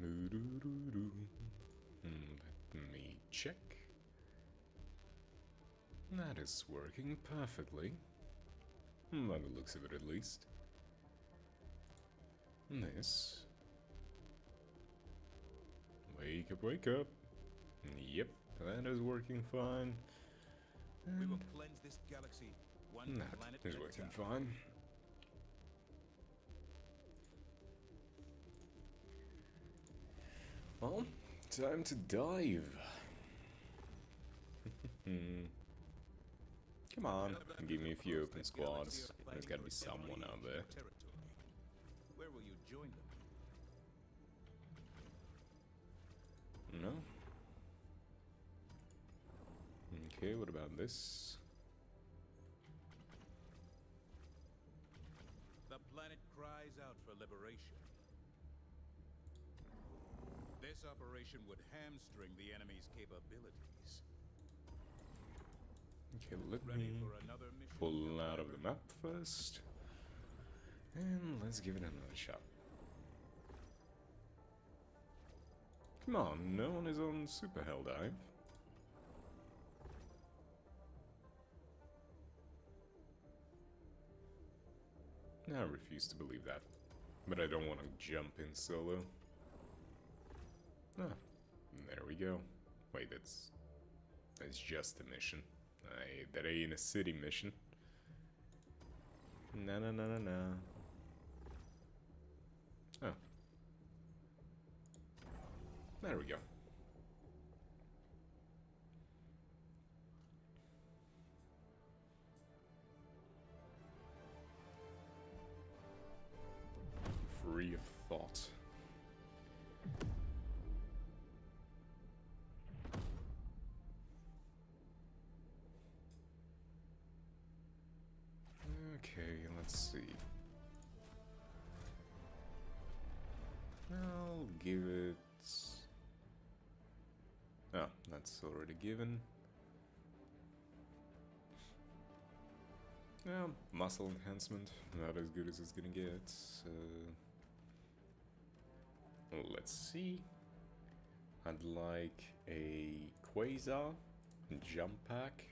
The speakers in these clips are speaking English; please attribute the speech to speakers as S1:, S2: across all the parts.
S1: Let me check. That is working perfectly. By the looks of it, at least. And this. Wake up, wake up. Yep, that is working fine.
S2: We will cleanse this galaxy one planet
S1: That is
S2: at a
S1: working
S2: time.
S1: fine. Well, time to dive. Come on, give me a few open squads. There's gotta be someone out there.
S2: Where will you join them?
S1: No? Okay, what about this?
S2: The planet cries out for liberation. This operation would hamstring the enemy's capabilities.
S1: Okay, let
S2: Ready
S1: me
S2: for another mission?
S1: pull out of the map first. And let's give it another shot. Come on, no one is on Super Hell Dive. I refuse to believe that. But I don't want to jump in solo. Ah, there we go. Wait, that's just a mission. That ain't a city mission. No. Oh. There we go. Free of thought. Okay, let's see. I'll give it... Oh, that's already given. Yeah, muscle enhancement, not as good as it's gonna get. Let's see. I'd like a Quasar jump pack.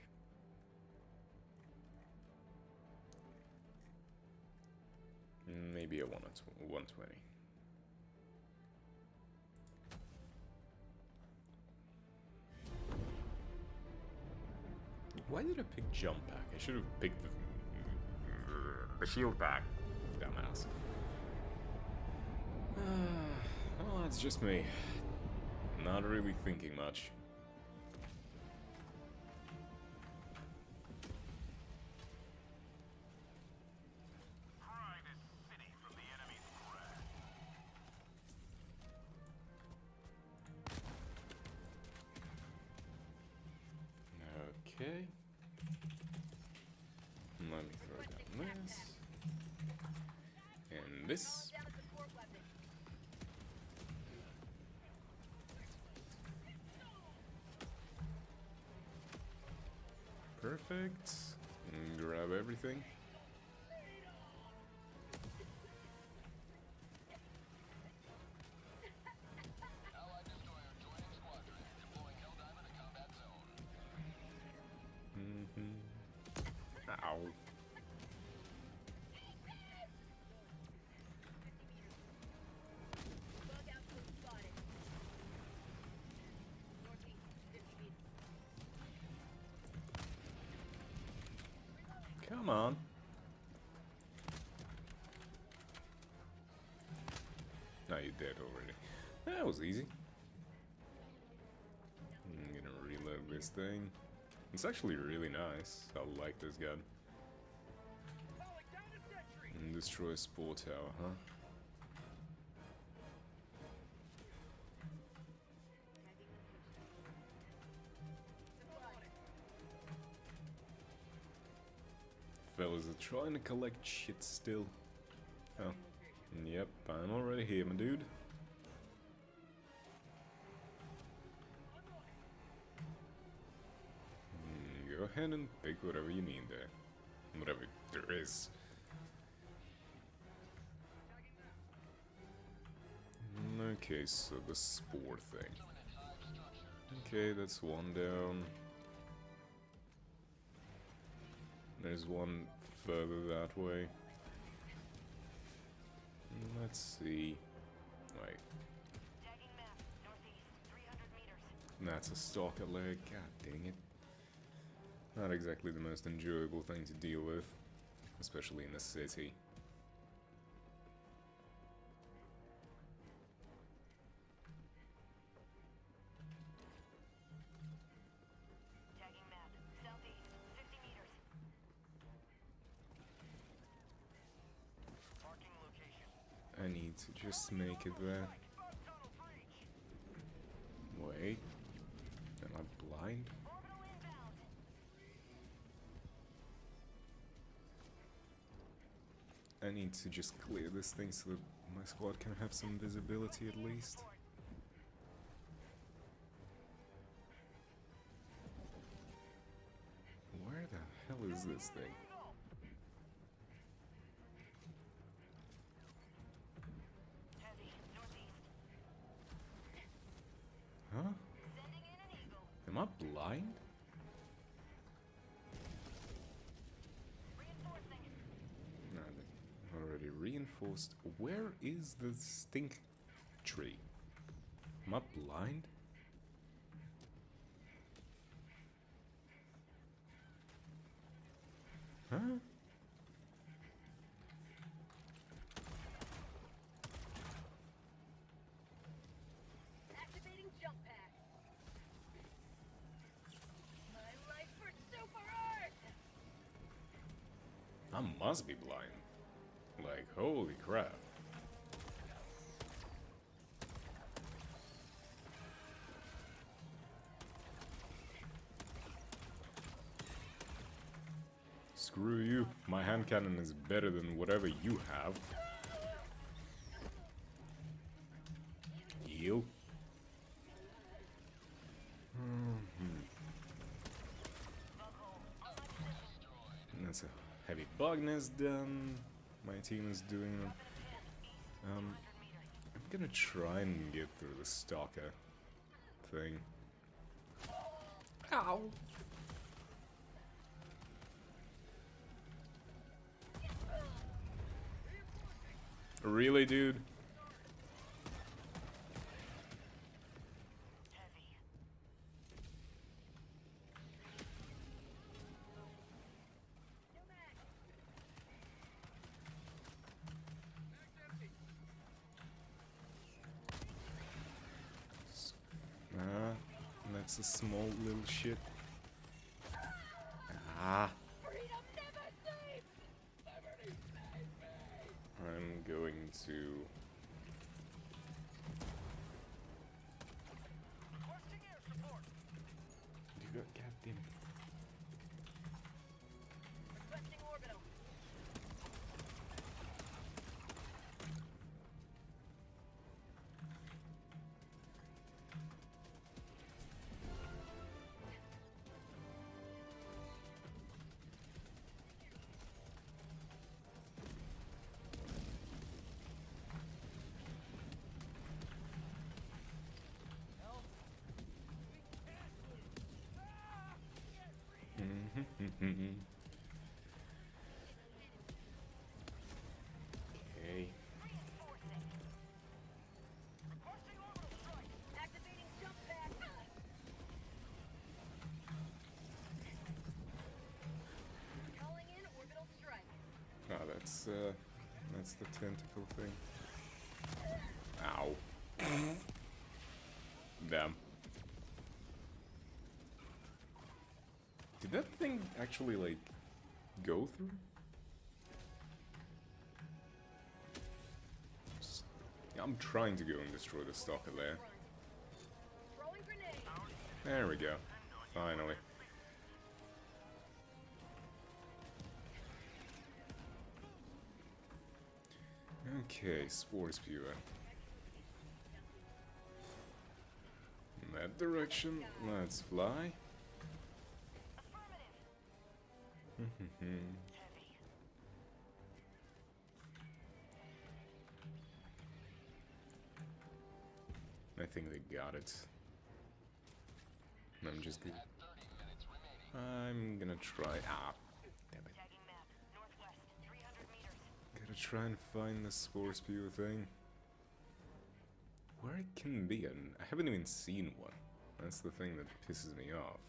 S1: Maybe a 120. Why did I pick jump pack? I should have picked the shield pack. Dumbass. Well, that's just me. Not really thinking much.
S3: Pry this city from the enemy's grasp.
S1: Okay. Let me throw down this. And this. Perfect. And grab everything.
S3: Allied destroyer joining squadron, deploying Helldiver to combat zone.
S1: Ow.
S4: Bug outpost spotted. Northeast, 50 meters.
S1: Come on. Now you're dead already. That was easy. I'm gonna reload this thing. It's actually really nice. I like this gun. And destroy a spore tower, huh? Fellas are trying to collect shit still. Oh. Yep, I'm already here, my dude. Go ahead and pick whatever you need there. Whatever there is. Okay, so the spore thing. Okay, that's one down. There's one further that way. Let's see. Wait.
S4: Tagging map, northeast, 300 meters.
S1: That's a stalker leg. God dang it. Not exactly the most enjoyable thing to deal with, especially in the city.
S4: Tagging map, southeast, 50 meters. Marking location.
S1: I need to just make it there. Wait. Am I blind?
S4: Orbital inbound.
S1: I need to just clear this thing so that my squad can have some visibility at least. Where the hell is this thing?
S4: Heavy, northeast.
S1: Huh?
S4: Sending in an eagle.
S1: Am I blind?
S4: Reinforcing.
S1: No, they already reinforced. Where is the stink tree? Am I blind? Huh?
S4: Activating jump pad. My life for super art.
S1: I must be blind. Like, holy crap. Screw you. My hand cannon is better than whatever you have. You. That's a heavy bug nest done. My team is doing them. I'm gonna try and get through the stalker thing. Ow! Really, dude?
S4: Heavy. No mag.
S1: That's a small little shit. Ah.
S4: Freedom never sleeps.
S1: I'm going to...
S4: Requesting air support.
S1: You got goddamn...
S4: Requesting orbital.
S1: Okay.
S4: Reinforcing. Requesting orbital strike. Activating jump pad. Calling in orbital strike.
S1: Ah, that's the tentacle thing. Ow. Damn. Did that thing actually, like, go through? I'm trying to go and destroy the stalker there.
S4: Throwing grenade.
S1: There we go. Finally. Okay, spore spewer. In that direction, let's fly.
S4: Affirmative.
S1: I think they got it. I'm just gonna...
S3: 30 minutes remaining.
S1: I'm gonna try... Ah, damn it.
S4: Tagging map. Northwest, 300 meters.
S1: Gotta try and find the spore spew thing. Where it can be, and I haven't even seen one. That's the thing that pisses me off.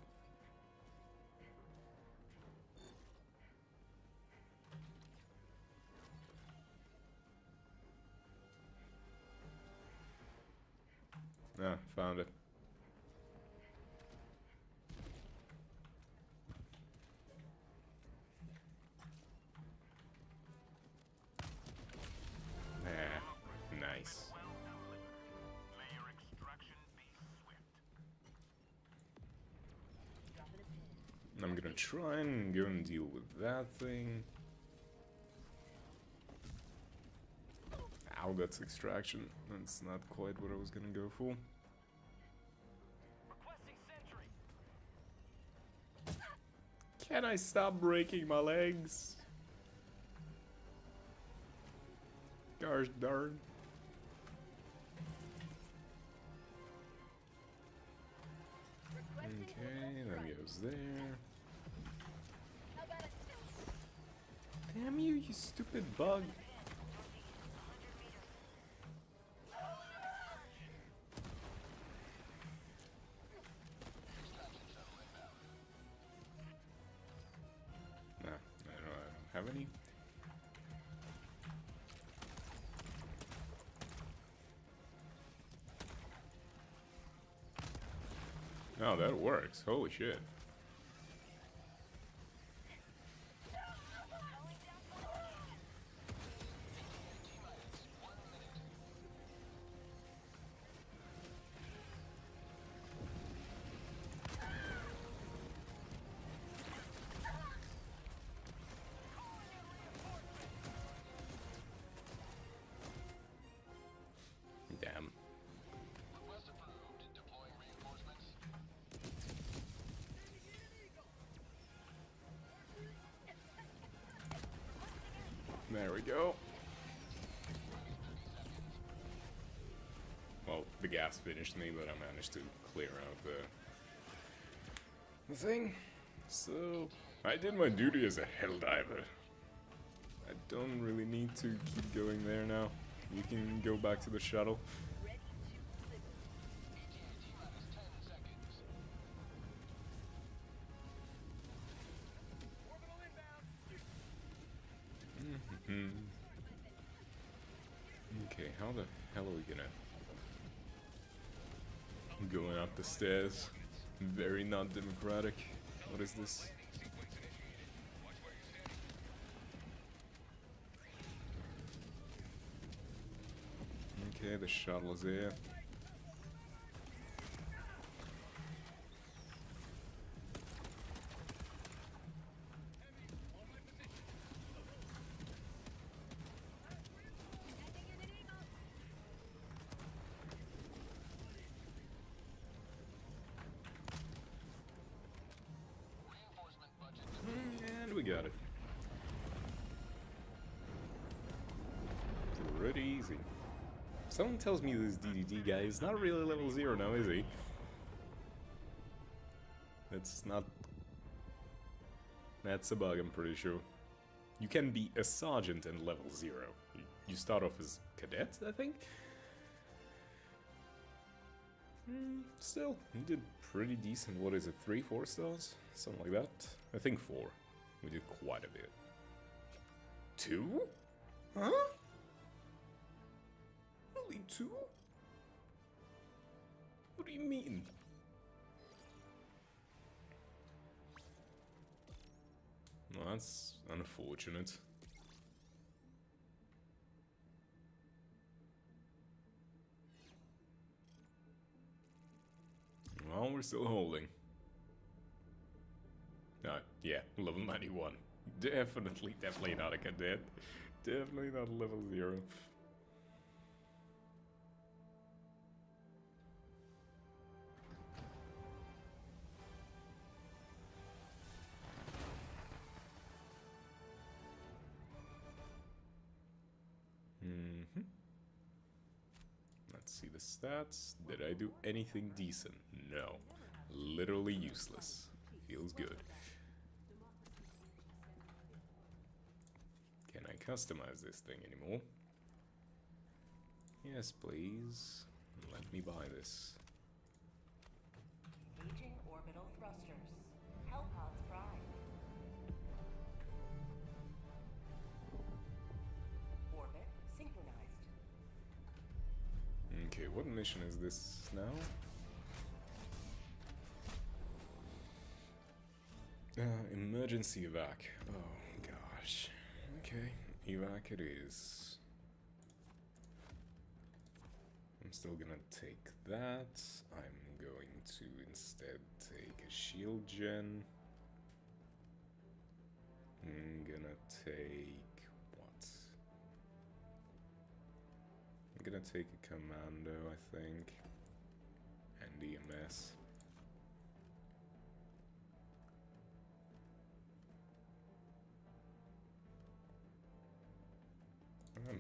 S1: Ah, found it. Ah, nice. I'm gonna try and go and deal with that thing. Ow, that's extraction. That's not quite what I was gonna go for.
S3: Requesting sentry.
S1: Can I stop breaking my legs? Gosh darn. Okay, that goes there. Damn you, you stupid bug. Nah, I don't have any. Oh, that works. Holy shit. Damn.
S3: Request approved. Deploying reinforcements.
S1: There we go. Well, the gas finished me, but I managed to clear out the thing. So, I did my duty as a Helldiver. I don't really need to keep going there now. You can go back to the shuttle. Okay, how the hell are we gonna... Going up the stairs. Very not democratic. What is this? Okay, the shuttle is here.
S3: Reinforcement budget.
S1: And we got it. Pretty easy. Someone tells me this DDD guy is not really level 0 now, is he? That's not... That's a bug, I'm pretty sure. You can be a sergeant and level 0. You start off as cadet, I think? Still, you did pretty decent. What is it, 3-4 stars? Something like that? I think 4. We did quite a bit. 2? Huh? Only 2? What do you mean? Well, that's unfortunate. Well, we're still holding. Yeah, level 91. Definitely not a cadet. Definitely not level 0. Let's see the stats. Did I do anything decent? No. Literally useless. Feels good. Can I customize this thing anymore? Yes, please. Let me buy this.
S5: Aging orbital thrusters. Hellpods prime. Orbit synchronized.
S1: Okay, what mission is this now? Emergency evac. Oh gosh. Okay, evac it is. I'm still gonna take that. I'm going to instead take a shield gen. I'm gonna take what? I'm gonna take a commando, I think, and EMS.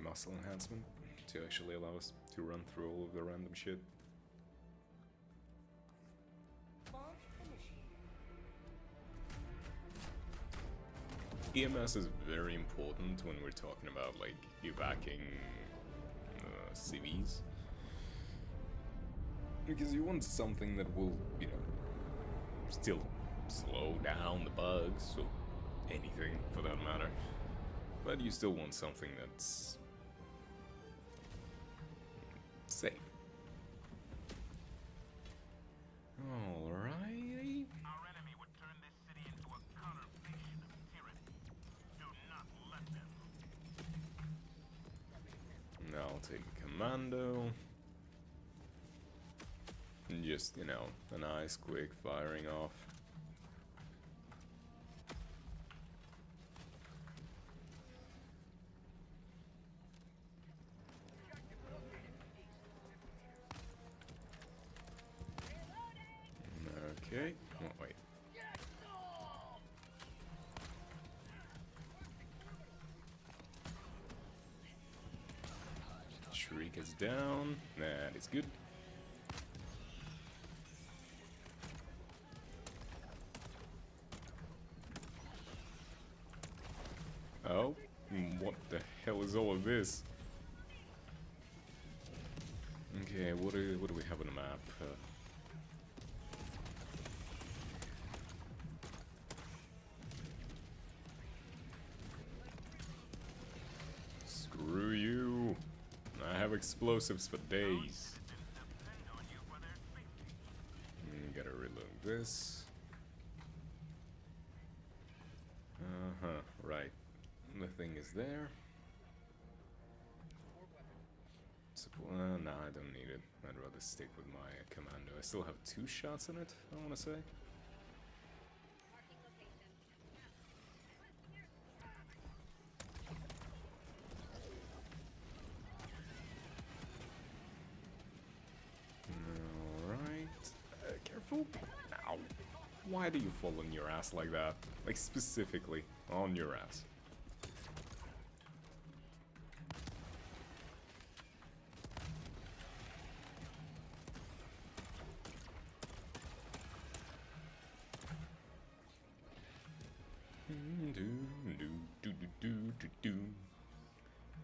S1: Muscle enhancement to actually allow us to run through all of the random shit.
S5: Launch initiated.
S1: EMS is very important when we're talking about like evacing CVs, because you want something that will, you know, still slow down the bugs or anything for that matter, but you still want something that's safe. Alrighty.
S6: Our enemy would turn this city into a conurbation of tyranny. Do not let them.
S1: Now I'll take a commando. And just, you know, a nice quick firing off. Okay. Oh, wait. Shriek is down. That is good. Oh, what the hell is all of this? Okay, what do we have on the map? Screw you! I have explosives for days. Gotta reload this. Right. The thing is there. Nah, I don't need it. I'd rather stick with my commando. I still have 2 shots in it, I wanna say. Alright. Careful. Ow. Why do you fall on your ass like that? Like, specifically, on your ass.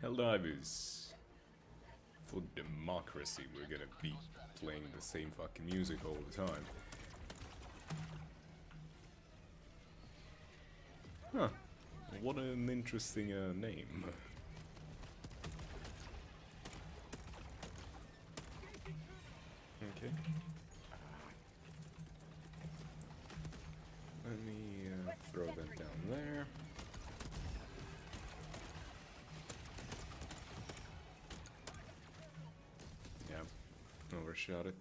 S1: Helldivers. For democracy, we're gonna be playing the same fucking music all the time. Huh. What an interesting name. Okay. Let me throw that down there. Yeah, overshot it.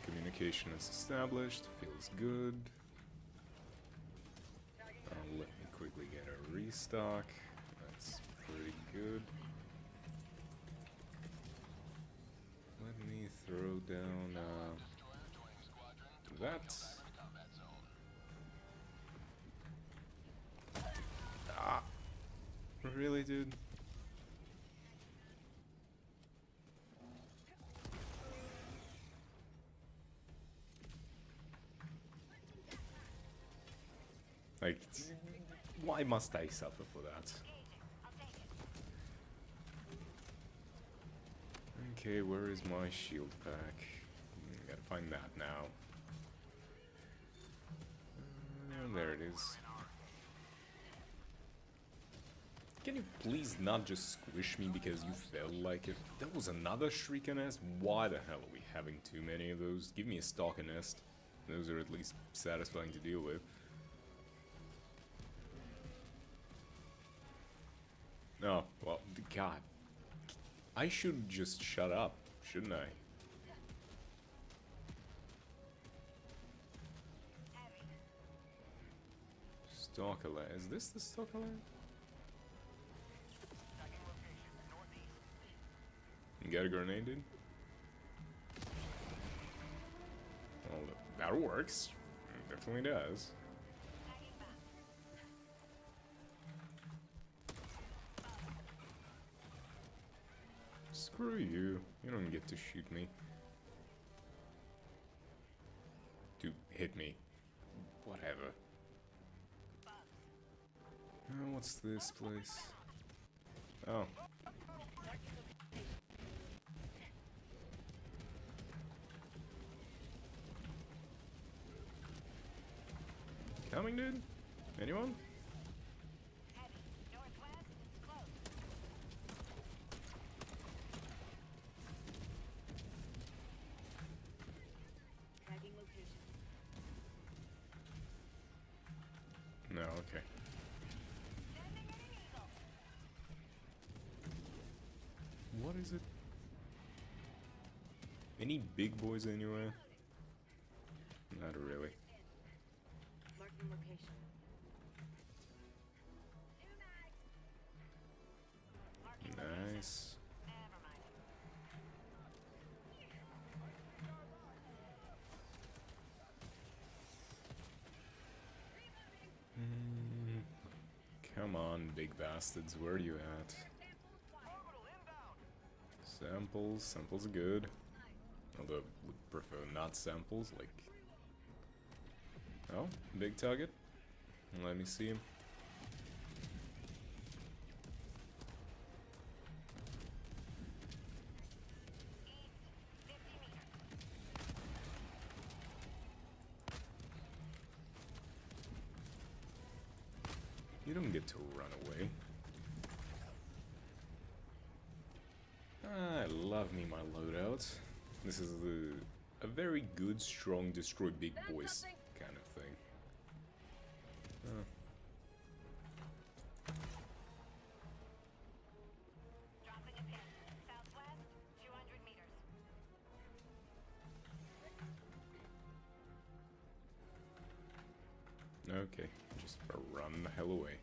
S1: Communication is established, feels good. Let me quickly get a restock. That's pretty good. down that. Ah, really, dude? Like, why must I suffer for that? Okay, where is my shield pack? Gotta find that now. There it is. Can you please not just squish me because you felt like it? That was another Shrieker Nest? Why the hell are we having too many of those? Give me a Stalker Nest. Those are at least satisfying to deal with. Oh, well, God. I should just shut up, shouldn't I? Stalker Land. Is this the Stalker Land? You got a grenade, dude? Well, that works. It definitely does. Screw you. You don't get to shoot me. To hit me. Whatever. What's this place? Oh. Coming, dude? Anyone? No, okay. What is it? Any big boys anywhere? Not really.
S5: Marking location.
S1: Nice. Come on, big bastards, where are you at? Samples, samples are good. Although I would prefer not samples, like... Oh, big target. Let me see him. You don't get to run away. I love me my loadout. This is a very good, strong, destroy big boys kind of thing.
S4: Dropping a pin. Southwest, 200 meters.
S1: Okay, just run the hell away.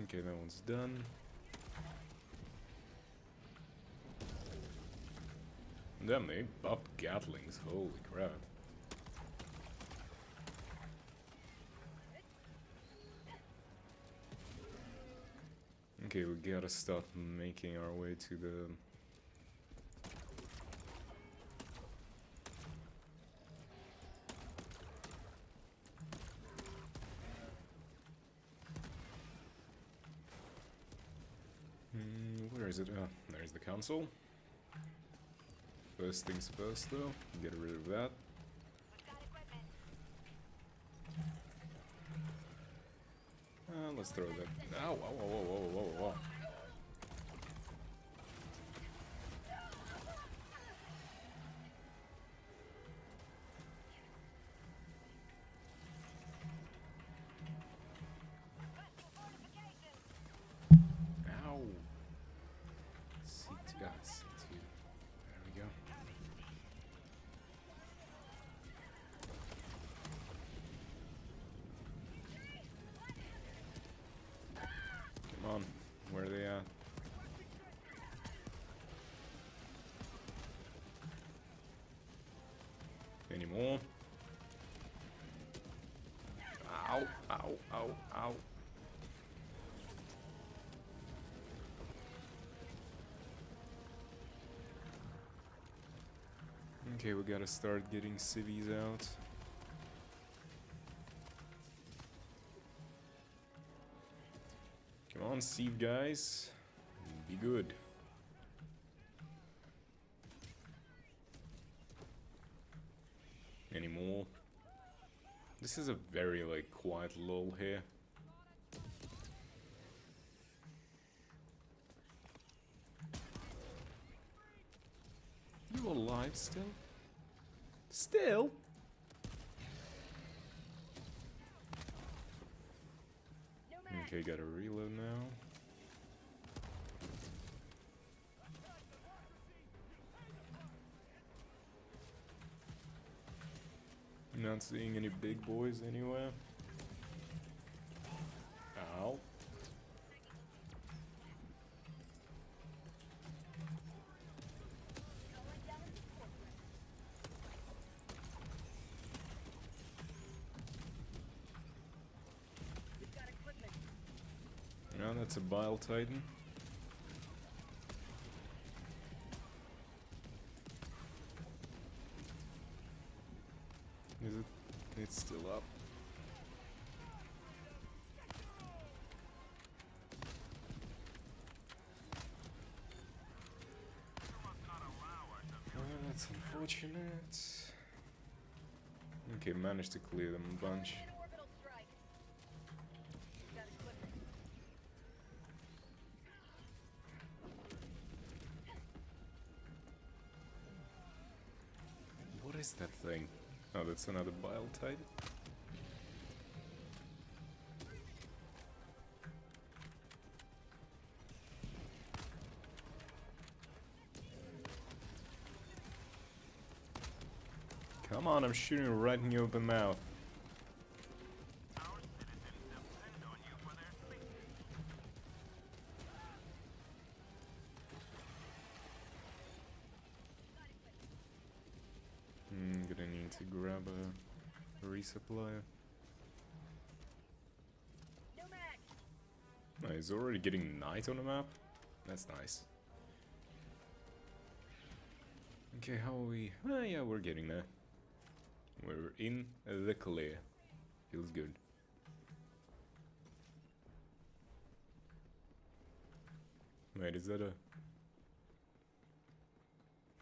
S1: Okay, that one's done. Damn, they buffed Gatlings, holy crap. Okay, we gotta start making our way to the... where is it? Oh, there's the console. First things first though, get rid of that. Let's throw that. Ow, whoa, whoa, whoa, whoa, whoa, whoa. Ow. C2, C2. There we go. Come on, where are they at? Any more? Ow, ow, ow, ow. Okay, we gotta start getting civvies out. Come on, Steve, guys. Be good. Any more? This is a very, like, quiet lull here. You alive still? Still? Okay, gotta reload now. Not seeing any big boys anywhere. Ow. Now that's a Bile Titan. Is it? It's still up. Well, that's unfortunate. Okay, managed to clear them a bunch. What is that thing? Oh, that's another Bile Titan. Come on, I'm shooting right in your open mouth.
S6: Our citizens depend on you for their safety.
S1: Gonna need to grab a resupply. Oh, he's already getting night on the map? That's nice. Okay, how are we? Ah, yeah, we're getting there. We're in the clear. Feels good. Wait, is that a...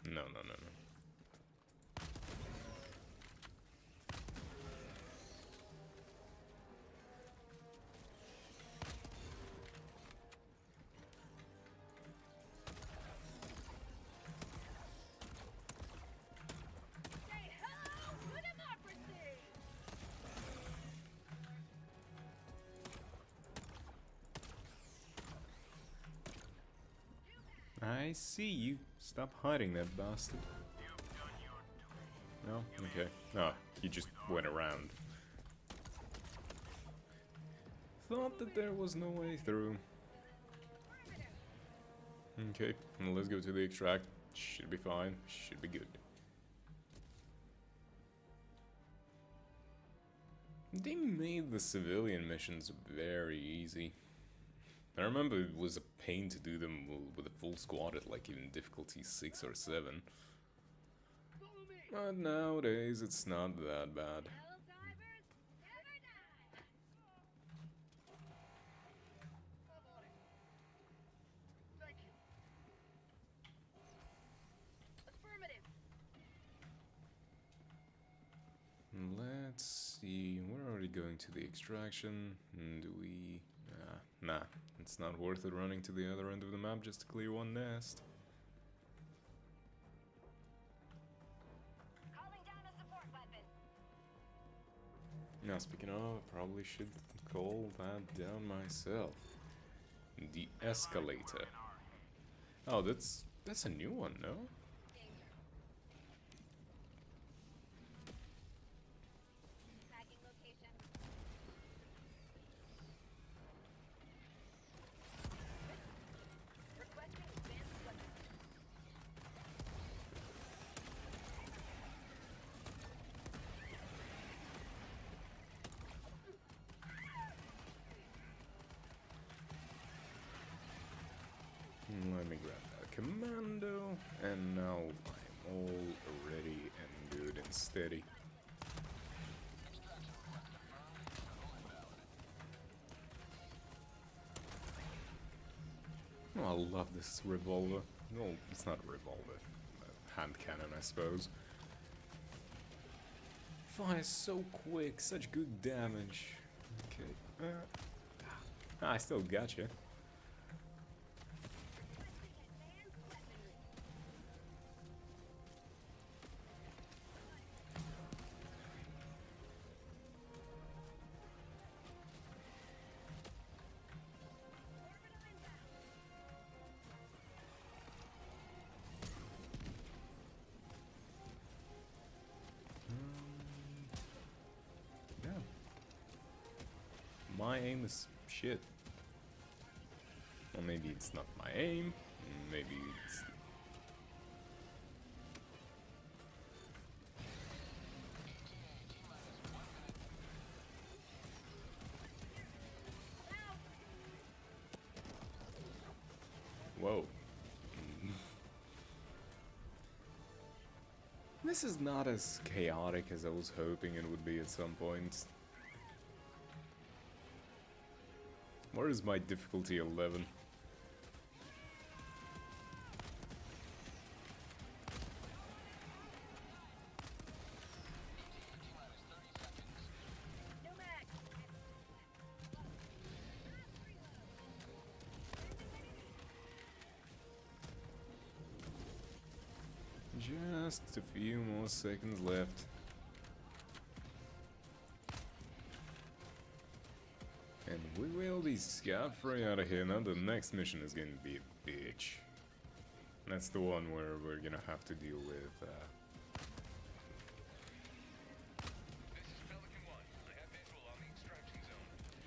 S1: No, no, no, no. I see you. Stop hiding that bastard. No? Okay. Oh, he just went around. Thought that there was no way through. Okay, well, let's go to the extract. Should be fine. Should be good. They made the civilian missions very easy. I remember it was a pain to do them with a full squad at like even difficulty 6 or 7. But nowadays it's not that bad. Let's see, we're already going to the extraction. Do we... nah, it's not worth it running to the other end of the map just to clear one nest.
S4: Calling down a support weapon.
S1: Now, speaking of, I probably should call that down myself. The escalator. Oh, that's a new one, no? Let me grab that commando, and now I'm all ready and good and steady. Oh, I love this revolver. Well, it's not a revolver. A hand cannon, I suppose. Fires so quick, such good damage. Okay. I still gotcha. Yeah. My aim is shit. Or maybe it's not my aim. Maybe it's... Whoa. This is not as chaotic as I was hoping it would be at some point. Where is my difficulty 11? Just a few more seconds left. And we will be scot-free out of here. Now the next mission is going to be a bitch. That's the one where we're going to have to deal with...
S3: This is Pelican 1. I have visual on the extraction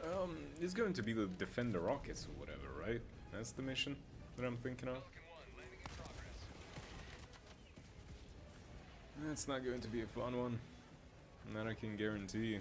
S3: zone.
S1: It's going to be the Defender Rockets or whatever, right? That's the mission that I'm thinking of.
S3: Pelican 1, landing in progress.
S1: That's not going to be a fun one. That I can guarantee you.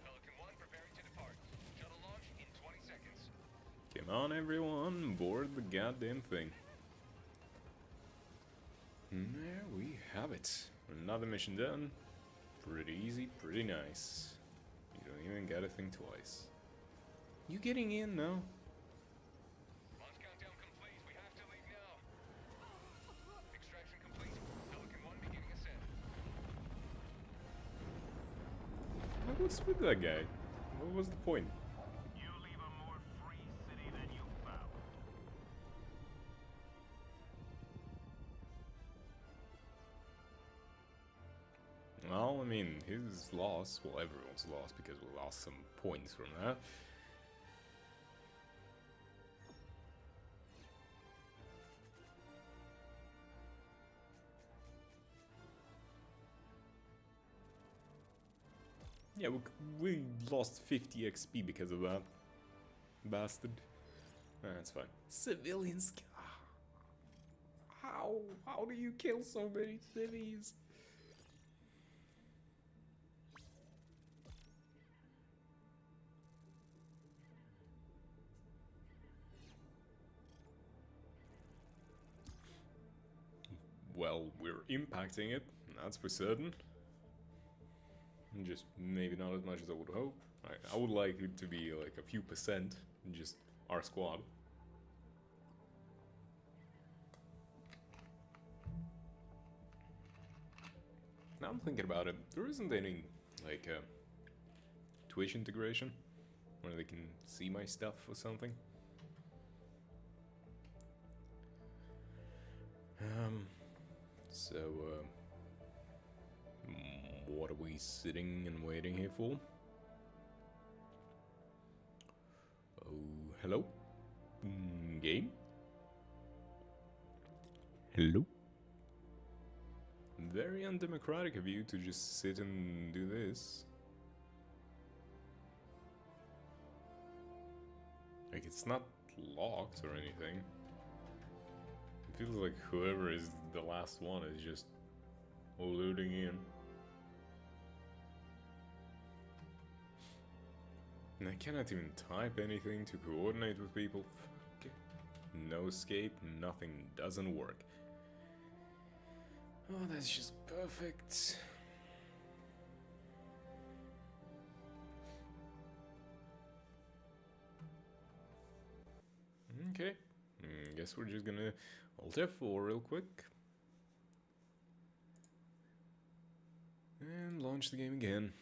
S3: Pelican 1 preparing to depart. Shuttle launch in 20 seconds.
S1: Come on, everyone, board the goddamn thing. And there we have it. Another mission done. Pretty easy, pretty nice. You don't even gotta think twice. You getting in now?
S3: Launch countdown complete. We have to leave now. Extraction complete. Pelican 1 beginning ascent.
S1: Like, what's with that guy? What was the point?
S6: You leave a more free city than you found.
S1: Well, I mean, his loss, well, everyone's lost because we lost some points from that. Yeah, we lost 50 XP because of that. Bastard. That's fine. Civilians. How do you kill so many civvies? Well, we're impacting it, that's for certain. Just maybe not as much as I would hope. I would like it to be like a few percent, just our squad. Now I'm thinking about it, there isn't any, like, Twitch integration where they can see my stuff or something. So, what are we sitting and waiting here for? Oh, hello? Game? Hello? Very undemocratic of you to just sit and do this. Like, it's not locked or anything. feels like whoever is the last one is just loading in. And I cannot even type anything to coordinate with people. Okay. No escape, nothing, doesn't work. Oh, that's just perfect. Okay, guess we're just gonna Alt F4 real quick. And launch the game again.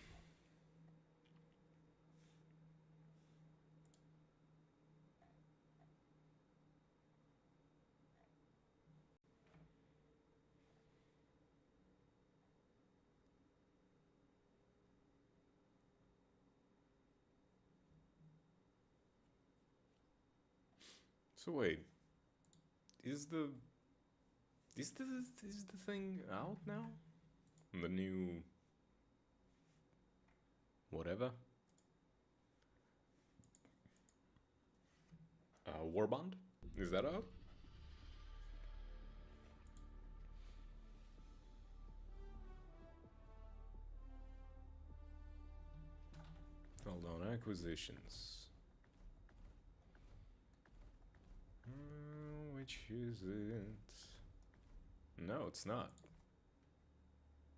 S1: So wait, is the thing out now? The new whatever? Warband? Is that out? Hold on, acquisitions. Which is it? No, it's not.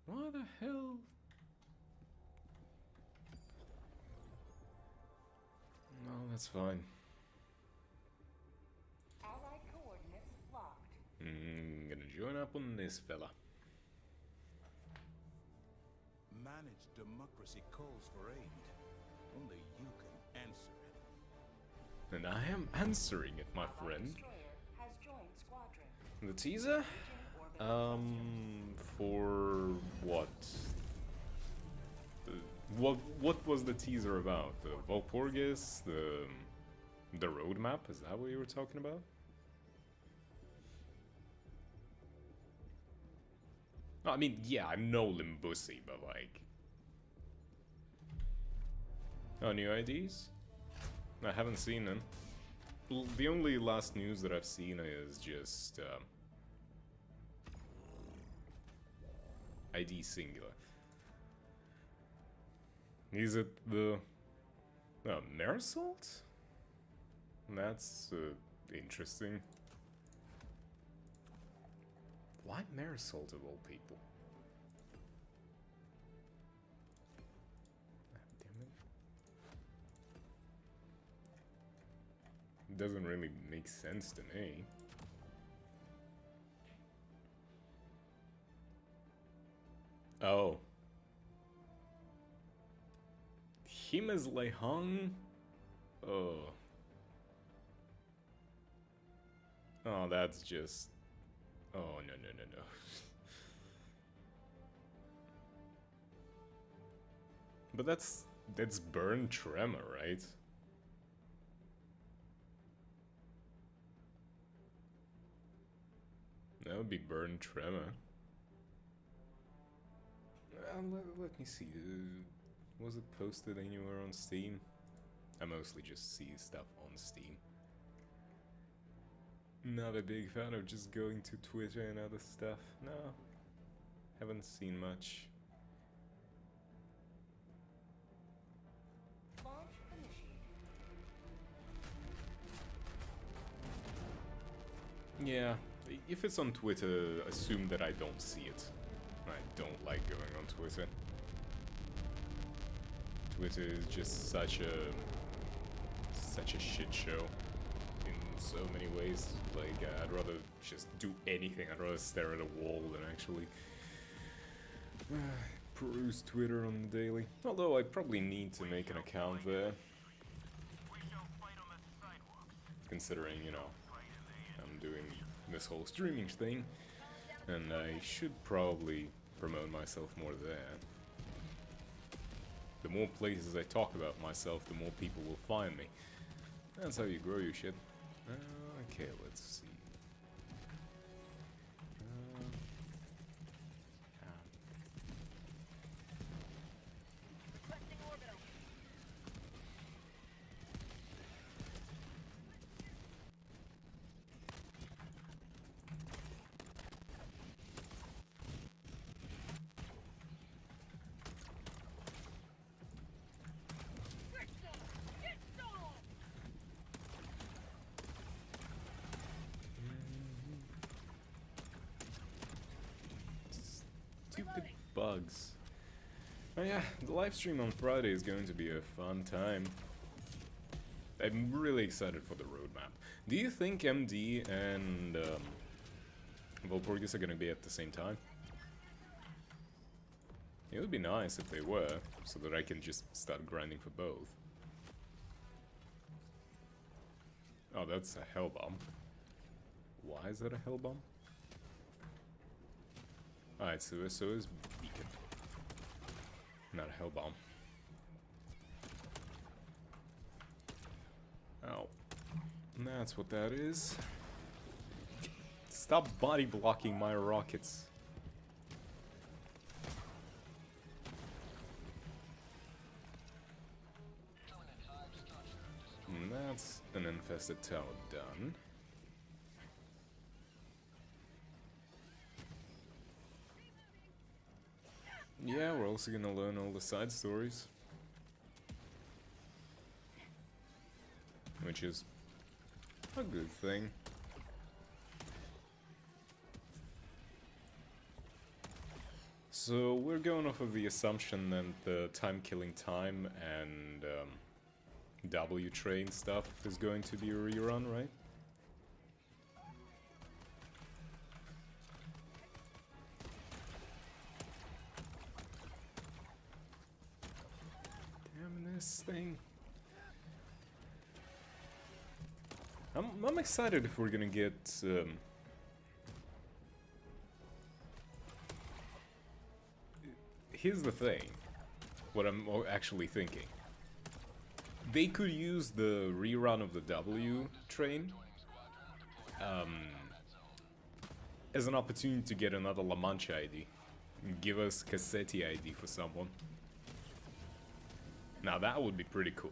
S1: What the hell? No, that's fine.
S5: Allied coordinates locked.
S1: Gonna join up on this fella.
S2: Managed democracy calls for aid. Only you can answer it.
S1: And I am answering it, my
S5: Allied
S1: friend.
S5: destroyer has joined squadron.
S1: The teaser? For what? What was the teaser about? The Valpurgis? The roadmap? Is that what you were talking about? I mean, yeah, I know Limbusi, but like... Oh, new IDs? I haven't seen them. The only last news that I've seen is just... ID singular. Is it the... Marisol? That's interesting. Why Marisol of all people? Ah, damn it. It doesn't really make sense to me. Oh. Him as Lei Hong? Oh. Oh, that's just... Oh, no, no, no, no. But that's Burn Tremor, right? That would be Burn Tremor. Let me see. Was it posted anywhere on Steam? I mostly just see stuff on Steam. Not a big fan of just going to Twitter and other stuff. No. Haven't seen much.
S5: Launch initiated.
S1: Yeah, if it's on Twitter, assume that I don't see it. I don't like going on Twitter. Twitter is just such a shit show in so many ways. Like, I'd rather just do anything. I'd rather stare at a wall than actually peruse Twitter on the daily. Although I probably need to make an account there,
S6: We shall fight on the sidewalks.
S1: considering, you know, I'm doing this whole streaming thing, and I should probably promote myself more there. The more places I talk about myself, the more people will find me. That's how you grow your shit. Okay, let's see.
S4: Requesting orbital.
S1: bugs. Oh yeah, the live stream on Friday is going to be a fun time. I'm really excited for the roadmap. Do you think MD and Valpurgis are gonna be at the same time? It would be nice if they were, so that I can just start grinding for both. Oh, that's a hell bomb. Why is that a hell bomb? Alright, so is beacon. Not a hell bomb. Oh. That's what that is. Stop body blocking my rockets. And that's an infested tower done. Yeah, we're also gonna learn all the side stories. Which is a good thing. So we're going off of the assumption that the time killing time and W train stuff is going to be a rerun, right? Damn this thing. I'm excited if we're gonna get here's the thing, what I'm actually thinking. They could use the rerun of the W train as an opportunity to get another La Mancha ID. Give us Cassetti ID for someone. Now that would be pretty cool.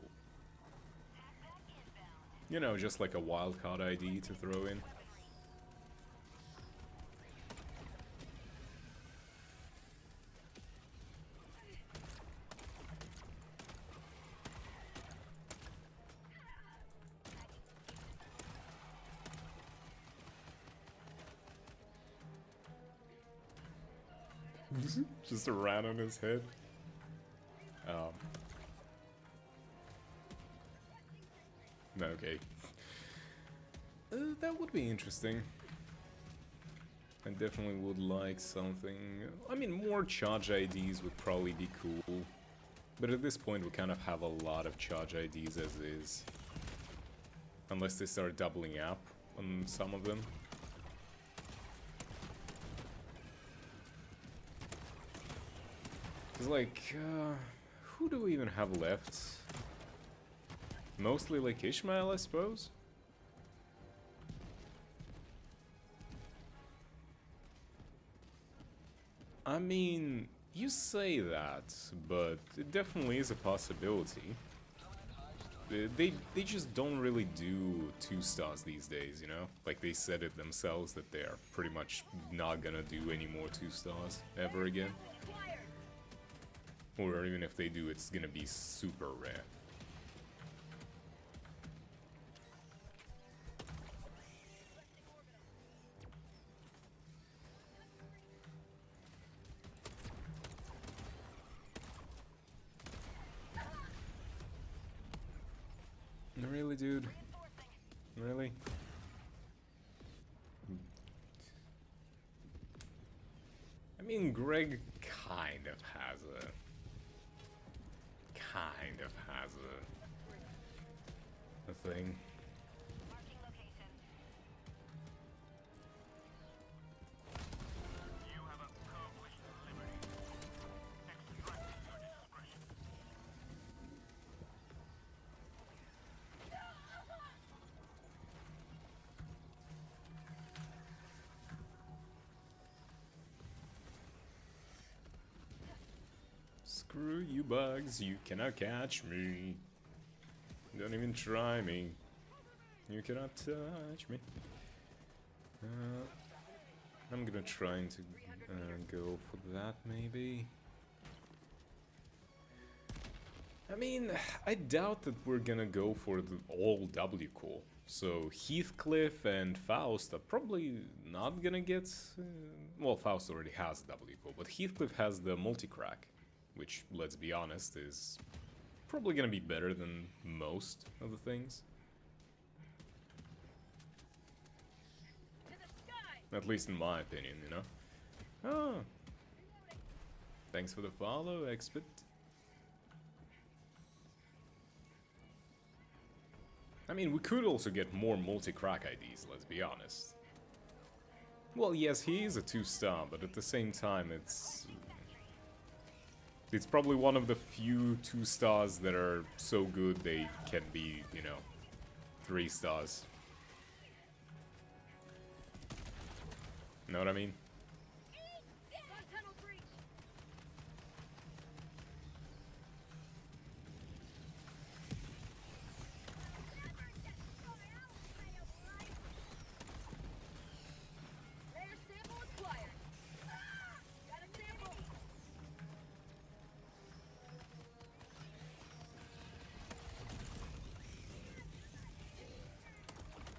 S1: You know, just like a wildcard ID to throw in. Just a rat on his head. Okay. That would be interesting. I definitely would like something... I mean, more charge IDs would probably be cool. But at this point, we kind of have a lot of charge IDs as is. Unless they start doubling up on some of them. It's like, who do we even have left? Mostly like Ishmael, I suppose? I mean, you say that, but it definitely is a possibility. They just don't really do 2 stars these days, you know? Like, they said it themselves that they're pretty much not gonna do any more 2 stars ever again. Or even if they do, it's gonna be super rare. Really, dude? Really? I mean, Greg kind of has a thing.
S4: Marking location.
S6: You have accomplished liberty. Extract your discretion.
S1: Screw you bugs, you cannot catch me. Don't even try me. You cannot touch me. I'm gonna try to go for that maybe. I mean, I doubt that we're gonna go for the all W core. So Heathcliff and Faust are probably not gonna get... well, Faust already has W core, but Heathcliff has the multi-crack, which, let's be honest, is probably gonna be better than most of the things. At least in my opinion, you know? Ah. Thanks for the follow, Expert. I mean, we could also get more multi-crack IDs, let's be honest. Well, yes, he is a 2-star, but at the same time, it's probably one of the few 2-stars that are so good they can be, you know, 3 stars. Know what I mean?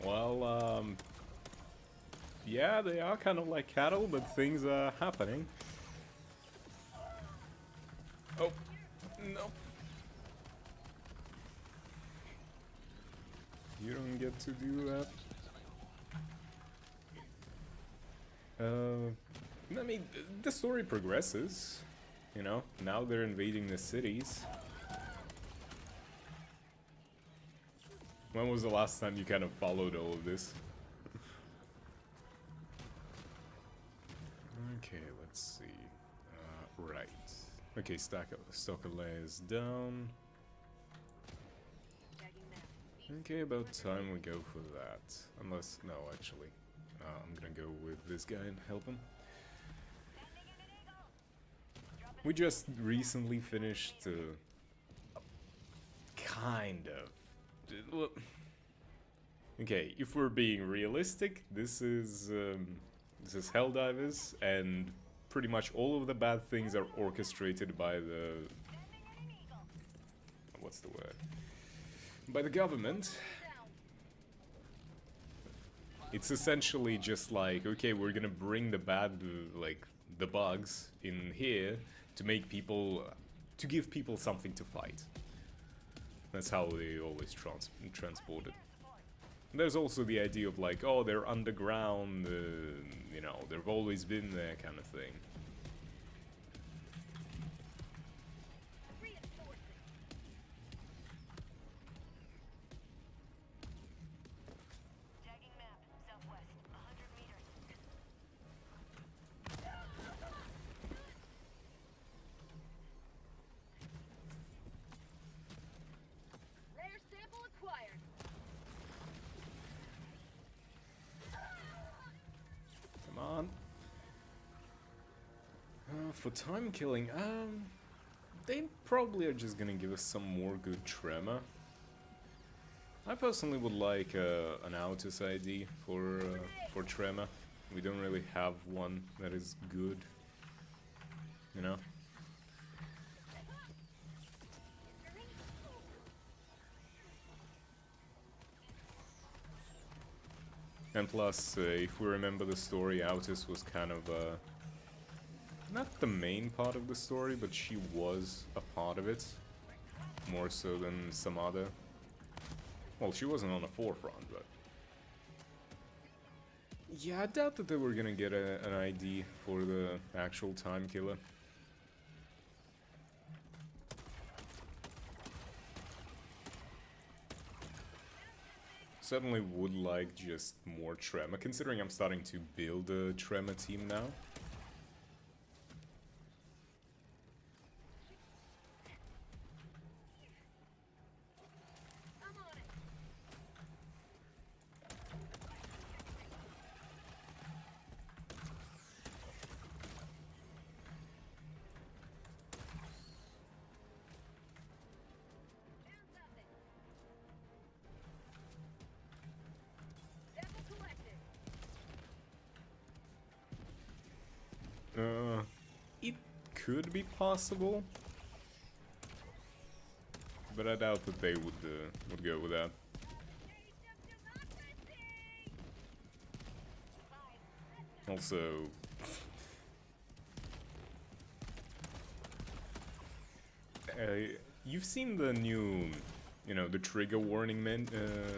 S1: Well, yeah, they are kind of like cattle, but things are happening. Oh, no. You don't get to do that. I mean, the story progresses, you know? Now they're invading the cities. When was the last time you kind of followed all of this? Okay, let's see. Right. Okay, Stockerlay is down. Okay, about time we go for that. Unless, no, actually. I'm gonna go with this guy and help him. We just recently finished, kind of. Okay, if we're being realistic, this is Helldivers, and pretty much all of the bad things are orchestrated by the... what's the word? By the government. It's essentially just like, okay, we're gonna bring the bad, like, the bugs in here to make people... to give people something to fight. That's how they always transport it. There's also the idea of like, oh, they're underground, you know, they've always been there kind of thing.
S4: Tagging map, southwest, 100 meters.
S7: Rare sample acquired.
S1: Come on. For time killing, they probably are just gonna give us some more good tremor. I personally would like an Autus ID for tremor. We don't really have one that is good, you know. And plus, if we remember the story, Autus was kind of not the main part of the story, but she was a part of it, more so than some other. Well, she wasn't on the forefront, but... yeah, I doubt that they were gonna get an ID for the actual time killer. Certainly would like just more tremor, considering I'm starting to build a tremor team now. It could be possible. but I doubt that they would go with that. Also, you've seen the new, you know, the trigger warning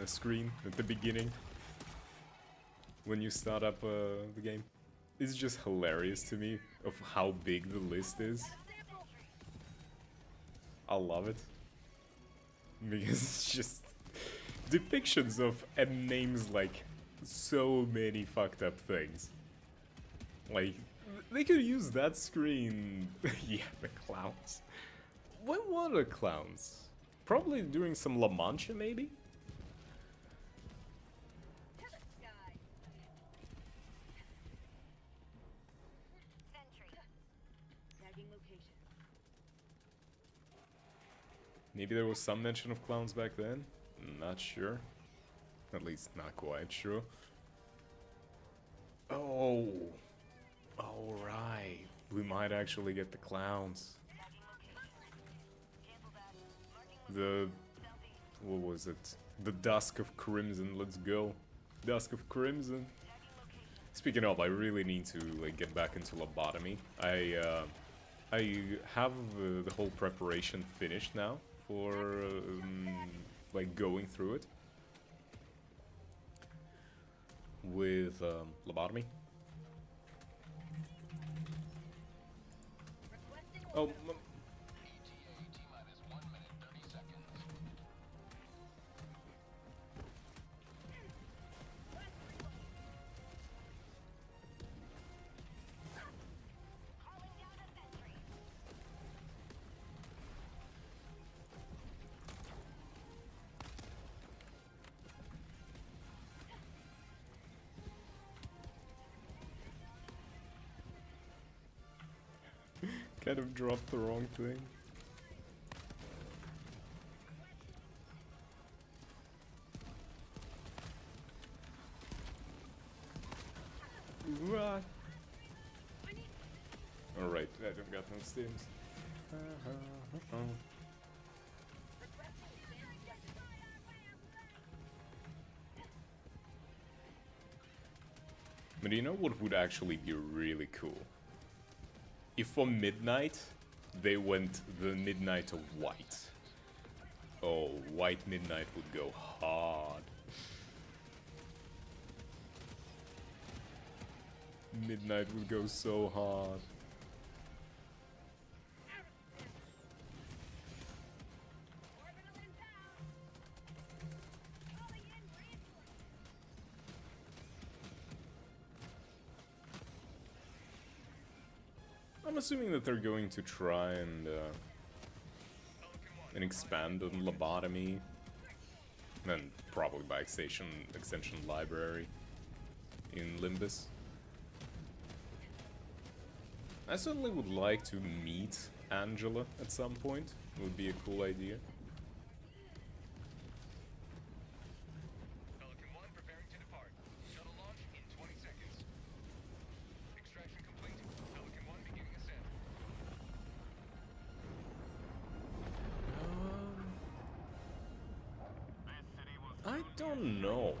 S1: screen at the beginning when you start up the game. It's just hilarious to me of how big the list is. I love it because it's just depictions of and names like so many fucked up things. Like, they could use that screen. Yeah, the clowns. When were the clowns? Probably during some La Mancha, maybe?
S4: Sentry.
S7: Tagging location.
S1: Maybe there was some mention of clowns back then? Not sure. At least not quite sure. Oh. Alright. We might actually get the clowns.
S4: Tagging location. Cancel that. Marking
S1: The...
S4: southeast.
S1: what was it? The Dusk of Crimson, let's go. Dusk of Crimson.
S4: Tagging location.
S1: Speaking of, I really need to like get back into lobotomy. I have the whole preparation finished now for like going through it with lobotomy.
S7: Requesting
S1: Oh,
S4: Calling down a sentry.
S1: kind of dropped the wrong thing. What? Alright, I don't got no stims. But you know what would actually be really cool? If for midnight, they went the midnight of white. Oh, white midnight would go hard. Midnight would go so hard.
S7: orbital inbound. Calling in reinforcements.
S1: I'm assuming that they're going to try and expand on lobotomy, and probably by extension library in Limbus. I certainly would like to meet Angela at some point. It would be a cool idea.
S3: Pelican 1 preparing to depart. Shuttle launch in 20 seconds. Extraction complete. Pelican 1 beginning ascent.
S1: I don't know.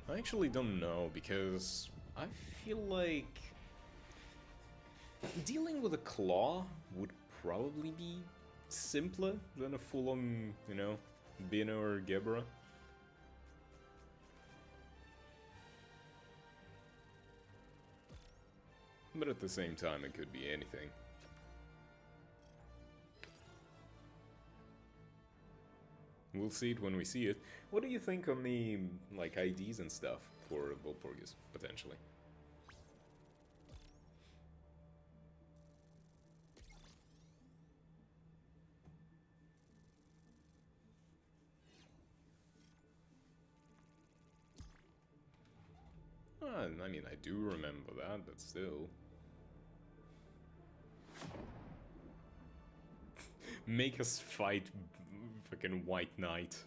S1: I actually don't know, because I feel like dealing with a claw would probably be simpler than a full-on, you know, Bino or Gebra. But at the same time, it could be anything. We'll see it when we see it. What do you think on the, like, IDs and stuff for Volpurgis, potentially? I mean, I do remember that, but still. Make us fight fucking White Knight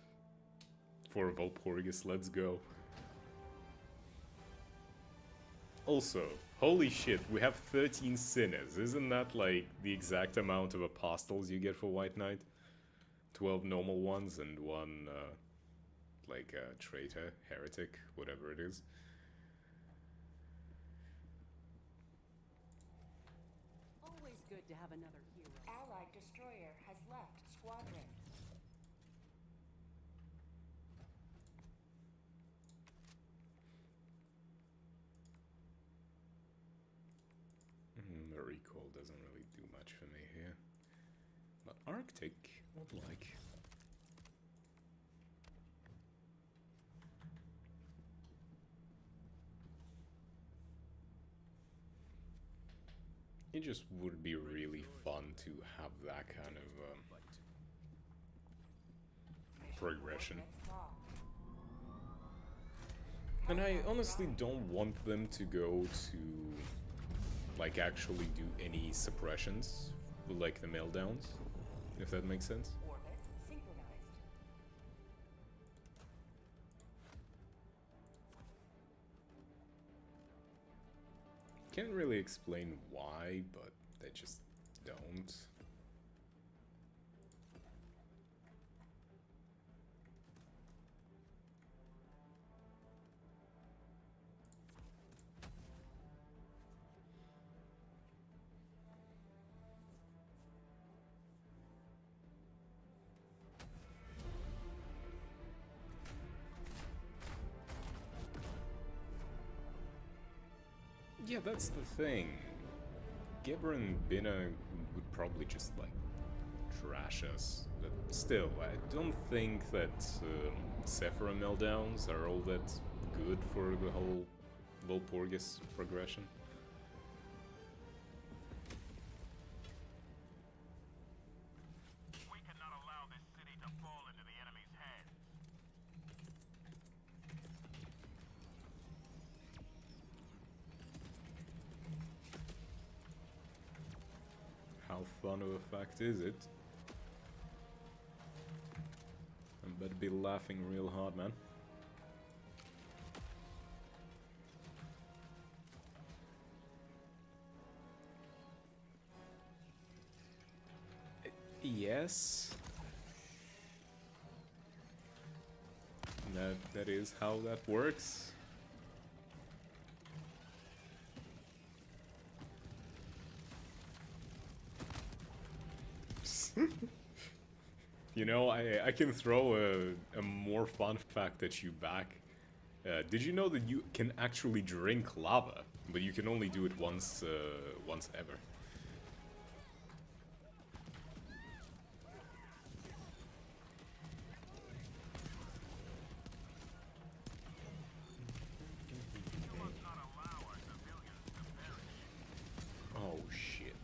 S1: for Volpurgis, let's go. Also, holy shit, we have 13 sinners. Isn't that like the exact amount of apostles you get for White Knight? 12 normal ones and one, like a traitor, heretic, whatever it is.
S5: Always good to have another hero. Allied destroyer has left squadron.
S1: The recall doesn't really do much for me here. But Arctic would like. It just would be really fun to have that kind of progression.
S5: Coordinates locked.
S1: And I honestly don't want them to go to like actually do any suppressions like the meltdowns, if that makes sense.
S5: Orbit synchronized.
S1: Can't really explain why, but they just don't. Yeah, that's the thing. Gebra and Bina would probably just, like, trash us. But still, I don't think that Sephira meltdowns are all that good for the whole Walpurgis progression.
S6: We cannot allow this city to fall into the enemy's hands.
S1: How fun of a fact is it? I better be laughing real hard, man. Yes. That is how that works. You know, I can throw a more fun fact at you back. Did you know that you can actually drink lava, but you can only do it once ever? Oh shit.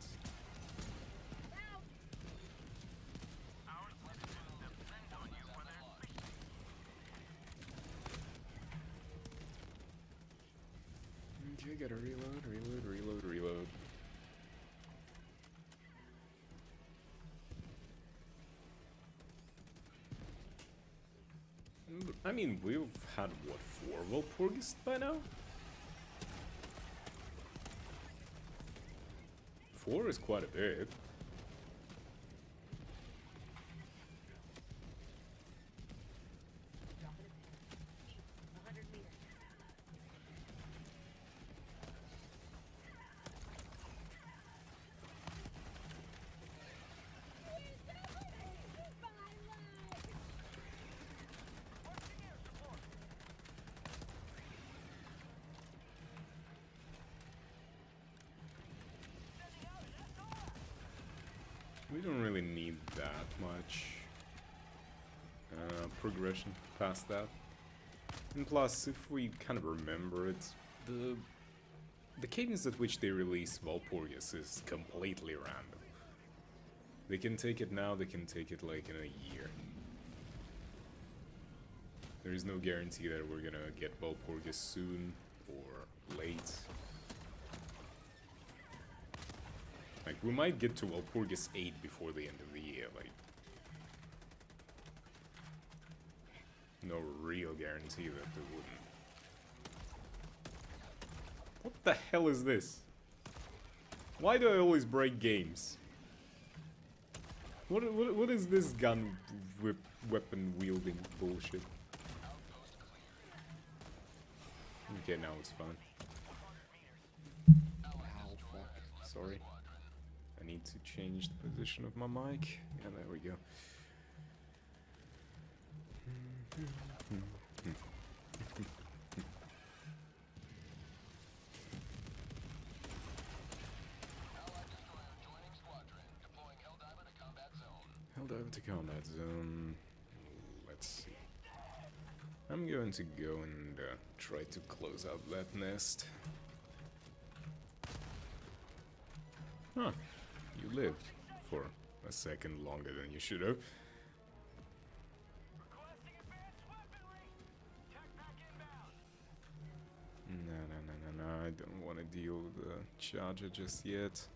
S6: Our citizens depend on you for their fishing.
S1: Okay, gotta reload. I mean, we've had, what, 4 Walpurgis by now? 4 is quite a bit.
S7: Drop it in. 100 meters.
S1: We don't really need that much progression past that. And plus, if we kind of remember it, the cadence at which they release Walpurgis is completely random. They can take it now, they can take it like in a year. There is no guarantee that we're gonna get Walpurgis soon or late. Like, we might get to Walpurgis 8 before the end of the year, like... No real guarantee that they wouldn't. What the hell is this? Why do I always break games? What is this gun weapon wielding bullshit? Okay, now it's fine. Ow, fuck. Sorry. I need to change the position of my mic. Yeah, there we go. Helldiver to combat zone. Let's see. I'm going to go and try to close out that nest. Huh. You lived for a second longer than you should have. No, I don't want to deal with the charger just yet.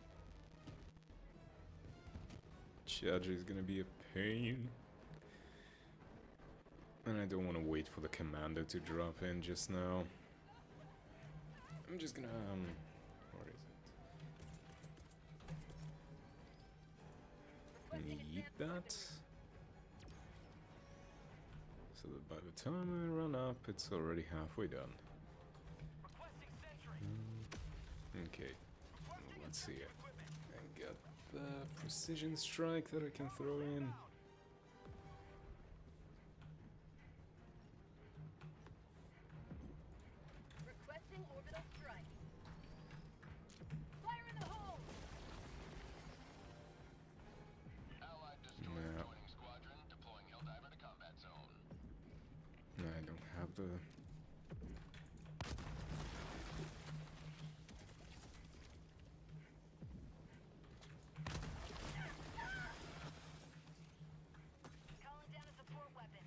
S1: Charger is gonna be a pain. And I don't want to wait for the commander to drop in just now. I'm just gonna, where is it? Need that. So that by the time I run up, it's already halfway done. Okay, let's see it. I got the precision strike that I can throw in.
S7: Requesting orbital strike. Fire in the hole!
S3: Allied destroyer joining squadron, deploying Helldiver to combat zone.
S1: No, I don't have the...
S4: Calling down a support weapon.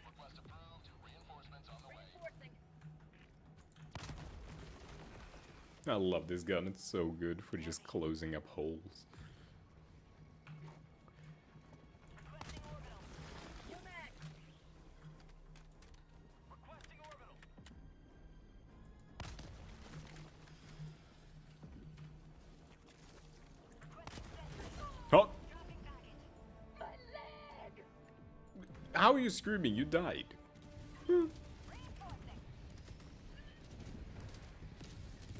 S3: Request approved. Reinforcements on the way.
S7: Reinforcing.
S1: I love this gun, it's so good for just closing up holes.
S4: Requesting orbital.
S7: UMAC!
S6: Requesting orbital.
S4: Requesting sentry.
S1: Oh!
S4: Dropping package.
S7: My leg!
S1: How are you screaming? You died.
S4: Reinforcing.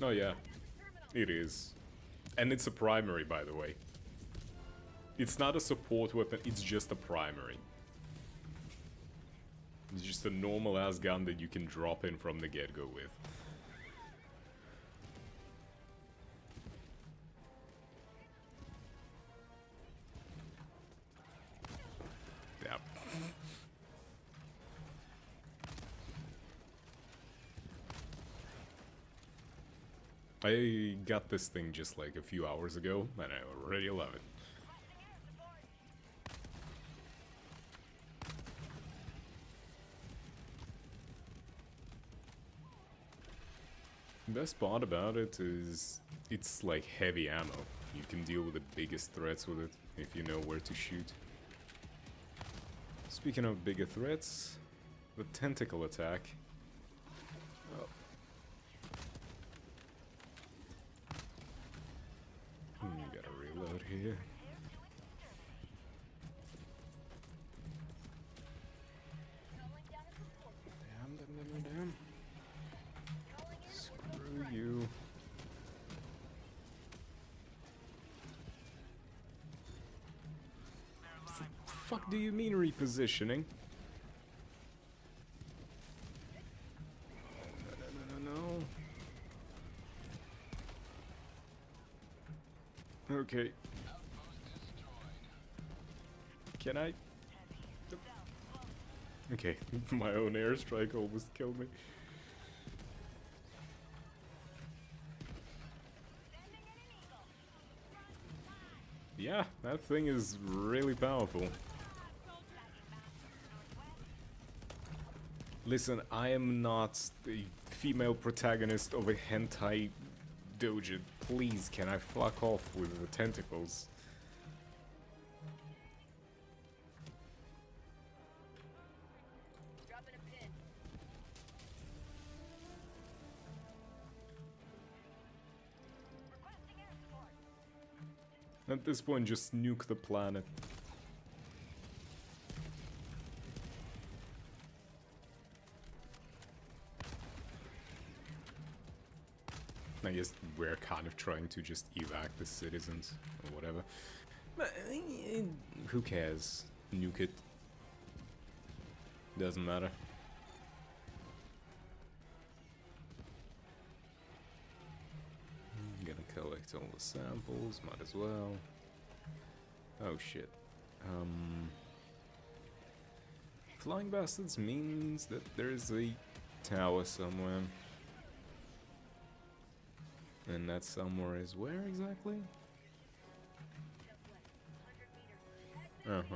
S1: Oh yeah, it is. And it's a primary, by the way. It's not a support weapon, it's just a primary. It's just a normal ass gun that you can drop in from the get-go with. Yeah. I got this thing just like a few hours ago, and I already love it. The best part about it is it's like heavy ammo. You can deal with the biggest threats with it if you know where to shoot. Speaking of bigger threats, the tentacle attack. Oh. Gotta reload here.
S7: Calling down a support.
S1: Damn.
S7: Calling in
S1: Screw you. Fuck do you mean repositioning? No. Okay. Can I? Okay, my own airstrike almost killed me. Yeah, that thing is really powerful. Listen, I am not the female protagonist of a hentai dojo. Please, can I fuck off with the tentacles?
S7: dropping a pin.
S4: Requesting air support.
S1: At this point, just nuke the planet. I guess we're kind of trying to just evac the citizens, or whatever. But, who cares? Nuke it. Doesn't matter. Gonna collect all the samples, might as well. Oh shit. Flying bastards means that there's a tower somewhere. And that somewhere is where exactly? Uh-huh.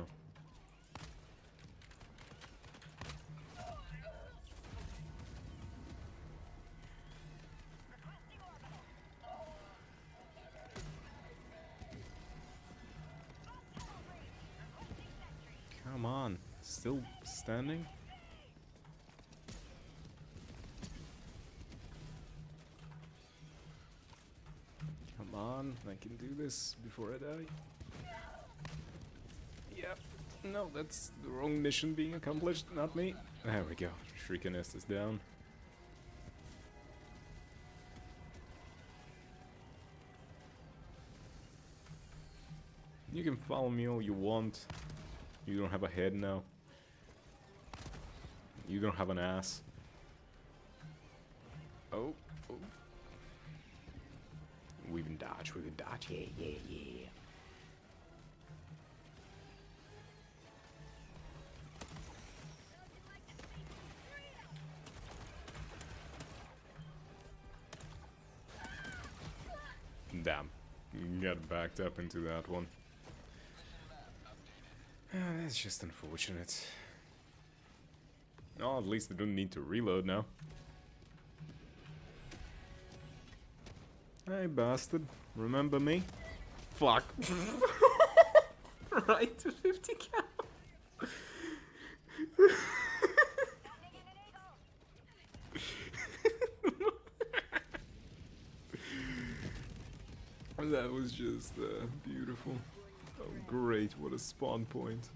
S1: Come on, still standing? Come on, I can do this before I die. Yep. No, that's the wrong mission being accomplished, not me. There we go. Shrieker Nest is down. You can follow me all you want. You don't have a head now. You don't have an ass. Oh, oh. We can dodge, we can dodge. Yeah, yeah, yeah. Damn. Got backed up into that one. That's just unfortunate. Oh, at least I don't need to reload now. Hey, bastard. Remember me? Fuck. Right to 50 cal. That was just beautiful. Oh, great. What a spawn point.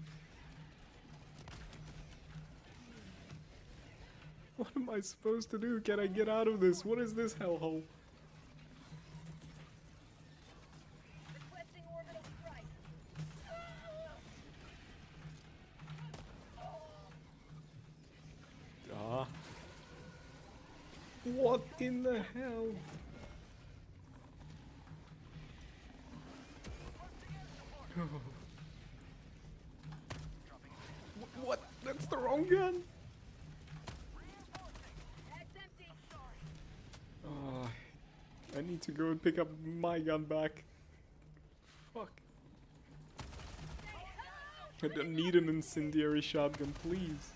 S1: What am I supposed to do? Can I get out of this? What is this hellhole?
S7: Requesting orbital strike.
S1: Ah. What in the hell? What? That's the wrong gun?
S7: Bag's empty.
S1: Oh, I need to go and pick up my gun back. Fuck. I don't need an incendiary shotgun, please.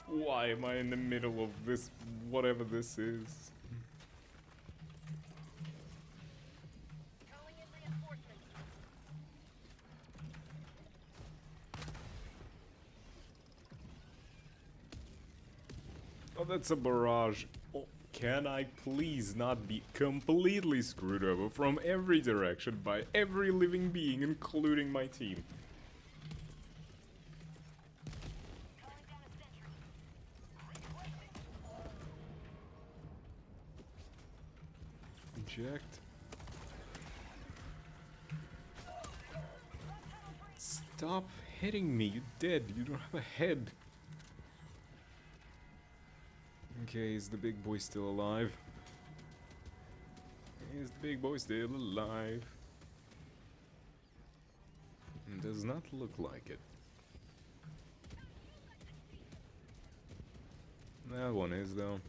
S1: Why am I in the middle of this, whatever this is?
S7: Calling in reinforcements.
S1: Oh, that's a barrage. Oh, can I please not be completely screwed over from every direction by every living being, including my team? Inject. Stop hitting me, you dead. You don't have a head. Okay, is the big boy still alive? Is the big boy still alive? Does not look like it. That one is, though.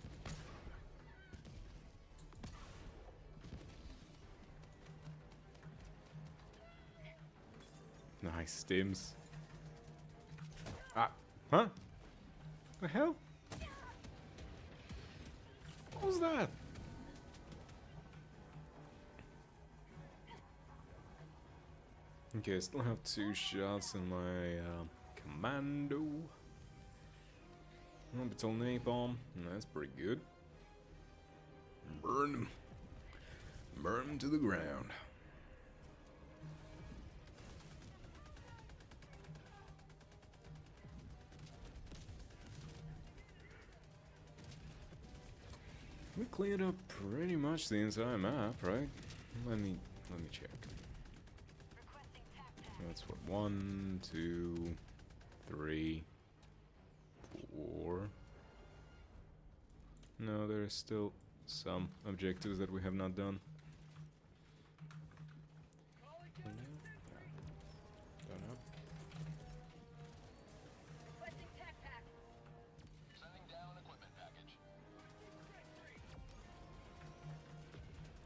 S1: Nice stims. Ah, huh? The hell? What was that? Okay, I still have 2 shots in my commando. Orbital napalm, that's pretty good. Burn him. Burn him to the ground. We cleared up pretty much the entire map, right? Let me check. That's what, 1, 2, 3, 4. No, there's still some objectives that we have not done. Don't know.
S7: Requesting tac pack.
S3: Sending down equipment package.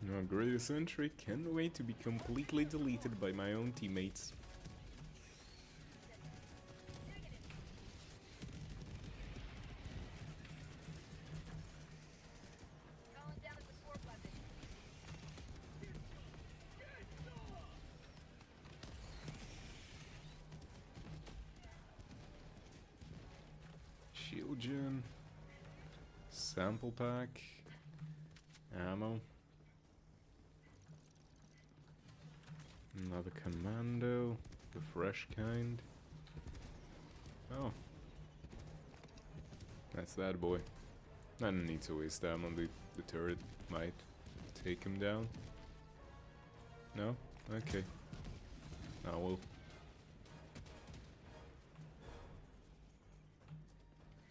S1: No, greatest entry can't wait to be completely deleted by my own teammates.
S7: Calling down a support weapon.
S1: Shield gen, sample pack, ammo, another commando, the fresh kind. Oh, that's that boy. I don't need to waste ammo on the turret. Might take him down. No? Okay. I will.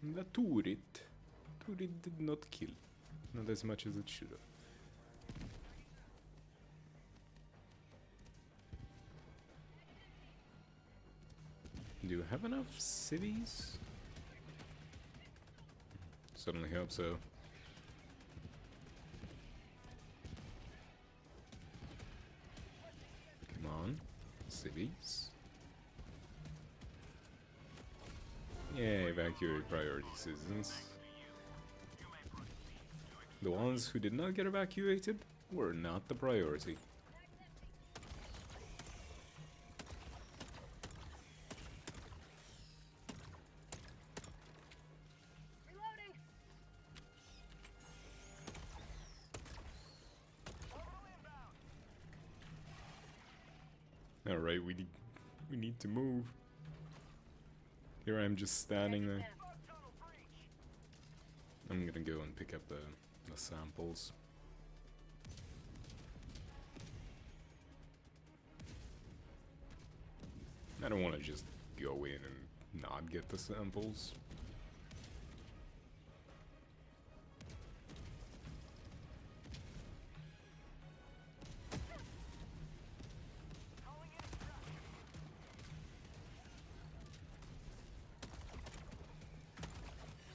S1: The turret. Turret did not kill. Not as much as it should have. Do you have enough cities? Certainly hope so. Come on, cities. Yeah, evacuate priority citizens. The ones who did not get evacuated were not the priority.
S7: Reloading.
S1: All right, we need to move. Here I'm just standing there. I'm gonna go and pick up the samples. I don't want to just go in and not get the samples.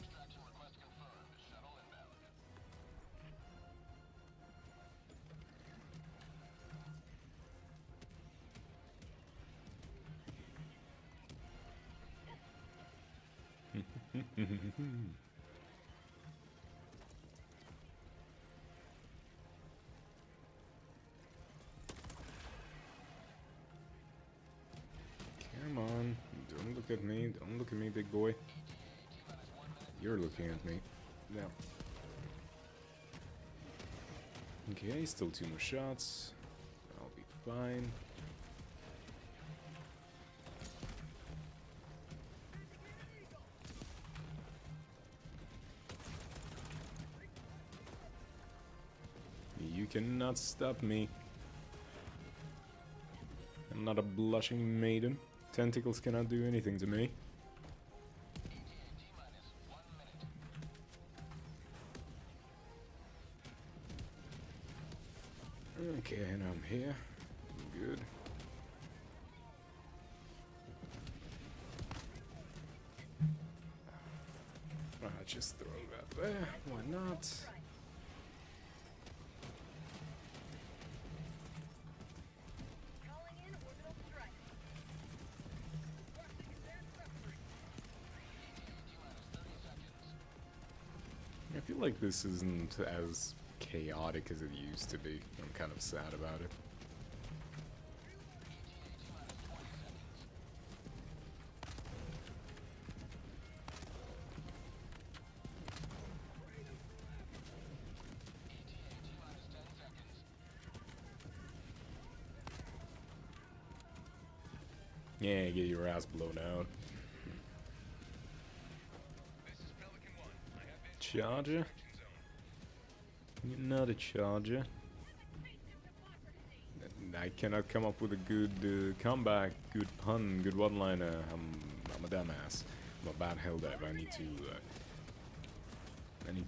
S3: Extraction request confirmed. Shuttle inbound.
S1: Come on, don't look at me, don't look at me, big boy. You're looking at me. Yeah. Okay, still 2 more shots. I'll be fine. You cannot stop me. I'm not a blushing maiden. Tentacles cannot do anything to me. Okay, and I'm here. Good. I'll just throw that there. Why not?
S7: Calling in orbital strike. Requesting advanced weaponry.
S1: I feel like this isn't as chaotic as it used to be. I'm kind of sad about it. Yeah, get your ass blown out.
S3: This is Pelican 1. I have been
S1: Charger?
S3: action zone.
S1: You're not a charger. I cannot come up with a good comeback, good pun, good one-liner. I'm a dumbass. I'm a bad hell dive. I need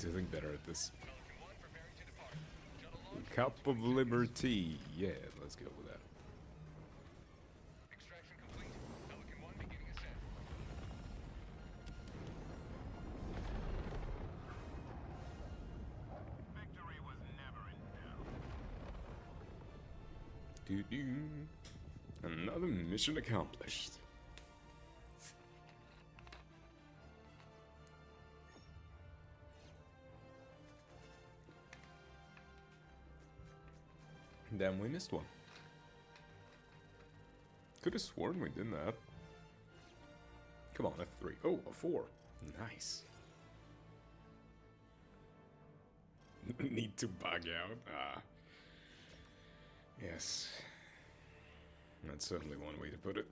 S1: to think better at this.
S3: Pelican 1 preparing to depart. Shuttle launch.
S1: Cup of Liberty. Yeah, let's go with that.
S3: Extraction complete. Pelican 1 beginning ascent.
S6: Victory was never in doubt.
S1: Doo-doo. Another mission accomplished. Damn, we missed one. Could have sworn we did that. Come on, F3. Oh, a 4. Nice. Need to bug out. Ah. Yes. That's certainly one way to put it.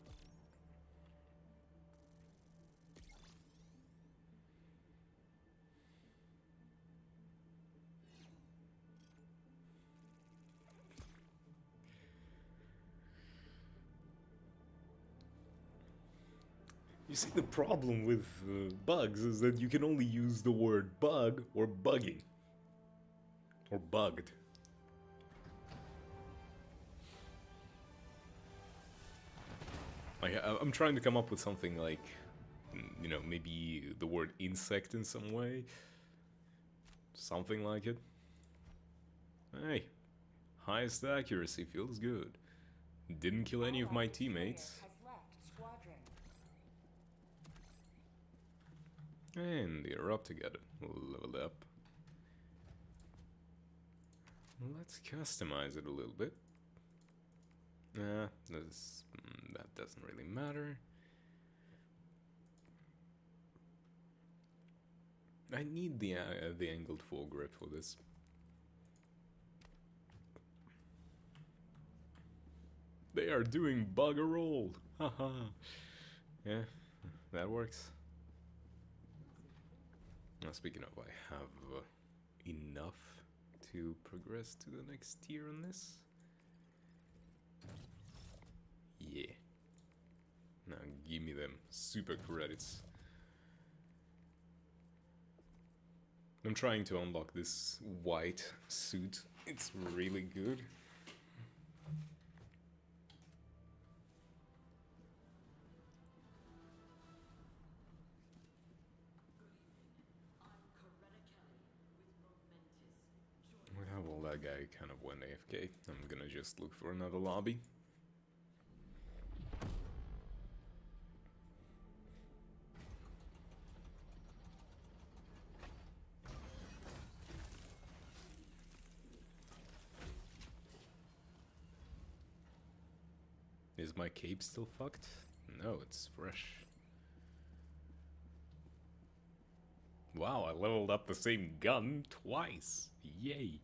S1: You see, the problem with bugs is that you can only use the word bug or bugging. Or bugged. Like, I'm trying to come up with something like, you know, maybe the word insect in some way. Something like it. Hey, highest accuracy feels good. Didn't kill any of my teammates.
S4: Has left squadron.
S1: And they're up together. Leveled up. Let's customize it a little bit. That doesn't really matter. I need the angled foregrip for this. They are doing bugger all. Haha. Yeah, that works. Now, speaking of, I have enough to progress to the next tier on this. Yeah. Now give me them super credits. I'm trying to unlock this white suit. It's really good. Well, that guy kind of went AFK. I'm gonna just look for another lobby. Is my cape still fucked? No, it's fresh. Wow, I leveled up the same gun twice. Yay.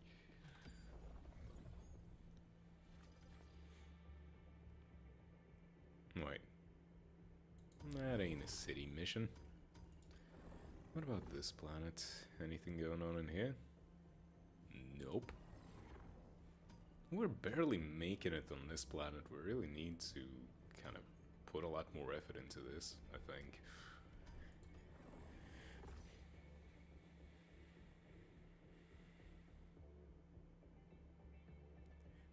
S1: Wait. That ain't a city mission. What about this planet? Anything going on in here? Nope. We're barely making it on this planet. We really need to kind of put a lot more effort into this, I think.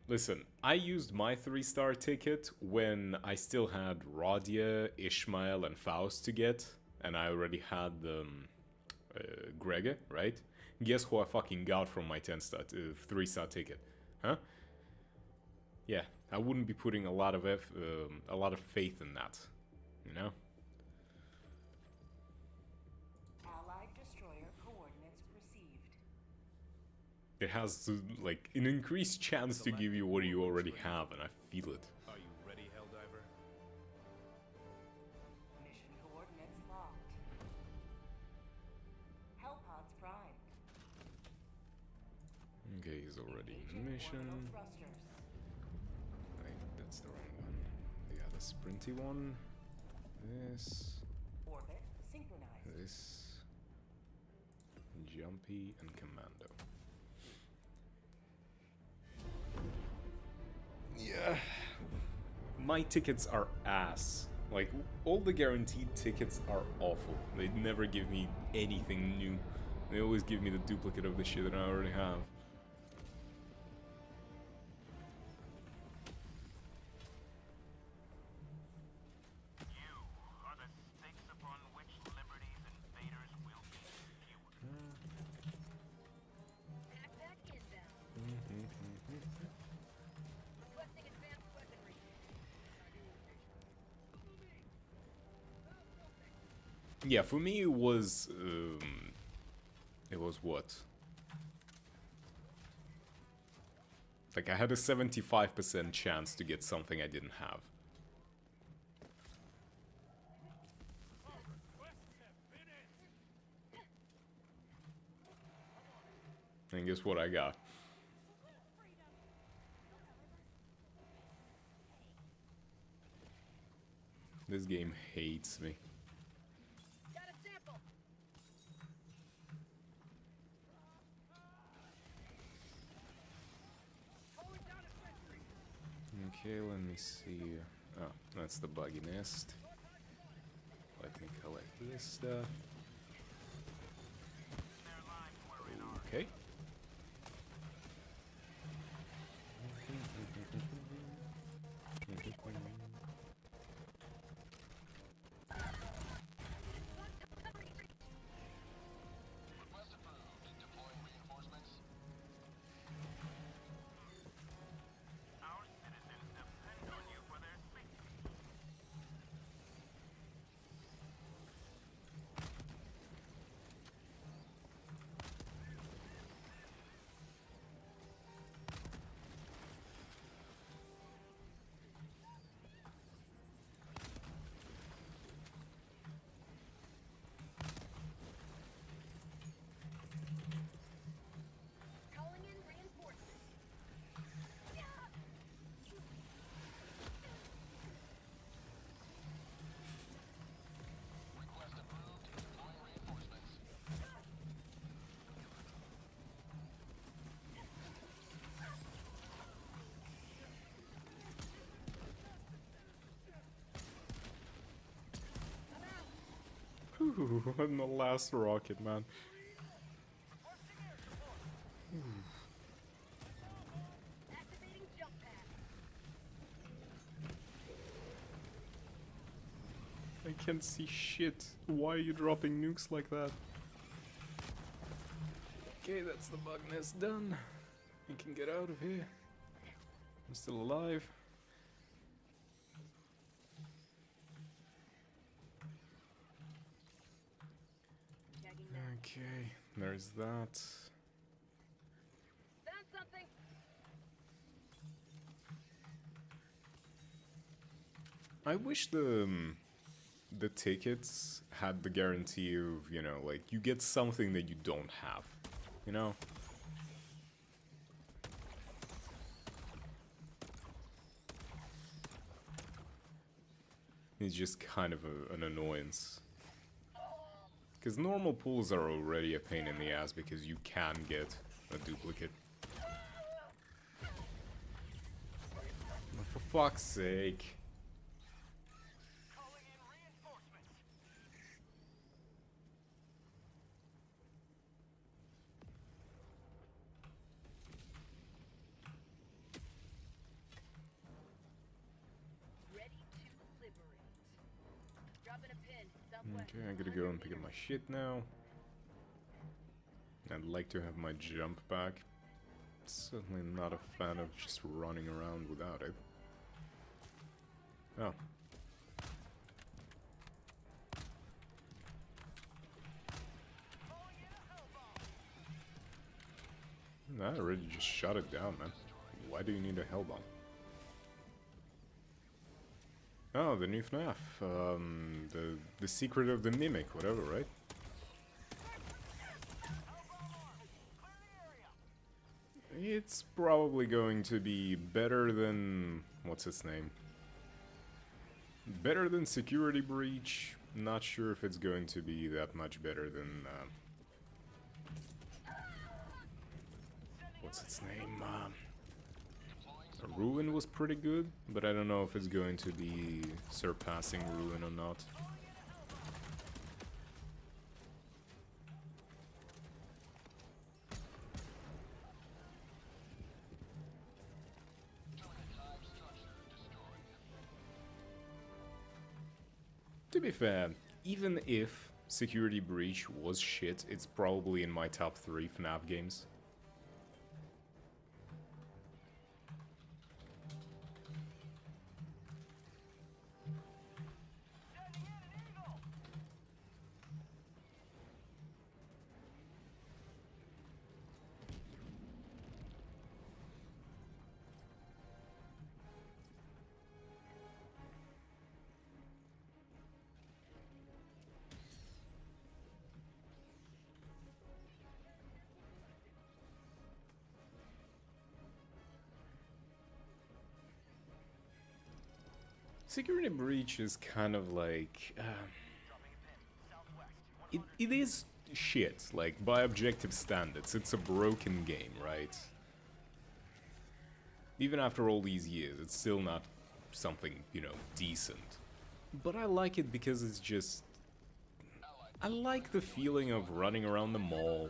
S1: Listen, I used my 3-star ticket when I still had Radia, Ishmael, and Faust to get, and I already had Gregor, right? Guess who I fucking got from my 3-star ticket, huh? Yeah, I wouldn't be putting a lot of faith in that, you know?
S4: Allied destroyer coordinates received.
S1: It has like an increased chance to give you what you already have, and I feel it.
S2: Are you ready, Helldiver?
S4: Mission coordinates locked. Hellpods primed.
S1: Okay, he's already in
S4: Engaging
S1: mission.
S4: orbital thrusters.
S1: Wait, that's the wrong one. The other The sprinty one. This.
S5: Orbit synchronized.
S1: This. Jumpy and commando. Yeah. My tickets are ass. Like, all the guaranteed tickets are awful. They never give me anything new. They always give me the duplicate of the shit that I already have.
S6: You are the stakes upon which liberty's invaders will be skewered.
S7: Pack that inbound. Requesting advanced weaponry.
S1: Yeah, for me it was what? Like, I had a 75% chance to get something I didn't have. And guess what I got? This game hates me.
S7: Got a sample. Calling down a sentry.
S1: Okay, let me see. Oh, that's the buggy nest. Let me collect this stuff. Okay.
S6: Our citizens depend on you for their safety.
S7: Calling in reinforcements.
S1: Ooh, and the last rocket, man.
S7: Activating jump pad.
S1: I can't see shit. Why are you dropping nukes like that? Okay, that's the bug nest done. I can get out of here. I'm still alive.
S7: Tagging that.
S1: Okay, there's that.
S7: Found something.
S1: I wish the tickets had the guarantee of, you know, like, you get something that you don't have, you know? It's just kind of an annoyance. Because normal pools are already a pain in the ass because you can get a duplicate. For fuck's sake.
S6: Calling in reinforcements.
S7: Ready to liberate. Dropping a pin. Southwest.
S1: Okay, I gotta go and pick up my shit now. I'd like to have my jump back. Certainly not a fan of just running around without it. Oh. I already just shut it down, man. Why do you need a hellbomb? Oh, the new FNAF. The secret of the mimic, whatever, right? It's probably going to be better than... what's its name? Better than Security Breach. Not sure if it's going to be that much better than... what's its name? Ruin was pretty good, but I don't know if it's going to be surpassing Ruin or not. To be fair, even if Security Breach was shit, it's probably in my top 3 FNAF games. Security Breach is kind of like... it is shit, like, by objective standards. It's a broken game, right? Even after all these years, it's still not something, you know, decent. But I like it because it's just... I like the feeling of running around the mall.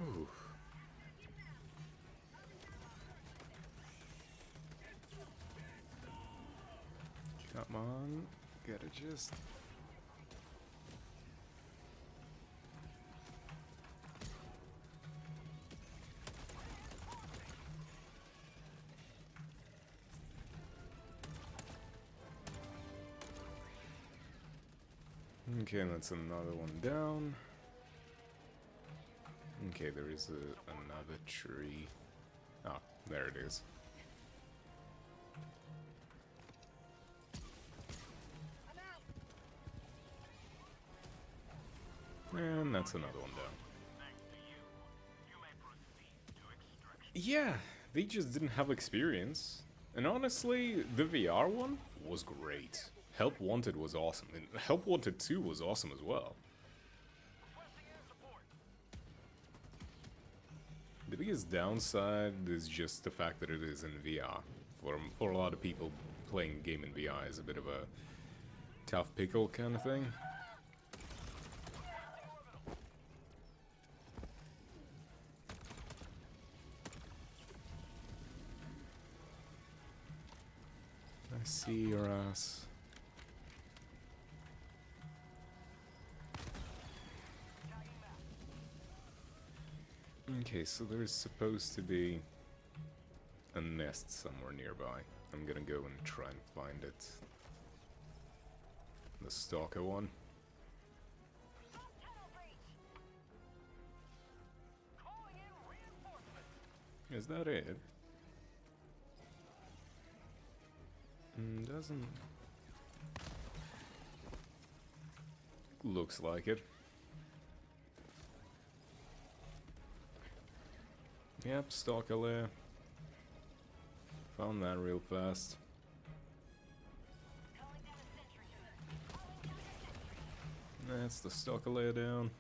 S1: Ooh. Come on, gotta just... Okay, that's another one down. Okay, there is another tree. Oh, there it is. And that's another one down. Yeah, they just didn't have experience. And honestly, the VR one was great. Help Wanted was awesome, and Help Wanted 2 was awesome as well. The biggest downside is just the fact that it is in VR. For a lot of people, playing a game in VR is a bit of a tough pickle kind of thing. I see your ass. Okay, so there's supposed to be a nest somewhere nearby. I'm gonna go and try and find it. The stalker one. Is that it? Doesn't... Looks like it. Yep, stalker lair. Found that real fast. That's the stalker lair down.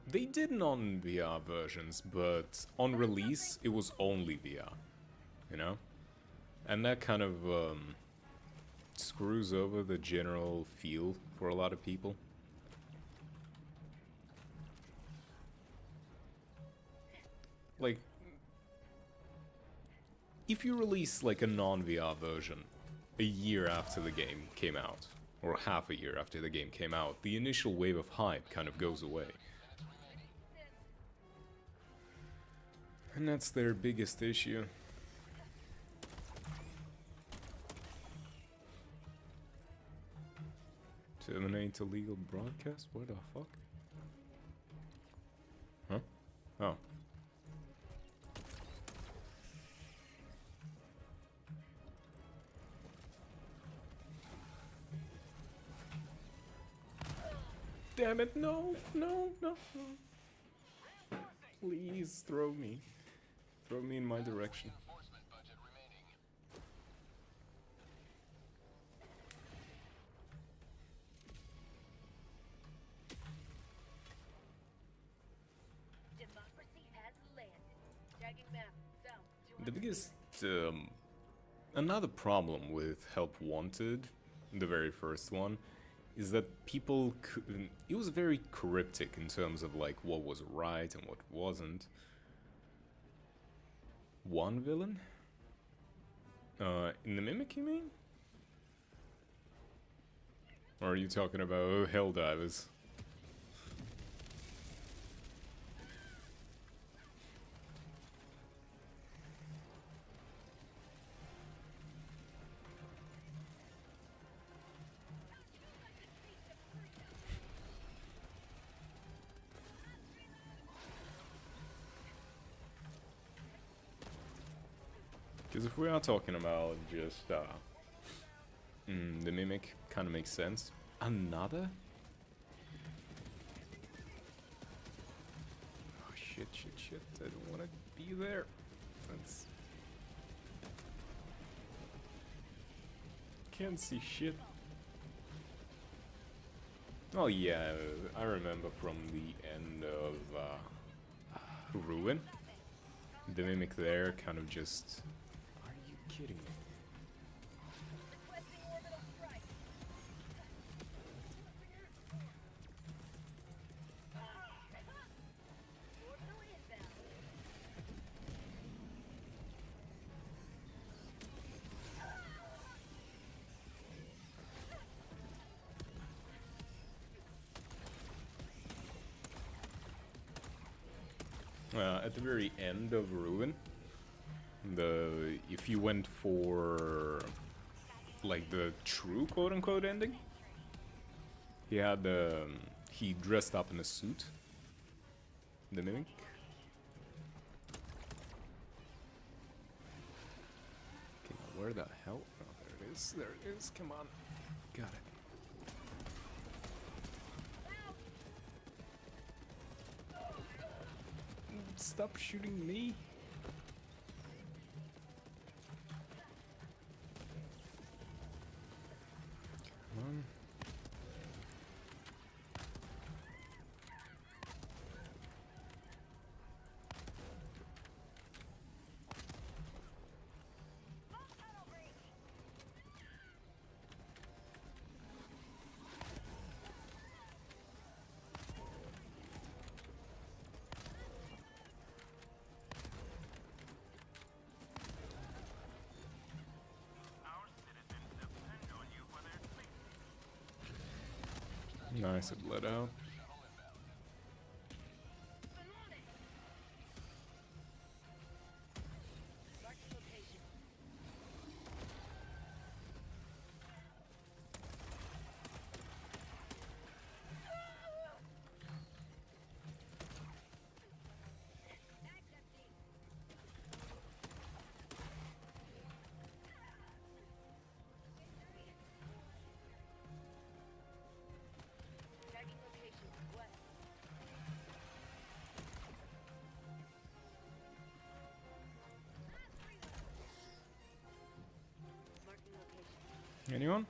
S1: They did non-VR versions, but on release it was only VR, you know? And that kind of screws over the general feel for a lot of people. Like, if you release like a non-VR version a year after the game came out, or half a year after the game came out, the initial wave of hype kind of goes away. And that's their biggest issue. Terminate illegal broadcast? What the fuck? Huh? Oh. Damn it, no, no, no, no. Please throw me. Throw me in my direction.
S7: Democracy has landed. Tagging map. South.
S1: The biggest, another problem with Help Wanted, the very first one, is that people, it was very cryptic in terms of like what was right and what wasn't. One villain? In the Mimic, you mean? Or are you talking about Helldivers? Because if we are talking about just the Mimic, kind of makes sense. Another? Oh shit, shit, shit! I don't want to be there. That's can't see shit. Oh yeah, I remember from the end of Ruin. The Mimic there kind of just. Are you kidding me?
S7: Requesting orbital strike. Orbital inbound.
S1: At the very end of Ruin, if you went for like the true quote-unquote ending, he had he dressed up in a suit. The Mimic. Okay, now where the hell? Oh, there it is. There it is. Come on, got it. Stop shooting me. Come on.
S6: Our citizens depend on you for their safety.
S1: Nice, it bled out.
S7: Marking location. Bag's empty. Tagging location. West. Marking location.
S1: Anyone?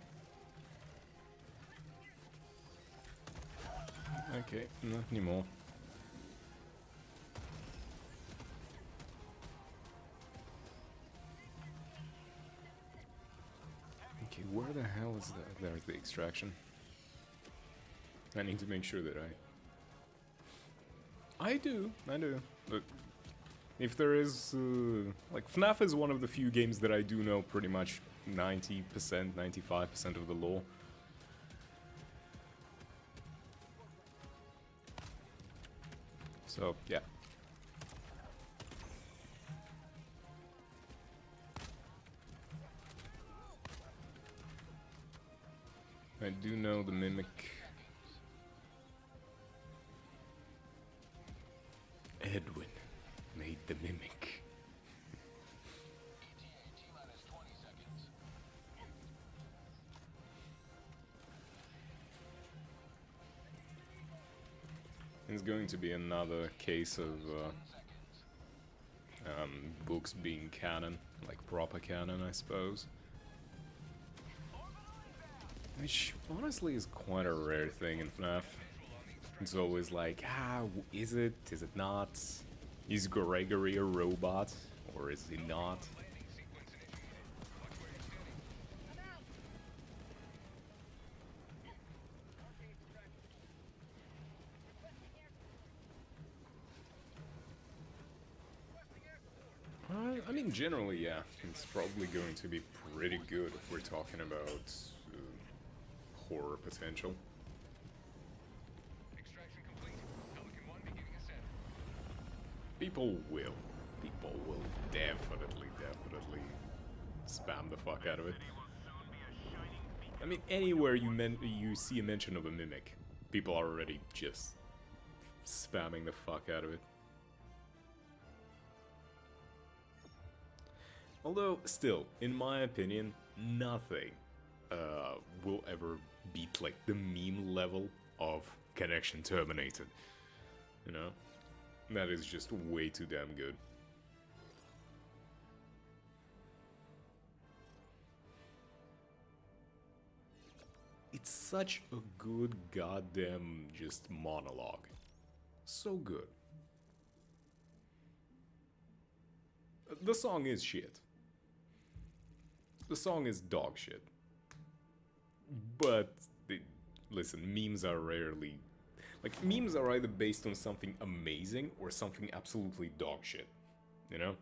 S1: Okay, not anymore. Okay, where the hell is that? There's the extraction. I need to make sure that I do. Look, If there is, like, FNAF is one of the few games that I do know pretty much 90%, 95% of the lore. So, yeah. I do know the Mimic. Edwin made the Mimic. It's going to be another case of books being canon, like proper canon, I suppose. Which honestly is quite a rare thing in FNAF. It's always like, is it? Is it not? Is Gregory a robot? Or is he not? I mean, generally, yeah. It's probably going to be pretty good if we're talking about horror potential.
S3: Extraction complete. Pelican 1 beginning ascent.
S1: People will definitely spam the fuck out of it. I mean, anywhere you see a mention of a Mimic, people are already just spamming the fuck out of it. Although, still, in my opinion, nothing will ever beat, like, the meme level of Connection Terminated. You know? That is just way too damn good. It's such a good goddamn just monologue. So good. The song is shit. The song is dog shit. But, listen, memes are rarely... Like, memes are either based on something amazing or something absolutely dog shit. You know?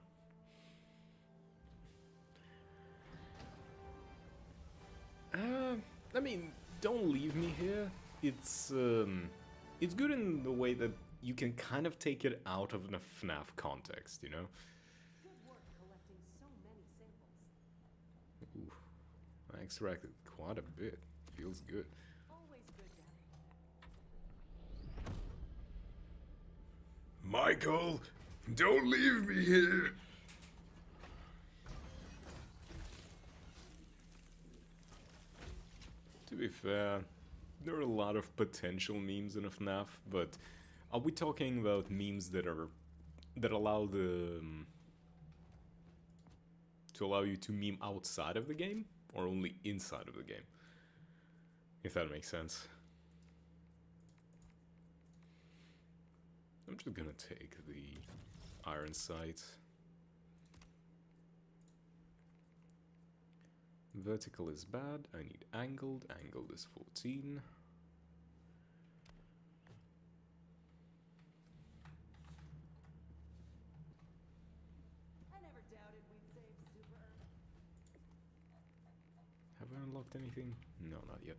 S1: I mean, Don't Leave Me Here, it's good in the way that you can kind of take it out of the FNAF context, you know?
S5: Good work collecting so many samples.
S1: Ooh, I extracted quite a bit. Feels good.
S5: Always good to have.
S1: Michael, don't leave me here! To be fair, there are a lot of potential memes in FNAF, but are we talking about memes that allow to allow you to meme outside of the game, or only inside of the game? If that makes sense. I'm just gonna take the iron sight. Vertical is bad, I need angled, angled is 14.
S5: I never doubted we'd save Super Earth.
S1: Have I unlocked anything? No, not yet.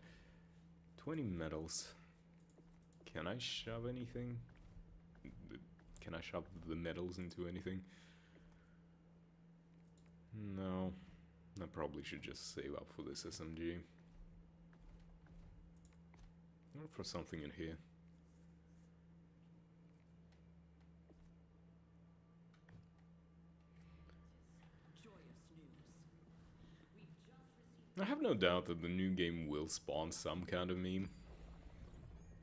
S1: 20 medals. Can I shove anything? Can I shove the medals into anything? No. I probably should just save up for this SMG. Or for something in here. I have no doubt that the new game will spawn some kind of meme.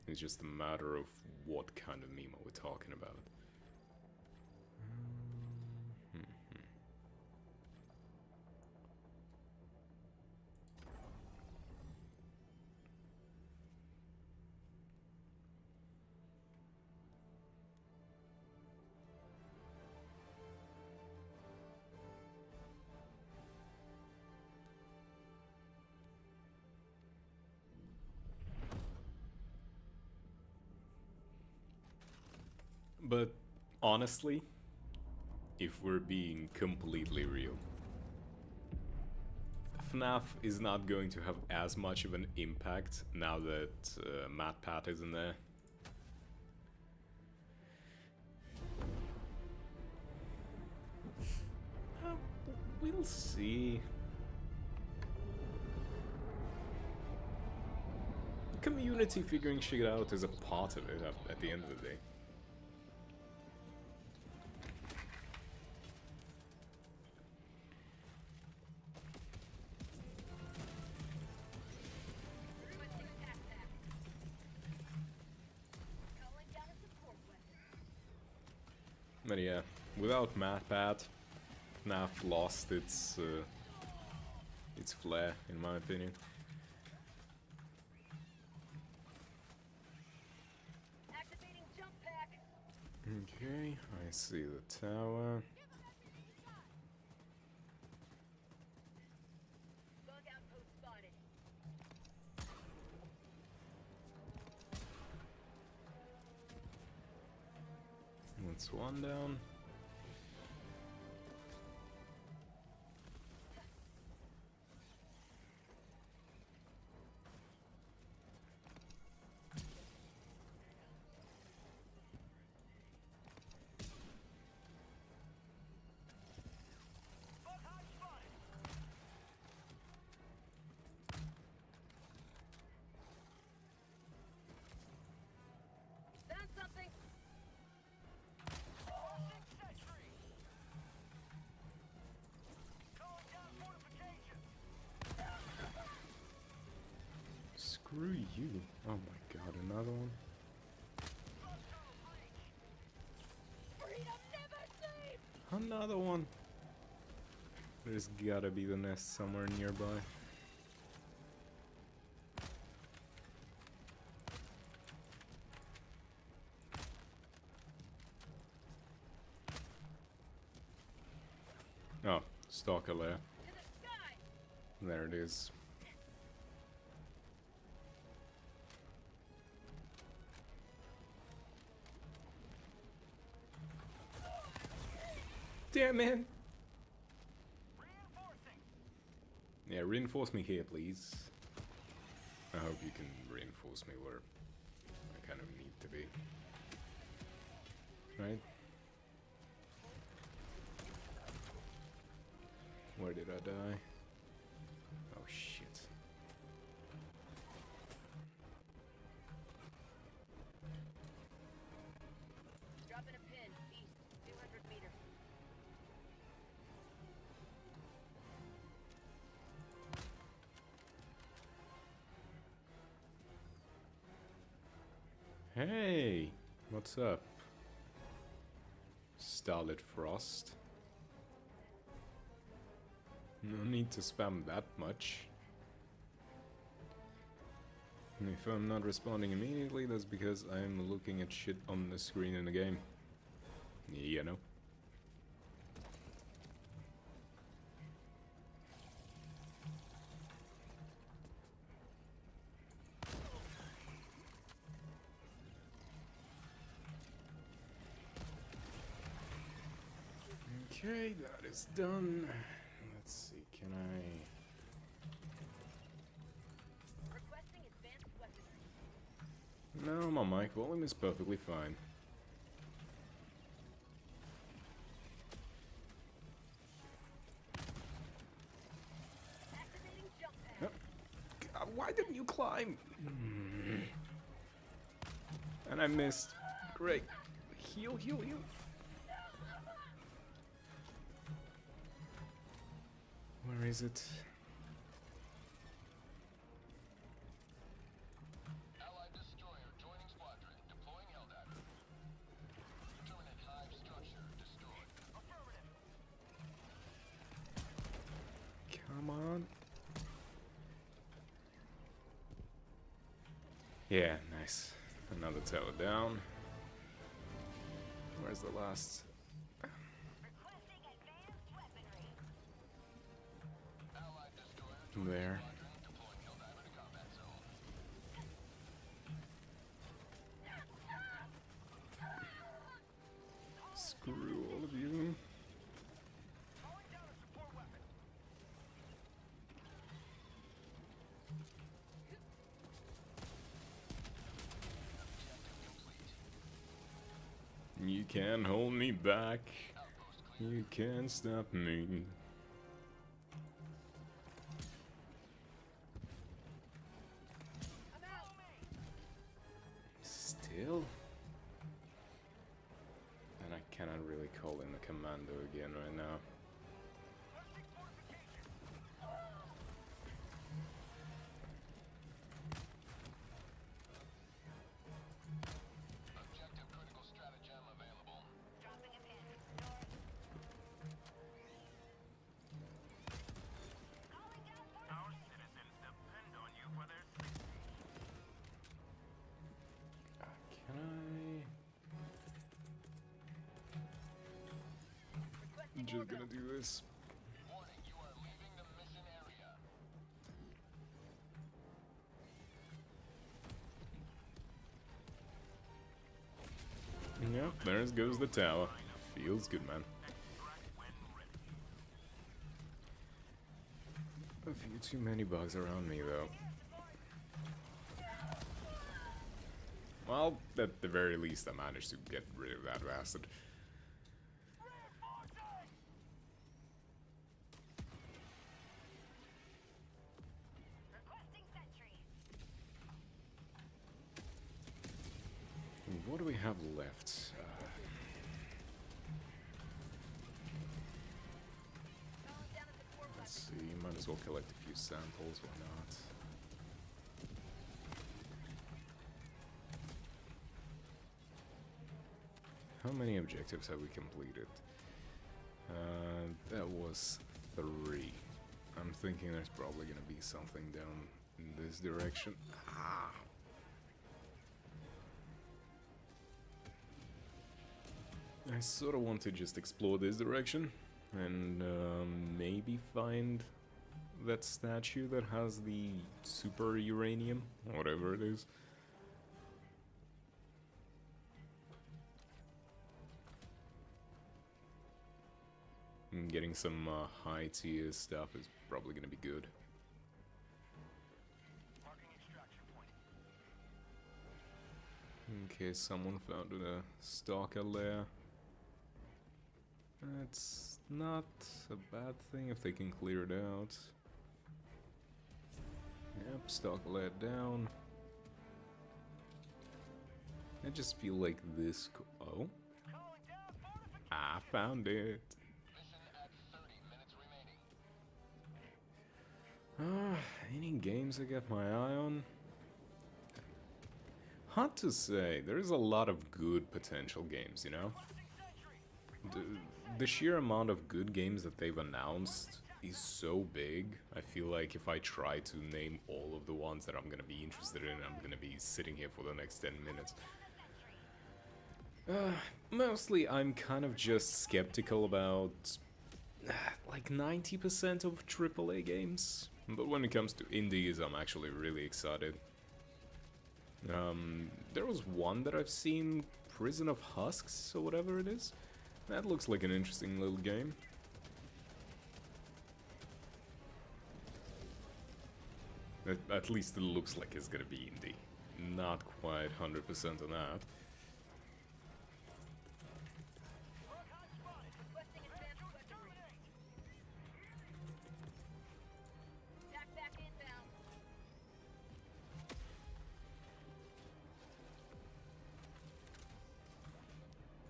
S1: It's just a matter of what kind of meme are we talking about. But honestly, if we're being completely real. FNAF is not going to have as much of an impact now that MatPat isn't there. We'll see. Community figuring shit out is a part of it at the end of the day.
S7: Requesting attack. Calling down a support weapon.
S1: But yeah, without MatPat, FNAF lost its flair, in my opinion.
S7: Activating jump pack.
S1: Okay, I see the tower.
S7: Bug outpost spotted.
S1: That's one down.
S6: Bug hide spotted.
S7: Found something.
S6: Six sentry. Calling down fortifications.
S1: Screw you. Oh my god, another one.
S7: Freedom never sleeps.
S1: Another one. There's gotta be the nest somewhere nearby. Oh, stalker lair.
S7: To the sky.
S1: There it is. Damn man.
S6: Reinforcing.
S1: Yeah, reinforce me here, please. I hope you can reinforce me where I kind of need to be. Right? Where did I die? Oh shit.
S7: Dropping a pin. East. 200 meters.
S1: Hey! What's up? Starlit Frost. No need to spam that much. And if I'm not responding immediately, that's because I'm looking at shit on the screen in the game. You know? Okay, that is done. Let's see, can I...
S7: Requesting advanced weaponry.
S1: No, my mic volume is perfectly fine.
S7: Activating jump pack.
S1: God, why didn't you climb? And I missed. Great. Heal, heal, heal. Where is it?
S3: Allied destroyer joining squadron. Deploying LDAT. Terminate hive structure destroyed.
S1: Come on. Yeah, nice. Another tower down. Where's the last?
S4: Requesting advanced weaponry.
S3: Allied destroyer
S1: There.
S3: squadron deploying Helldiver to combat zone.
S1: Screw all of you. You can't hold me back. You can't stop me. Still? And I cannot really call in a commando again right now.
S3: Objective critical stratagem available.
S4: Dropping a pin. North. Calling down
S6: Our citizens depend on you for their safety.
S1: Can I? I'm just gonna do this.
S3: Warning, you are leaving the mission area.
S1: Yep, there goes the tower. Feels good, man. A few too many bugs around me, though. Well, at the very least, I managed to get rid of that bastard.
S4: requesting sentry.
S1: What do we have left?
S7: Calling down a support
S1: Let's
S7: weapon.
S1: see, might as well collect a few samples, why not? How many objectives have we completed? That was 3. I'm thinking there's probably gonna be something down in this direction. Ah! I sort of want to just explore this direction and maybe find that statue that has the super uranium, whatever it is. And getting some high tier stuff is probably gonna be good.
S6: Marking extraction point.
S1: Okay, someone found a stalker lair. That's not a bad thing if they can clear it out. Yep, stalker lair down. I just feel like this. Oh, I found it.
S3: Mission at 30 minutes remaining.
S1: Any games I got my eye on? Hard to say. There's a lot of good potential games, you know? The sheer amount of good games that they've announced is so big. I feel like if I try to name all of the ones that I'm gonna be interested in, I'm gonna be sitting here for the next 10 minutes. Mostly I'm kind of just skeptical about like 90% of AAA games. But when it comes to indies, I'm actually really excited. There was one that I've seen, Prison of Husks or whatever it is. That looks like an interesting little game. At least it looks like it's gonna be indie. Not quite 100% on that.
S7: Requesting advanced weaponry. Attack back inbound.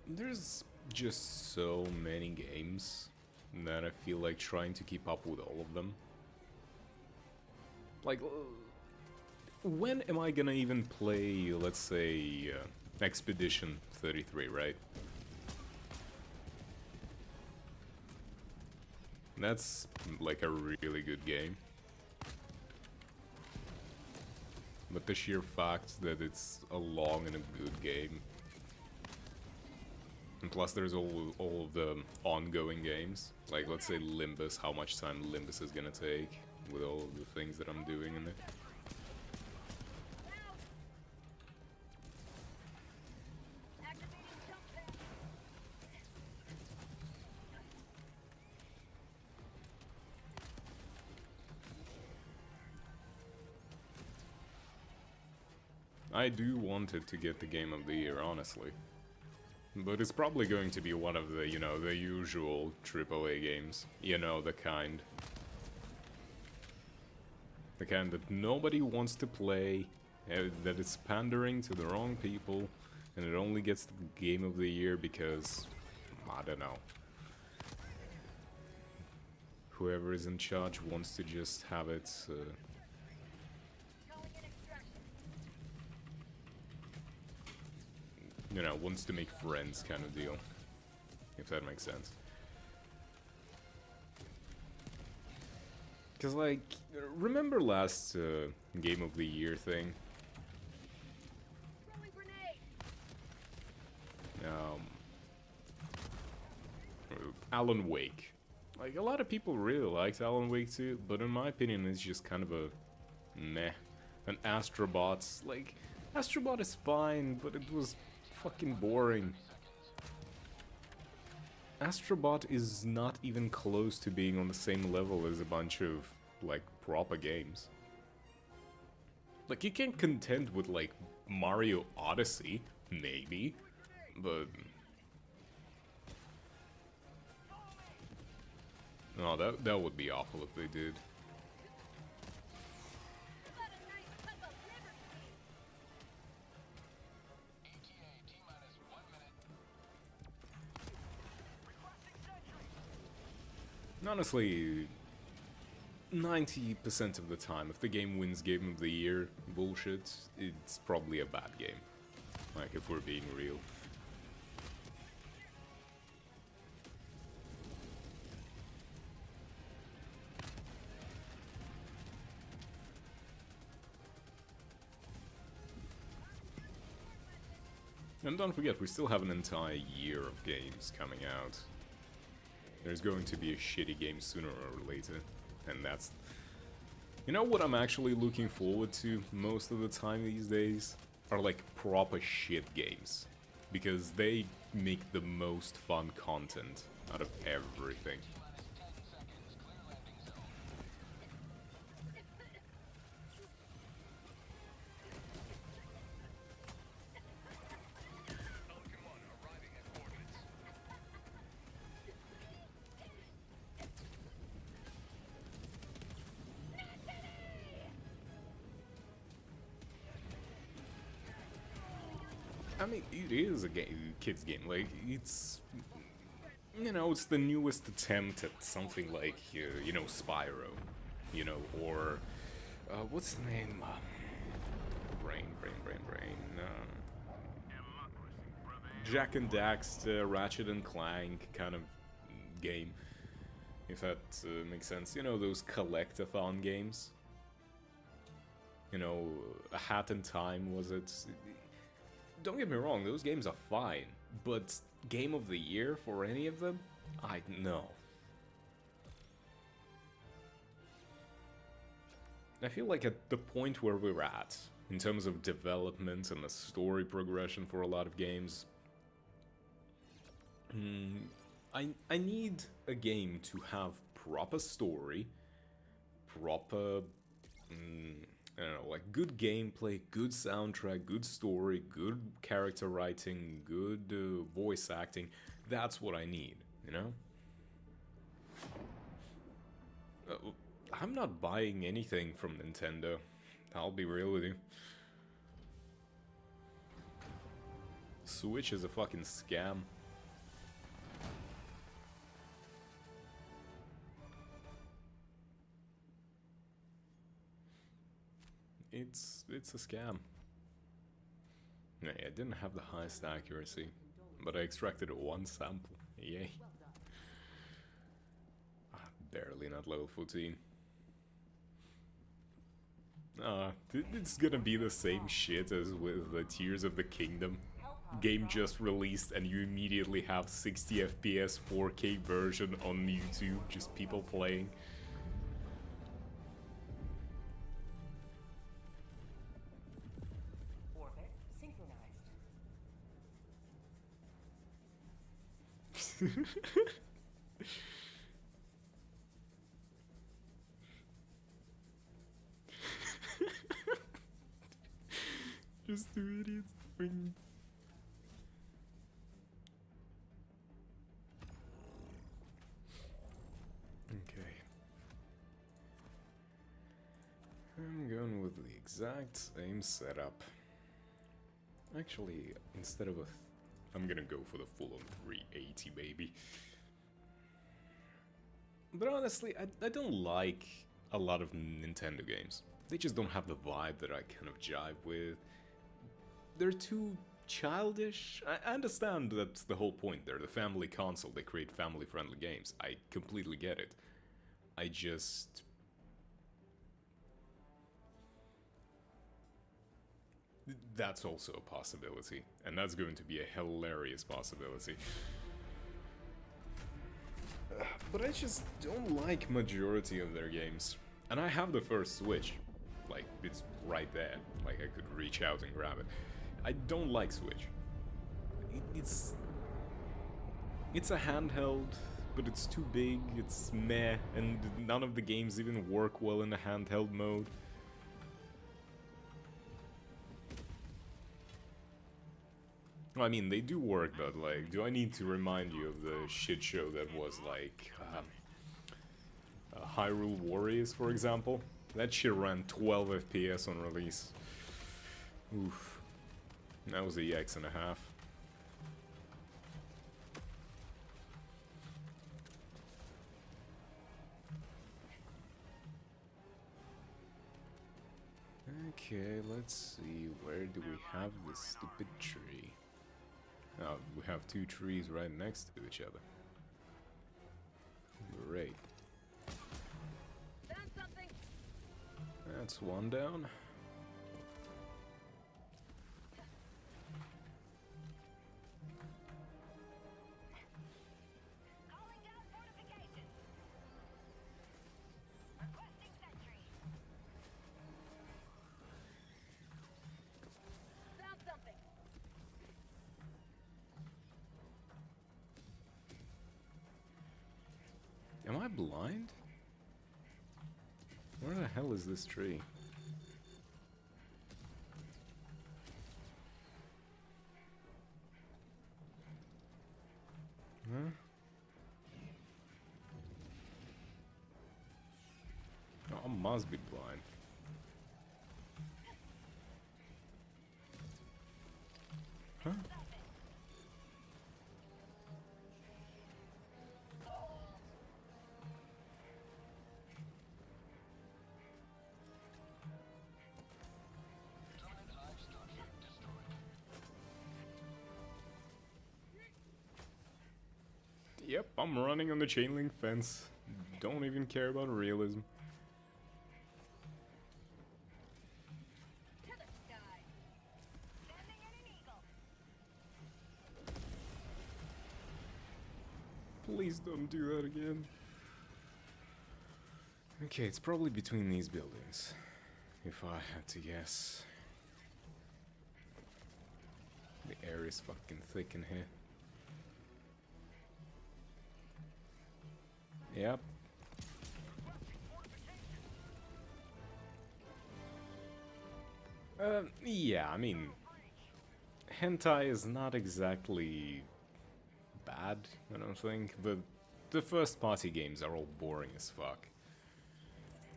S1: There's just so many games that I feel like trying to keep up with all of them. Like, when am I gonna even play, let's say, Expedition 33, right? That's like a really good game. But the sheer fact that it's a long and a good game. And plus there's all of the ongoing games. Like, let's say Limbus, how much time Limbus is gonna take with all of the things that I'm doing in it.
S7: Activating jump pad.
S1: I do want it to get the Game of the Year, honestly. But it's probably going to be one of the, you know, the usual AAA games. You know, the kind. The kind that nobody wants to play, that is pandering to the wrong people, and it only gets the Game of the Year because, I don't know. Whoever is in charge wants to just have it...
S7: Calling in extraction.
S1: you know, wants to make friends kind of deal. If that makes sense. Because, like, remember last Game of the Year thing?
S7: Throwing grenade.
S1: Alan Wake. Like, a lot of people really liked Alan Wake 2, but in my opinion it's just kind of a meh. And Astrobot, like, Astrobot is fine, but it was fucking boring. Astrobot is not even close to being on the same level as a bunch of, like, proper games. Like, you can contend with, like, Mario Odyssey, maybe, but... no, that would be awful if they did.
S7: What a nice cup of liberty.
S1: Honestly, 90% of the time, if the game wins Game of the Year bullshit, it's probably a bad game. Like, if we're being real. And don't forget, we still have an entire year of games coming out. There's going to be a shitty game sooner or later, and that's... you know what I'm actually looking forward to most of the time these days? Are like proper shit games. Because they make the most fun content out of everything.
S3: Pelican 1 arriving at coordinates.
S1: I mean, it is a game, kid's game. Like, it's... you know, it's the newest attempt at something like, you know, Spyro. You know, or... what's the name? Brain. Jack and Daxter, Ratchet and Clank kind of game. If that makes sense. You know, those collectathon games? You know, A Hat in Time, was it? Don't get me wrong, those games are fine, but Game of the Year for any of them? I know. I feel like at the point where we're at, in terms of development and the story progression for a lot of games, I need a game to have proper story, proper... I don't know, like good gameplay, good soundtrack, good story, good character writing, good voice acting. That's what I need, you know? I'm not buying anything from Nintendo. I'll be real with you. Switch is a fucking scam. It's a scam. Yeah, I didn't have the highest accuracy, but I extracted one sample. Yay. Barely not level 14. It's gonna be the same shit as with the Tears of the Kingdom. Game just released and you immediately have 60 FPS 4K version on YouTube, just people playing.
S5: Orbit synchronized.
S1: Just two idiots. exact same setup. Actually, instead of I'm gonna go for the full-on 380, baby. But honestly, I don't like a lot of Nintendo games. They just don't have the vibe that I kind of jive with. They're too childish. I understand that's the whole point. They're the family console. They create family-friendly games. I completely get it. I just... That's also a possibility. And that's going to be a hilarious possibility. But I just don't like majority of their games. And I have the first Switch. Like, it's right there. Like, I could reach out and grab it. I don't like Switch. It's a handheld, but it's too big, it's meh, and none of the games even work well in the handheld mode. I mean, they do work, but like, do I need to remind you of the shit show that was like Hyrule Warriors, for example? That shit ran 12 FPS on release. Oof. That was a EX and a half. Okay, let's see, where do we have this stupid tree? Oh, we have two trees right next to each other. Great.
S7: Found something.
S1: That's one down.
S4: Calling down fortifications. Requesting sentry.
S7: Found something.
S1: Am I blind? Where the hell is this tree? Huh? Oh, I must be blind. Huh? Yep, I'm running on the chain link fence. Don't even care about realism.
S7: To the sky.
S4: Sending in an eagle.
S1: Please don't do that again. Okay, it's probably between these buildings, if I had to guess. The air is fucking thick in here. Yep. Yeah, I mean, hentai is not exactly bad, I don't think, but the first party games are all boring as fuck.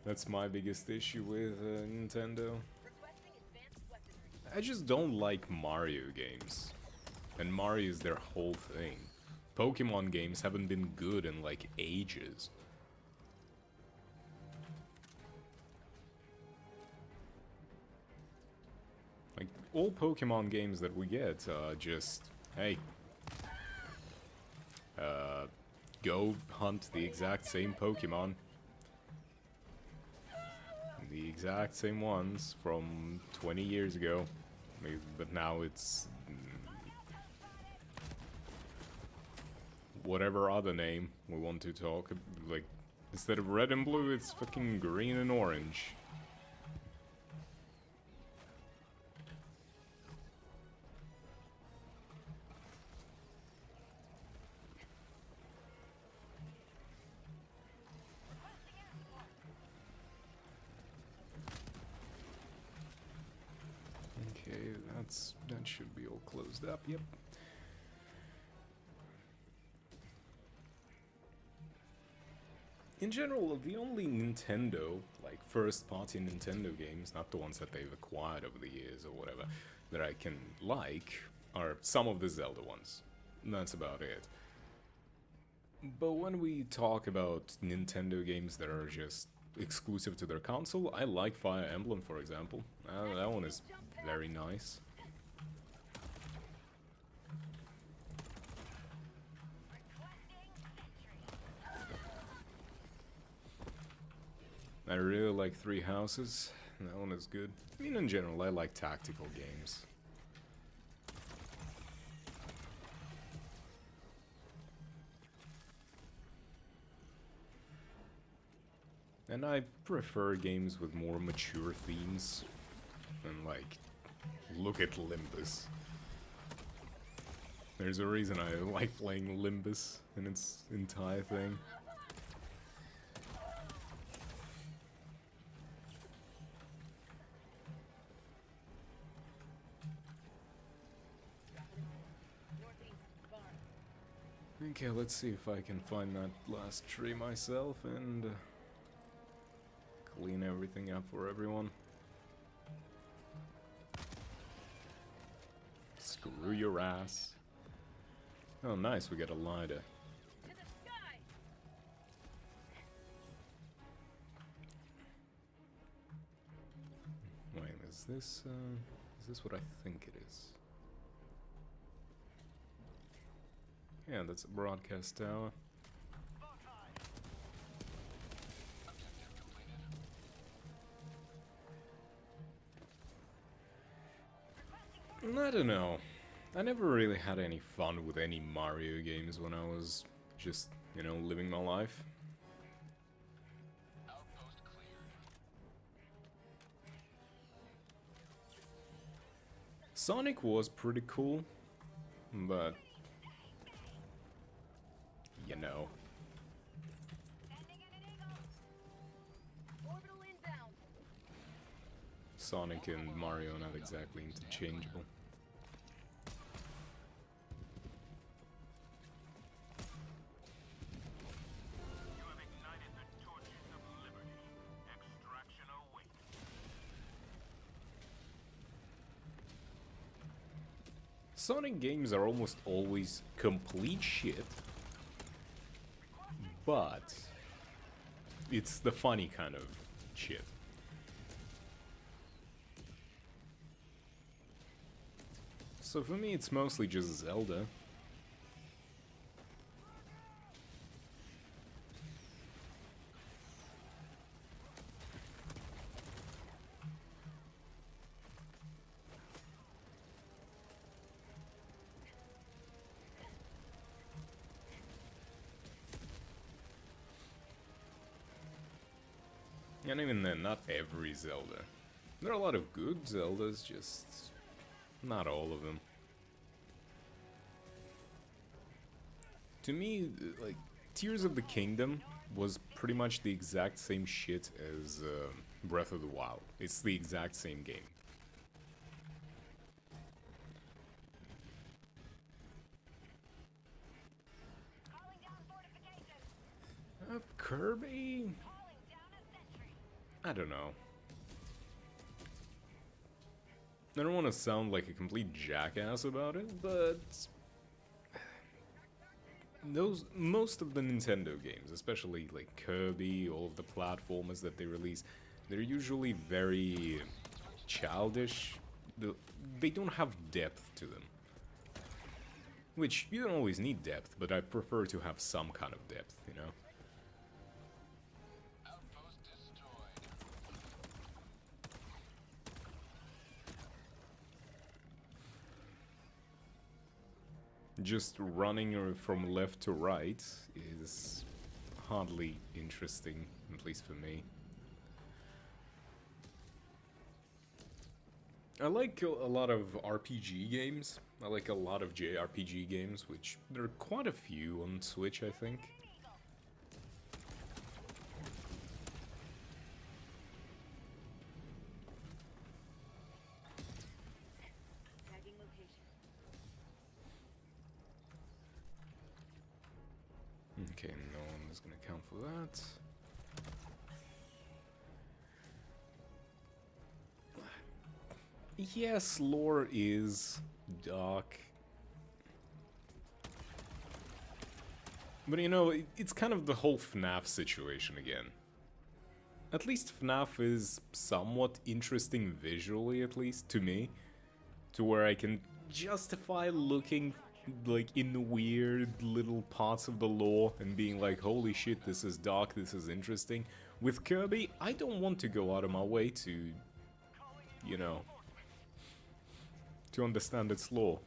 S1: That's my biggest issue with Nintendo.
S7: Requesting advanced weaponry.
S1: I just don't like Mario games. And Mario is their whole thing. Pokemon games haven't been good in like ages. Like, all Pokemon games that we get are just, hey, go hunt the exact same Pokemon. The exact same ones from 20 years ago. But now it's whatever other name we want to talk, like, instead of red and blue, it's fucking green and orange. Okay, that should be all closed up, yep. in general, the only Nintendo, like first-party Nintendo games, not the ones that they've acquired over the years or whatever, that I can like, are some of the Zelda ones. And that's about it. But when we talk about Nintendo games that are just exclusive to their console, I like Fire Emblem, for example. That one is very nice. I really like Three Houses. That one is good. I mean, in general, I like tactical games. And I prefer games with more mature themes. And like, look at Limbus. There's a reason I like playing Limbus in its entire thing. Okay, let's see if I can find that last tree myself and clean everything up for everyone. Screw your ass. Oh, nice, we got a lighter.
S7: To the sky!
S1: Wait, is this what I think it is? Yeah, that's a broadcast tower. I don't know. I never really had any fun with any Mario games when I was just, you know, living my life.
S3: Outpost cleared.
S1: Sonic was pretty cool, but you know.
S7: Orbital inbound.
S1: Sonic and Mario are not exactly interchangeable.
S6: You have ignited the torches of liberty. Extraction awaits.
S1: Sonic games are almost always complete shit, but it's the funny kind of shit. So for me, it's mostly just Zelda. And even then, not every Zelda. There are a lot of good Zeldas, just not all of them. To me, like, Tears of the Kingdom was pretty much the exact same shit as Breath of the Wild. It's the exact same game.
S4: Calling down fortifications.
S1: Kirby?
S4: Calling down a sentry.
S1: I don't know. I don't want to sound like a complete jackass about it, but most of the Nintendo games, especially like Kirby, all of the platformers that they release, they're usually very childish. They don't have depth to them. Which, you don't always need depth, but I prefer to have some kind of depth, you know?
S3: Outpost destroyed.
S1: Just running from left to right is hardly interesting, at least for me. I like a lot of RPG games. I like a lot of JRPG games, which there are quite a few on Switch, I think.
S7: Tagging location.
S1: Okay, no one is gonna count for that. Yes, lore is dark. But you know, it's kind of the whole FNAF situation again. At least FNAF is somewhat interesting visually, at least, to me. To where I can justify looking, like, in weird little parts of the lore and being like, holy shit, this is dark, this is interesting. With Kirby, I don't want to go out of my way to, you know, to understand its lore.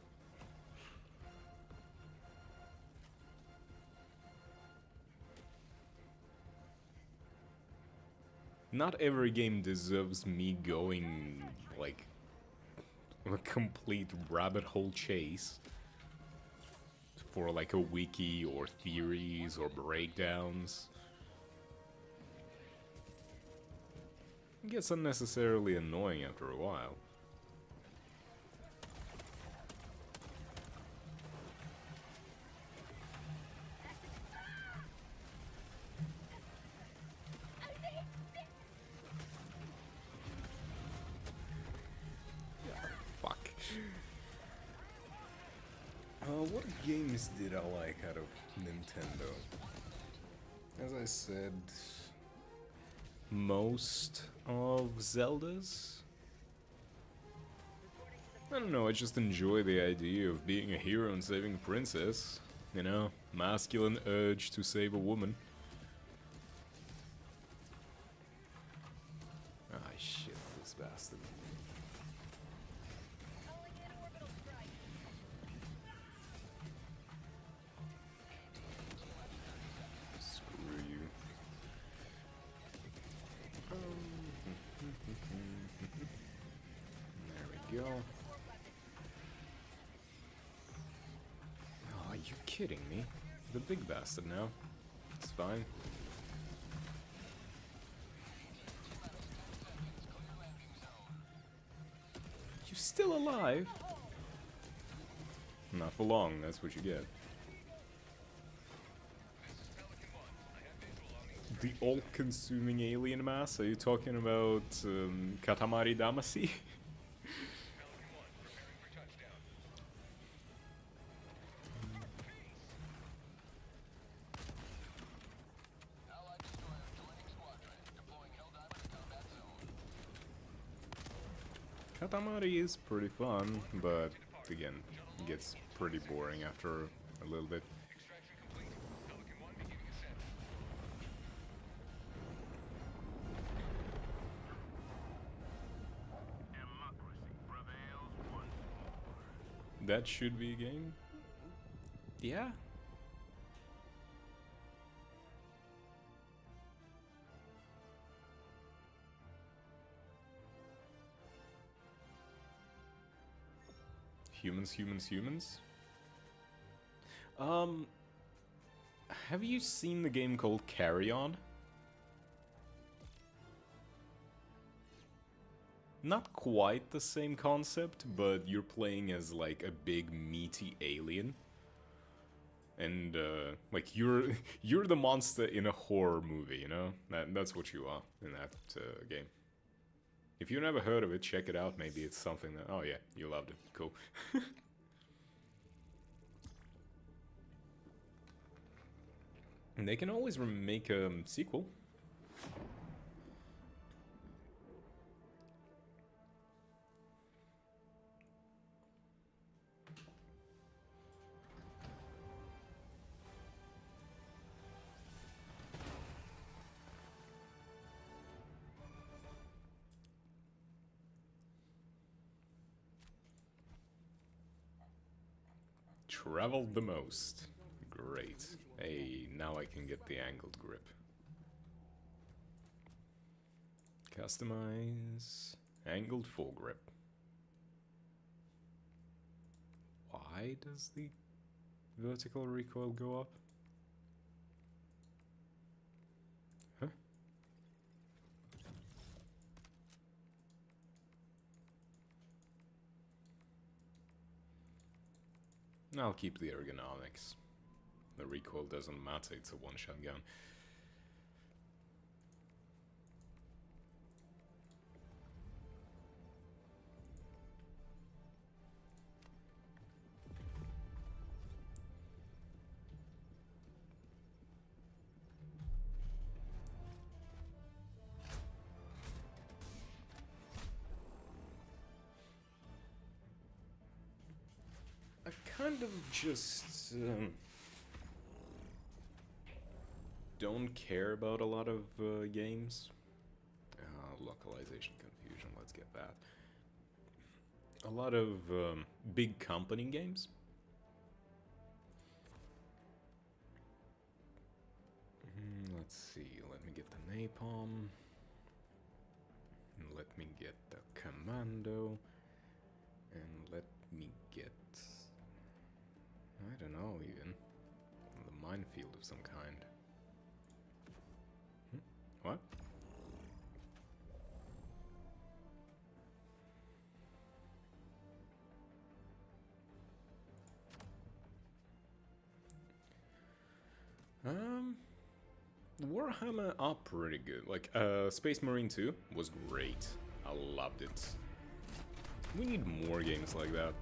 S1: Not every game deserves me going, like, a complete rabbit hole chase for, like, a wiki or theories or breakdowns. It gets unnecessarily annoying after a while. What games did I like out of Nintendo? As I said, most of Zelda's? I don't know, I just enjoy the idea of being a hero and saving a princess. You know, masculine urge to save a woman. Ah, shit, this bastard.
S7: Calling in orbital strike.
S1: Screw you. There we go. Oh, are you kidding me? The big bastard now. It's fine. You still alive? Not for long, that's what you get. The all-consuming alien mass? Are you talking about Katamari Damacy? Katamari is pretty fun, but again, it gets pretty boring after a little bit.
S3: Extraction complete. Pelican 1 beginning ascent.
S6: Democracy prevails once more.
S1: That should be a game? Yeah? Humans, humans, humans? Have you seen the game called Carry On? Not quite the same concept, but you're playing as like a big meaty alien. And like you're the monster in a horror movie, you know? That's what you are in that game. If you never heard of it, check it out. Maybe it's something that... Oh yeah, you loved it. Cool. And they can always make a sequel. Traveled the most. Great. Hey, now I can get the angled grip. Customize. Angled foregrip. Why does the vertical recoil go up? Huh? I'll keep the ergonomics. The recoil doesn't matter, it's a one-shot gun. kind of just don't care about a lot of games. Localization confusion, let's get that. A lot of big company games. Let's see, let me get the Napalm. Let me get the Commando. And let me get... I don't know even. The minefield of some kind. What? Warhammer are pretty good. Like, Space Marine 2 was great. I loved it. We need more games like that.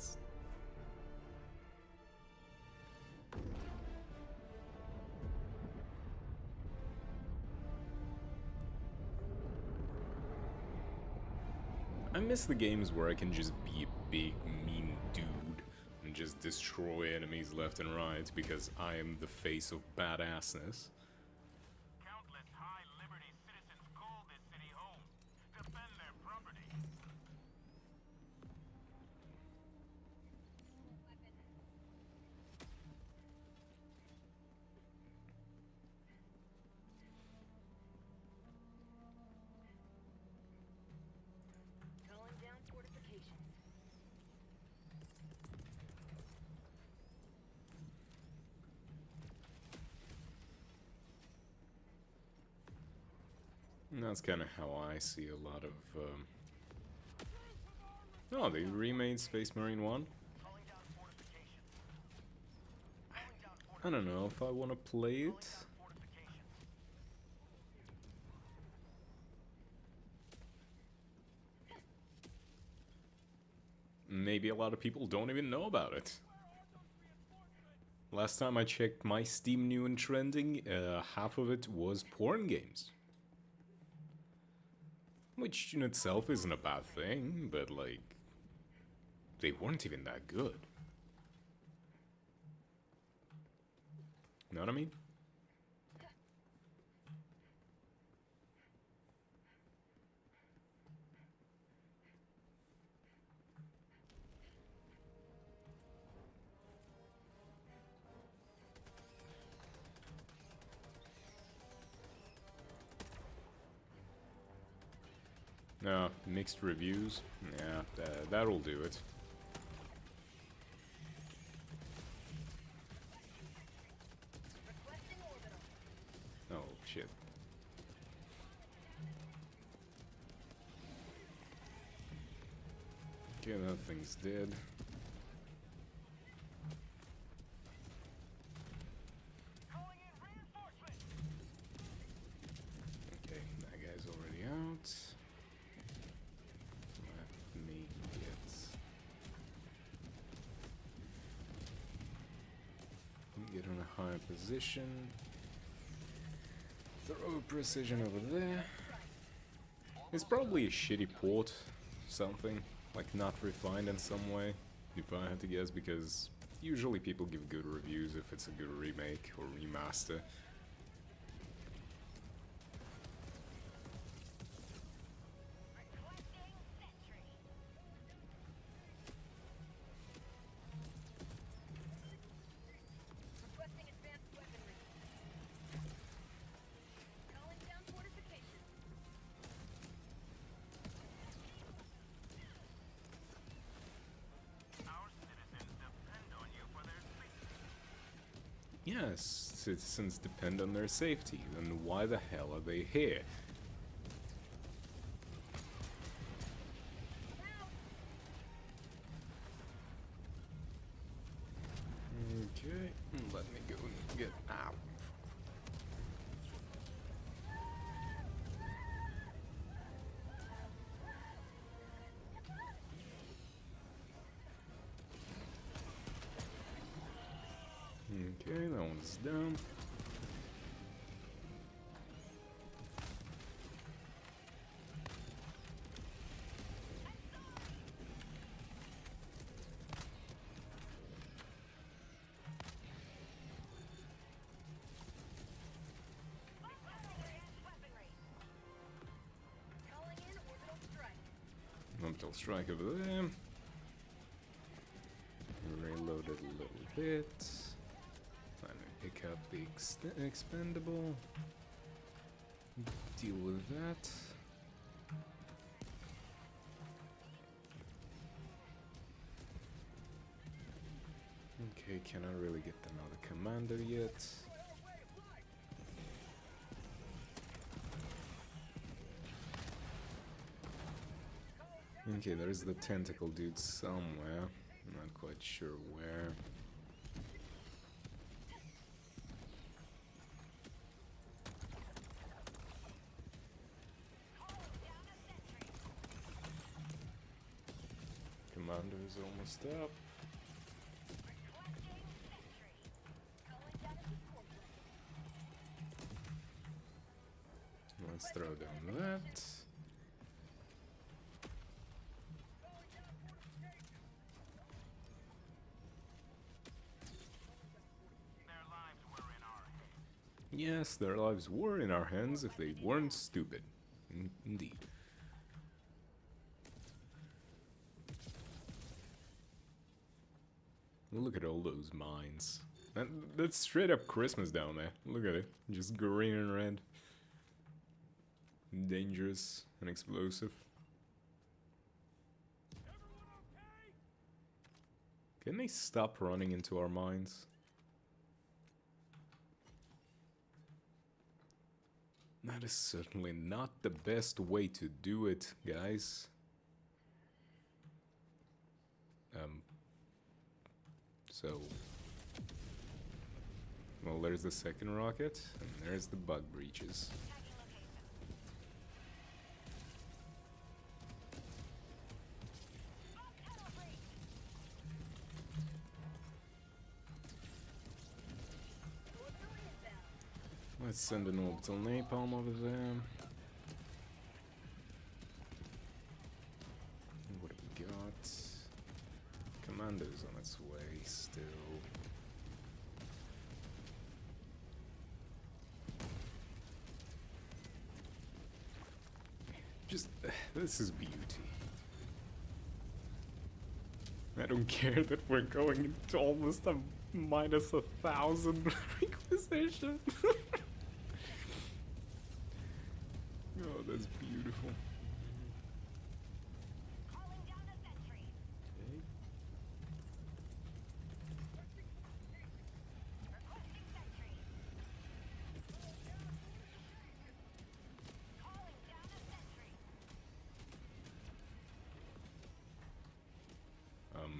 S1: I miss the games where I can just be a big, mean dude and just destroy enemies left and right because I am the face of badassness.
S6: Countless High Liberty citizens call this city home. Defend their property.
S7: Calling down fortifications.
S1: And that's kind of how I see a lot of... Oh, they remade Space Marine 1? I don't know if I want to play it. Maybe a lot of people don't even know about it. Last time I checked my Steam new and trending, half of it was porn games. Which in itself isn't a bad thing, but like, they weren't even that good. Know what I mean? No, mixed reviews. Yeah, that'll do it.
S7: Requesting orbital.
S1: Oh, shit. Okay, that thing's dead.
S6: Calling in reinforcements.
S1: Okay, that guy's already out. Let me get on a higher position. Throw precision over there. It's probably a shitty port, something like not refined in some way, if I had to guess, because usually people give good reviews if it's a good remake or remaster.
S7: Requesting advanced weaponry. Calling down fortifications.
S6: Our citizens depend on you for their safety.
S1: Yes, citizens depend on their safety, then why the hell are they here? Okay, let me go and get out. Okay, that one's down. orbital strike over there. Reload it a little bit. Let me pick up the expendable. Deal with that. Okay, cannot really get another commander yet. Okay, there's the tentacle dude somewhere. I'm not quite sure where. Commando's almost up. Let's throw down that. Yes, their lives were in our hands if they weren't stupid. Indeed. Look at all those mines. That's straight up Christmas down there. Look at it. Just green and red. Dangerous and explosive. Can they stop running into our mines? That is certainly not the best way to do it, guys. So... Well, there's the second rocket, and there's the bug breaches. Let's send an orbital napalm over there. What have we got? Commando's on its way still. Just, this is beauty. I don't care that we're going into almost a minus 1,000 requisition. Oh, that's beautiful.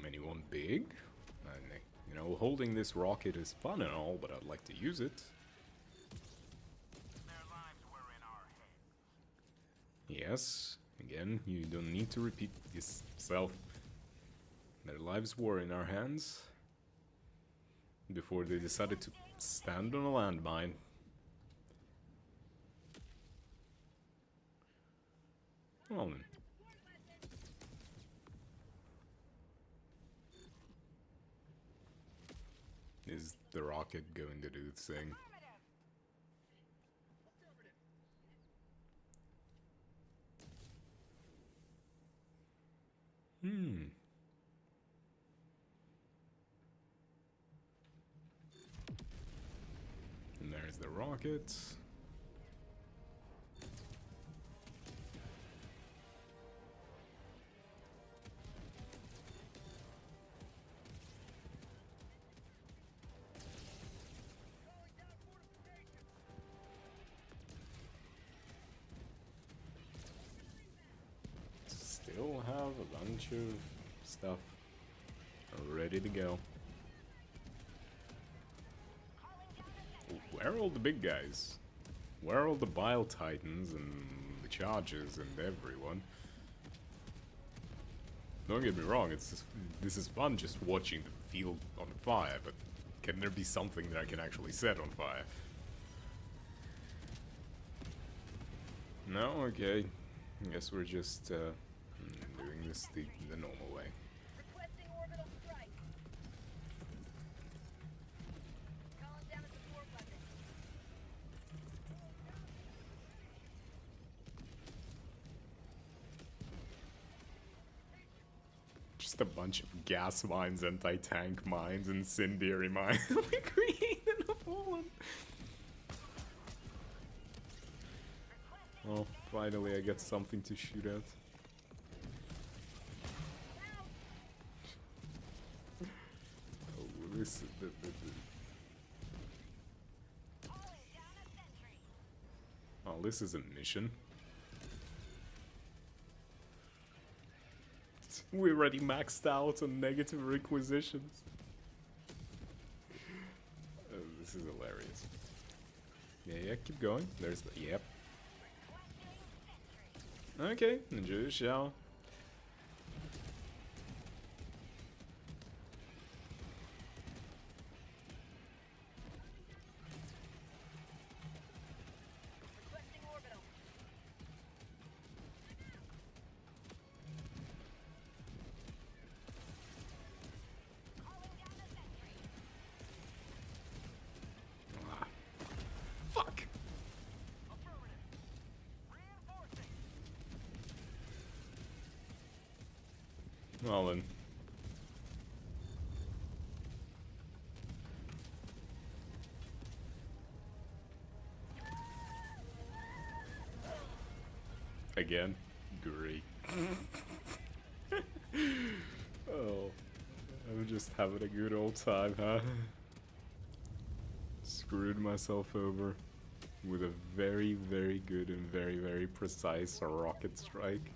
S1: Anyone big? You know, holding this rocket is fun and all, but I'd like to use it. Yes, again, you don't need to repeat yourself. Their lives were in our hands before they decided to stand on a landmine. Well then. Is the rocket going to do its thing? And there's the rocket. Still have a bunch of stuff ready to go. Where are all the big guys? Where are all the Bile Titans and the Chargers and everyone? Don't get me wrong, this is fun just watching the field on fire, but can there be something that I can actually set on fire? No? Okay. I guess we're just doing this the normal way.
S7: Requesting orbital strike. Calling down a support weapon.
S1: Just a bunch of gas mines, anti-tank mines, incendiary mines. We created a fallen. Well, finally I get something to shoot at. Oh, this is Oh, this is a mission. We're already maxed out on negative requisitions. Oh, this is hilarious. Yeah, keep going. There's the... Yep. Okay, enjoy your shower.
S7: Requesting orbital.
S1: Ah. Fuck! Well then. Again? Great. Oh. I'm just having a good old time, huh? Screwed myself over with a very, very good and very, very precise rocket strike.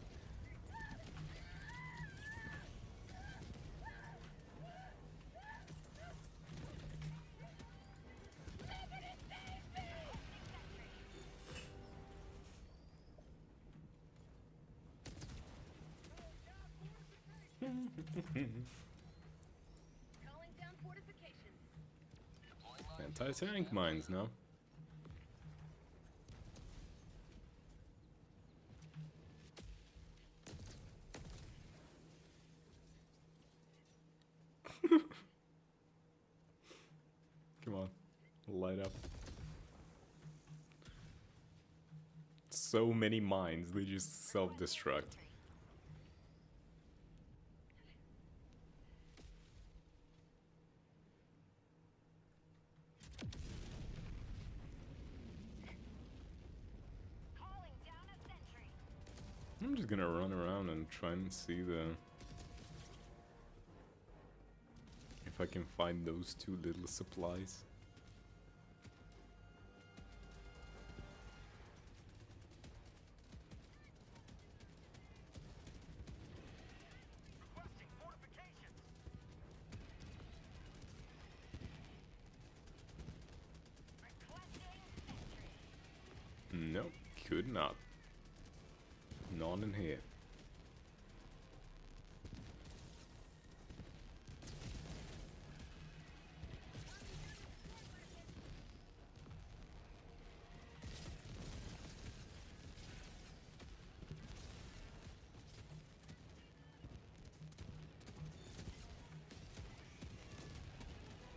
S7: Calling down fortifications.
S1: Anti-tank mines now. Come on, light up. So many mines, they just self-destruct.
S4: Calling down a sentry.
S1: I'm just gonna run around and try and see if I can find those two little supplies.
S6: Requesting fortifications.
S4: Requesting sentry.
S1: Nope, could not. Not in here.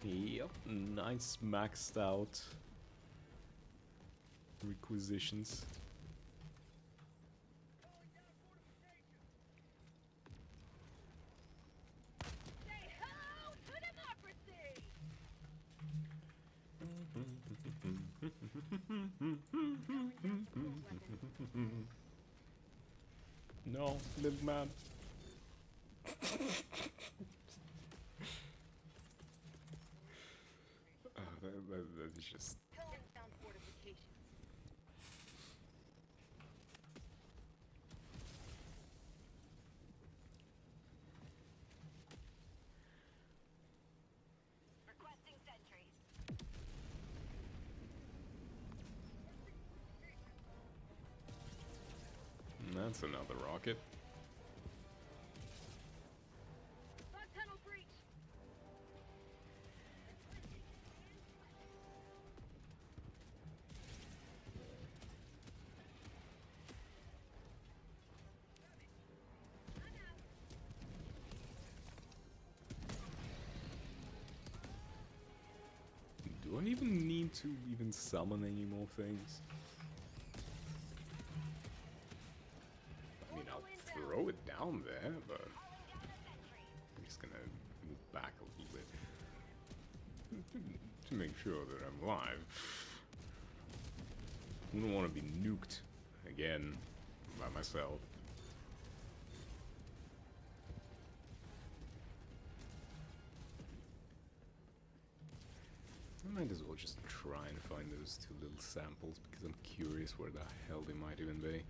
S1: Yep, nice maxed out requisitions.
S7: Say hello to democracy!
S1: No, little man. That is just...
S7: Calling down fortifications.
S4: Requesting sentry.
S1: That's another rocket.
S7: Bug tunnel breach.
S1: Do I even need to even summon any more things? I mean, I'll throw it down there, but... just gonna move back a little bit to make sure that I'm alive. Wouldn't want to be nuked again by myself. I might as well just try and find those two little samples because I'm curious where the hell they might even be.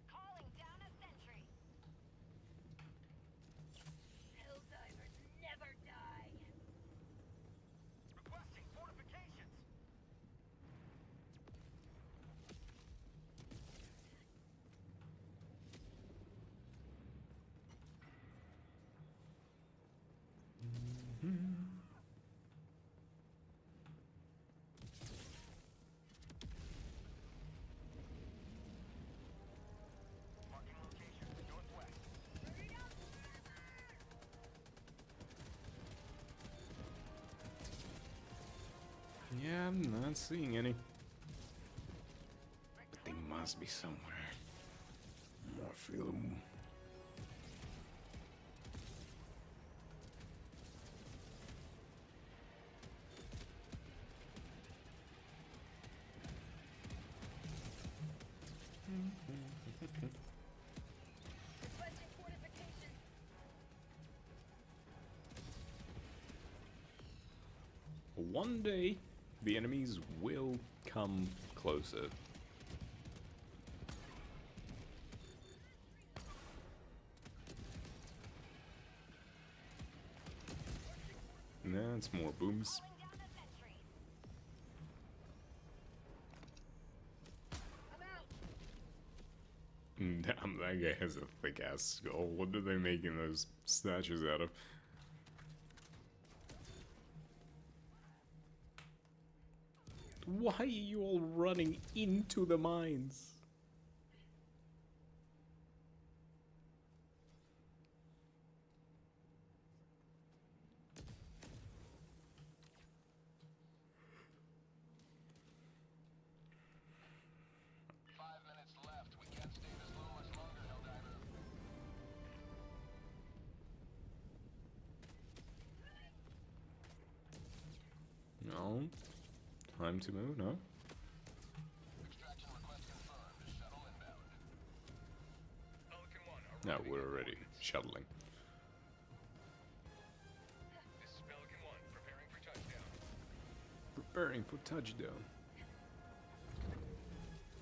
S4: Calling down a sentry.
S7: Helldivers never die.
S6: Requesting fortifications. Marking location, northwest.
S1: Yeah, I'm not seeing any. But they must be somewhere. I feel them.
S7: Requesting fortifications.
S1: One day, the enemies will come closer. Nah, it's more booms.
S4: Calling down a sentry.
S7: I'm out.
S1: Damn, that guy has a thick ass skull. What are they making those statues out of? Why are you all running into the mines?
S3: Left. We can't stay this low much longer, Helldiver.
S1: No. Time to move, no?
S3: Extraction request confirmed. Shuttle inbound. Pelican 1,
S1: No,
S3: arriving
S1: we're
S3: at
S1: already
S3: coordinates.
S1: shuttling.
S3: This is Pelican 1, preparing for touchdown.
S1: Preparing for touchdown.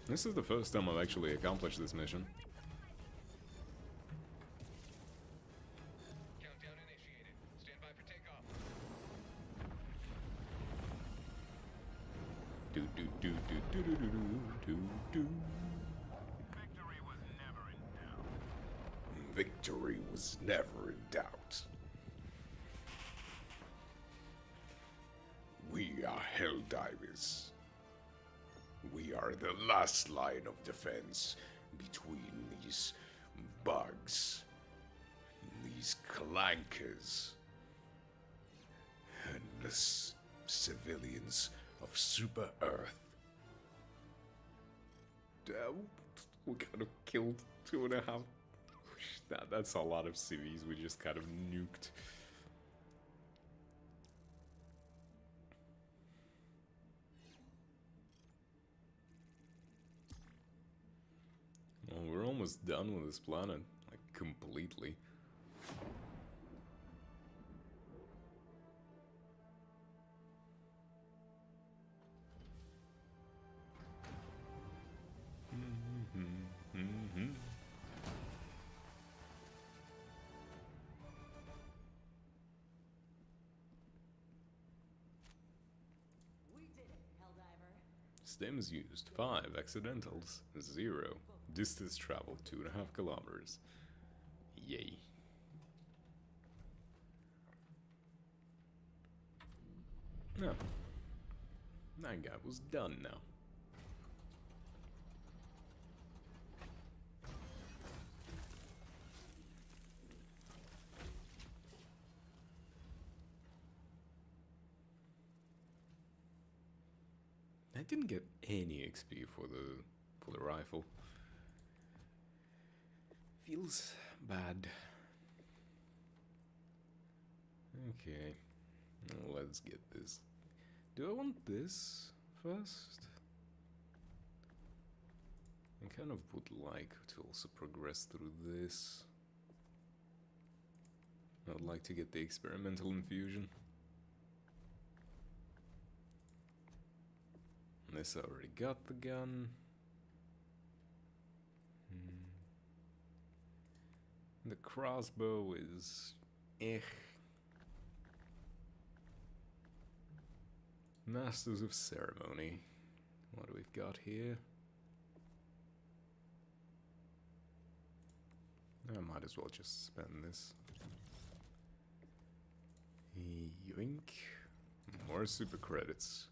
S1: This is the first time I've actually accomplished this mission.
S3: Countdown initiated. Stand by for takeoff.
S1: Do do do do do do do do do.
S6: Victory was never in doubt.
S1: Victory was never in doubt. We are Helldivers. We are the last line of defense between these bugs, these clankers, and the civilians of Super Earth. Damn, we kind of killed 2.5. That's a lot of cities we just kind of nuked. Well, we're almost done with this planet, like completely.
S5: We did it, Helldiver.
S1: Stems used 5, accidentals 0, distance traveled 2.5 kilometers. Yay. No. That guy was done now. I didn't get any XP for for the rifle. Feels bad. Okay, let's get this. Do I want this first? I kind of would like to also progress through this. I would like to get the experimental infusion. This I already got the gun. The crossbow is Masters of Ceremony. What do we've got here? I might as well just spend this. Yoink. More super credits.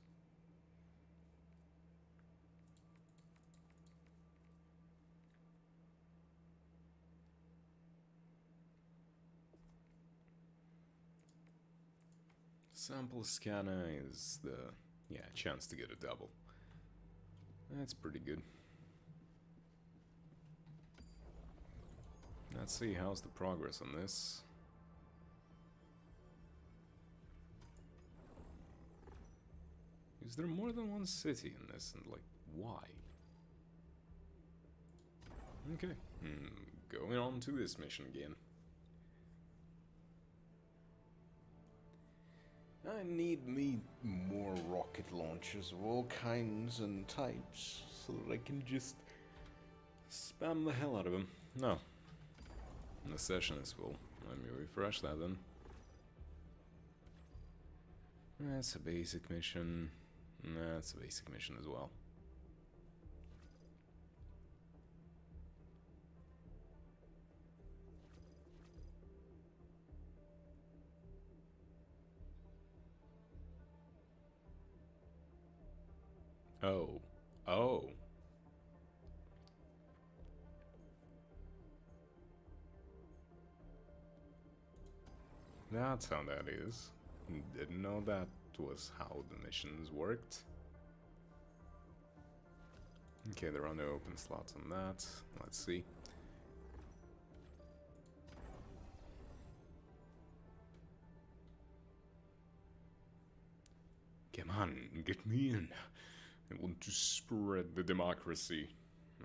S1: Sample scanner is the, chance to get a double. That's pretty good. Let's see how's the progress on this. Is there more than one city in this, and like, why? Okay, going on to this mission again.
S8: I need me more rocket launchers of all kinds and types so that I can just
S1: Spam the hell out of him. No. The session is full. Let me refresh that then. That's a basic mission. That's a basic mission as well. Oh. Oh. That's how that is. Didn't know that was how the missions worked. Okay, there are no open slots on that. Let's see. Come on, get me in. I want to spread the democracy.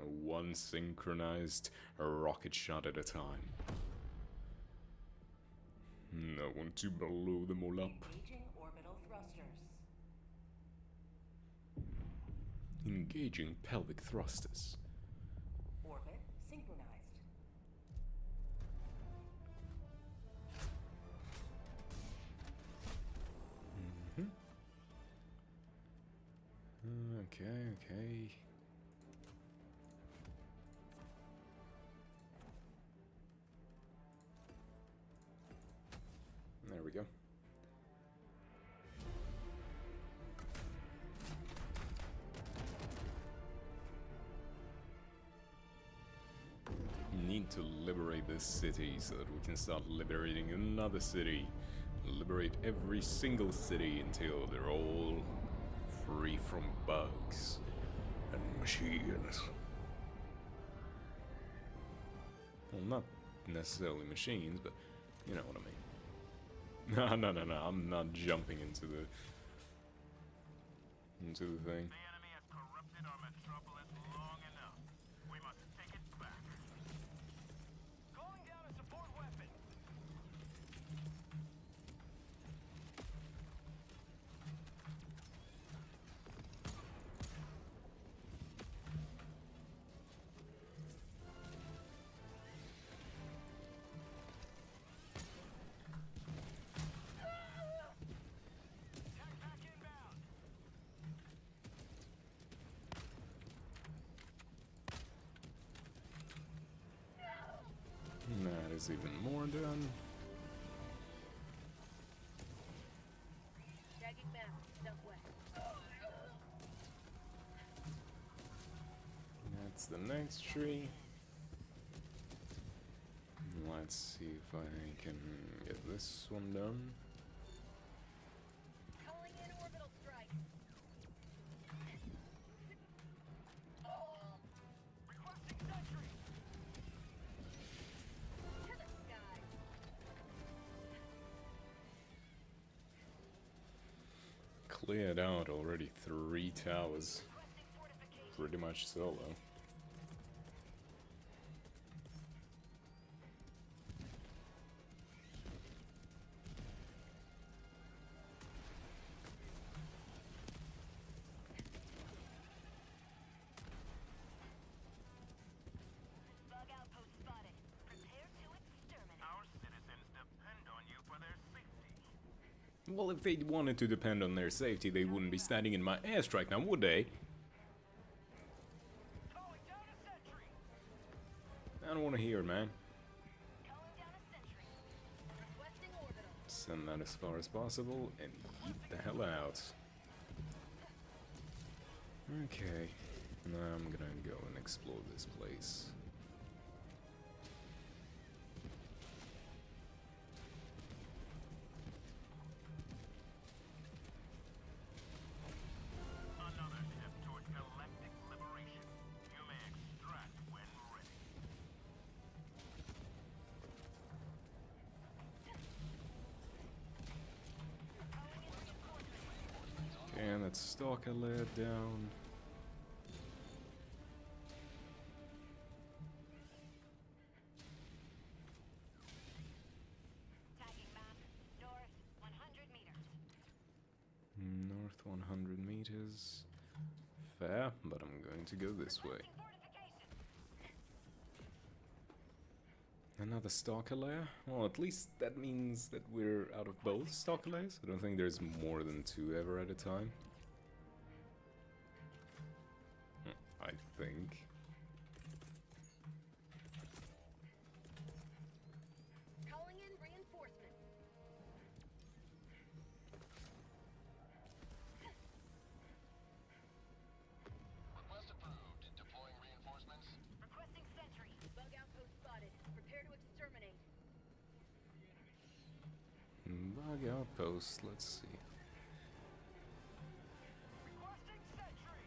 S1: One synchronized rocket shot at a time. I want to blow them all up.
S5: Engaging orbital thrusters.
S1: Engaging pelvic thrusters.
S5: Orbit synchronized.
S1: Okay. There we go. Need to liberate this city so that we can start liberating another city. Liberate every single city until they're all free from bugs and machines. Well, not necessarily machines, but you know what I mean. No, I'm not jumping into the thing.
S6: The enemy has corrupted our metropolis long enough. We must take it back. Calling down a support weapon. Back inbound.
S1: That is even more done.
S7: Tagging map, southwest.
S1: That's the next tree. Let's see if I can get this one done.
S7: Calling in orbital strike.
S1: cleared out already 3 towers. Pretty much solo.
S4: Bug outpost spotted. Prepare to exterminate.
S6: Our citizens depend on you for their safety.
S1: Well, if they wanted to depend on their safety, they wouldn't be standing in my airstrike now, would they?
S6: Calling down a sentry.
S1: I don't want to hear it, man.
S4: Calling down a sentry.
S7: Requesting orbital.
S1: Send that as far as possible and eat the hell out. Okay, now I'm gonna go and explore this place.
S6: Another step toward galactic liberation. You may extract when ready.
S1: Okay, and let's stalk a layer down.
S4: Tagging map. North 100 meters.
S1: North 100 meters. Fair, but I'm going to go this way.
S4: Fortification.
S1: Another stalker layer? Well, at least that means that we're out of both stalker layers. I don't think there's more than 2 ever at a time. I think.
S7: Calling in reinforcements.
S3: Request approved. Deploying reinforcements.
S4: Requesting sentry.
S7: Bug outpost spotted. Prepare to exterminate.
S1: Bug outpost, let's see.
S6: Requesting sentry.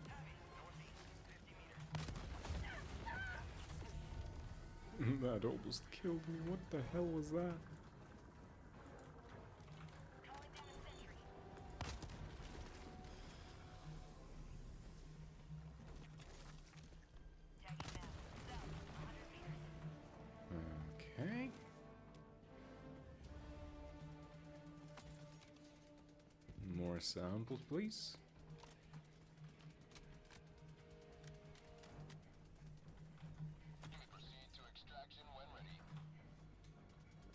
S6: Heavy, northeast, 50 meters.
S1: That almost killed me. What the hell was that?
S4: Calling down a sentry. Tagging map. South 100 meters.
S1: Okay. More samples, please.
S3: You may proceed to extraction when ready.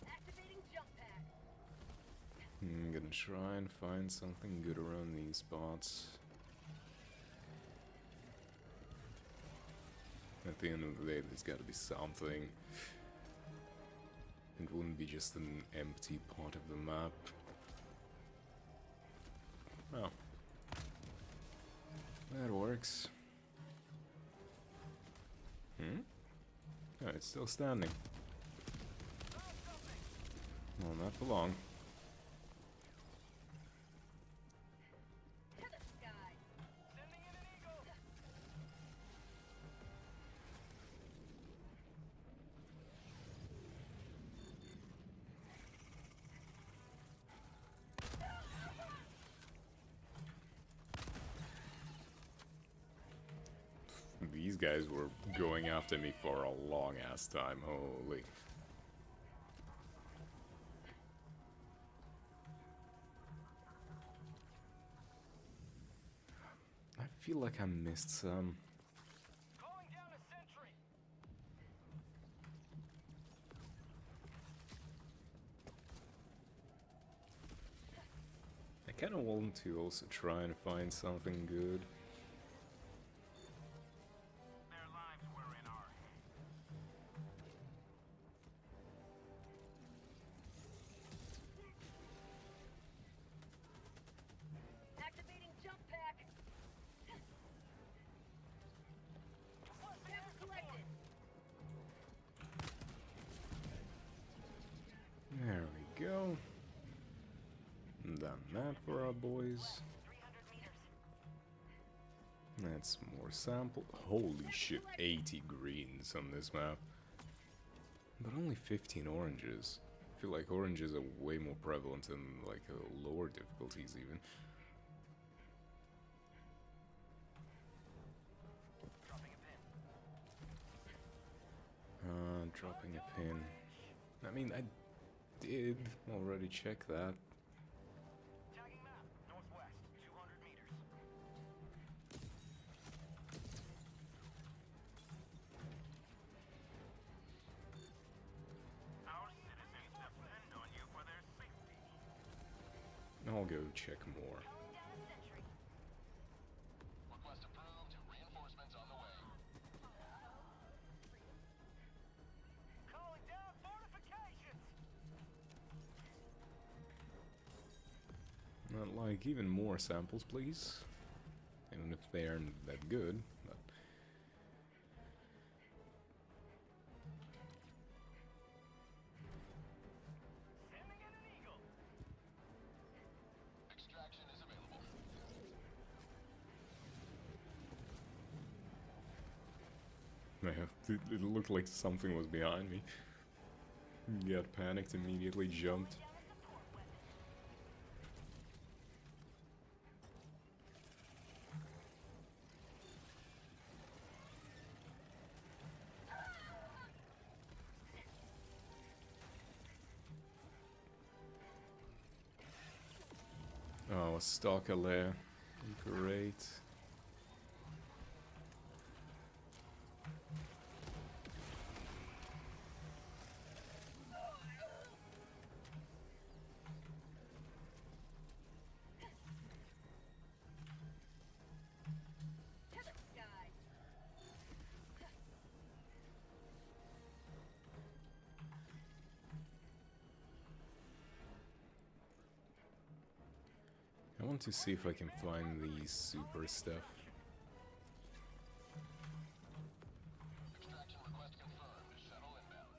S7: Activating jump pad.
S1: I'm gonna try and find something good around these spots. At the end of the day, there's gotta be something. It wouldn't be just an empty part of the map. Oh. That works. Oh, it's still standing. Well, not for long.
S7: To the skies.
S6: Sending in an eagle.
S1: These guys were going after me for a long ass time, holy. I feel like I missed some.
S6: Calling down a sentry.
S1: I kinda want to also try and find something good.
S6: Their lives were in our hands.
S7: Activating jump pack. Sample collected.
S1: There we go. Done that for our boys.
S4: 300 meters.
S1: That's more sample. Holy shit, 80 greens on this map. But only 15 oranges. feel like oranges are way more prevalent in like lower difficulties even. Dropping a pin. I mean, I did already check that.
S6: Tagging map, northwest, 200 meters. Our citizens depend on you for their safety.
S1: I'll go check more.
S3: Request approved. Reinforcements on the way.
S6: Calling down fortifications!
S1: I'd like even more samples, please. Even if they aren't that good, but...
S6: Sending in an eagle!
S3: Extraction is available.
S1: Yeah, it looked like something was behind me. Got panicked, immediately jumped. Oh, a stalker lair. Great.
S7: To the sky.
S1: I want to see if I can find the super stuff.
S3: Extraction request confirmed. Shuttle inbound.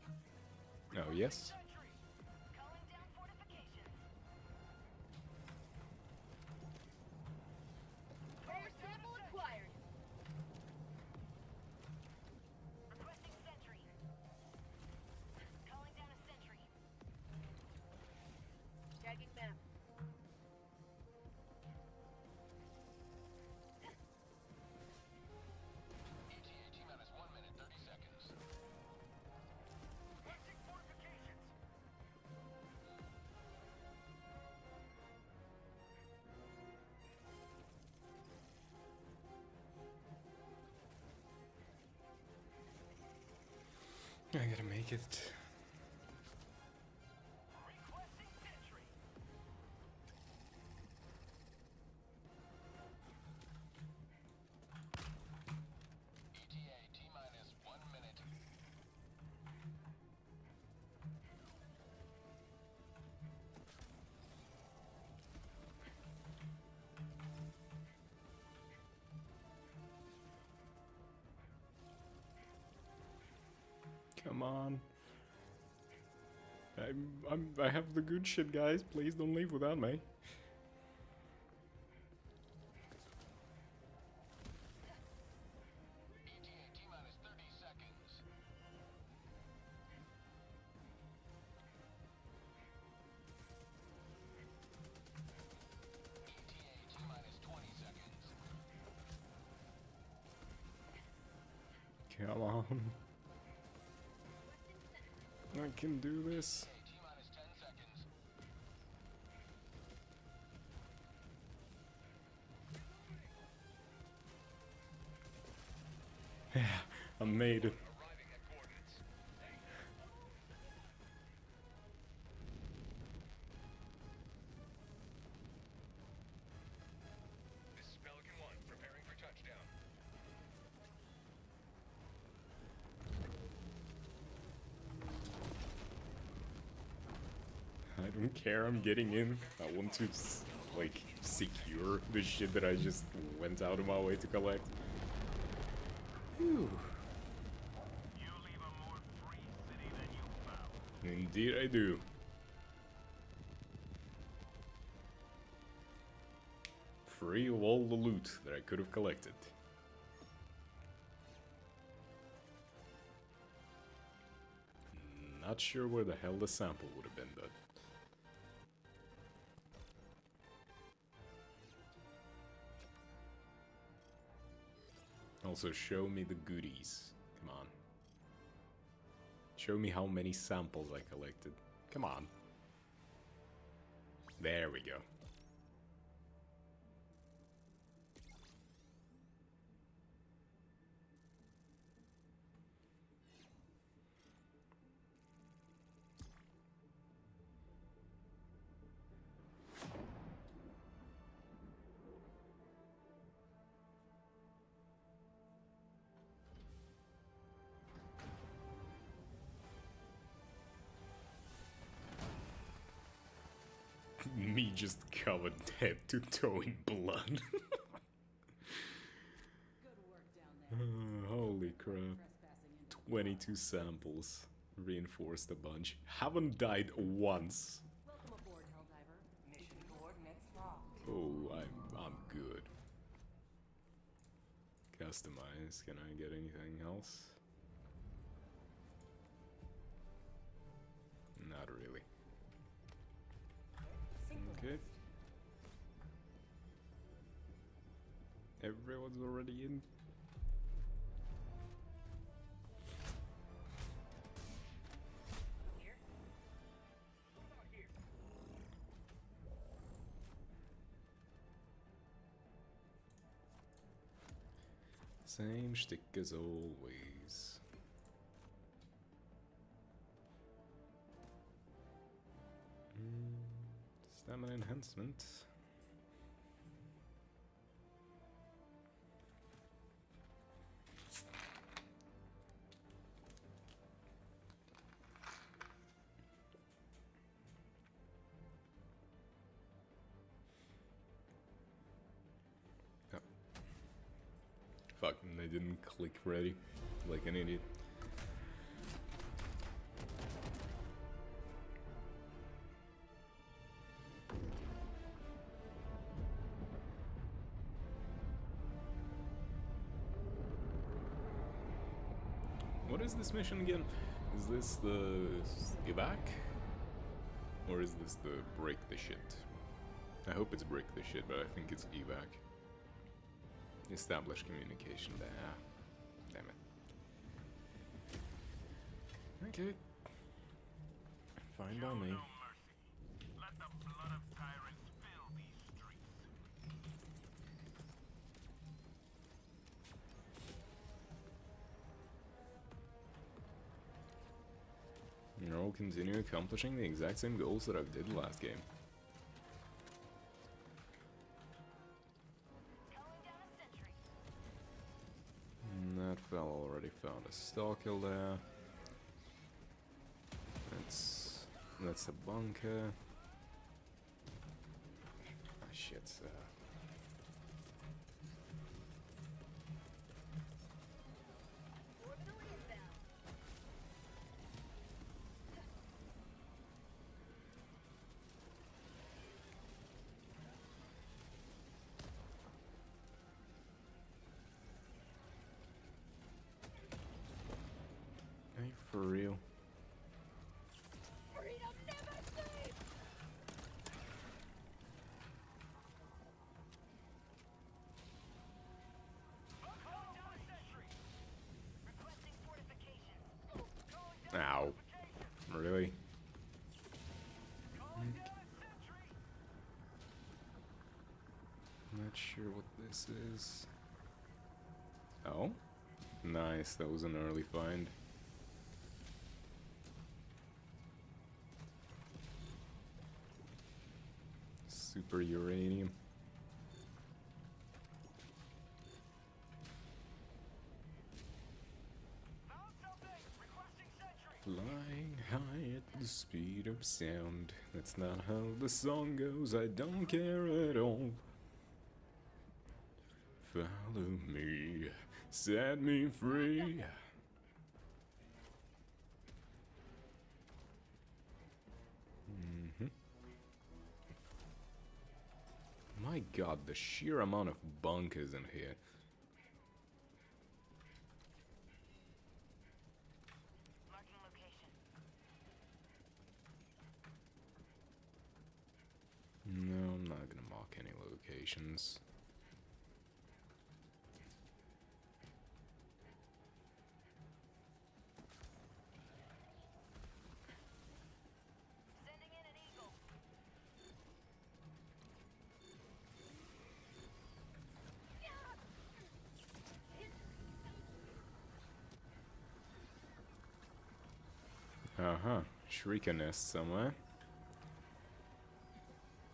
S1: Oh, yes?
S6: Sentry!
S4: Calling down fortifications.
S7: Rare sample acquired.
S4: Requesting sentry. Calling down a sentry.
S7: Tagging map.
S3: ETA T-minus 1 minute 30 seconds.
S6: Reaching fortifications!
S1: I gotta make it.
S6: Requesting sentry!
S3: ETA T-minus 1 minute.
S1: Come on. I have the good shit, guys. Please don't leave without me.
S3: ETA T-minus 30 seconds. ETA T-minus 20 seconds.
S1: Come on. I can do this.
S3: T-minus 10 seconds.
S1: Yeah, I made it.
S3: Arriving at coordinates. This is Pelican 1, preparing for touchdown.
S1: I don't care, I'm getting in. I want to, like, secure the shit that I just went out of my way to collect. Whew.
S6: You leave a more free city than you found.
S1: Indeed I do. Free of all the loot that I could have collected. Not sure where the hell the sample would have been though. Also, show me the goodies. Come on. Show me how many samples I collected. Come on. There we go. Me just covered head to toe in blood.
S5: Good work down there.
S1: Holy crap.
S5: Trespassing into
S1: 22 samples. Reinforced a bunch. Haven't died once.
S5: Welcome aboard, Helldiver.
S4: Mission coordinates locked.
S1: Oh, I'm good. Customize. Can I get anything else? Not really. Okay. Everyone's already in.
S7: Here? What about here?
S1: Same shtick as always. Stamina enhancement. Oh. Fuck, I didn't click ready like an idiot. What is this mission again? Is this the evac? Or is this the break the shit? I hope it's break the shit, but I think it's evac. Establish communication. Ah, damn it. Okay. Fine by me.
S6: No mercy. Let the blood of tyrants fill these streets.
S1: You know, continue accomplishing the exact same goals that I did last game.
S4: Calling down a sentry.
S1: That fellow already found a stalker there. That's a bunker. Ah, shit.
S7: Orbital inbound.
S1: Hey, for real.
S7: Freedom never sleeps!
S6: Calling down a sentry.
S4: Requesting fortifications.
S1: Ow. Really?
S6: Calling down a sentry.
S1: Not sure what this is. Oh? Nice, that was an early find. Super uranium.
S6: Found something. Requesting sentry.
S1: Flying high at the speed of sound. That's not how the song goes, I don't care at all. Follow me, set me free. My god, the sheer amount of bunkers in here.
S4: Marking location.
S1: No, I'm not gonna mark any locations. Uh-huh. Shrieker nest somewhere.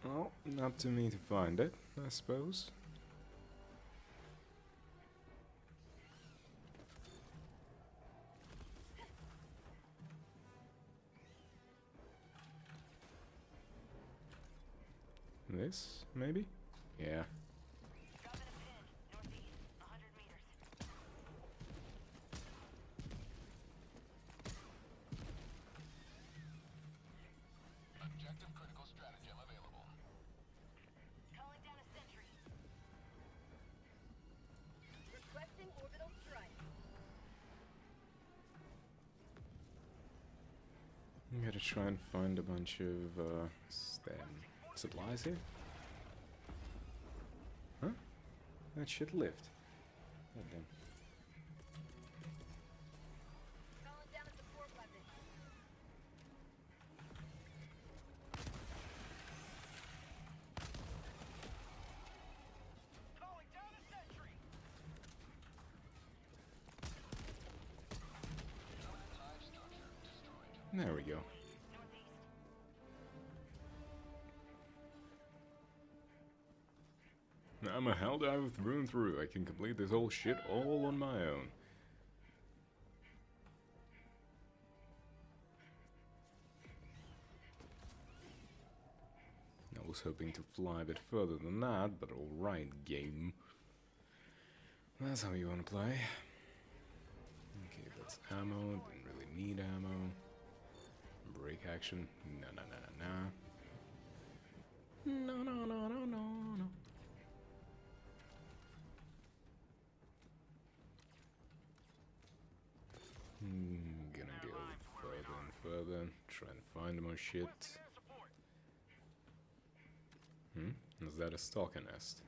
S1: Well, up to me to find it, I suppose. This, maybe? Yeah.
S4: Dropping a pin. Northeast, 100 meters.
S3: Objective critical stratagem available.
S4: Calling down a sentry.
S7: Requesting orbital strike.
S1: I'm gonna try and find a bunch of supplies here. Huh? That shit lived. God damn.
S7: Calling down a support weapon.
S6: Calling down a sentry.
S1: There we go.
S4: Northeast.
S1: I'm a helldiver through and through. I can complete this whole shit all on my own. I was hoping to fly a bit further than that, but alright, game. That's how you wanna play. Okay, that's ammo. Didn't really need ammo. Break action. No, no, no, no, no. No, no, no, no, no, no. Gonna go further and further, try and find more shit. Is that a stalker nest?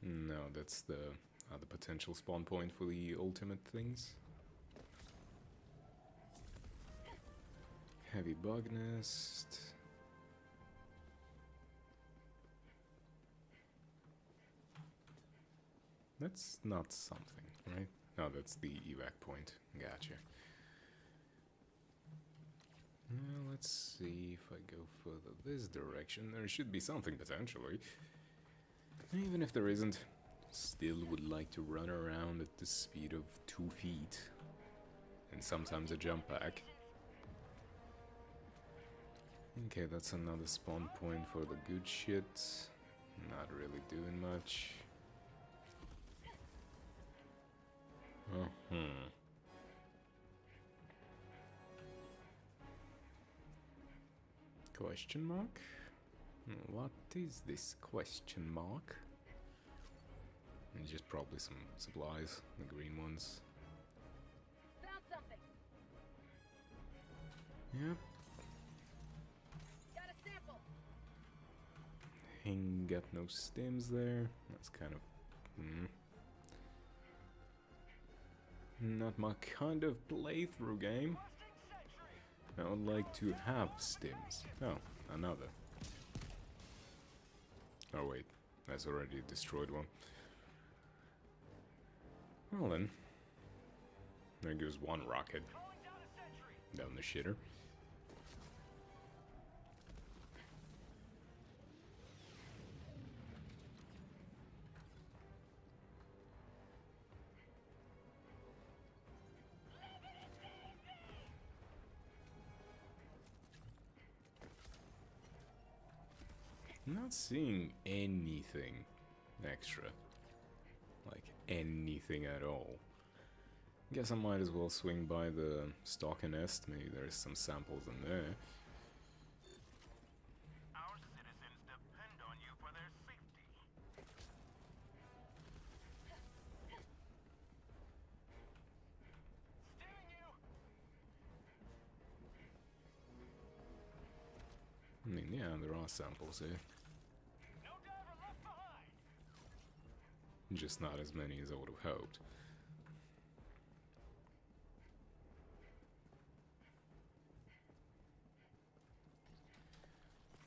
S1: No, that's the other potential spawn point for the ultimate things. Heavy bug nest. That's not something, right? No, that's the evac point. Gotcha. Well, let's see if I go further this direction. There should be something potentially. Even if there isn't, still would like to run around at the speed of 2 feet. And sometimes a jump pack. Okay, that's another spawn point for the good shit. Not really doing much. Question mark? What is this question mark? It's just probably some supplies, the green ones.
S7: Found something.
S1: Yep.
S7: Got a sample.
S1: Ain't got no stims there. That's kind of... Not my kind of playthrough game. I would like to have stims. Oh, another. Oh wait, that's already a destroyed one. Well then. There goes one rocket. Down the shitter. Not seeing anything extra. Like anything at all. Guess I might as well swing by the stalker nest. Maybe there's some samples in there.
S6: Our citizens depend on you for their safety. Steering you.
S1: I mean, yeah, there are samples here.
S6: No diver left behind.
S1: Just not as many as I would have hoped.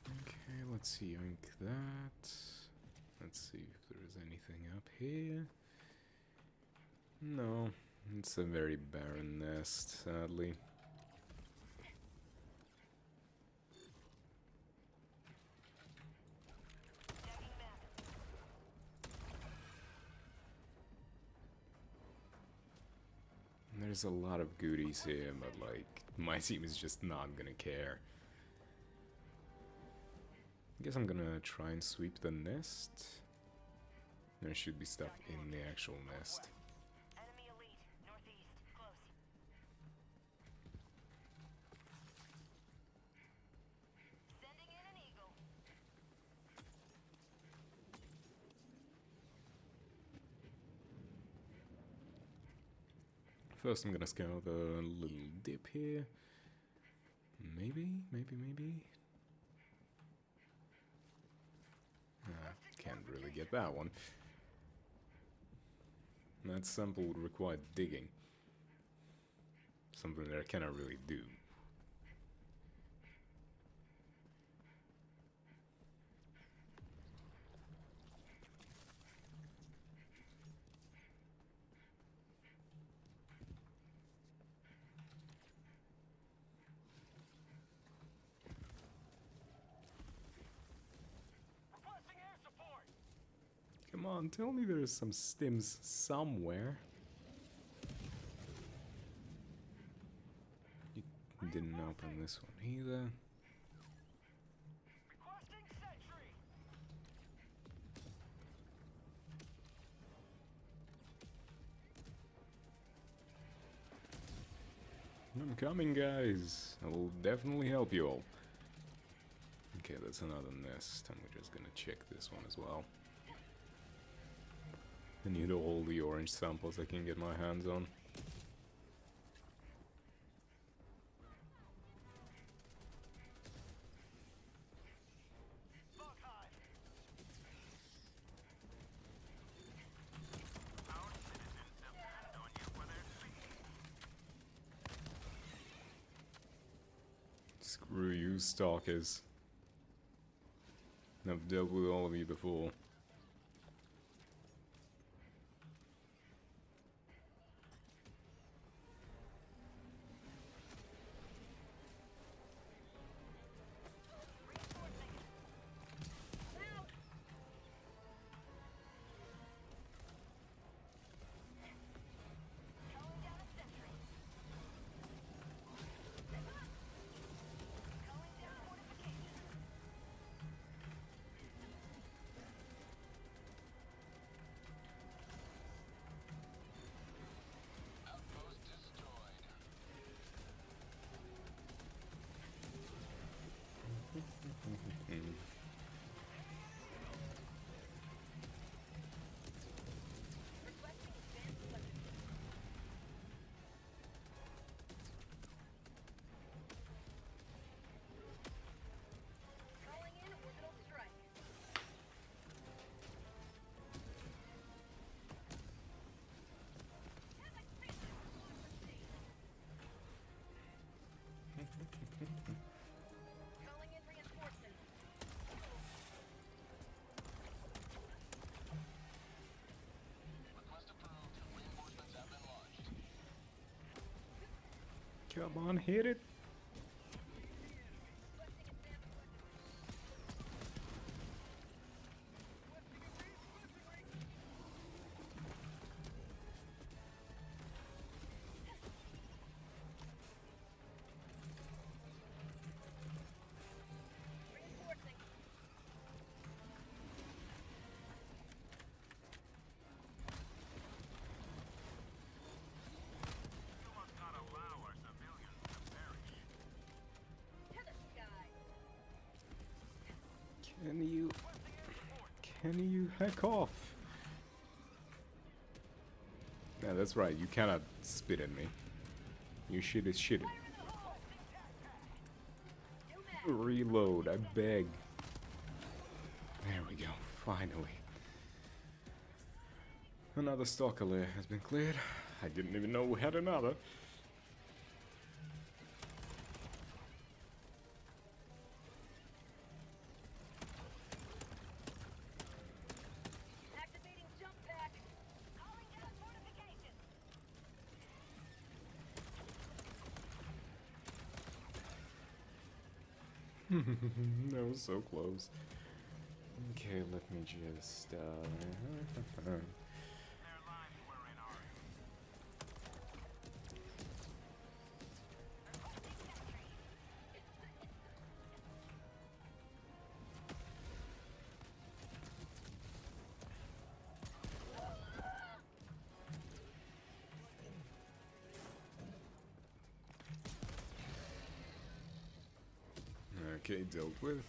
S1: Okay, let's see, yoink that. Let's see if there is anything up here. No, it's a very barren nest, sadly. There's a lot of goodies here, but like, my team is just not gonna care. I guess I'm gonna try and sweep the nest. There should be stuff in the actual nest.
S4: Enemy elite, northeast, close. Sending in an eagle.
S1: First I'm gonna scout the little dip here. Maybe? Can't really get that one. That sample would require digging. Something that I cannot really do.
S6: Requesting air support.
S1: Come on, tell me there's some stims somewhere. You didn't open this one either.
S6: Requesting sentry.
S1: I'm coming, guys. I will definitely help you all. Okay, that's another nest, and we're just gonna check this one as well. I need all the orange samples I can get my hands on.
S6: Bug hive. Our citizens depend on you for their safety.
S1: Screw you, stalkers. I've dealt with all of you before.
S4: Calling down a sentry. Calling down fortification.
S3: Outpost destroyed.
S7: Requesting advanced weapons. Calling in orbital strike. Calling in reinforcements.
S3: Request approved. Reinforcements have been launched.
S1: Come on, hit it.
S7: Requesting advanced weapons. Reinforcing.
S6: You must not allow our civilians to perish.
S7: To the sky.
S1: Can you heck off? Yeah, that's right, you cannot spit at me. Your shit is shit. Reload, I beg. There we go, finally. Another stalker lair has been cleared. I didn't even know we had another.
S7: Activating jump pack.
S4: Calling down fortification.
S1: That was so close. Okay, let me just.
S6: Their lines were in ours.
S1: Okay, dealt with.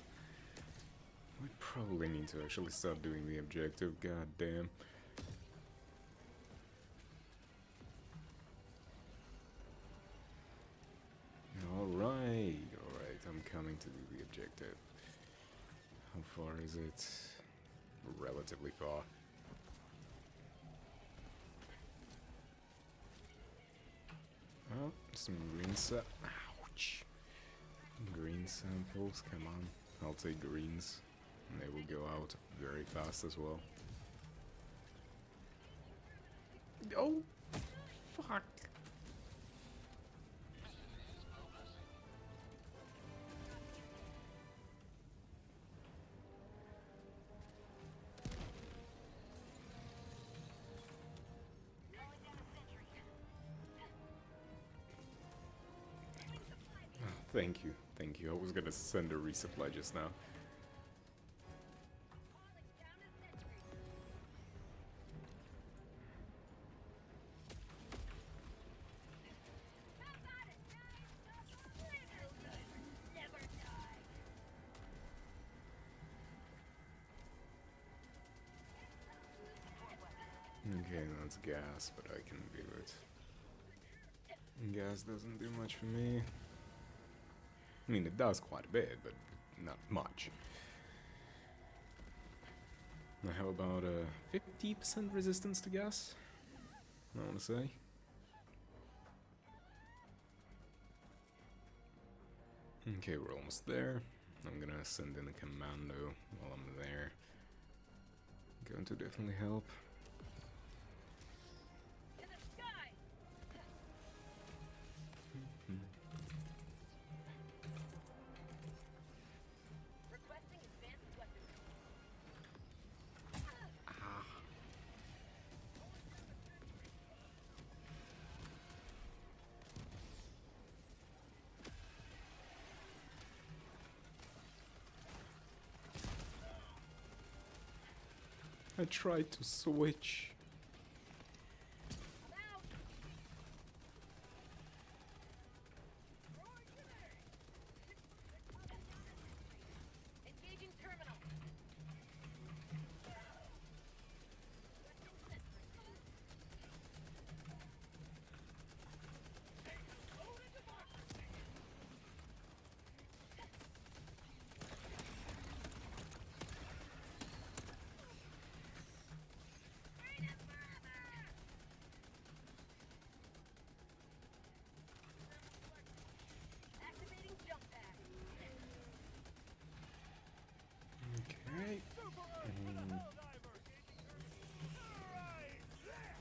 S1: We probably need to actually start doing the objective, god damn. Alright, I'm coming to do the objective. How far is it? Relatively far. Oh, some green ouch. Green samples, come on. I'll take greens. And they will go out very fast as well. Oh! Fuck! Thank you, thank you. I was gonna send a resupply just now. Okay, that's gas, but I can do it. Gas doesn't do much for me. I mean, it does quite a bit, but not much. Now, how about a 50% resistance to gas? I want to say. Okay, we're almost there. I'm gonna send in a commando while I'm there. Going to definitely help. I tried to switch.
S7: Engaging terminal. Activating jump pad.
S1: Okay.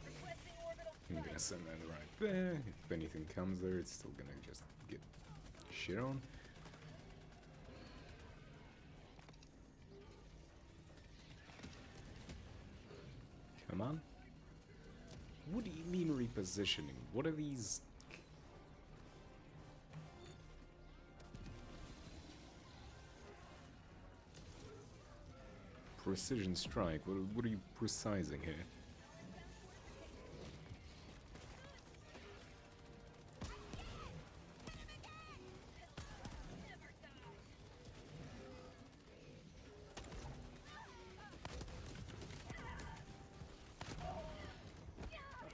S7: Requesting orbital
S1: I'm gonna send that right there. If anything comes there, it's still gonna just get shit on. Come on. What do you mean repositioning? What are these? Precision strike. What are you precising here?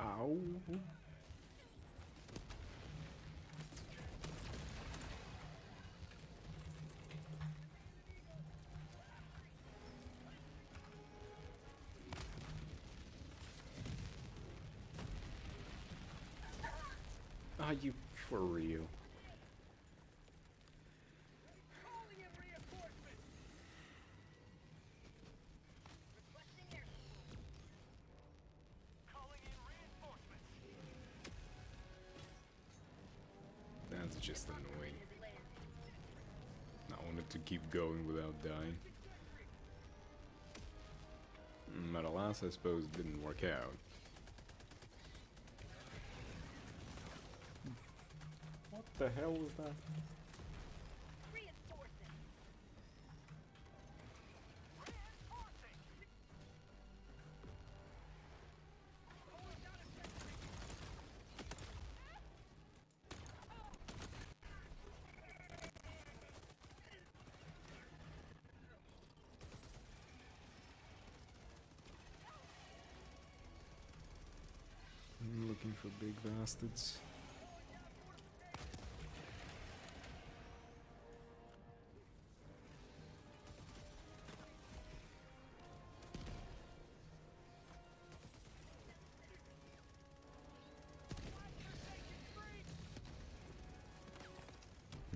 S1: Ow. Are you for real?
S6: Calling in reinforcements.
S7: requesting air.
S6: Calling in reinforcements.
S1: That's just annoying.
S7: Is landing.
S1: No, wanted to keep going without dying. But alas, I suppose it didn't work out. What the hell was that?
S7: Reinforcing.
S1: I'm looking for big bastards.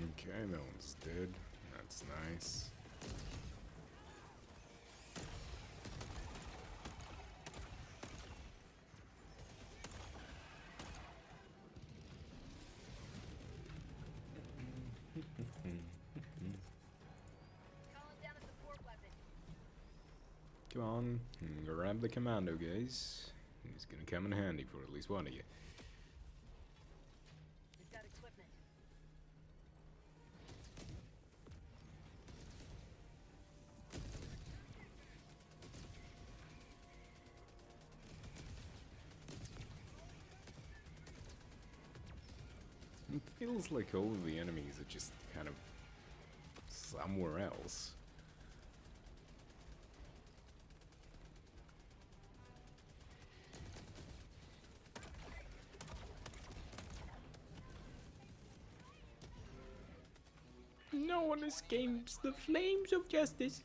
S1: Okay, that one's dead. That's nice.
S7: Calling down a support weapon.
S1: Come on, grab the commando, guys. He's gonna come in handy for at least one of you.
S7: We've got equipment.
S1: It feels like all of the enemies are just kind of somewhere else. No one escapes the flames of justice.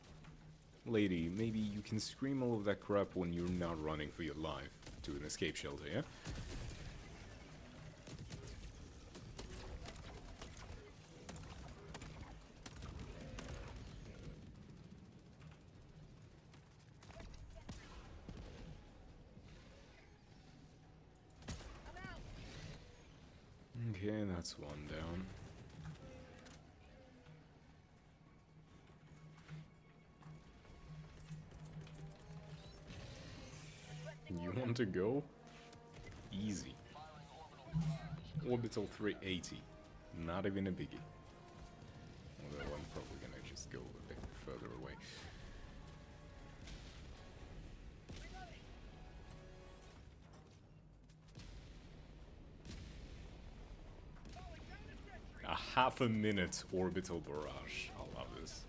S1: Lady, maybe you can scream all of that crap when you're not running for your life to an escape shelter, yeah? Okay, that's one down. You want to go? Easy. Orbital 380. Not even a biggie. Although I'm probably gonna just go a bit further away. A half a minute orbital barrage. I love this.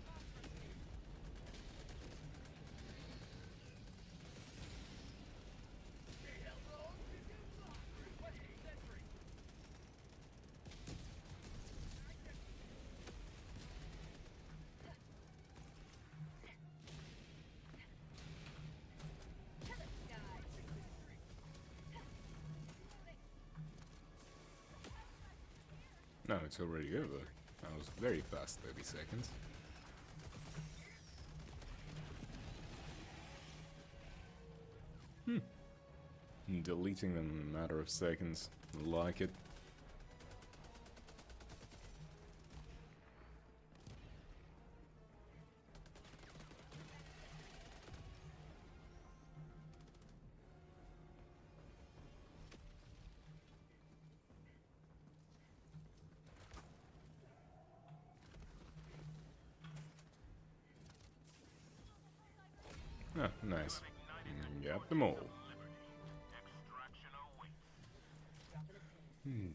S1: No, it's already over. That was very fast, 30 seconds. Deleting them in a matter of seconds. Like it. Ah, nice. Got them all.
S6: Extraction awaits.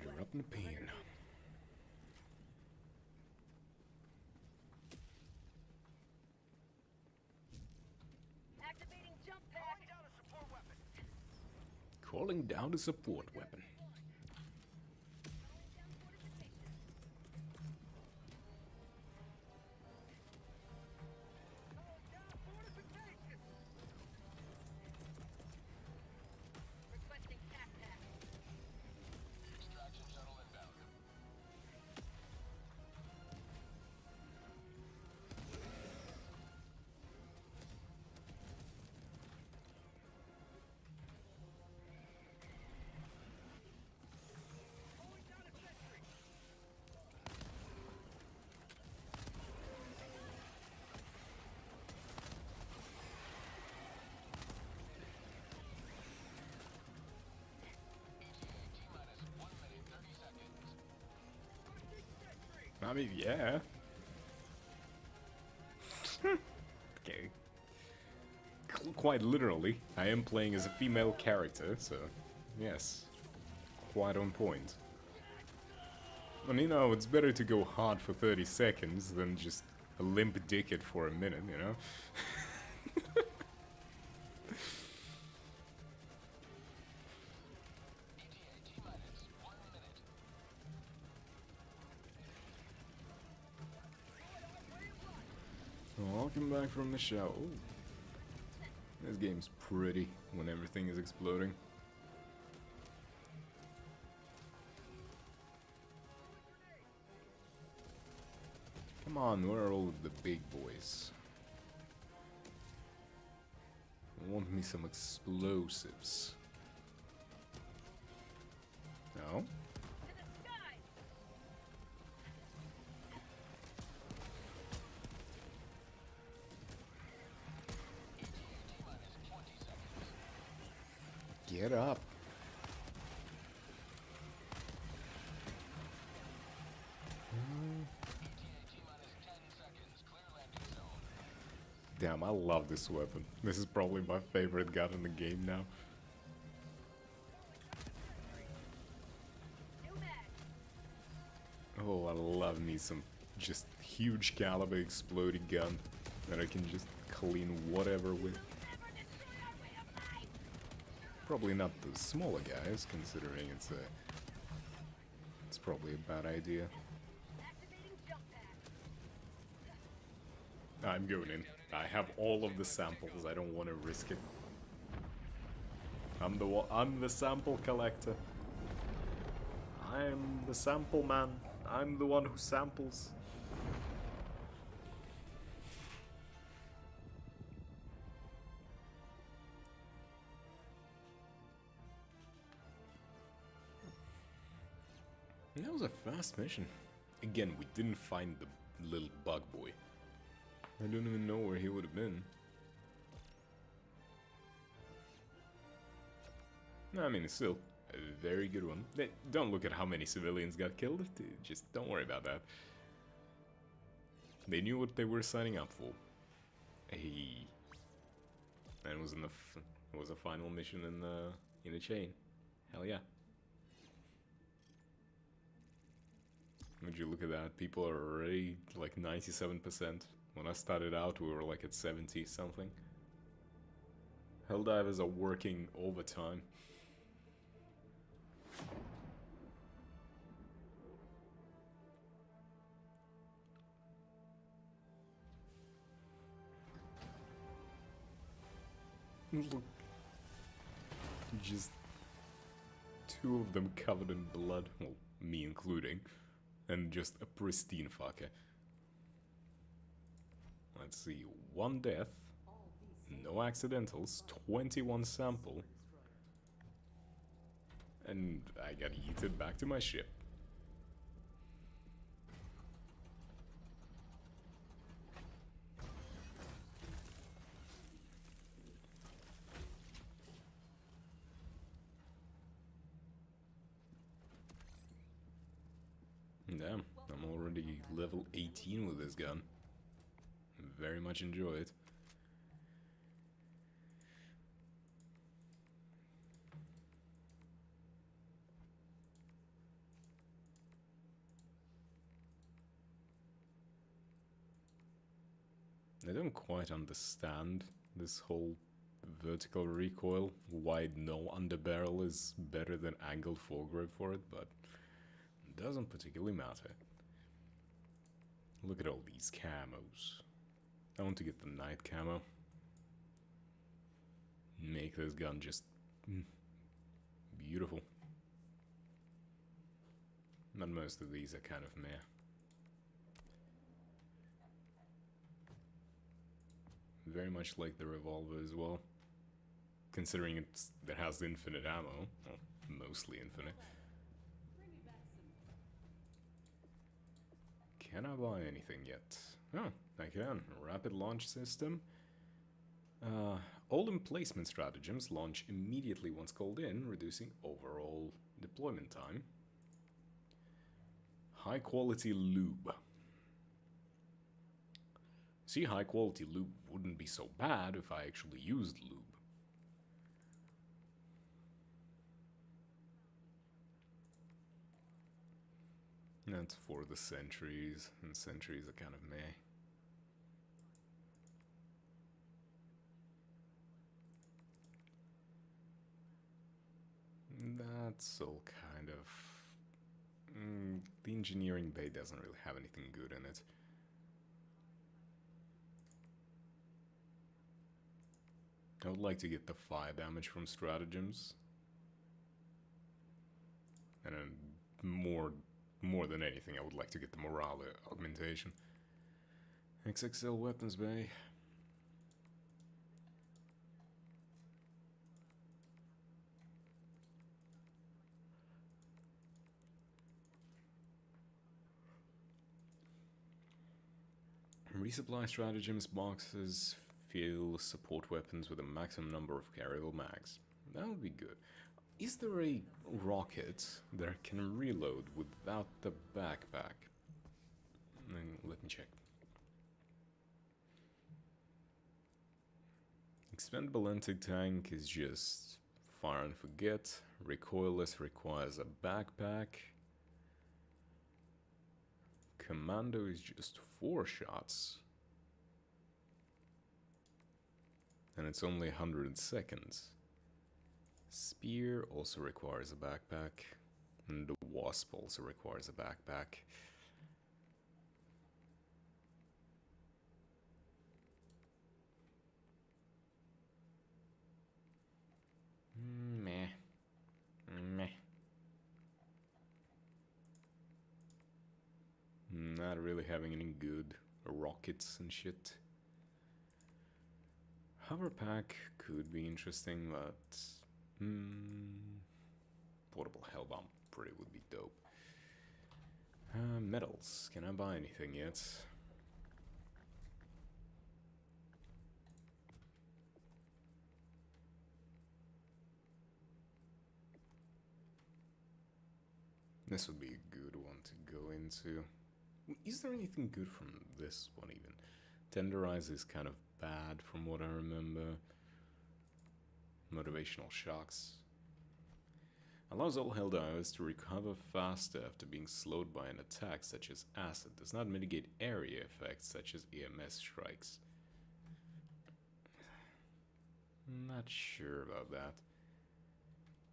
S1: Dropping a pin.
S7: Activating jump pack.
S6: Calling down a support weapon.
S1: Calling down a support weapon.
S7: Requesting tac pack.
S3: Extraction shuttle inbound.
S1: I mean, yeah. Okay. Quite literally, I am playing as a female character, so yes, quite on point. And you know, it's better to go hard for 30 seconds than just a limp dick it for a minute, you know? Walking back from the shower. Ooh. This game's pretty when everything is exploding. Come on, where are all of the big boys? I want me some explosives. No? Get up. Damn, I love this weapon. This is probably my favorite gun in the game now. Oh, I love me some just huge caliber exploding gun that I can just clean whatever with. Probably not the smaller guys, considering it's probably a bad idea. I'm going in. I have all of the samples. I don't want to risk it. I'm the sample collector. I'm the sample man. I'm the one who samples. And that was a fast mission. Again, we didn't find the little bug boy. I don't even know where he would have been. No, I mean, it's still a very good one. Don't look at how many civilians got killed. Just don't worry about that. They knew what they were signing up for. Hey, and it was it was a final mission in the chain. Hell yeah. Would you look at that? People are already like 97%. When I started out, we were like at 70 something. Helldivers are working overtime. Look. Just two of them covered in blood. Well, me including. And just a pristine fucker. Let's see, 1 death, no accidentals, 21 sample, and I got yeeted back to my ship. Damn, I'm already level 18 with this gun. Very much enjoy it. I don't quite understand this whole vertical recoil, why no underbarrel is better than angled foregrip for it, but it doesn't particularly matter. Look at all these camos. I want to get the night camo. Make this gun just beautiful. But most of these are kind of meh. Very much like the revolver as well. Considering it has infinite ammo. Well, mostly infinite. Can I buy anything yet? Oh, I can. Rapid launch system. All emplacement stratagems launch immediately once called in, reducing overall deployment time. High quality lube. See, high quality lube wouldn't be so bad if I actually used lube. That's for the sentries, and sentries are kind of meh. That's all kind of... the engineering bay doesn't really have anything good in it. I would like to get the fire damage from stratagems. And then more than anything, I would like to get the morale augmentation. XXL weapons bay. Resupply stratagems boxes fill support weapons with a maximum number of carryable mags. That would be good. Is there a rocket that can reload without the backpack? Let me check. Expendable anti-tank is just fire and forget. Recoilless requires a backpack. Commando is just 4 shots. And it's only 100 seconds. Spear also requires a backpack. And the Wasp also requires a backpack. Meh. Meh. Not really having any good rockets and shit. Hover pack could be interesting, but portable hellbomb pretty would be dope. Metals. Can I buy anything yet? This would be a good one to go into. Is there anything good from this one even? Tenderize is kind of bad from what I remember. Motivational shocks. Allows all Helldivers to recover faster after being slowed by an attack such as acid. Does not mitigate area effects such as EMS strikes. Not sure about that.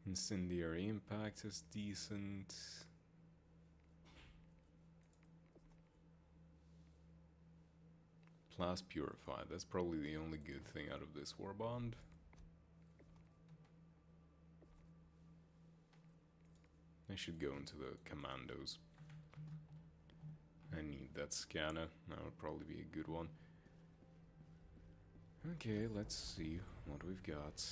S1: Incendiary impact is decent. Plus Purified, that's probably the only good thing out of this war bond. I should go into the commandos. I need that scanner, that would probably be a good one. Okay, let's see what we've got.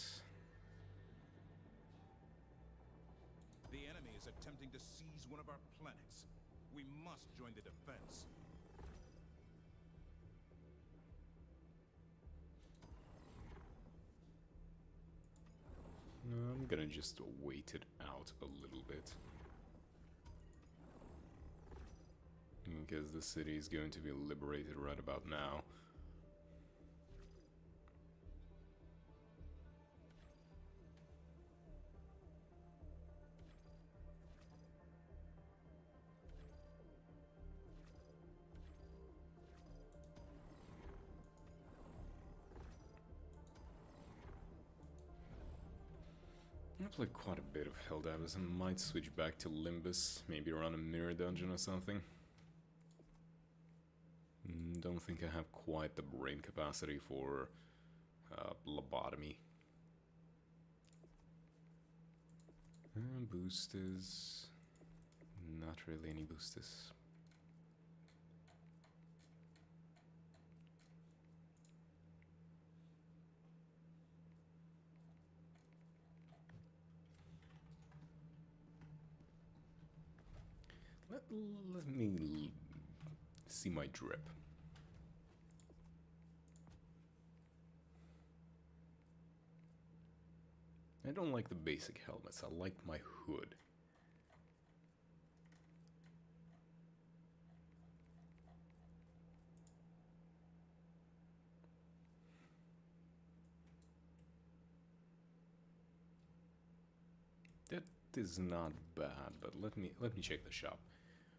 S2: The enemy is attempting to seize one of our planets. We must join the defense.
S1: I'm gonna just wait it out a little bit. Because the city is going to be liberated right about now. I played quite a bit of Helldivers and might switch back to Limbus, maybe run a mirror dungeon or something. Don't think I have quite the brain capacity for lobotomy. Boosters. Not really any boosters. Let me see my drip. I don't like the basic helmets, I like my hood. loot is not bad, but let me check the shop.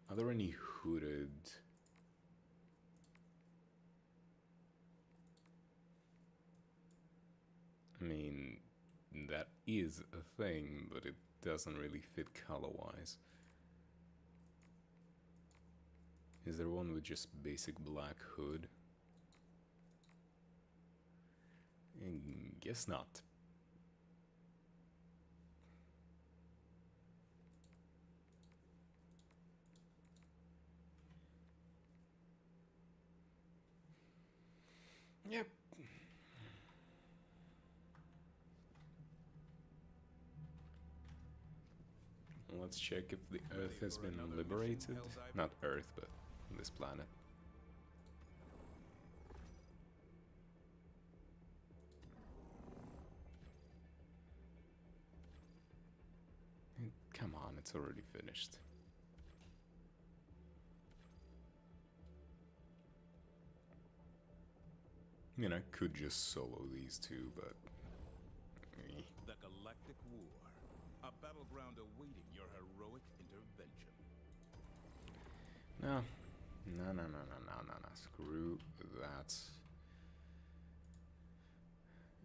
S1: Are there any hooded? I mean, that is a thing, but it doesn't really fit color-wise. Is there one with just basic black hood? Guess not. Yep. Let's check if the Earth has been liberated. Not Earth, but this planet. Come on, it's already finished. I mean, I could just solo these two, but...
S2: The Galactic War. A battleground awaiting your heroic intervention.
S1: No. No. Screw that.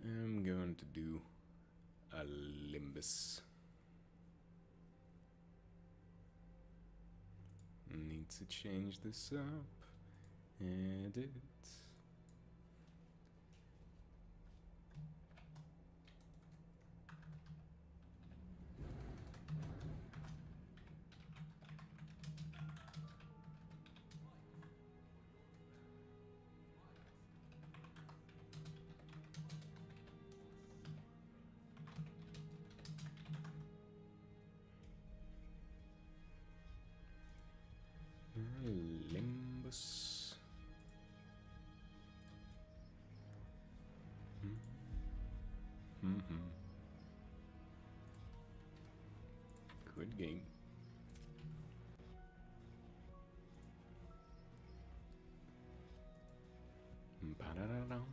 S1: I'm going to do a Limbus. Need to change this up. Edit. Limbus. Good game. Ba-da-da-dum.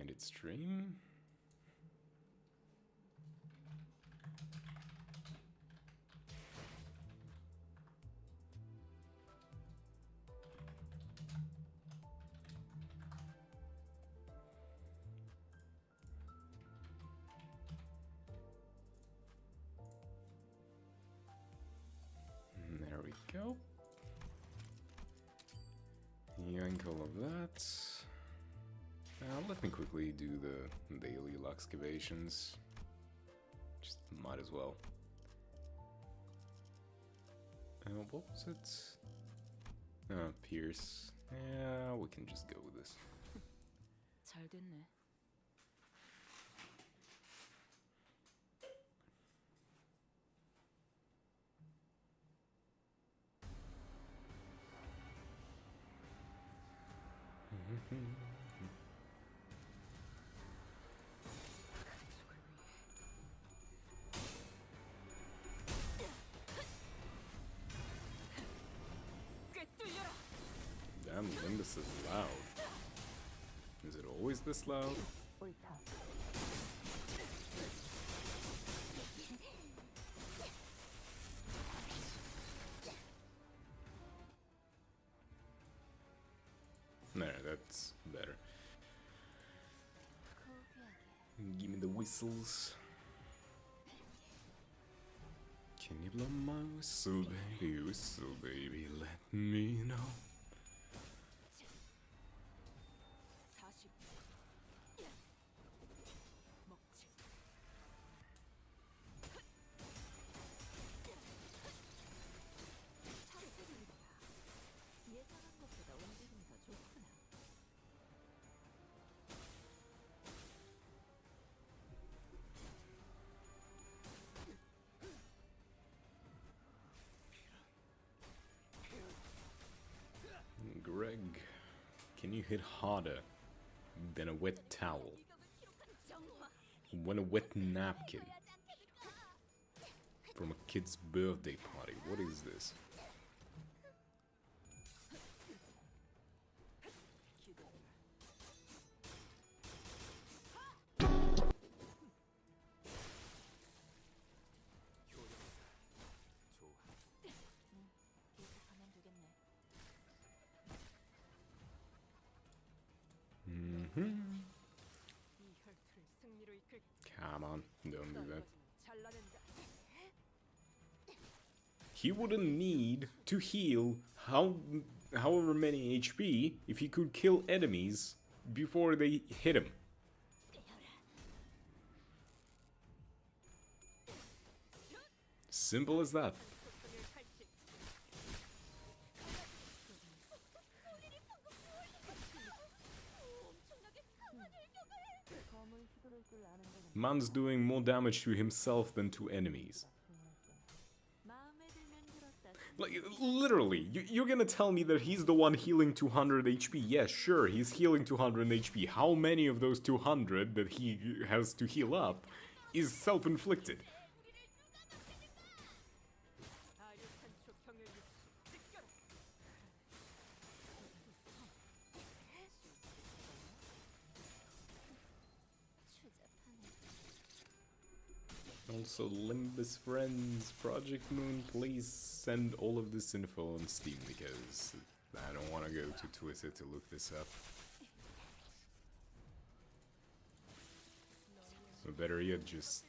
S1: Edit stream. There we go. Yank all of that. Let me quickly do the daily excavations. Just might as well. What was it? Pierce. Yeah, we can just go with this.
S5: 잘 됐네.
S1: Damn, Limbus is loud. Is it always this loud? There, that's better. Give me the whistles. Can you blow my whistle, baby, let me know.
S5: 40. 먹지. 차를 끄는 거야. 예상한 것보다 움직임이 더 좋구나.
S1: Greg, can you hit harder than a wet towel? When a wet napkin from a kid's birthday party. What is this? Come on, don't do that.
S5: 잘라낸다.
S1: He wouldn't need to heal however many HP if he could kill enemies before they hit him. Simple as that. Man's doing more damage to himself than to enemies.
S5: 마음에 들면 들었다.
S1: Like, literally, you're gonna tell me that he's the one healing 200 HP. Yes, sure, he's healing 200 HP. How many of those 200 that he has to heal up is self-inflicted?
S5: 아류탄 쪽 경혈 육수. 느껴라.
S1: Also, Limbus friends, Project Moon, please send all of this info on Steam because I don't want to go to Twitter to look this up. Or better yet, just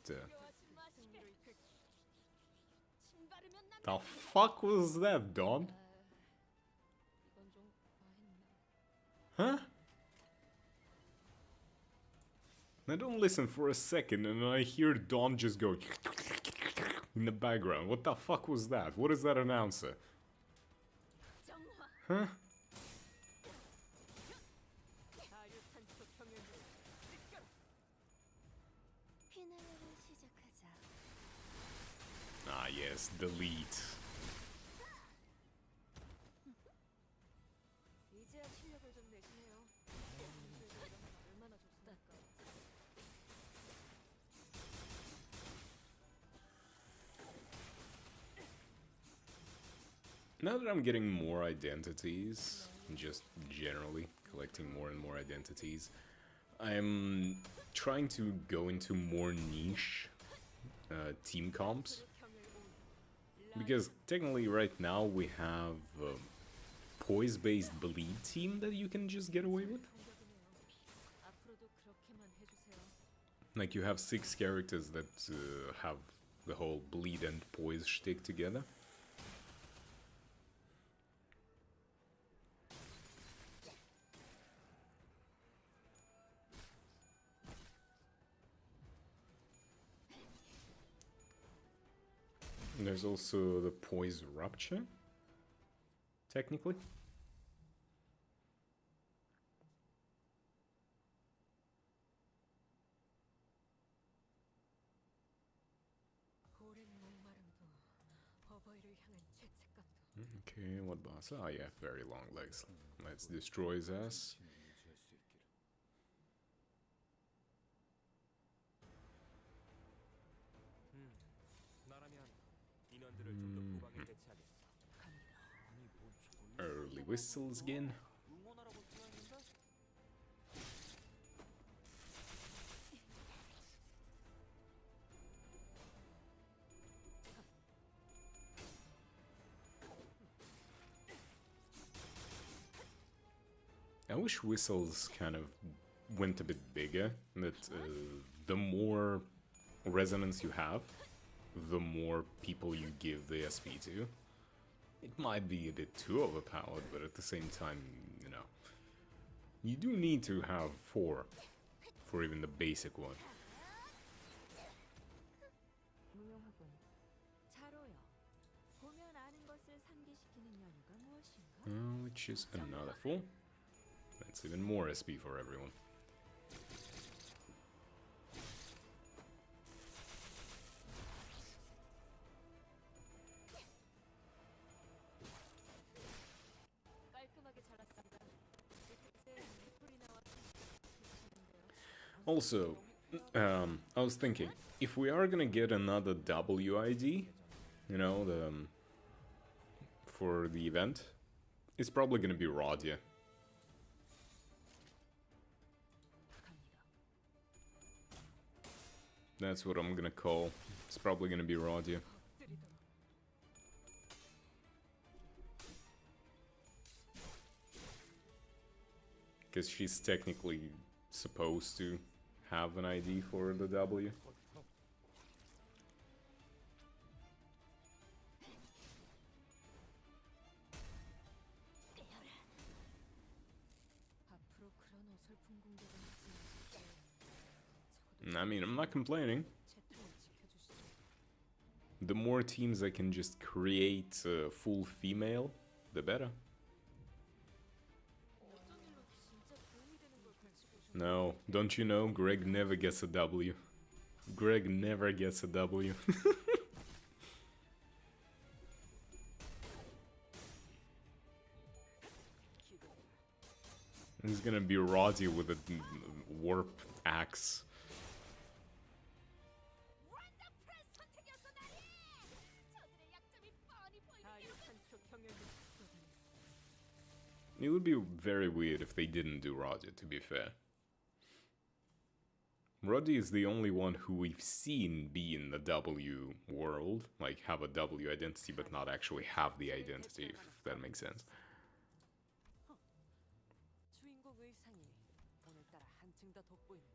S1: the fuck was that, Dawn? Huh? I don't listen for a second and I hear Dawn just go in the background. What the fuck was that? What is that announcer? Huh?
S5: 아류탄 쪽 경혈 육수. 느껴라.
S7: 피나르를 시작하자.
S1: Ah yes, delete.
S5: 이제야 실력을 좀 내시네요. 얼마나 좋습니까?
S1: Now that I'm getting more identities, just generally collecting more and more identities, I'm trying to go into more niche team comps. Because technically right now we have a poise-based bleed team that you can just get away with.
S5: 앞으로도 그렇게만 해주세요.
S1: Like you have 6 characters that have the whole bleed and poise shtick together. And there's also the poise rupture, technically.
S5: 오랜 목마름도 어버이를 향한 죄책감도.
S1: Okay, what boss? Ah, yeah, very long legs. Let's destroy his ass. Early whistles again. I wish whistles kind of went a bit bigger, that the more resonance you have, the more people you give the SP to. It might be a bit too overpowered, but at the same time, you know, you do need to have 4 for even the basic one.
S5: 무용학원. 차로요. 보면 아는 것을 상기시키는 연유가 무엇인가?
S1: Which is another 4. That's even more SP for everyone.
S5: 깔끔하게 잘랐습니다. 이제 개풀이 나와.
S1: Also, I was thinking, if we are gonna get another WID, you know, for the event, it's probably gonna be Radia. That's what I'm gonna call. It's probably gonna be Radia. Because she's technically supposed to have an ID for the W.
S5: 앞으로 그런 어설픈 공격은 하지 마십시오.
S1: I mean, I'm not complaining.
S5: 채통을 지켜주시죠.
S1: The more teams that can just create a full female, the better. No, don't you know, Greg never gets a W. Greg never gets a W. He's gonna be Roddy with a warp axe. It would be very weird if they didn't do Roddy, to be fair. Roddy is the only one who we've seen be in the W world, like have a W identity but not actually have the identity, if that makes sense.
S5: 주인공 의상이 오늘따라 한층 더 돋보이는.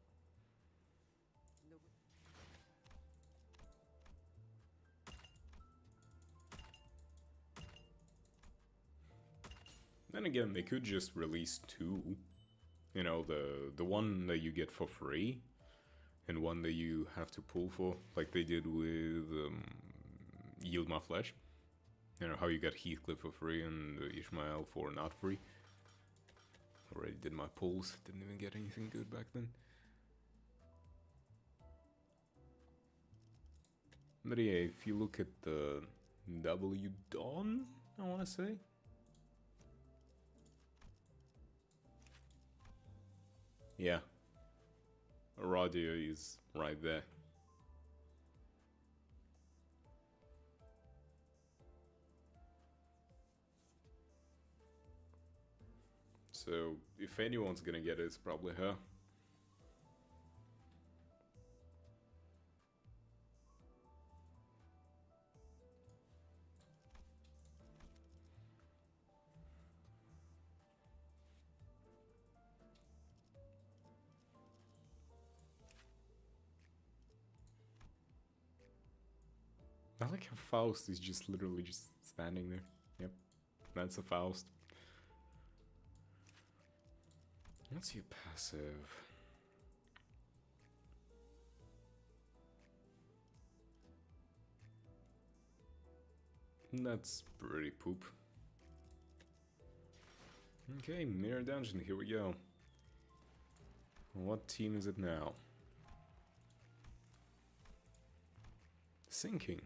S5: 누구?
S1: Then again, they could just release two. You know, the one that you get for free, and one that you have to pull for, like they did with Yield My Flesh. You know, how you got Heathcliff for free and Ishmael for not free. Already did my pulls, didn't even get anything good back then. But yeah, if you look at the W Dawn, I want to say. Yeah. Radio is right there. So, if anyone's gonna get it, it's probably her. I like how Faust is just literally just standing there. Yep, that's a Faust. What's your passive? That's pretty poop. Okay, Mirror Dungeon, here we go. What team is it now? Sinking.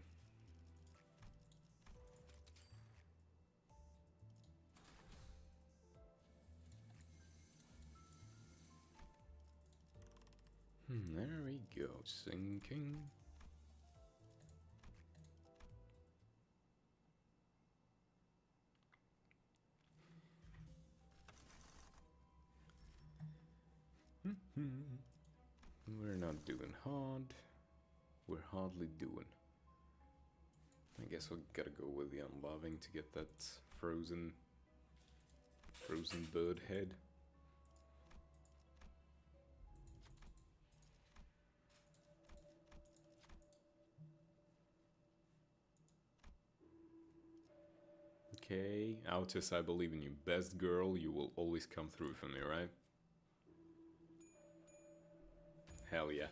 S1: There we go, sinking. We're not doing hard. We're hardly doing. I guess we gotta go with the unloving to get that frozen bird head. Okay, Autis, I believe in you. Best girl, you will always come through for me, right? Hell yeah.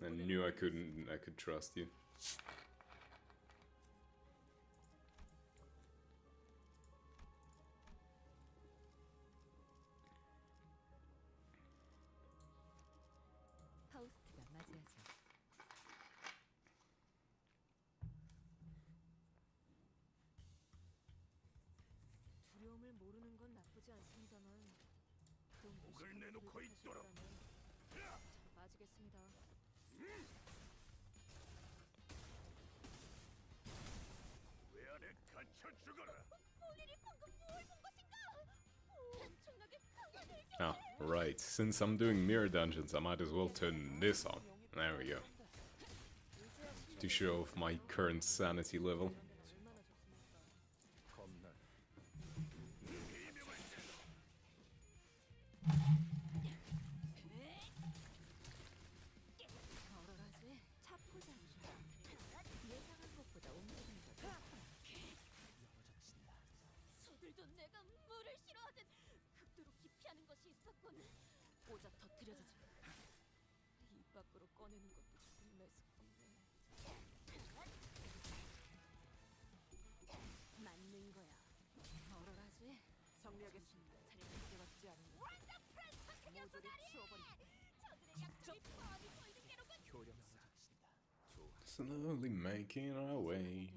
S1: I knew I could trust you.
S5: 파우스트가 맞이하죠. 두려움을 모르는 건 나쁘지 않습니다만 그런
S6: 목을 내놓고 있도록.
S5: 잘 빠지겠습니다.
S6: 왜 안에 갇혀 죽어라.
S1: Ah, right. Since I'm doing mirror dungeons, I might as well turn this on. There we go. To show off my current sanity level. Slowly making our way.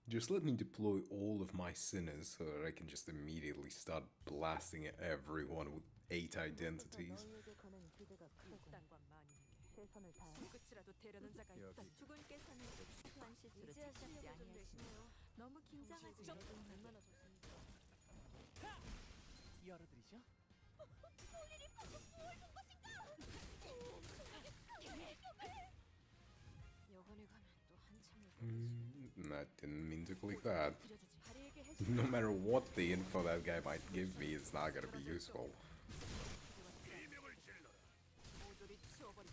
S1: Just let me deploy all of my sinners so that I can just immediately start blasting at everyone with 8 identities.
S5: 일당과 만인에게 손끝이라도 대려는 자가 있다. 주군께서는 소소한 실수를 찾지 아니하시네요. 너무 긴장하지 마. 얼마나 좋습니까?
S6: 열어드리죠.
S5: 여관에 가면 또 한참을
S1: I didn't mean to click that. No matter what the info that guy might give me, it's not gonna be useful.
S5: 모조리 치워버리.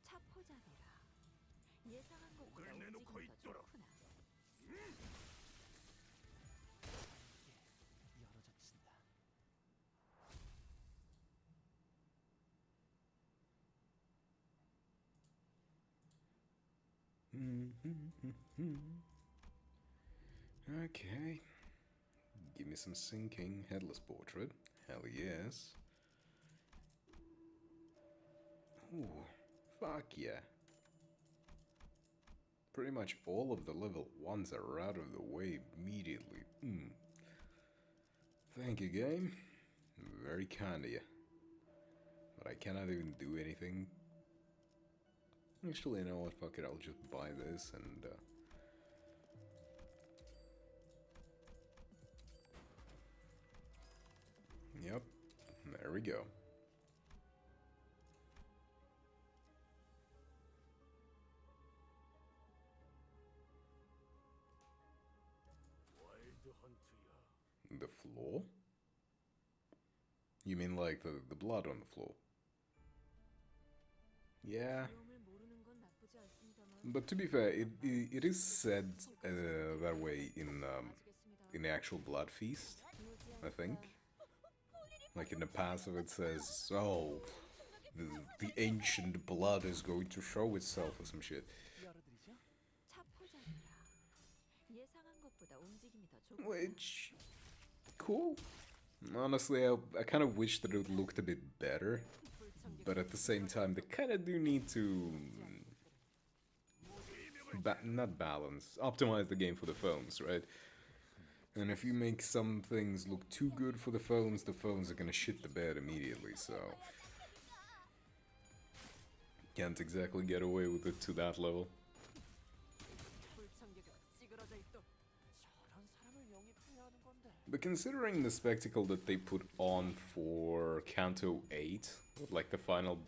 S5: 차포자비라. 예상한 것보다 움직임이 더 좋구나.
S6: 열어젖힌다.
S1: Okay. Give me some sinking headless portrait. Hell yes. Ooh, fuck yeah. Pretty much all of the level 1s are out of the way immediately. Thank you, game. Very kind of you. But I cannot even do anything. Actually, you know what? Fuck it, I'll just buy this and yep, there we go. The floor? You mean like the blood on the floor? Yeah. But to be fair, it is said that way in the actual Blood Feast, I think. Like in the passive it says, oh, the ancient blood is going to show itself or some shit.
S6: 열어드리죠.
S5: 차포자비라. 예상한 것보다 움직임이 더 좋구나.
S1: Which, cool. Honestly, I kind of wish that it looked a bit better. But at the same time, they kind of do need to not balance, optimize the game for the phones, right? And if you make some things look too good for the phones are gonna shit the bed immediately, so can't exactly get away with it to that level.
S5: 불청객은 찌그러져 있도.
S6: 저런 사람을 영입해야 하는 건데.
S1: But considering the spectacle that they put on for Kanto 8, like the final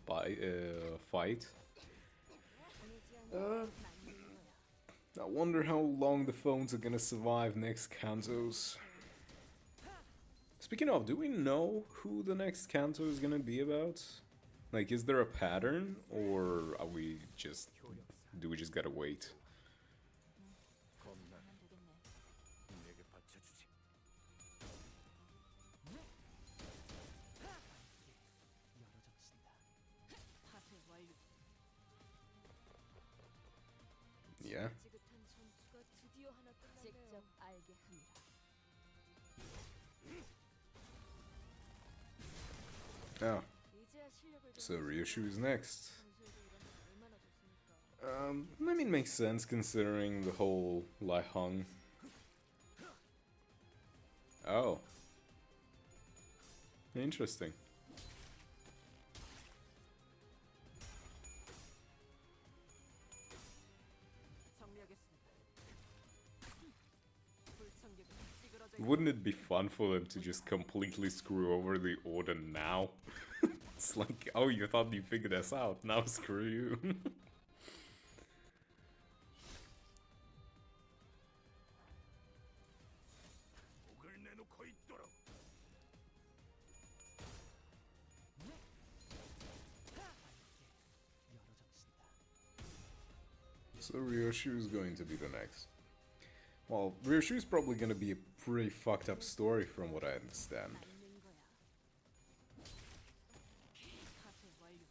S1: fight, I wonder how long the phones are gonna survive next Kantos. Speaking of, do we know who the next Kanto is gonna be about? Like, is there a pattern, or are we just... do we just gotta wait?
S6: 내게 받쳐주지. 열어젖힌다.
S5: 파쇄 완료.
S1: Yeah?
S5: 지긋한 전투가 드디어 하나 끝났네요. 직접 알게 합니다.
S1: Oh,
S5: 이제야 실력을
S1: so Ryoshu is next.
S5: 선수에게 이런 건 얼마나 좋습니까?
S1: I mean, makes sense considering the whole Lai Hong. Oh. Interesting.
S5: 정리하겠습니다. 불청객은 찌그러져
S1: Wouldn't it be fun for them to just completely screw over the order now? It's like, oh, you thought you figured us out, now screw you.
S6: 목을 내놓고 있도록. 열어젖힌다.
S1: So Ryoshu is going to be the next. Well, Ryoshu is probably going to be a pretty fucked up story from what I understand.
S5: 있는 거야. 파쇄 완료.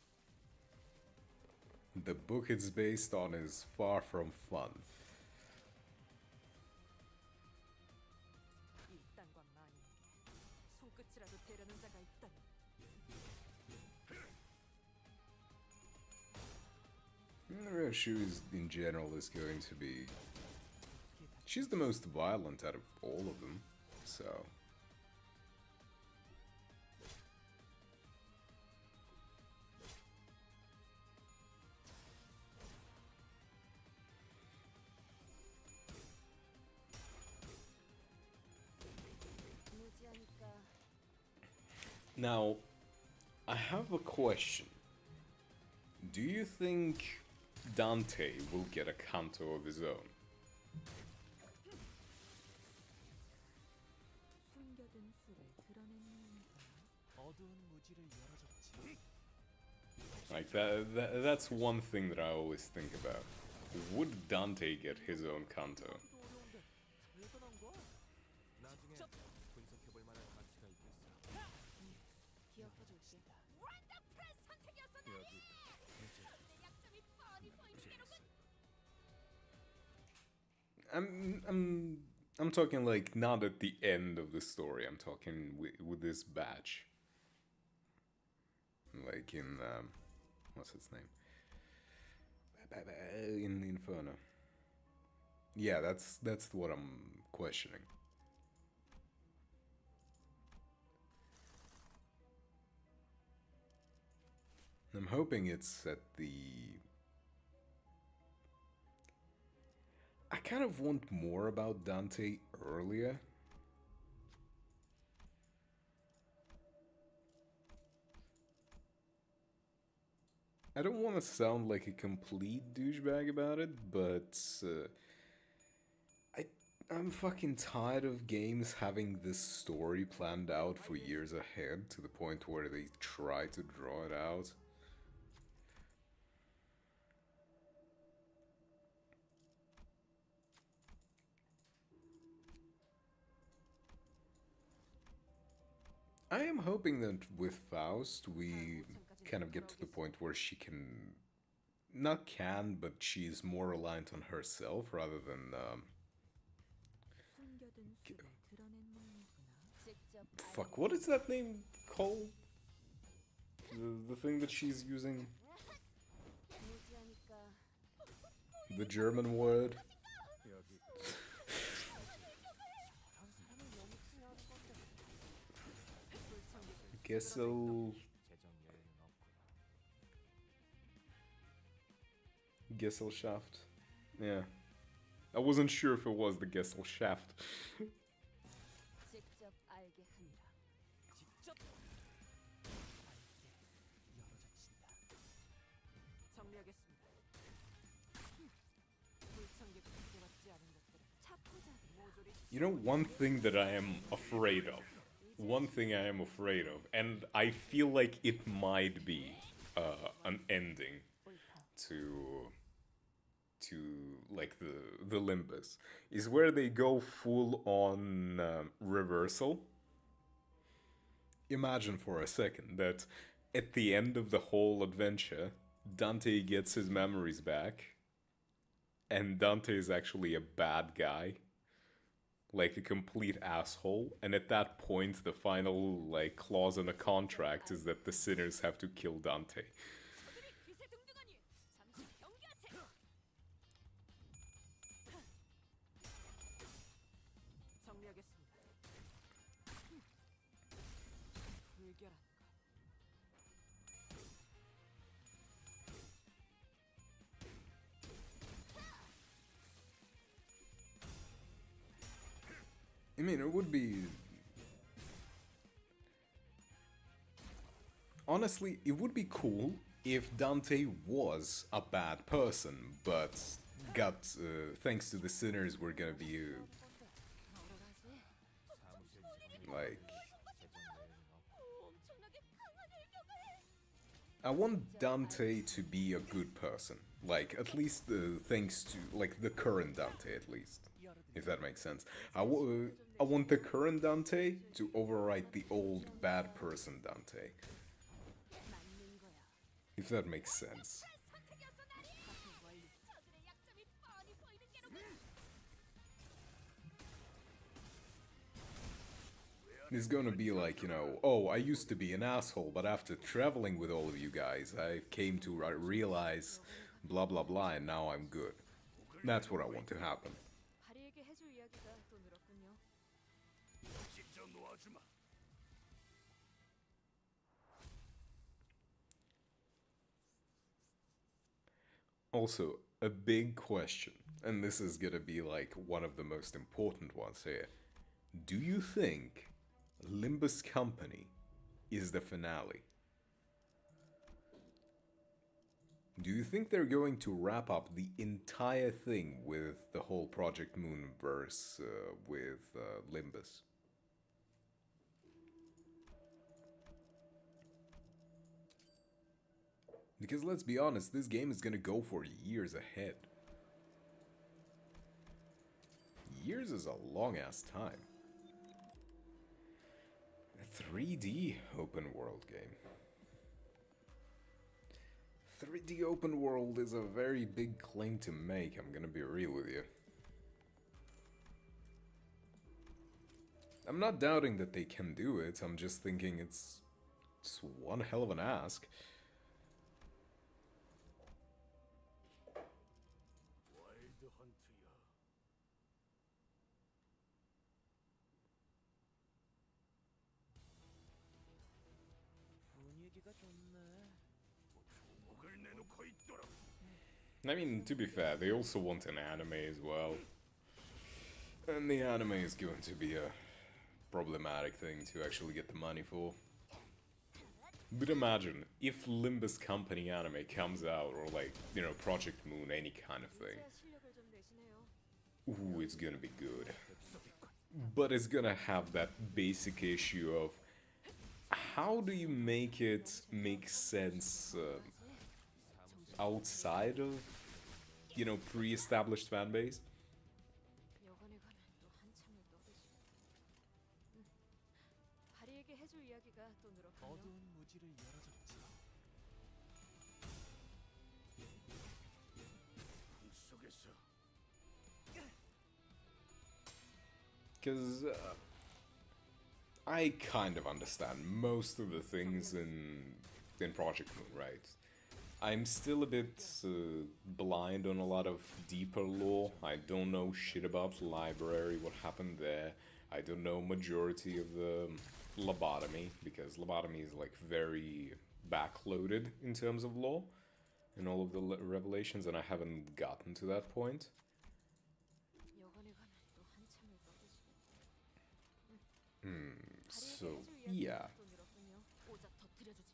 S8: the book it's based on is far from fun.
S5: 이 땅과 만인에게 손끝이라도 대려는 자가 있다니.
S8: Roshu is, in general, is going to be... She's the most violent out of all of them, so... Now, I have a question. Do you think Dante will get a canto of his own?
S5: 숨겨둔 수를 드러내는
S8: Like, that's one thing that I always think about. Would Dante get his own canto? I'm talking like not at the end of the story. I'm talking with this batch. Like in what's its name? In Inferno. Yeah, that's what I'm questioning. I'm hoping it's at the... I kind of want more about Dante earlier. I don't want to sound like a complete douchebag about it, but I'm fucking tired of games having this story planned out for years ahead to the point where they try to draw it out. I am hoping that with Faust we kind of get to the point where she can... Not can, but she's more reliant on herself rather than... Fuck, what is that name called? The thing that she's using? The German word? Gesellschaft. Yeah. I wasn't sure if it was the Gesellschaft. You know, one thing that I am afraid of. One thing I am afraid of, and I feel like it might be an ending to like the Limbus, is where they go full on reversal. Imagine for a second that at the end of the whole adventure, Dante gets his memories back, and Dante is actually a bad guy. Like a complete asshole, and at that point the final like clause in the contract is that the sinners have to kill Dante. I mean, it would be... Honestly, it would be cool if Dante was a bad person, but got, thanks to the sinners, we're gonna be, like... I want Dante to be a good person. Like, at least thanks to, like, the current Dante, at least. If that makes sense. I want the current Dante to overwrite the old bad person Dante. If that makes sense. It's gonna be like, you know, oh, I used to be an asshole, but after traveling with all of you guys, I came to realize blah blah blah, and now I'm good. That's what I want to happen.
S5: 바리에게 해줄 이야기가 또 늘었군요.
S6: 진짜 놓아주마.
S8: Also, a big question, and this is gonna be like one of the most important ones here. Do you think Limbus Company is the finale? Do you think they're going to wrap up the entire thing with the whole Project Moonverse with Limbus? Because let's be honest, this game is gonna go for years ahead. Years is a long ass time. A 3D open world game. 3D open world is a very big claim to make, I'm gonna be real with you. I'm not doubting that they can do it, I'm just thinking it's one hell of an ask.
S6: 와일드 헌트야.
S9: 분위기가 좋네.
S6: 주먹을 내놓고 있도록.
S8: I mean, to be fair, they also want an anime as well. And the anime is going to be a problematic thing to actually get the money for. But imagine if Limbus Company anime comes out, or like, you know, Project Moon, any kind of thing.
S5: 실력을 좀 내시네요.
S8: Ooh, it's gonna be good. But it's gonna have that basic issue of how do you make it make sense outside of, you know, pre-established fan base?
S5: 여관에 가면 또 한참을 떠드시고. 바리에게 해줄 이야기가 또 늘었군요.
S9: 어두운 무지를 열어줬지.
S6: 방 속에서
S8: Because I kind of understand most of the things in Project Moon, right? I'm still a bit blind on a lot of deeper lore. I don't know shit about Library, what happened there. I don't know majority of the Lobotomy, because Lobotomy is like very backloaded in terms of lore and all of the revelations, and I haven't gotten to that point.
S5: 여관에 가면 또 한참을 떠드시고.
S8: So,
S5: 바리에게 해줄
S8: yeah.
S5: 이야기가 또 늘었군요. 오자 터뜨려주지.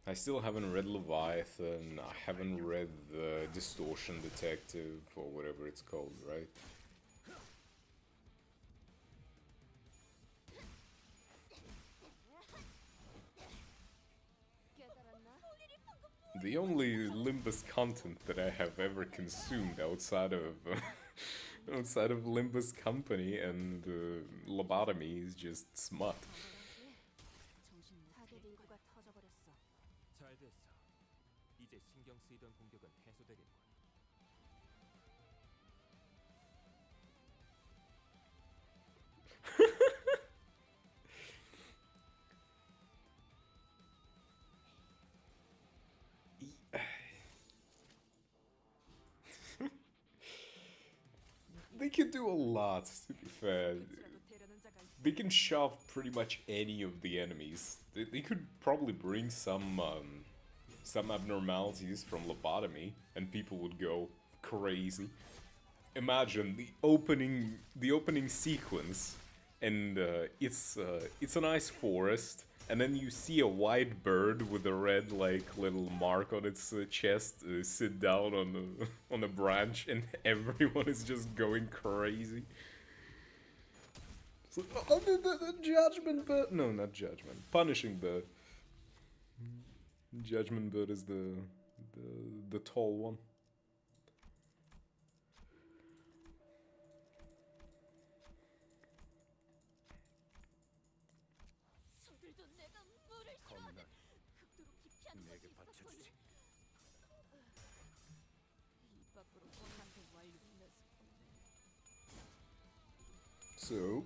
S8: I still haven't read Leviathan, I haven't read the Distortion Detective, or whatever it's called, right?
S5: 깨달았나?
S8: The only Limbus content that I have ever consumed outside of outside of Limbus Company and Lobotomy is just smut.
S5: 정신 타겟 인구가 터져버렸어.
S9: 잘 됐어. 이제 신경 쓰이던 공격은 해소되겠군.
S8: They can do a lot, to be fair.
S5: 끝이라도 되려는 자가 있.
S8: They can shove pretty much any of the enemies. They could probably bring some abnormalities from Lobotomy, and people would go crazy. Imagine the opening sequence, and it's a nice forest, and then you see a white bird with a red like little mark on its chest sit down on a branch, and everyone is just going crazy. It's like, oh, the Judgment Bird. No, not Judgment. Punishing Bird. Judgment Bird is the tall one.
S5: 저들도 내가 물을 싫어하는 극도로 기피하는 것이 있었거든. 입 밖으로 뻔한테 완료되면서
S8: So,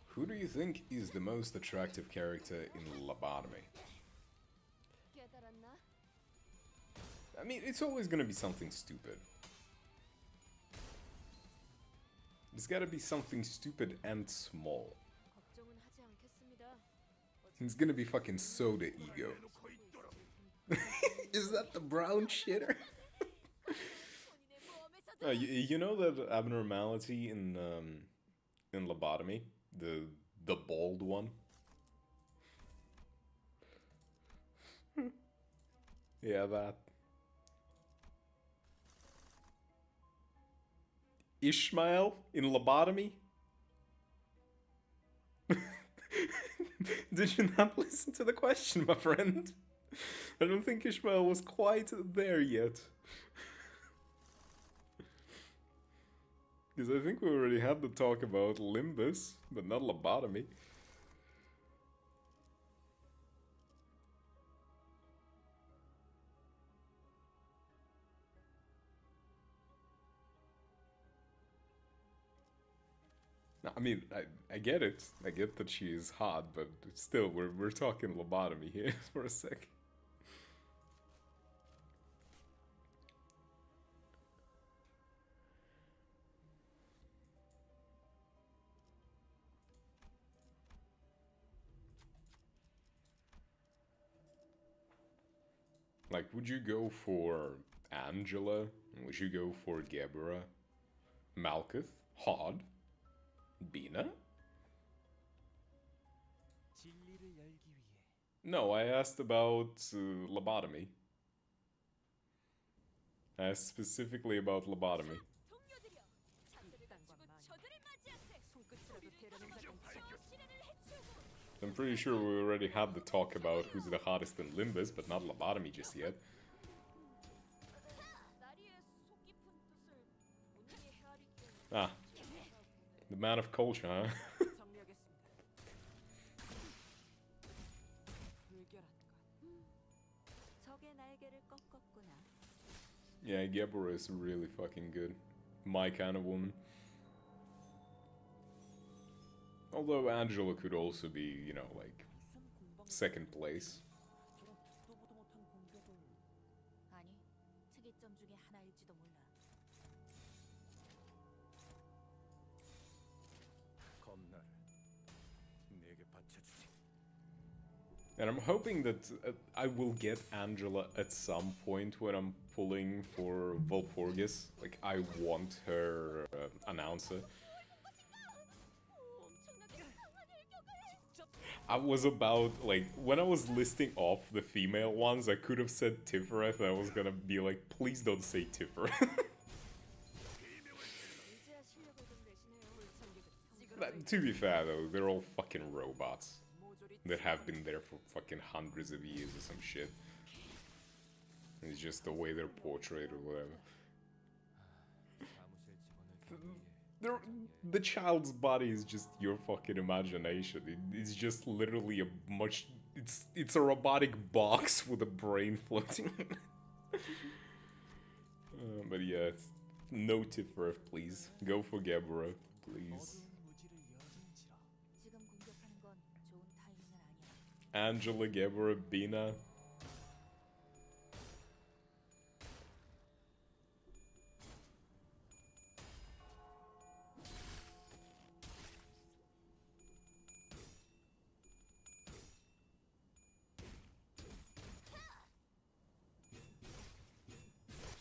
S8: who do you think is the most attractive character in Lobotomy?
S7: 깨달았나?
S8: I mean, it's always gonna be something stupid. It's gotta be something stupid and small.
S7: 걱정은 하지 않겠습니다.
S8: It's gonna be fucking Soda Ego. Is that the brown shitter? You know that abnormality in Lobotomy? The bald one? Yeah, that. Ishmael in Lobotomy? Did you not listen to the question, my friend? I don't think Ishmael was quite there yet. Because I think we already had the talk about Limbus, but not Lobotomy. I mean, I get it. I get that she is hot, but still, we're talking Lobotomy here for a sec. Like, would you go for Angela? Would you go for Gebra? Malkuth? Hod? Bina?
S9: 진리를 열기 위해
S8: No, I asked about Lobotomy. I asked specifically about Lobotomy.
S7: 동료들이여, 자세를 갖추고 저들을 맞이하세.
S5: 손끝이라도 대려는 자가 있다.
S7: 시련을 해치우고
S8: I'm pretty sure we already had the talk about who's the hottest in Limbus, but not Lobotomy just yet.
S7: 나리의 속 깊은 뜻을 본인이 헤아리기에
S8: Ah, the man of culture, huh?
S5: 정리하겠습니다. 불결한 것. 적의 날개를 꺾었구나.
S8: Yeah, Gebra is really fucking good. My kind of woman. Although Angela could also be, you know, like, second place.
S9: 저런 듣도 보도 못한 공격을
S7: 아니, 특이점 중에 하나일지도 몰라.
S2: 검나를 내게 바쳐주지.
S8: And I'm hoping that I will get Angela at some point when I'm pulling for Volporgus. Like, I want her announcer.
S7: 엄청나게 강한 일격을.
S8: I was about, like, when I was listing off the female ones, I could have said Tiferet, and I was gonna be like, please don't say Tiferet.
S7: 이제야 실력을 좀 내시네요.
S5: 불청객은
S8: To be fair, though, they're all fucking robots
S5: 모조리
S8: that have been there for fucking hundreds of years or some shit. It's just the way they're portrayed or whatever.
S9: 사무실 직원을 위해
S8: They're, the child's body is just your fucking imagination. It's just literally a much. It's a robotic box with a brain floating. in it. But yeah, no Tiferet, please. Go for Gebra, please.
S9: 어두운 무지를 열은지라
S7: 지금 공격하는 건 좋은 타이밍은 아니야.
S8: Angela, Gebra, Bina.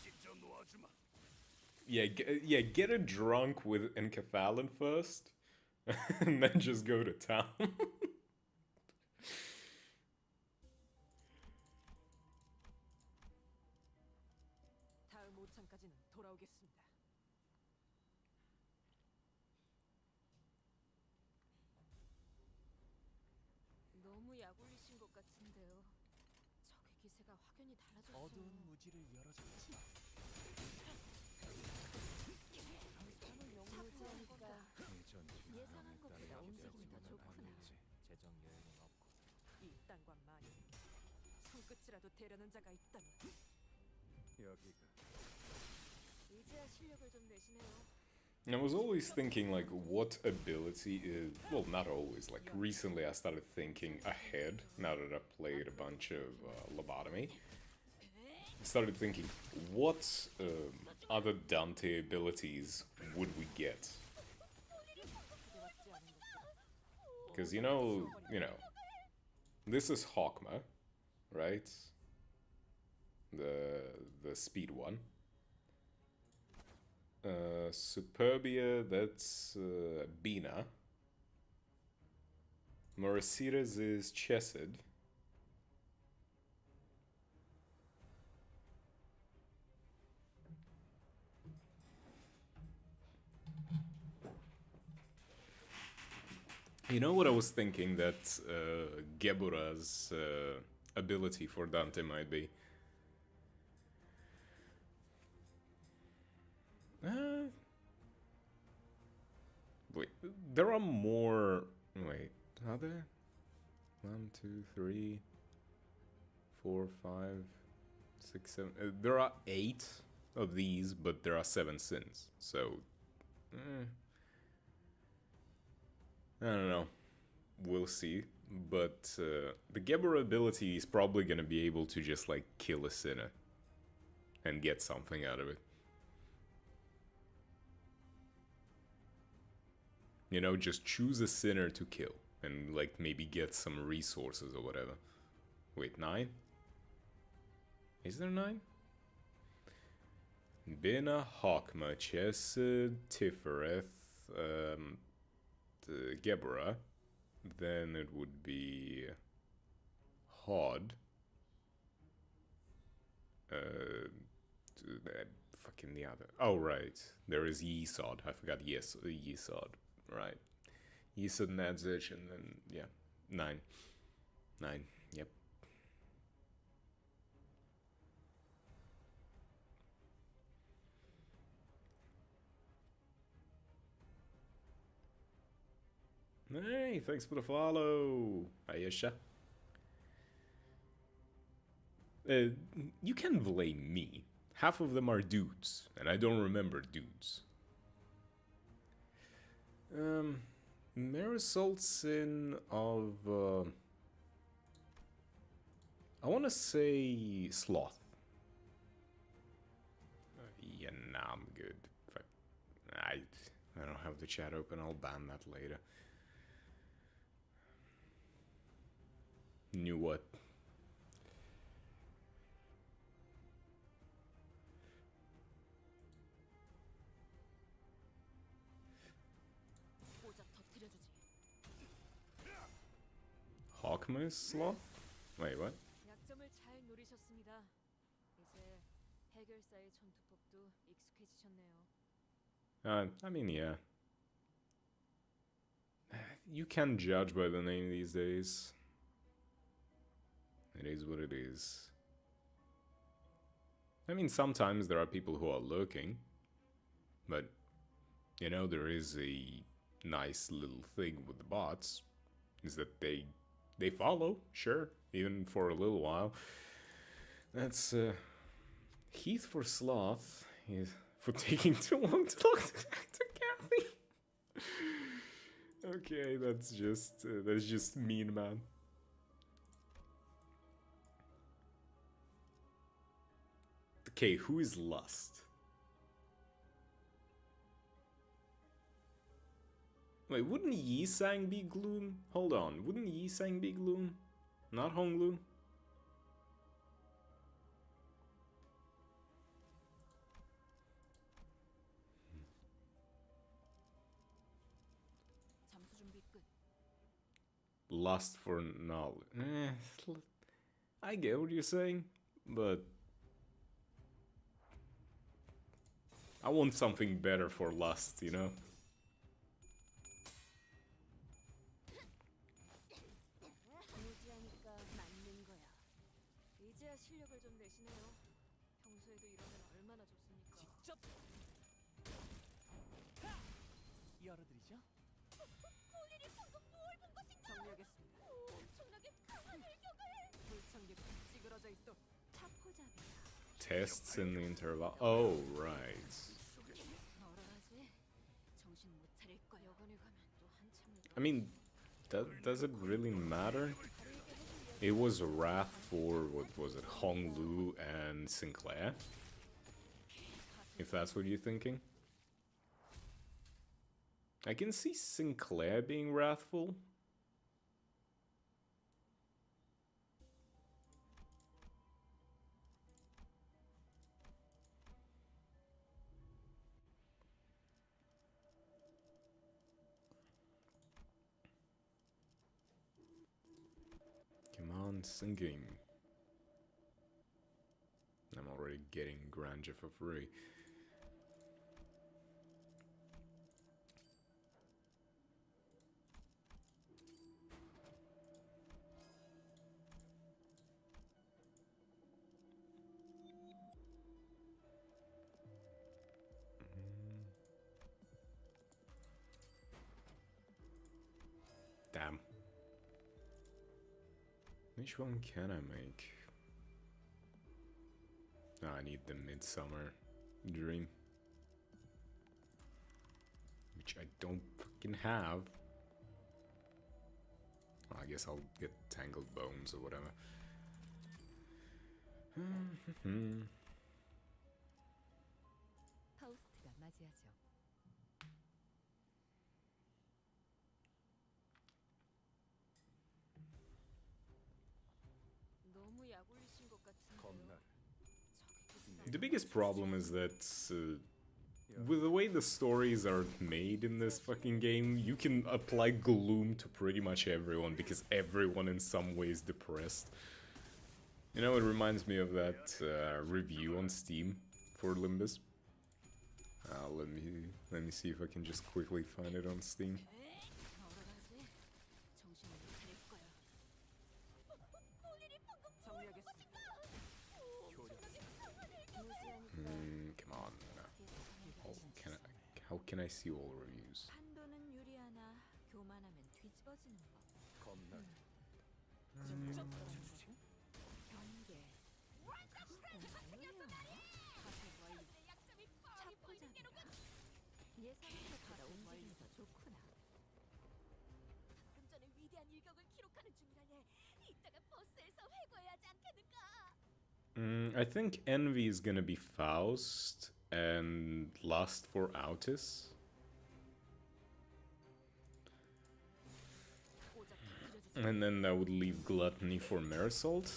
S2: 직접 놓아주마.
S8: Yeah, get a drunk with Enkephalin first, and then just go to town.
S5: 다음 오창까지는 돌아오겠습니다.
S7: 너무 약올리신 것 같은데요. 적의 기세가 확연히 달라졌어요.
S9: 어두운 무지를 열어줬지
S7: 방을 영무지하니까 예상한 것보다
S9: 따라
S7: 움직임이 더
S9: 없으면
S7: 좋구나.
S9: 아니지. 재정 여행은 없고
S5: 이 땅과 만인 손끝이라도 대려는 자가 있다면
S2: 여기가
S7: 이제야 실력을 좀 내시네요.
S8: I was always thinking, like, what ability is. Well, not always. Like, recently I started thinking ahead now that I played a bunch of Lobotomy. I started thinking, what other Dante abilities would we get? Because, you know, this is Hawkma, right? The speed one. Superbia, that's Bina. Morasitas is Chesed. You know what I was thinking that Gebura's ability for Dante might be? Wait, there are more. Wait, are there? 1, 2, 3, 4, 5, 6, 7. There are 8 of these, but there are 7 sins. So, I don't know. We'll see. But the Gebura ability is probably gonna be able to just like kill a sinner and get something out of it. You know, just choose a sinner to kill and like maybe get some resources or whatever. Wait, 9? Is there 9? Bina, Hawkma, Chesed, Tifereth, Gebura. Then it would be Hod. Fucking the other. Oh, right. There is Yesod. I forgot Yesod. Right. Yesod, Nadzich, and then, yeah. 9. 9. Yep. Hey, thanks for the follow, Ayesha. You can blame me. Half of them are dudes, and I don't remember dudes. Marisol Sin of... I want to say Sloth. Yeah, nah, I'm good. I don't have the chat open, I'll ban that later. Knew what? Hawkma is Sloth? Wait, what?
S5: 약점을 잘 노리셨습니다. 이제 해결사의 전투법도 익숙해지셨네요.
S8: I mean, yeah. You can judge by the name these days. It is what it is. I mean, sometimes there are people who are lurking, but, you know, there is a nice little thing with the bots, is that they follow, sure, even for a little while. That's, Heath for Sloth is for taking too long to talk to Kathy. Okay, that's just mean, man. Okay, who is Lust? Wait, wouldn't Yisang be Gloom? Hold on, wouldn't Yisang be Gloom? Not Honglu?
S5: 잠수 준비 끝.
S8: Lust for knowledge. I get what you're saying, but I want something better for Lust, you know?
S5: 무지하니까 맞는 거야. 이제야 실력을 좀 내시네요. 평소에도 이러면 얼마나 좋습니까?
S9: 직접 열어드리죠.
S5: 정리하겠습니다. 엄청나게 큰 일격을. 불청객 찌그러져 있도 차포잡이야.
S8: Tests in the interval. Oh, right.
S5: 얼얼하지?
S8: I mean, does it really matter? It was Wrath for, what was it, Hong Lu and Sinclair? If that's what you're thinking. I can see Sinclair being wrathful. Come on, singing. I'm already getting Grandeur for free. Damn. Which one can I make? Oh, I need the Midsummer Dream. Which I don't fucking have. Well, I guess I'll get Tangled Bones or whatever.
S5: 파우스트가 맞이하죠. 너무 약 올리신 것 같은데요.
S8: The biggest problem is that with the way the stories are made in this fucking game, you can apply gloom to pretty much everyone because everyone in some way is depressed. You know, it reminds me of that review on Steam for Limbus. Let me see if I can just quickly find it on Steam. Come on. How can I see all reviews?
S5: 판도는 유리하나 교만하면 뒤집어지는 법.
S9: 겁나.
S5: 경계. 예상보다 움직임이 더 좋구나.
S7: 방금 전에 위대한 일격을 기록하는 중이라네. 이따가 버스에서 회고해야 하지 않겠는가?
S8: I think Envy is gonna be Faust and Lust for Autis. And then that would leave Gluttony for Marisold.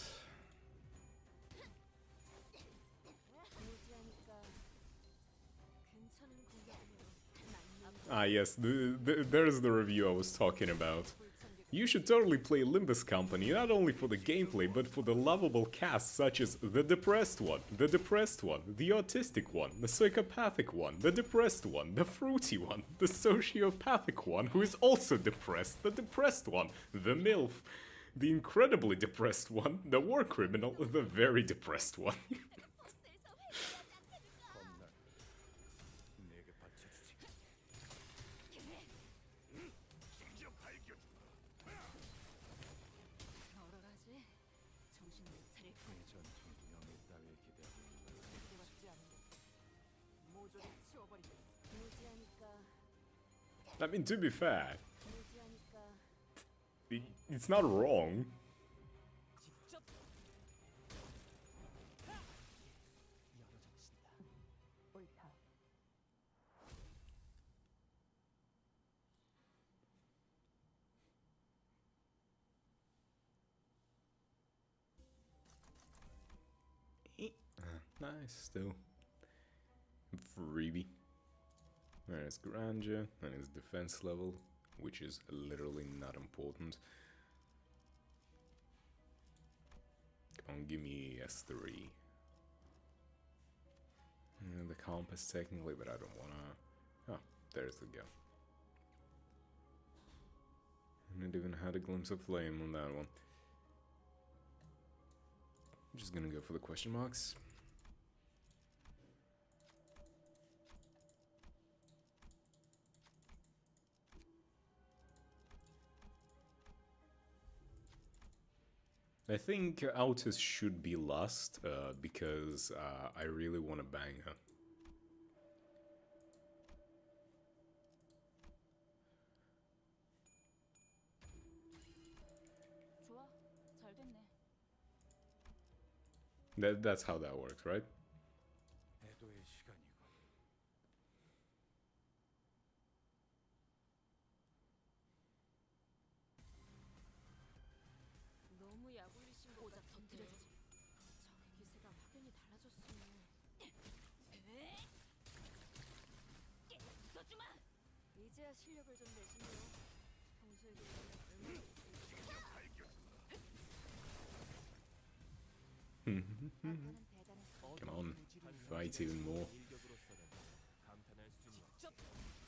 S8: Ah yes, there's the review I was talking about. You should totally play Limbus Company, not only for the gameplay, but for the lovable cast such as the depressed one, the autistic one, the psychopathic one, the depressed one, the fruity one, the sociopathic one who is also depressed, the depressed one, the MILF, the incredibly depressed one, the war criminal, the very depressed one. I mean, to be fair, it's not wrong. Nice, still. Freebie. There's Grandeur, and his defense level, which is literally not important. Come on, give me S3. Yeah, the compass technically, but I don't wanna... Oh, there's the go. And it even had a glimpse of flame on that one. I'm just gonna go for the question marks. I think Autis should be Lust, because I really want to bang her. That's how that works, right?
S2: 애도의 시간이군.
S5: 너무 약올리신 거 고작 터뜨려주지. 적의 기세가 확연히 달라졌어.
S7: 써주마.
S5: 이제야 실력을 좀 내시네요. 평소에 비하면 얼마나 대단했어.
S8: Come on, fight even more.
S9: 일격으로서는 감탄할 수준이야.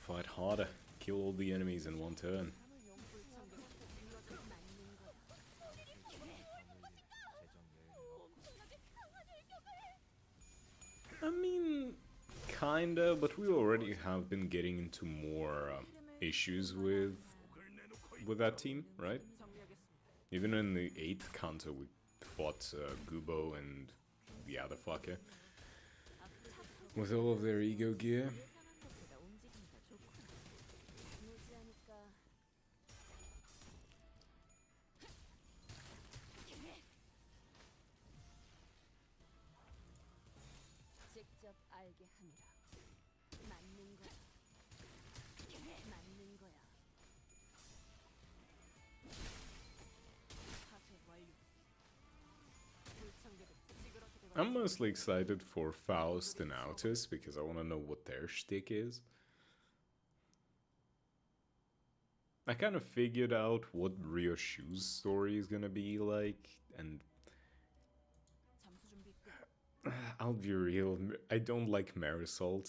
S8: Fight harder. Kill all the enemies in one turn.
S5: 밤을 용불창으로 불러서 맞는 거야.
S7: 엄청나게 강한 일격을.
S8: I mean, kinda, but we already have been getting into more issues with that team, right?
S5: 정리하겠습니다.
S8: Even in the 8th counter, we fought Gubo and the other fucker with all of their ego gear.
S5: 예상한 것보다 움직임이 더 좋구나. 무지하니까 직접 알게 하느라. 맞는 거야. 맞는 거야. 파쇄 완료. 불청객은 찌그러지게
S8: I'm mostly excited for Faust and Autis because I want to know what their shtick is. I kind of figured out what Rio Shu's story is gonna be like, and
S5: 잠수 준비 끝.
S8: I'll be real, I don't like Marisol.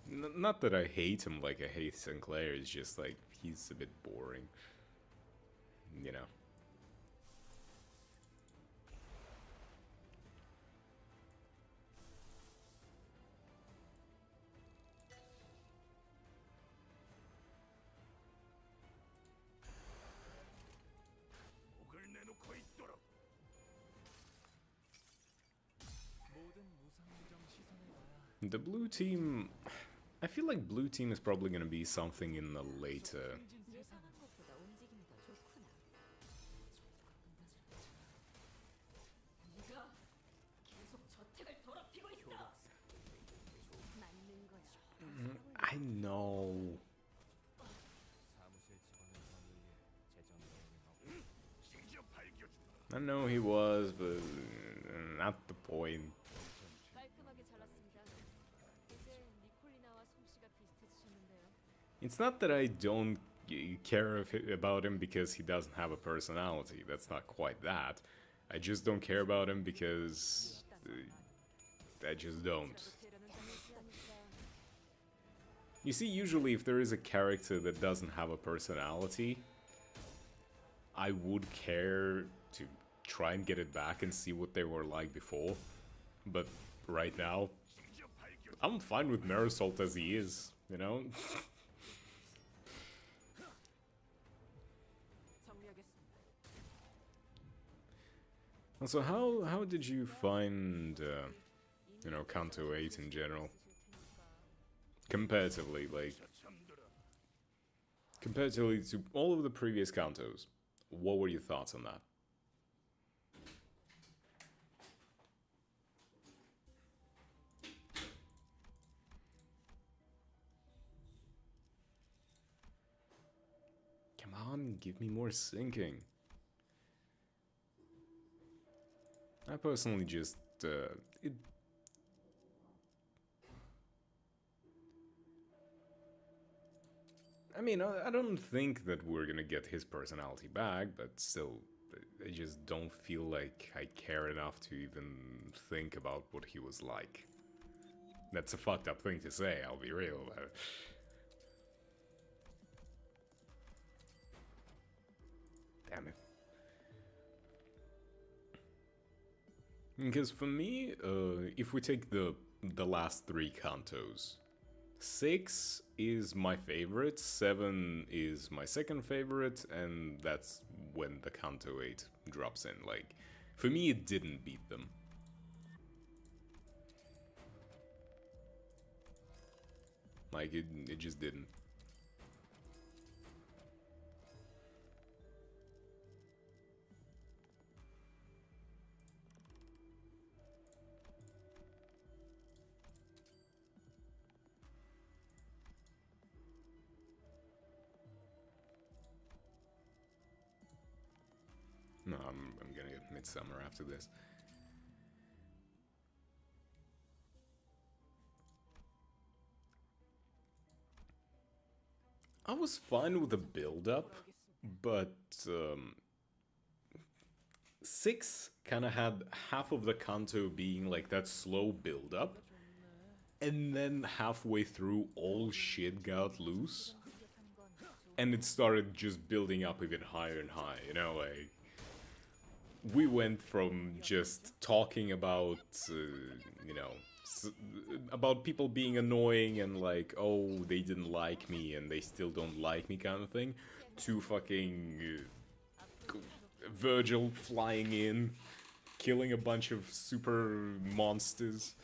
S8: Not that I hate him like I hate Sinclair, it's just like he's a bit boring. You know.
S6: 목을 내놓고 있도록.
S9: 모든 무상무정 시선을 봐야
S8: The blue team. I feel like blue team is probably gonna be something in the later.
S5: 예상한 것보다 움직임이 더 좋구나.
S7: 네가 계속 저택을 더럽히고 있어.
S5: 맞는 거야.
S8: I know.
S9: 사무실 직원을 구하기 위해 재정 여행을 하고
S6: 직접 밝혀주마.
S8: I know he was, but not the point.
S5: 깔끔하게 잘랐습니다. 이제 니콜리나와 솜씨가 비슷해지셨는데요.
S8: It's not that I don't care about him because he doesn't have a personality. That's not quite that. I just don't care about him because I just don't.
S5: 되려는 장면이니까
S8: You see, usually if there is a character that doesn't have a personality, I would care to try and get it back and see what they were like before. But right now,
S6: 직접 밝혀.
S8: I'm fine with Marisol as he is, you know?
S5: 정리하겠습니다.
S8: Also, how did you find, you know, Kanto 8 in general? Comparatively, like,
S6: 참들어.
S8: comparatively to all of the previous Kantos, what were your thoughts on that? Come on, give me more sinking. I personally just, it... I mean, I don't think that we're gonna get his personality back, but still, I just don't feel like I care enough to even think about what he was like. That's a fucked up thing to say, I'll be real, but... Damn it. Because for me, if we take the last three Kantos, 6 is my favorite, 7 is my second favorite, and that's when the Kanto 8 drops in. Like, for me, it didn't beat them. Like, it just didn't. No, I'm gonna get Midsummer after this. I was fine with the build-up, but 6 kind of had half of the Kanto being like that slow build-up, and then halfway through all shit got loose, and it started just building up even higher and higher, you know, like... We went from just talking about, you know, about people being annoying and like, oh, they didn't like me and they still don't like me kind of thing, to fucking Virgil flying in, killing a bunch of super monsters,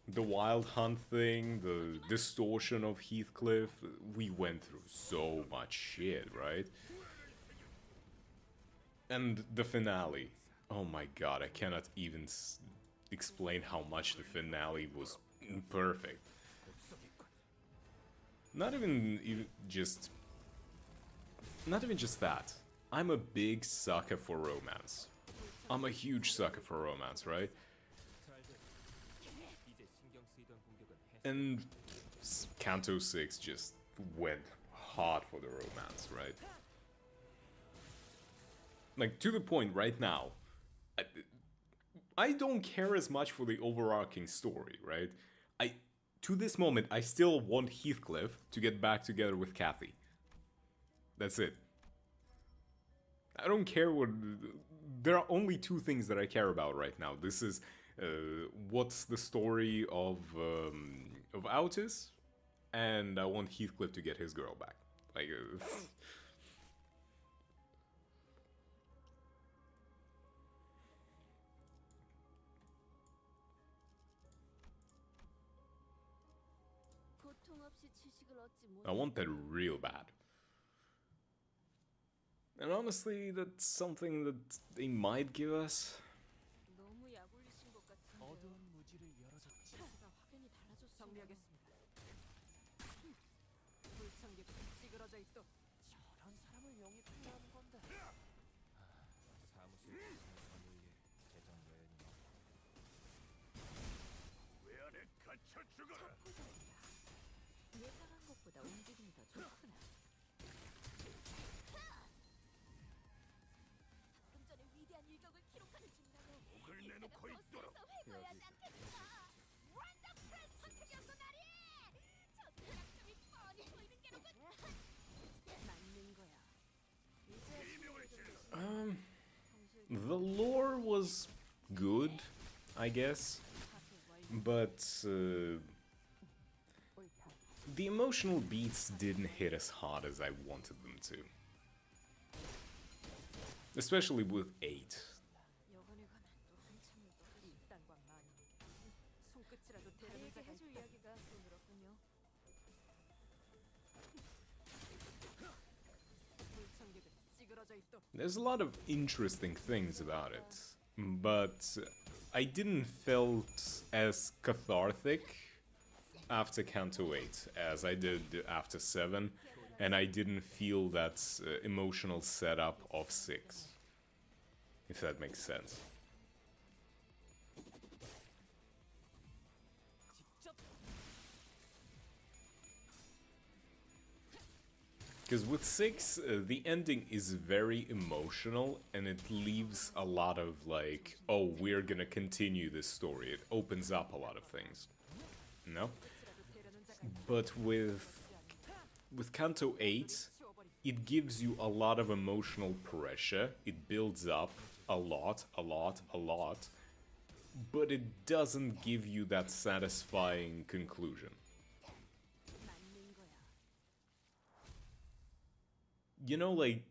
S8: the Wild Hunt thing, the distortion of Heathcliff. We went through so much shit, right? And the finale. Oh my god, I cannot even explain how much the finale was perfect. Not even just that. I'm a big sucker for romance. I'm a huge sucker for romance, right? And Kanto 6 just went hard for the romance, right? Like, to the point right now, I don't care as much for the overarching story, right? To this moment, I still want Heathcliff to get back together with Kathy. That's it. I don't care what... There are only two things that I care about right now. This is, what's the story of Autis, and I want Heathcliff to get his girl back. Like... I want that real bad. And honestly, that's something that they might give us. The lore was good, I guess, but the emotional beats didn't hit as hard as I wanted them to. Especially with 8. There's a lot of interesting things about it, but I didn't felt as cathartic after Kanto 8 as I did after 7, and I didn't feel that emotional setup of 6, if that makes sense. Because with 6, the ending is very emotional, and it leaves a lot of like, oh, we're gonna continue this story. It opens up a lot of things. No? But with Kanto 8, it gives you a lot of emotional pressure. It builds up a lot, but it doesn't give you that satisfying conclusion. You know, like,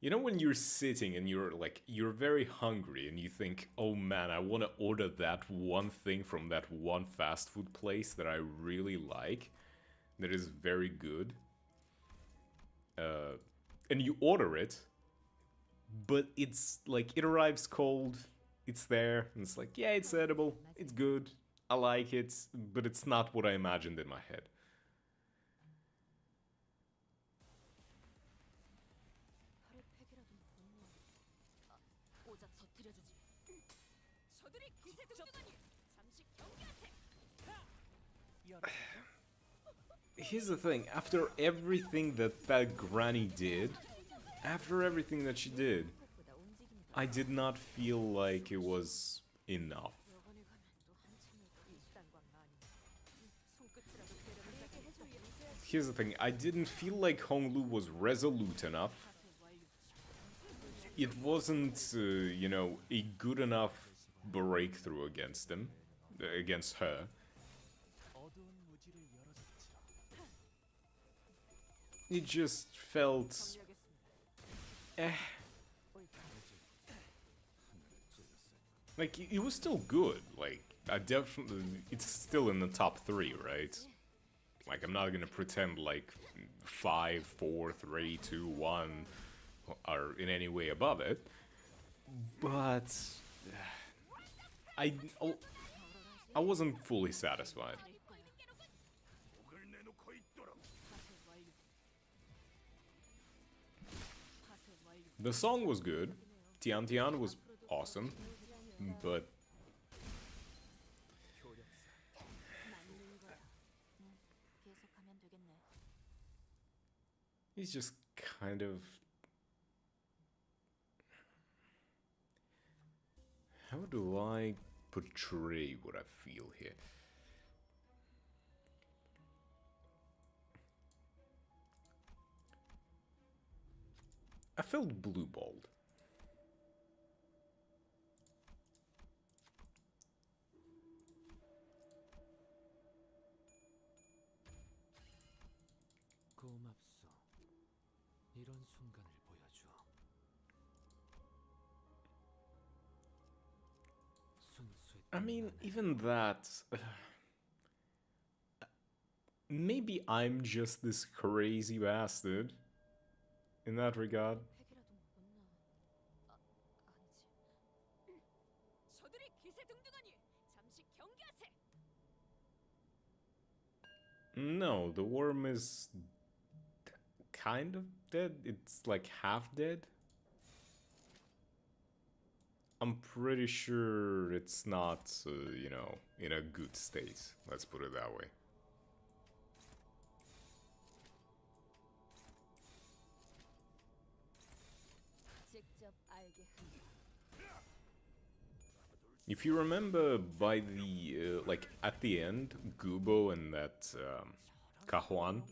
S8: you know when you're sitting and you're very hungry and you think, oh man, I want to order that one thing from that one fast food place that I really like, that is very good, and you order it, but it's like, it arrives cold, it's there, and it's like, yeah, it's edible, it's good, I like it, but it's not what I imagined in my head.
S7: 알려주지. 저들이 기세 등등하니 잠시 경계하세.
S8: Here's the thing, after everything that granny did, after everything that she did, I did not feel like it was enough.
S5: 여관에 가면 또 한참을 이 수단과 많이 손끝이라도 대려는 자가 있다.
S8: Here's the thing, I didn't feel like Honglu was resolute enough. It wasn't, you know, a good enough breakthrough against him, against her. It just felt... eh. Like, it was still good, like, I definitely... It's still in the top 3, right? Like, I'm not gonna pretend like 5, 4, 3, 2, 1 are in any way above it. But... I wasn't fully satisfied. The song was good, Tian Tian was awesome, but
S5: 계속하면 되겠네.
S8: he's just kind of... How do I portray what I feel here? I felt blue-balled.
S9: 고맙소. 이런 순간을 보여줘.
S8: I mean, even that... maybe I'm just this crazy bastard in that regard.
S5: 팩이라도 먹었나? 아니지.
S7: 저들이 기세 등등하니 잠시 경계하세.
S8: No, the worm is kind of dead. It's like half dead. I'm pretty sure it's not, you know, in a good state. Let's put it that way.
S5: 직접 알게 한다.
S8: If you remember, by the like at the end, Gubo and that Kahuan,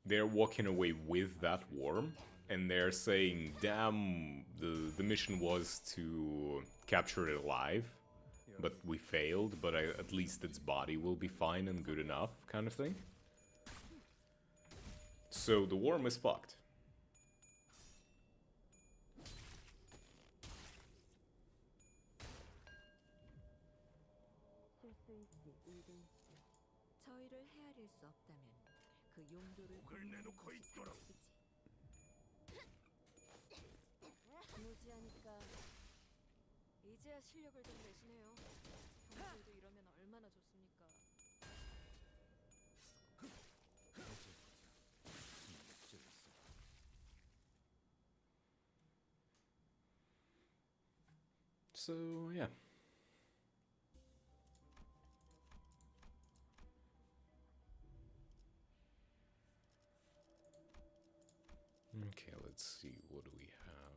S8: they're walking away with that worm, and they're saying, "Damn, the mission was to capture it alive, but we failed. But at least its body will be fine and good enough," kind of thing. So the worm is fucked.
S5: 저희를 헤아릴 수 없다면 그 용도를
S6: 내놓고 있도록.
S5: 무지하니까 이제야 실력을 좀 내시네요. 평소에도 이러면 얼마나 좋습니까?
S8: So yeah. Okay, let's see, what do we have?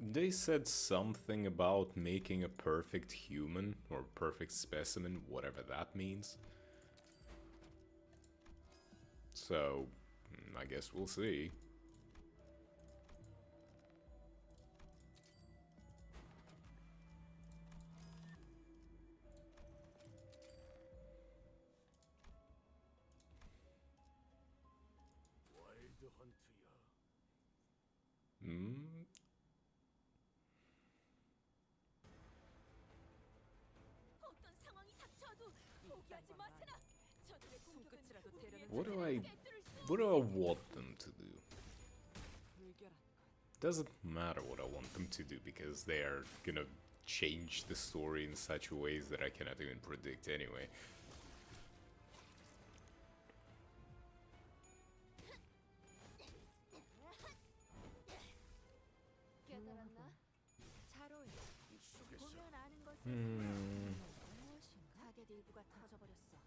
S8: They said something about making a perfect human, or perfect specimen, whatever that means. So, I guess we'll see.
S7: 포기하지 마세요. 저들의 공격은
S5: 손끝이라도 대려는
S1: What
S5: 자가
S1: do I
S7: 꿰뚫을 수
S1: what do I want them to do?
S5: 불결한
S1: Doesn't matter what I want them to do because they are gonna change the story in such ways that I cannot even predict anyway.
S7: 깨달았나?
S5: 잘 어울려. 보면 아는 것을 무엇인가? 타겟 일부가 터져버렸어.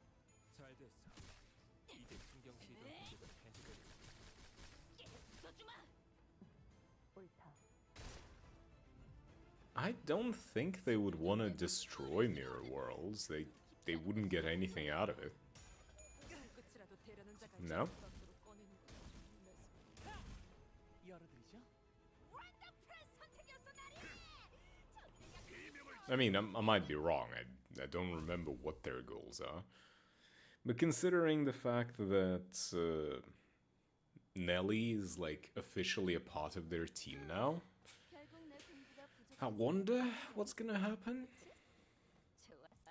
S9: 잘 됐어. 이제 신경 쓰이던 공격은 해소되겠다.
S7: 써주마.
S5: 옳다.
S1: I don't think they would want to destroy Mirror Worlds. They wouldn't get anything out of it.
S5: 손끝이라도 대려는 자가
S1: No?
S5: 스스로 꺼내는 거야.
S9: 열어드리죠.
S7: 원더풀한 선택이었어 나리.
S1: I mean, I might be wrong. I don't remember what their goals are. But considering the fact that Nelly is like officially a part of their team now,
S7: 결국 내 공부가 부족해.
S1: I wonder what's gonna happen.
S7: 좋았어.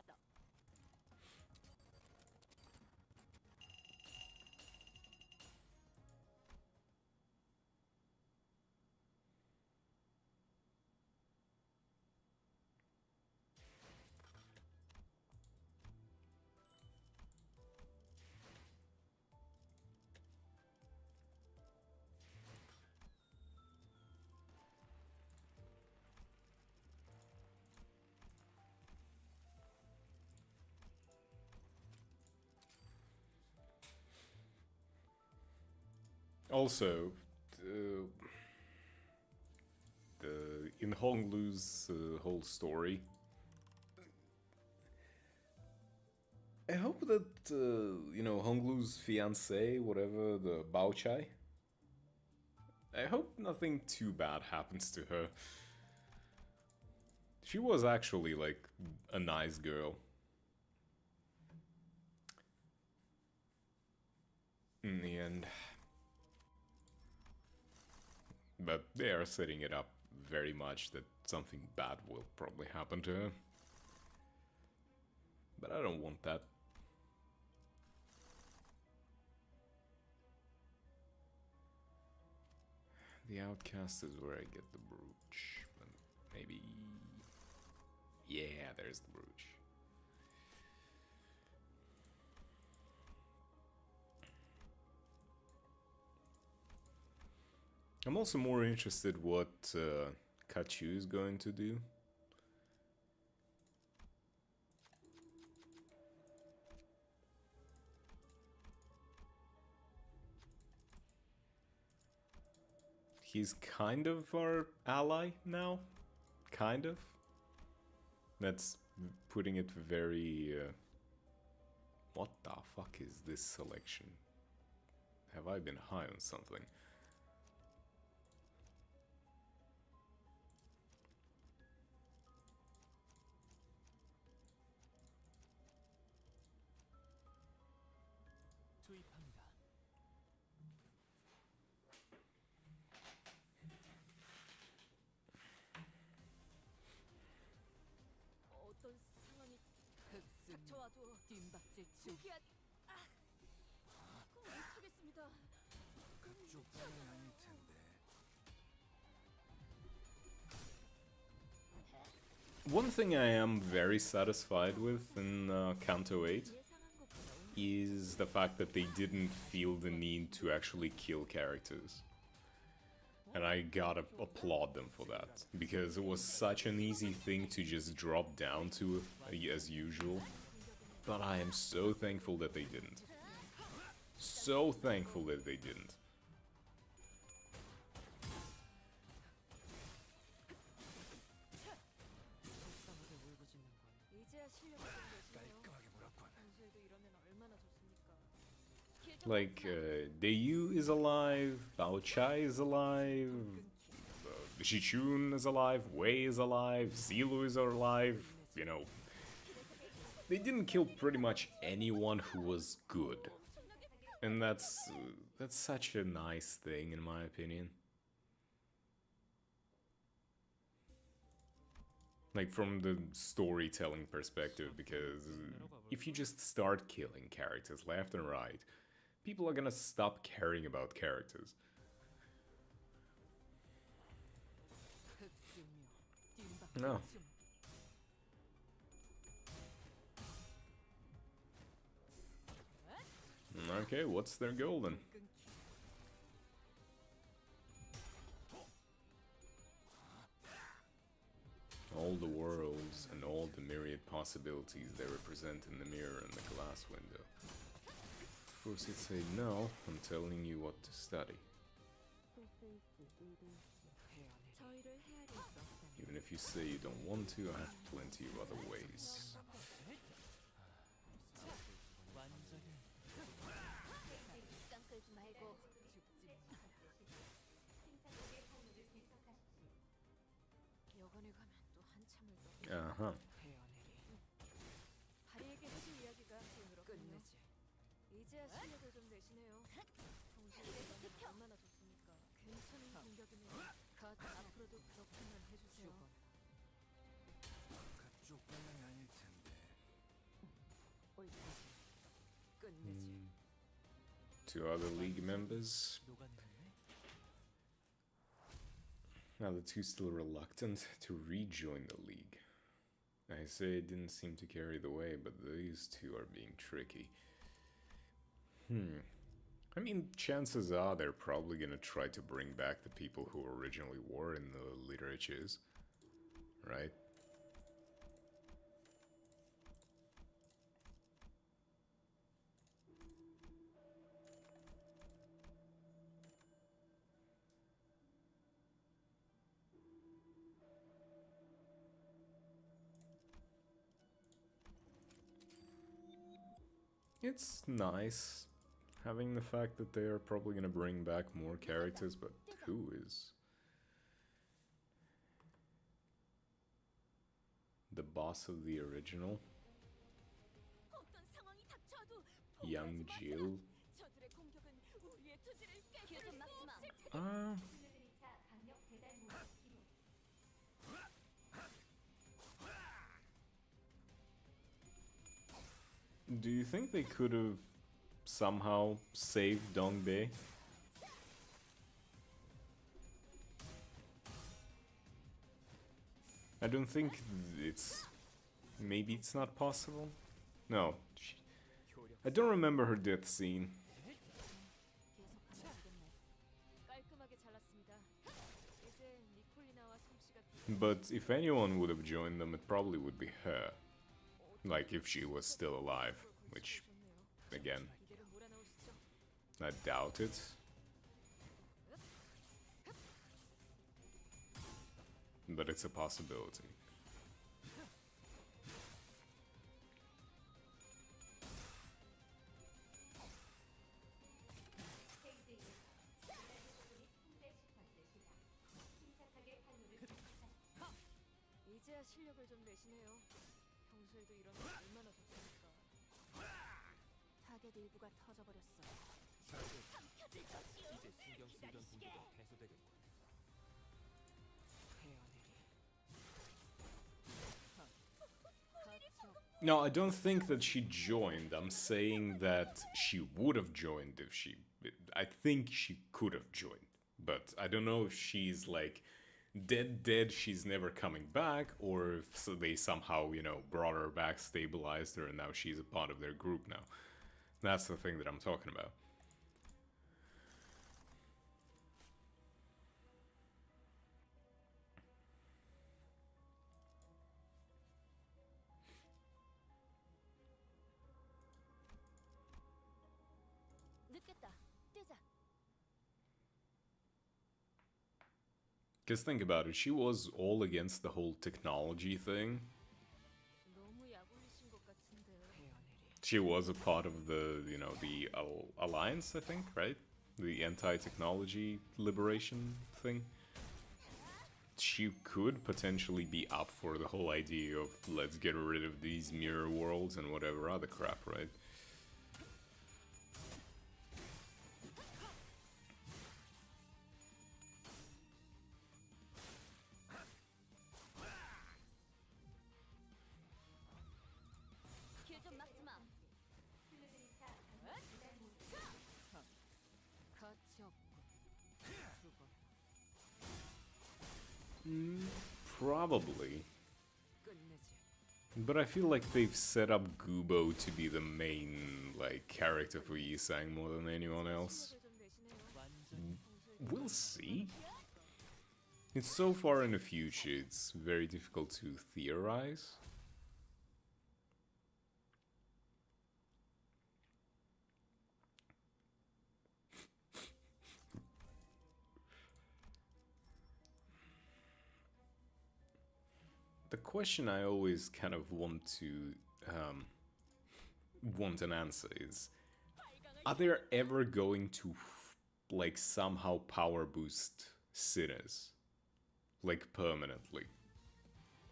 S1: Also, in Honglu's whole story, I hope that you know, Honglu's fiance, whatever, the Bao Chai, I hope nothing too bad happens to her. She was actually like a nice girl. In the end. But they are setting it up very much that something bad will probably happen to her. But I don't want that. The outcast is where I get the brooch. But maybe... Yeah, there's the brooch. I'm also more interested what Kachu is going to do. He's kind of our ally now. Kind of. That's putting it very... what the fuck is this selection? Have I been high on something?
S9: 투입합니다.
S7: 어떤 상황이
S5: 흑승
S7: 닥쳐와도
S5: 뒷박질 중.
S7: 포기한. 꼭 못하겠습니다.
S2: 그쪽 방향 아닐 텐데.
S1: One thing I am very satisfied with in Kanto 8
S5: 예상한 것보다
S1: is the fact that they didn't feel the need to actually kill characters. And I gotta applaud them for that, because it was such an easy thing to just drop down to as usual. But I am so thankful that they didn't. So thankful that they didn't.
S5: 불쌍하게 울부짖는 건
S7: 이제야 실력이 좀 되시네요.
S2: 깔끔하게 몰았군.
S7: 평소에도 이러면 얼마나 좋습니까?
S1: Like, Dayu is alive, Bao Chai is alive, Shichun is alive, Wei is alive, Zilu is alive, you know. They didn't kill pretty much anyone who was good. And that's such a nice thing, in my opinion.
S8: Like from the storytelling perspective, because if you just start killing characters left and right, people are gonna stop caring about characters. No. Okay, what's their goal then? All the worlds and all the myriad possibilities they represent in the mirror and the glass window. Of course, you'd say, no, I'm telling you what to study. Even if you say you don't want to, I have plenty of other ways.
S7: 깐 끌지 말고. 여관에 가면 또 한참을 떠.
S8: Uh-huh.
S5: 다리에게 해줄 이야기가 끝내지. 이제야 실력을 좀 내시네요. 평소에 얼마나 좋습니까? 괜찮은 공격이네요. 갓 앞으로도 그렇게만 해주세요.
S2: 그쪽 방향이 아닐 텐데.
S8: Mm. Two other league members. Now the two still reluctant to rejoin the league. I say it didn't seem to carry the way, but these two are being tricky. I mean, chances are they're probably gonna try to bring back the people who originally were in the literatures, right? It's nice having the fact that they are probably gonna bring back more characters, but who is? The boss of the original?
S7: 어떤 상황이 닥쳐도
S8: Young Jill?
S7: 저들의 공격은 우리의 투지를 깨뜨릴 수 없을 테니.
S8: Do you think they could have somehow saved Dongbei? I don't think it's... Maybe it's not possible? No. I don't remember her death scene.
S5: 깔끔하게 잘랐습니다. 이제 니콜리나와 솜씨가
S8: But if anyone would have joined them, it probably would be her. Like if she was still alive, which, again,
S5: 기대를 몰아넣으시죠.
S8: I doubt it. But it's a possibility.
S5: 이제야 실력을 좀 내시네요. 평소에도 이런 거 얼마나 좋습니까? 타겟 일부가 터져버렸어.
S9: 이제 신경 쓰이던 공격은 해소되겠군.
S8: No, I don't think that she joined. I'm saying that she would have joined if she... I think she could have joined. But I don't know if she's like dead, she's never coming back, or if they somehow, you know, brought her back, stabilized her, and now she's a part of their group now. That's the thing that I'm talking about.
S7: 늦겠다. 뜨자.
S8: Because think about it, she was all against the whole technology thing.
S5: 너무 약올리신 것 같은데요.
S8: She was a part of the, you know, the Alliance, I think, right? The anti-technology liberation thing. She could potentially be up for the whole idea of let's get rid of these mirror worlds and whatever other crap, right? Probably. But I feel like they've set up Gubo to be the main, like, character for Yisang more than anyone else. We'll see. It's so far in the future, it's very difficult to theorize. The question I always kind of want to want an answer is, are they ever going to like somehow power boost Sinners? Like permanently?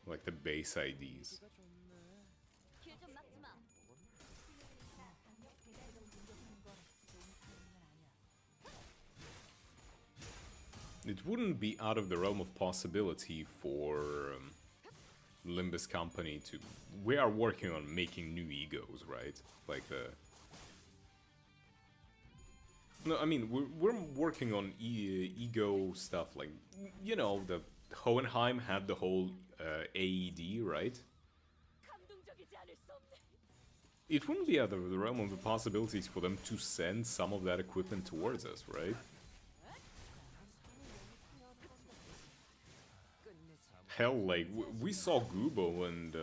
S8: Like the base IDs?
S7: 길 좀 막지 마.
S8: It wouldn't be out of the realm of possibility for Limbus Company to... We are working on making new egos, right? Like the... No, I mean, we're working on ego stuff, like, you know, the Hohenheim had the whole AED, right?
S7: 감동적이지 않을 수 없네.
S8: It wouldn't be out of the realm of the possibilities for them to send some of that equipment towards us, right? Hell, like, we saw Gubo and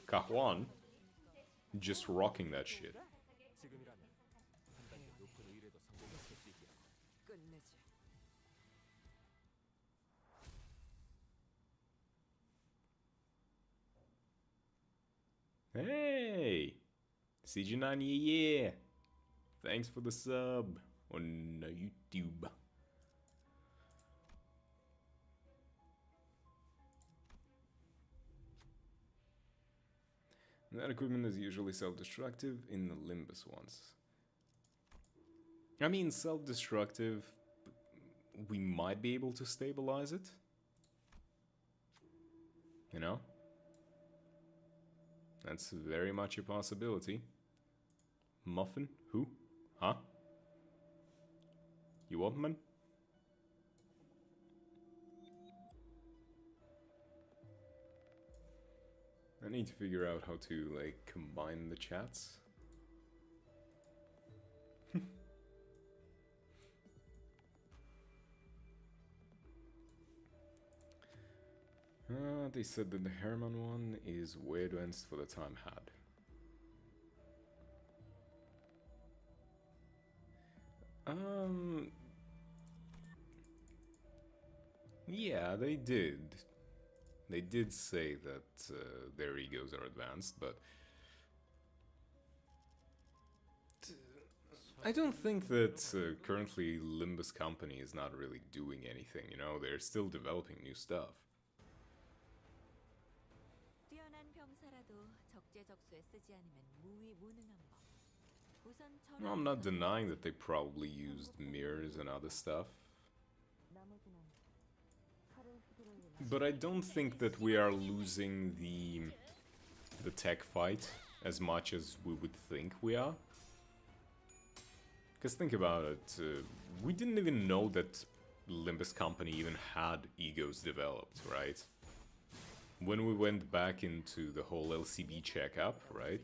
S8: Kahuan just rocking that shit.
S9: 지금이라면 한 단계 높은 의뢰도 성공시킬 수 있겠고.
S8: Hey! CG9, yeah! Thanks for the sub on YouTube. That equipment is usually self-destructive in the Limbus ones. I mean, self-destructive, we might be able to stabilize it. You know? That's very much a possibility. Muffin? Who? Huh? You want man? I need to figure out how to, like, combine the chats. They said that the Herman one is way advanced for the time had. Yeah, they did. They did say that their egos are advanced, but I don't think that currently Limbus Company is not really doing anything, you know, they're still developing new stuff.
S5: 뛰어난 병사라도 적재적소에 쓰지 않으면 무위무능한 법. 우선
S8: No, I'm not denying that they probably used mirrors and other stuff. But I don't think that we are losing the tech fight as much as we would think we are. Because think about it, we didn't even know that Limbus Company even had egos developed, right? When we went back into the whole LCB checkup, right?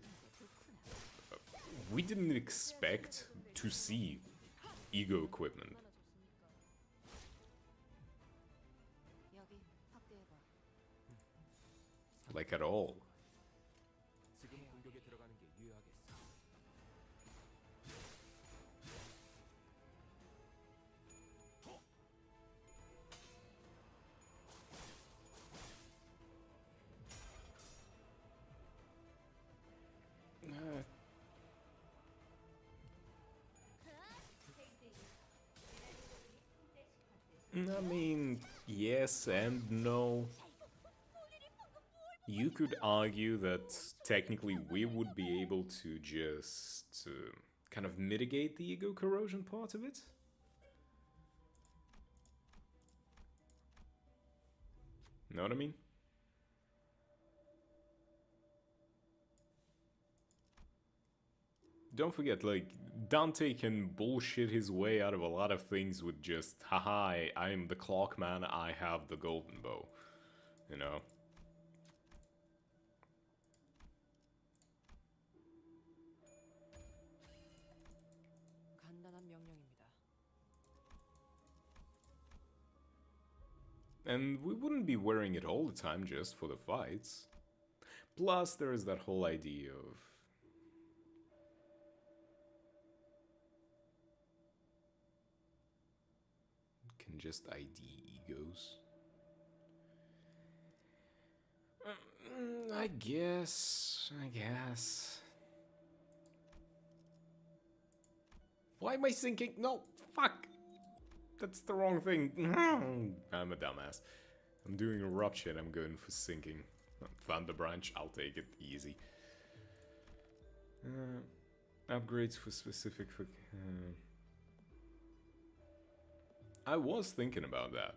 S8: We didn't expect to see ego equipment. Like at all.
S9: 지금 공격에 들어가는 게 유효하겠어.
S8: I mean, yes and no. You could argue that technically we would be able to just kind of mitigate the ego corrosion part of it. Know what I mean? don't forget, like, Dante can bullshit his way out of a lot of things with just, haha, I am the Clockman, I have the golden bow. You know?
S5: 간단한 명령입니다.
S8: And we wouldn't be wearing it all the time just for the fights. Plus, there is that whole idea of... Can just ID egos. I guess. Why am I thinking? No, fuck! That's the wrong thing. I'm a dumbass. I'm doing eruption, I'm going for sinking. Thunder Branch, I'll take it, easy. Upgrades for specific... I was thinking about that,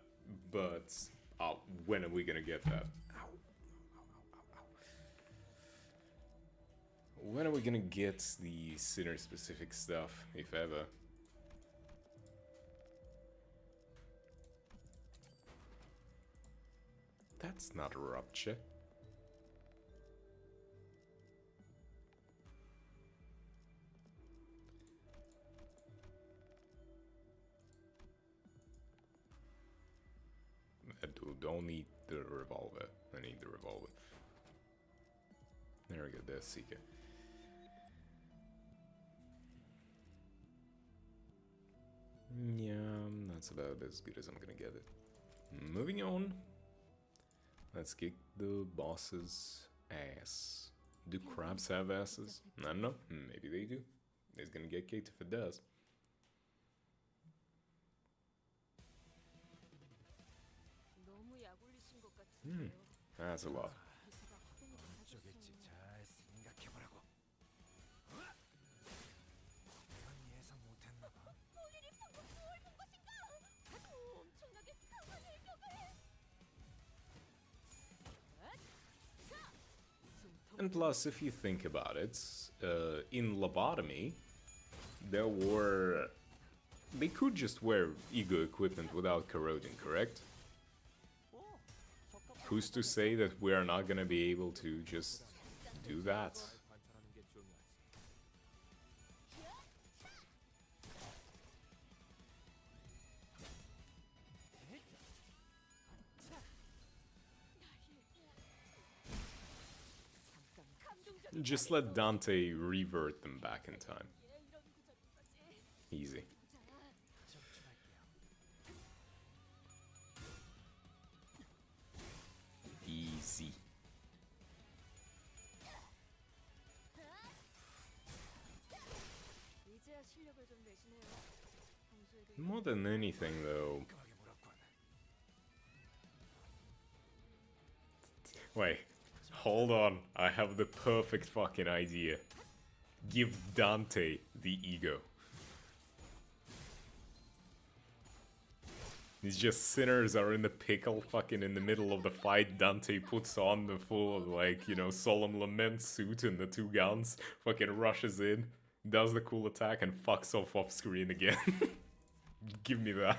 S8: but when are we gonna get that? When are we gonna get the Sinner specific stuff, if ever? That's not a rupture. Don't need the revolver. I need the revolver. There we go, there's Seeker. Yeah, that's about as good as I'm gonna get it. Moving on. Let's kick the boss's ass. Do crabs have asses? I don't know. Maybe they do. It's gonna get kicked if it does.
S5: 너무 약올리신 것 같은데요.
S8: That's a lot.
S5: 기세가 확연히
S9: 어쩌겠지. 잘 생각해보라고. 난 예상 못했나 봐.
S7: 본인이 방금 뭘 본 것인가? 엄청나게 강한 일격을.
S8: And plus, if you think about it, in Lobotomy, there were... They could just wear ego equipment without corroding, correct? Who's to say that we are not gonna be able to just do that?
S9: 관찰하는 게 중요하지.
S8: Just let Dante revert them back in time. Easy. Easy.
S5: 이제야 실력을 좀 내시네요. 평소에도
S8: More than anything, though. Wait, hold on. I have the perfect fucking idea. Give Dante the ego. It's just sinners are in the pickle, fucking in the middle of the fight. Dante puts on the full, like, you know, solemn lament suit and the two guns, fucking rushes in, does the cool attack, and fucks off screen again. Give me that.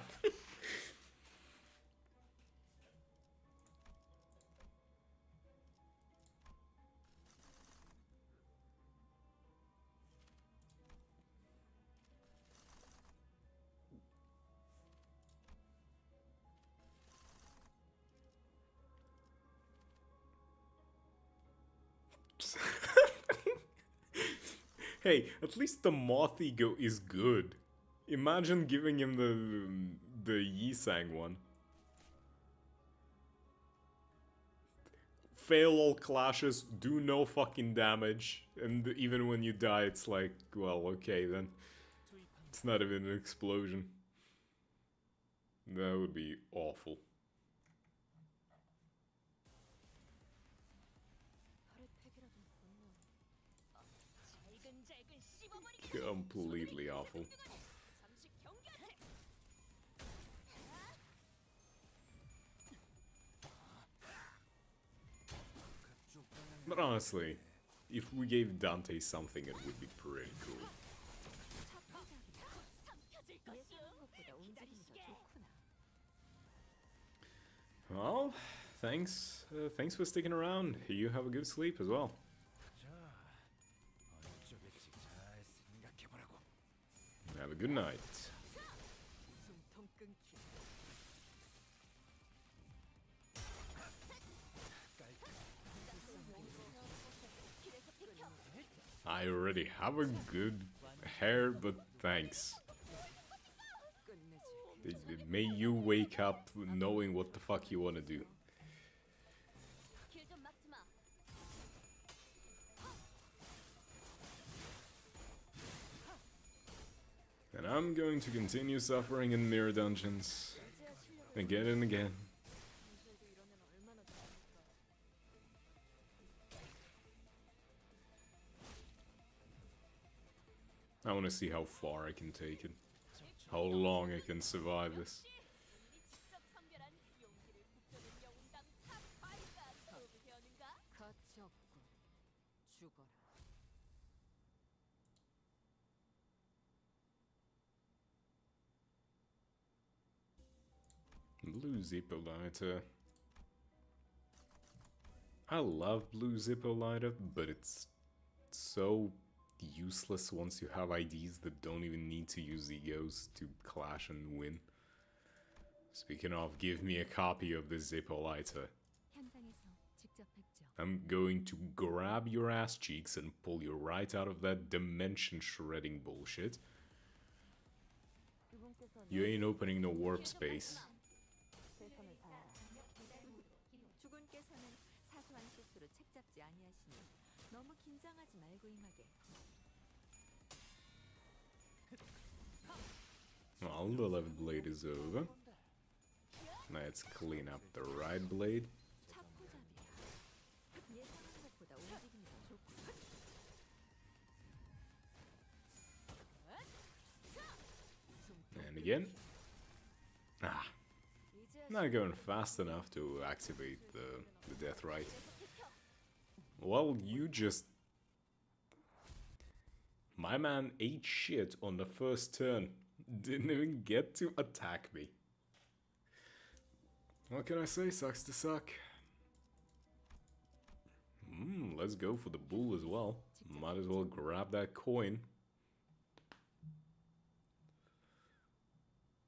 S8: Hey, at least the moth ego is good. Imagine giving him the Yisang one. Fail all clashes, do no fucking damage, and even when you die, it's like, well, okay then. It's not even an explosion. That would be awful.
S7: 잘근잘근 씹어버리겠다.
S8: Completely awful.
S7: 잠시 경계하세.
S8: But honestly, if we gave Dante something, it would be pretty cool.
S7: 삼켜질 것이오.
S5: 생각보다 움직임이 더 좋구나.
S8: Well, thanks for sticking around. You have a good sleep as well.
S6: 자, 어느 쪽일지 잘 생각해보라고.
S8: Have a good night.
S5: 숨통 끊기.
S8: I already have a good hair, but thanks. May you wake up knowing what the fuck you wanna do.
S7: 길 좀 막지 마.
S8: And I'm going to continue suffering in mirror dungeons. Again and again.
S5: 평소에도 이러면 얼마나 좋을까.
S8: I wanna see how far I can take it. How long I can survive this.
S7: 본인이 직접 선별한 용기를 북돋은 영웅당 탑 5가 도움이 되었는가?
S5: 가치 없고 죽어라.
S8: Blue Zippo lighter. I love Blue Zippo lighter, but it's so useless once you have IDs that don't even need to use egos to clash and win. Speaking of, give me a copy of the Zippo lighter.
S5: 현장에서 직접 뵙죠.
S8: I'm going to grab your ass cheeks and pull you right out of that dimension shredding bullshit. You ain't opening no warp space.
S5: 최선을 다하라. 주군께서는 사소한 실수로 책잡지 아니하시니 너무 긴장하지 말고 임하게.
S8: Well, the left blade is over. Let's clean up the right blade.
S5: 차포잡이야. 예상한 것보다 움직임이 더 좋구나.
S8: And again. Ah, not going fast enough to activate the death right. Well, you just... My man ate shit on the first turn. Didn't even get to attack me. What can I say? Sucks to suck. Let's go for the bull as well. Might as well grab that coin.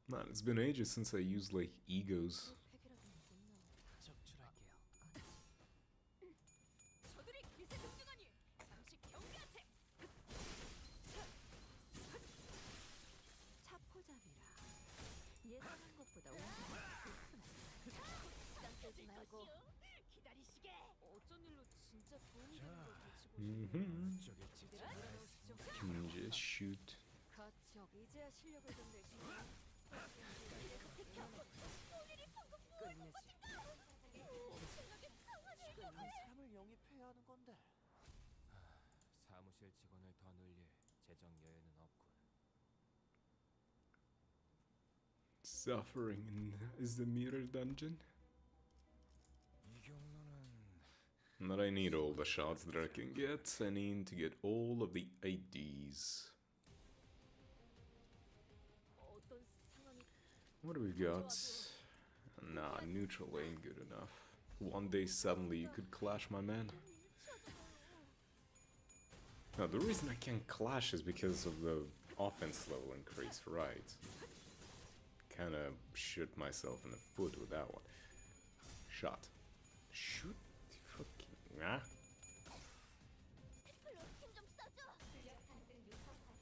S8: Man, it's been ages since I used like egos.
S6: 적출할게요.
S7: 저들이 기세 급증하니 잠시 경계하세.
S5: 차포잡이라. 예상한 것보다 움직임이 더 좋구나.
S7: 시간 끌지 말고 기다리시게. 어쩐 일로 진짜 도움이 되는 걸 고치고
S8: Mm-hmm.
S6: 쪽일지 잘
S8: Can just shoot.
S5: 가치 없. 이제야 실력을 좀 내시네.
S6: 사람을 영입해야 하는 건데.
S9: 사무실 직원을 더 늘릴 재정 여유는 없군.
S8: Suffering is the mirror dungeon.
S6: 이 경로는
S8: But I need all the shots that I can get. I need to get all of the IDs.
S7: 어떤 상황이
S8: What do we got? Nah, neutral ain't good enough. One day suddenly you could clash my man. Now the reason I can't clash is because of the offense level increase, right? Kinda shoot myself in the foot with that one. Shot. Shoot. Fucking. Ah.
S7: 별로 힘좀 써줘.
S6: 내 팔은 뼈에 있었어.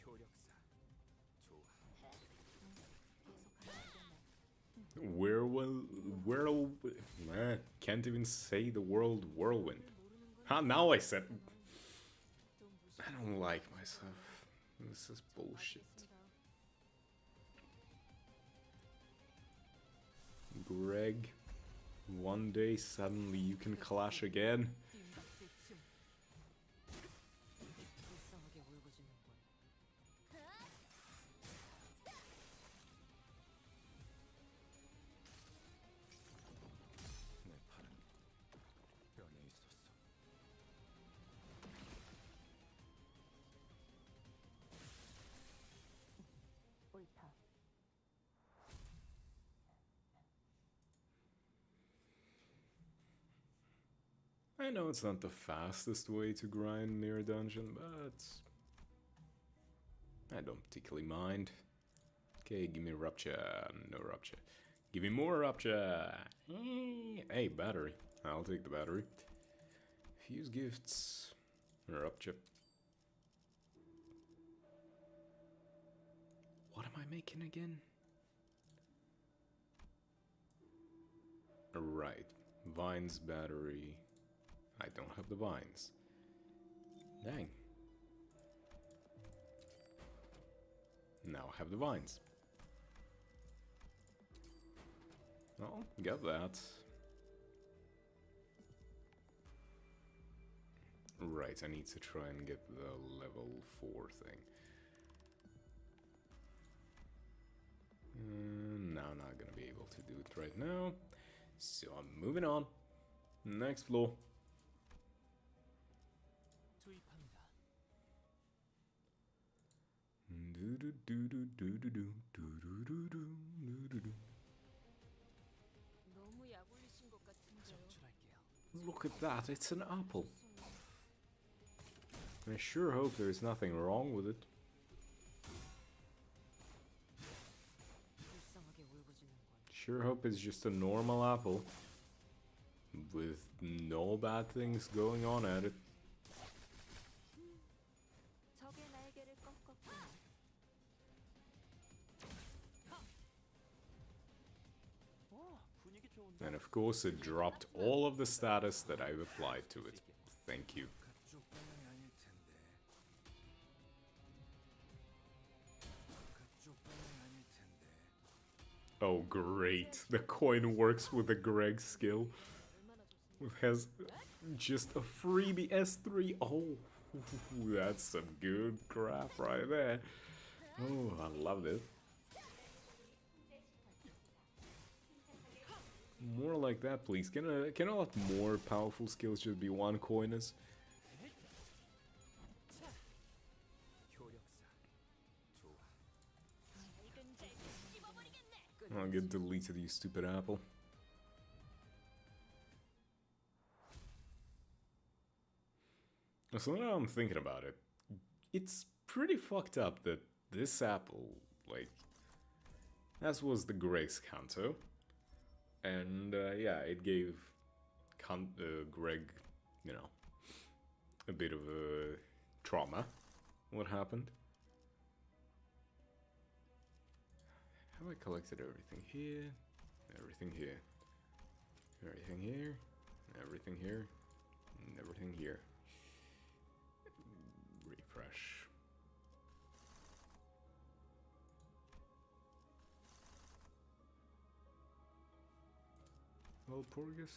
S9: 효력사. 좋아.
S8: Can't even say the word whirlwind. Huh, now I said. I don't like myself. This is bullshit. Greg. One day suddenly you can clash again.
S5: 불쌍하게 울부짖는군.
S9: 내 팔은 뼈에 있었어.
S5: 옳다.
S8: I know it's not the fastest way to grind near a dungeon, but I don't particularly mind. Okay, give me rupture. No rupture. Give me more rupture. Hey, battery. I'll take the battery. Fuse gifts. Rupture. What am I making again? Right. Vines battery. I don't have the vines. Dang. Now I have the vines. Oh, got that. Right, I need to try and get the level 4 thing. Now I'm not gonna be able to do it right now. So I'm moving on. Next floor.
S9: 투입합니다.
S7: 너무 약올리신 것 같은데요.
S9: 정출할게요.
S8: Look at that, it's an apple. I sure hope there's nothing wrong with it.
S5: 불쌍하게 울부짖는군.
S8: Sure hope it's just a normal apple with no bad things going on at it.
S5: 적의 날개를 꺾었구나.
S9: 분위기 좋은데.
S8: And of course it dropped all of the status that I've applied to it. Thank you.
S6: 그쪽 방향이 아닐 텐데. 그쪽 방향이 아닐 텐데.
S8: Oh great, the coin works with the Greg skill. It has just a freebie S3. Oh, that's some good crap right there. Oh, I love it. More like that, please. Can a lot more powerful skills just be one coiners?
S9: 효력사. 좋아.
S7: 이건 잘 씹어버리겠네.
S8: I'll get deleted, you stupid apple. So now I'm thinking about it. It's pretty fucked up that this apple, like, as was the Greg's Kanto, and yeah, it gave Greg, you know, a bit of a trauma. What happened? Have I collected everything here? Everything here. Everything here. Everything here. And everything here. Refresh. Valpurgis?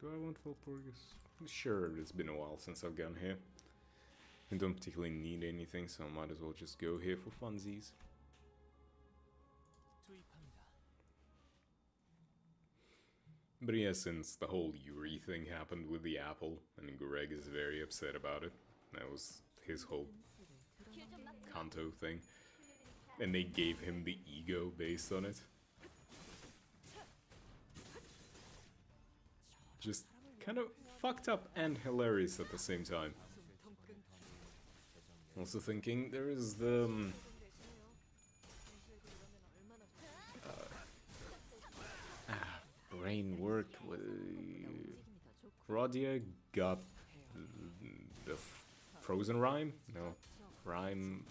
S8: Do I want Valpurgis? Sure, it's been a while since I've gone here. I don't particularly need anything, so I might as well just go here for funsies.
S9: 투입합니다.
S8: But yeah, since the whole Yuri thing happened with the apple, and Greg is very upset about it, that was his whole Kanto thing, and they gave him the ego based on it. Just kind of fucked up and hilarious at the same time. Also thinking there is the brain work. Rodia got the frozen rhyme? No, rhyme.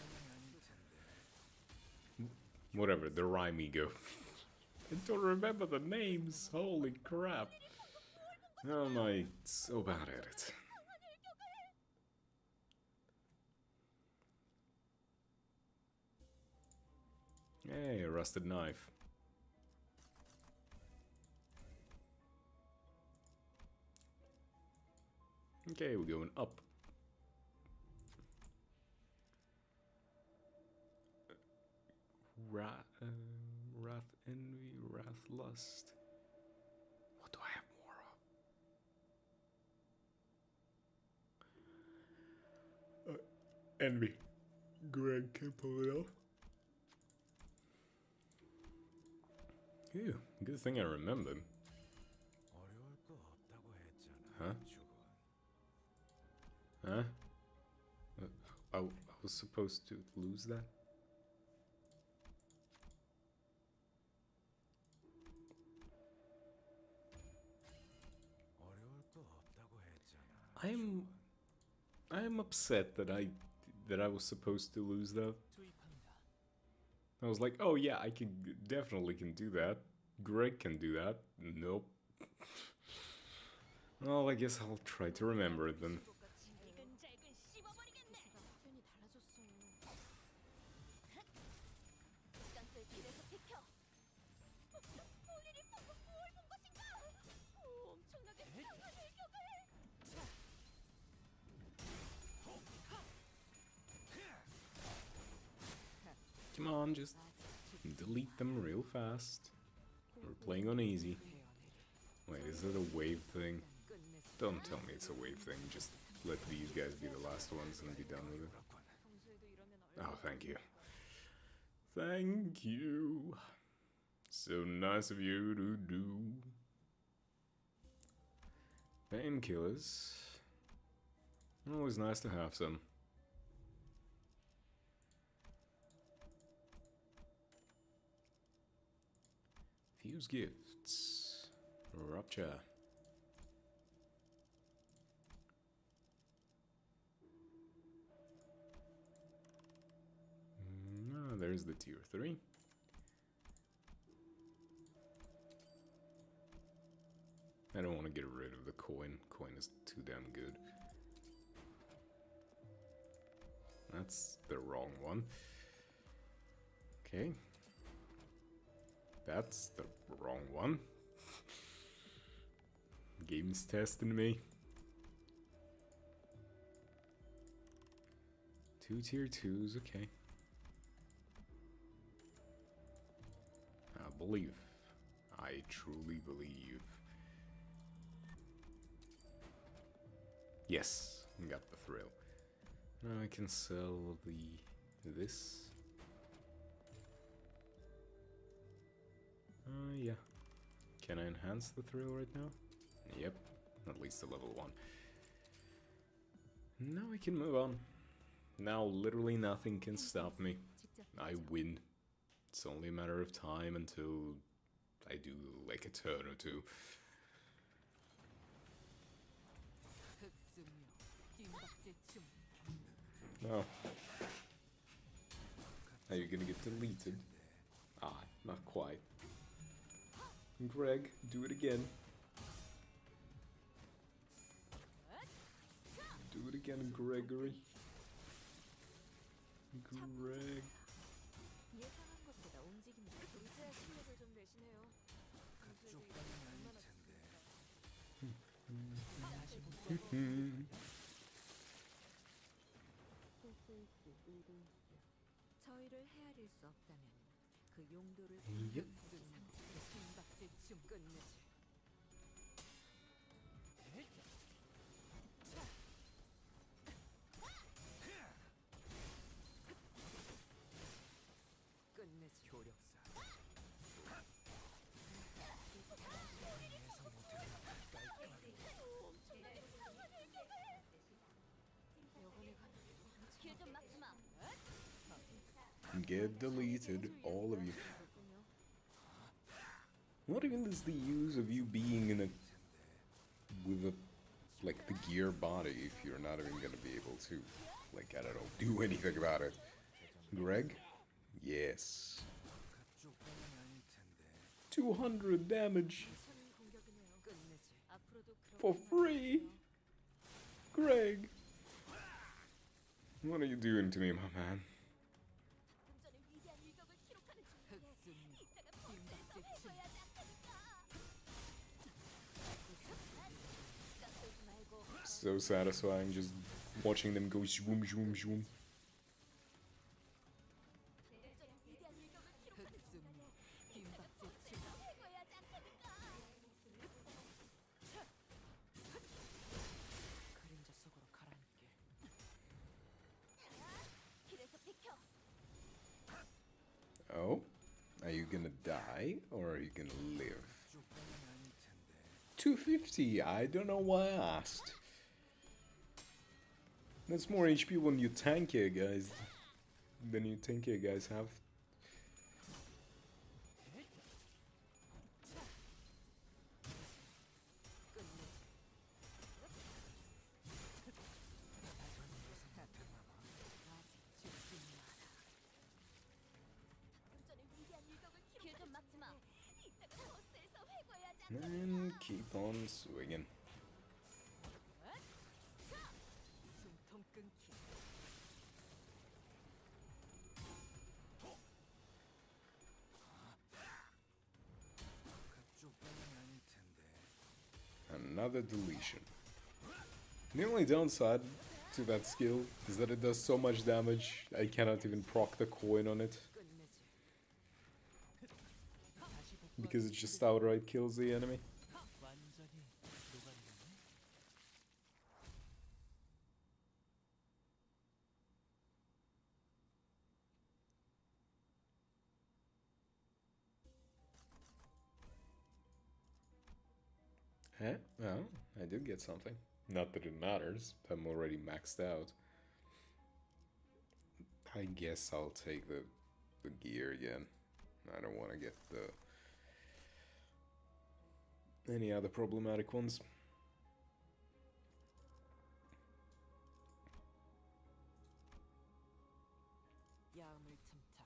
S8: Whatever, the rhyme ego. I don't remember the names. Holy crap. How am I so bad at it? Hey, a rusted knife. Okay, we're going up. Wrath, envy, wrath, lust. What do I have more of? Envy. Greg can pull it off. Ew, good thing I remembered. Huh? Huh? I was supposed to lose that? I'm upset that I was supposed to lose that. I was like, oh yeah, I can definitely can do that. Greg can do that. Nope. Well, I guess I'll try to remember it then.
S7: 잘근잘근 씹어버리겠네.
S5: 편이 달라졌어요.
S7: 깡패 길에서 비켜. 우리를 보고 뭘 본 것인가? 엄청나게 강한 일격을.
S8: Come on, just delete them real fast. We're playing on easy. Wait, is it a wave thing? Don't tell me it's a wave thing. Just let these guys be the last ones and be done with it. Oh, thank you. Thank you. So nice of you to do. Painkillers. Always nice to have some. Fuse gifts. Rupture. There's the tier 3. I don't want to get rid of the coin. Coin is too damn good. That's the wrong one. Okay. That's the wrong one. Game's testing me. 2 tier 2s, okay. I believe. I truly believe. Yes, got the thrill. Now I can sell this. Yeah. Can I enhance the thrill right now? Yep, at least a level 1. Now I can move on. Now literally nothing can stop me. I win. It's only a matter of time until I do like a turn or two. Oh. Are you gonna get deleted? Ah, not quite. Greg, do it again. Do it again, Gregory. Greg.
S5: 예상한 것보다 움직임이 의지할 실력을 좀 내시네요. 저희를 헤아릴 수 없다면 그 용도를
S8: Yep.
S5: 상처를 중 끝내지. 끝내지.
S9: 효력사.
S7: 길좀 막지 마.
S8: Get deleted, all of you. What even is the use of you being in a with a like the gear body if you're not even gonna be able to like I don't know do anything about it? Greg? Yes. 200 damage for free. Greg, what are you doing to me, my man?
S7: 운전의 위대한 일격을 기록하는 중이네. 이따가 버스에서 해줘야지 않겠는가? 깎들지 말고.
S8: so satisfying just watching them go zoom, zoom, zoom.
S5: 그림자 속으로 가라앉게.
S7: 길에서 비켜.
S8: Oh? Are you gonna die or are you gonna live? 250, I don't know why I asked. That's more HP when you tankier guys than you tankier guys have.
S7: 운전의 위대한 일격을 길좀 막지 마. 이따가 버스에서 회고해야지.
S8: And keep on swinging.
S5: 숨통 끊기.
S8: Another deletion. The only downside to that skill is that it does so much damage, I cannot even proc the coin on it.
S5: 끝내지.
S8: Because it just outright kills the enemy.
S9: 완전히 녹아내렸네.
S8: Huh? Well, I did get something. Not that it matters, I'm already maxed out. I guess I'll take the gear again. I don't want to get any other problematic ones.
S5: 야음을 틈타.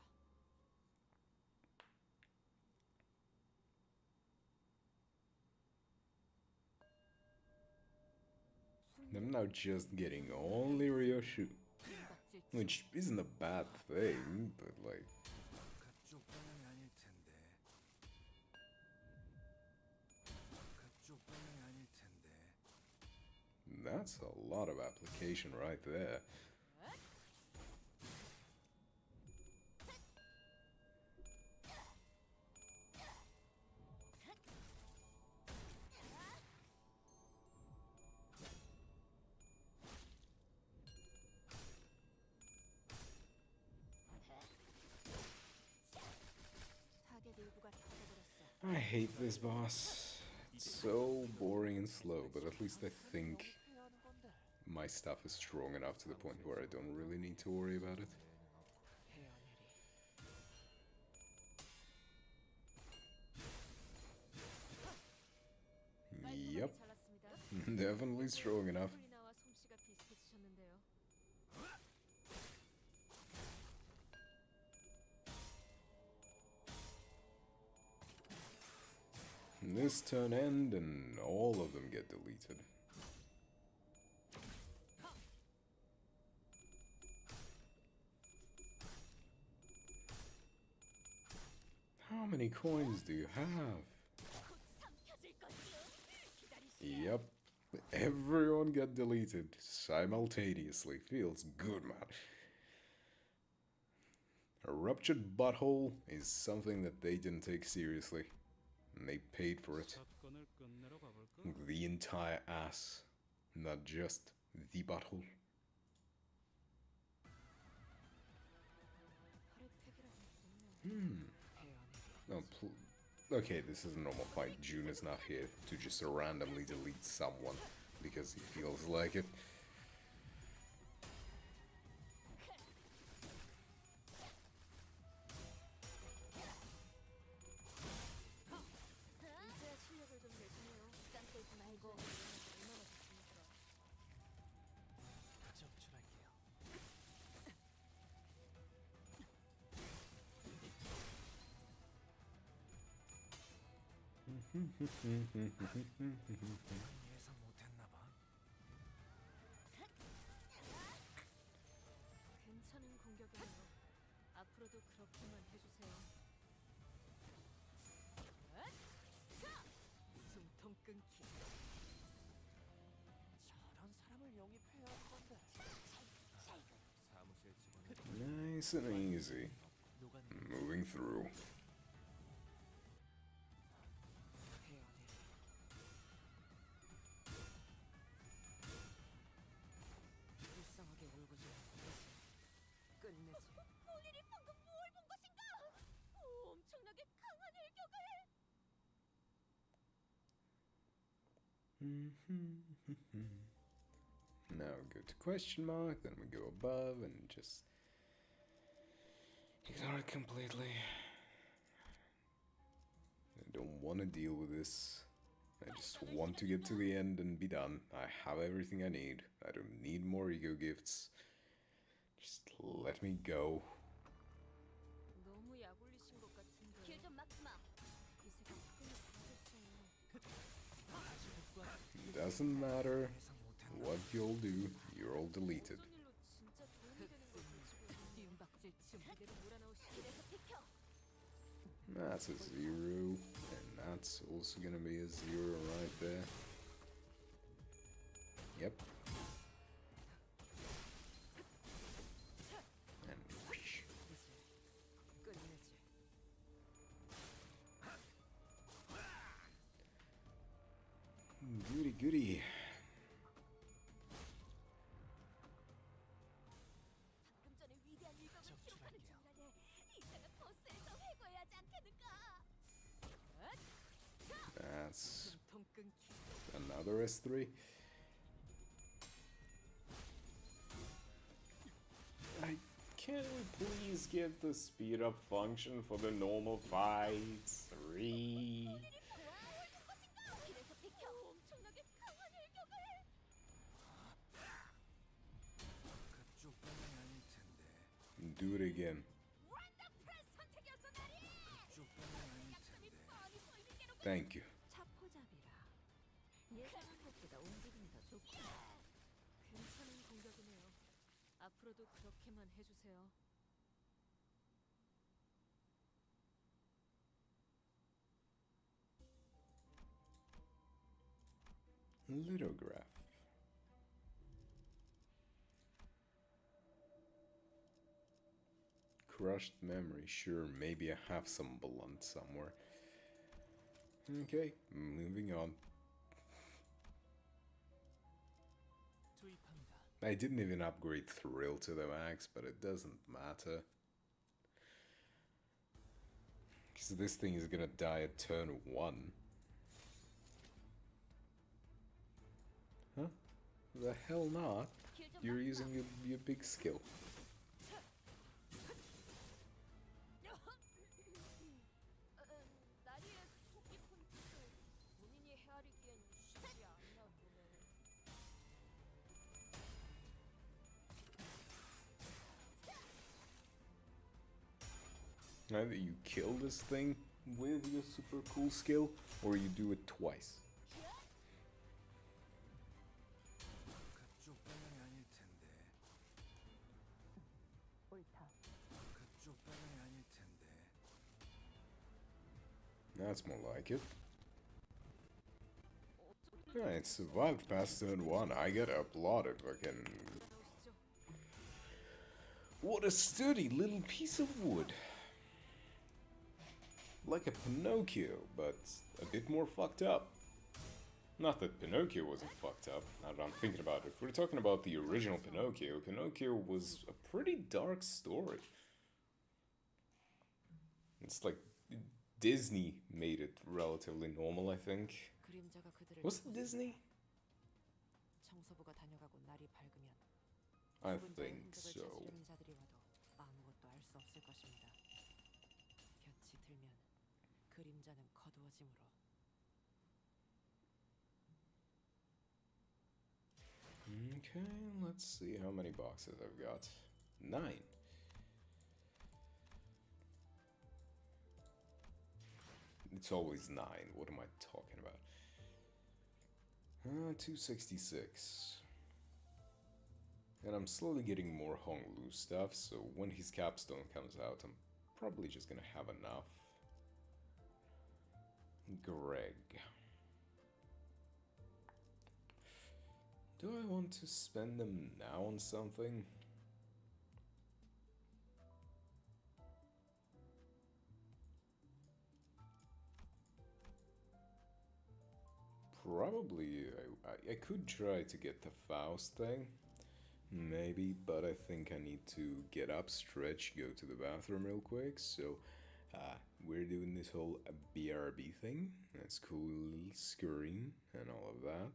S8: I'm now just getting only Ryoshu, which isn't a bad thing, but like,
S6: 그쪽 방향이 아닐 텐데. 그쪽 방향이 아닐 텐데.
S8: that's a lot of application right there.
S7: 타겟 일부가 터져버렸어.
S8: I hate this boss. It's so boring and slow, but at least I think my stuff is strong enough to the point where I don't really need to worry about it. Yep,
S7: 잘랐습니다.
S8: definitely strong enough.
S7: 폴리나와 솜씨가 비슷해지셨는데요.
S8: This turn end and all of them get deleted. How many coins do you have?
S7: 삼켜질 것이요.
S8: Yep, everyone got deleted simultaneously. Feels good, man. A ruptured butthole is something that they didn't take seriously. And they paid for it.
S9: 사건을 끝내러 가볼까?
S8: The entire ass, not just the butthole. No, okay, this is a normal fight. June is not here to just randomly delete someone because he feels like it.
S7: 이제야 실력을 좀 내시네요. 땀 빼지 말고. 얼마나 좋습니까?
S9: 적출할게요.
S6: 예상 못했나 봐.
S7: 괜찮은 공격이네요. 앞으로도 그렇게만 해주세요.
S5: 숨통 끊기.
S6: 저런 사람
S8: Nice and easy. Moving through.
S5: 불쌍하게 울고 좀 끝내지.
S7: 본인이 방금 뭘 본 것인가? 엄청나게 강한 일격을.
S8: Now we go to question mark, then we go above and just ignore it completely. I don't want to deal with this. I just want to get to the end and be done. I have everything I need. I don't need more ego gifts. Just let me go.
S5: 너무 약 올리신 것 같은데.
S7: 길 좀 막지 마.
S5: 이 새가 화끈히 가졌어요.
S8: Doesn't matter what you'll do, you're all deleted.
S5: 어떤 일로 진짜 도움이 되는 걸 가지고 뒷박질 준비대로 몰아넣으시고.
S7: 길에서 비켜.
S8: That's a 0, and that's also gonna be a 0 right there. Yep. And whoosh.
S5: 이제 끝내지.
S8: Goody goody.
S7: 방금 전에 위대한 일격을 기록하는 중이라네. 이따가 버스에서 회고해야지 않겠는가?
S8: That's
S5: 통 끊기.
S8: another S3. Can we please get the speed up function for the normal fights? 3.
S7: 길에서 비켜. 엄청나게 강한 일격을.
S8: Do it again.
S7: 완전 프레스 선택이었어 나리. 약점이 뻔히 보이는 대로.
S8: Thank you.
S5: 차포잡이라. 예상한 것보다 움직임이 더 좋고. 괜찮은 공격이네요. 앞으로도 그렇게만 해주세요.
S8: Lithograph. Crushed memory, sure, maybe I have some blunt somewhere. Okay, moving on.
S9: 투입합니다.
S8: I didn't even upgrade Thrill to the max, but it doesn't matter. Because this thing is gonna die at turn 1. Huh? The hell not? You're using your big skill.
S7: 나리의 속기 폰트 본인이 헤아리기엔 쉽지 않나 보네.
S8: Either you kill this thing with your super cool skill, or you do it twice.
S6: 그쪽 방향이 아닐 텐데.
S5: 옳다.
S6: 그쪽 방향이 아닐 텐데.
S8: That's more like it. Alright, survived past turn 1. I gotta applaud it, fucking.
S5: 나오시죠.
S8: What a sturdy little piece of wood. Like a Pinocchio, but a bit more fucked up. Not that Pinocchio wasn't fucked up, now that I'm thinking about it. If we're talking about the original Pinocchio, Pinocchio was a pretty dark story. It's like Disney made it relatively normal, I think.
S5: 그림자가 그들을
S8: Was it Disney?
S5: 청소부가 다녀가고 날이 밝으면
S8: I
S5: 죽은 자의
S8: think
S5: 흔적을
S8: so.
S5: 저지르는 자들이 와도 아무것도 알 수 없을 것입니다. 볕이 들면 그림자는 거두어지므로.
S8: Okay, let's see how many boxes I've got. 9. It's always 9. What am I talking about? 266. And I'm slowly getting more Hong Lu stuff, so when his capstone comes out, I'm probably just gonna have enough. Greg. Do I want to spend them now on something? Probably, I could try to get the Faust thing. Maybe, but I think I need to get up, stretch, go to the bathroom real quick. So, we're doing this whole BRB thing. That's cool, screen, and all of that.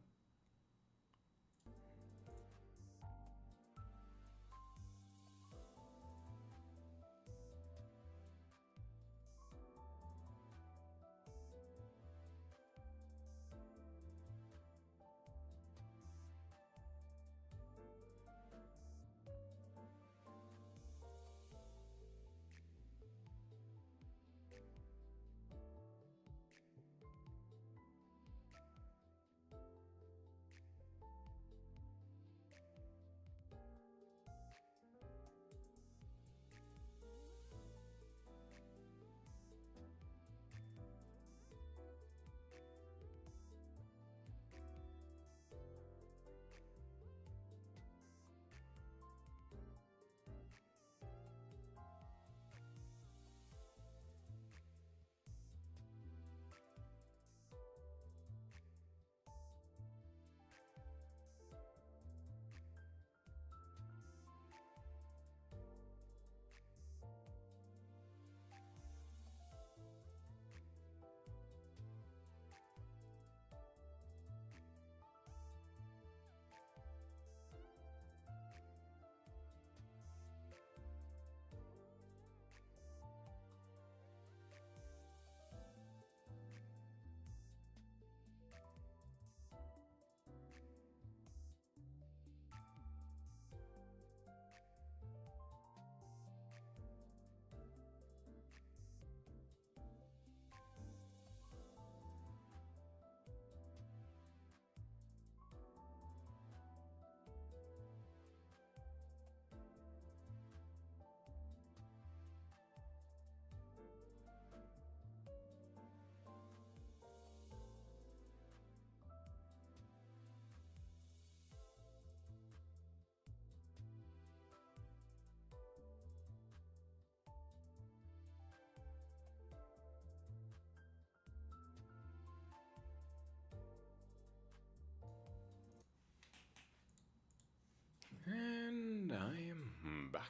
S8: And I am back.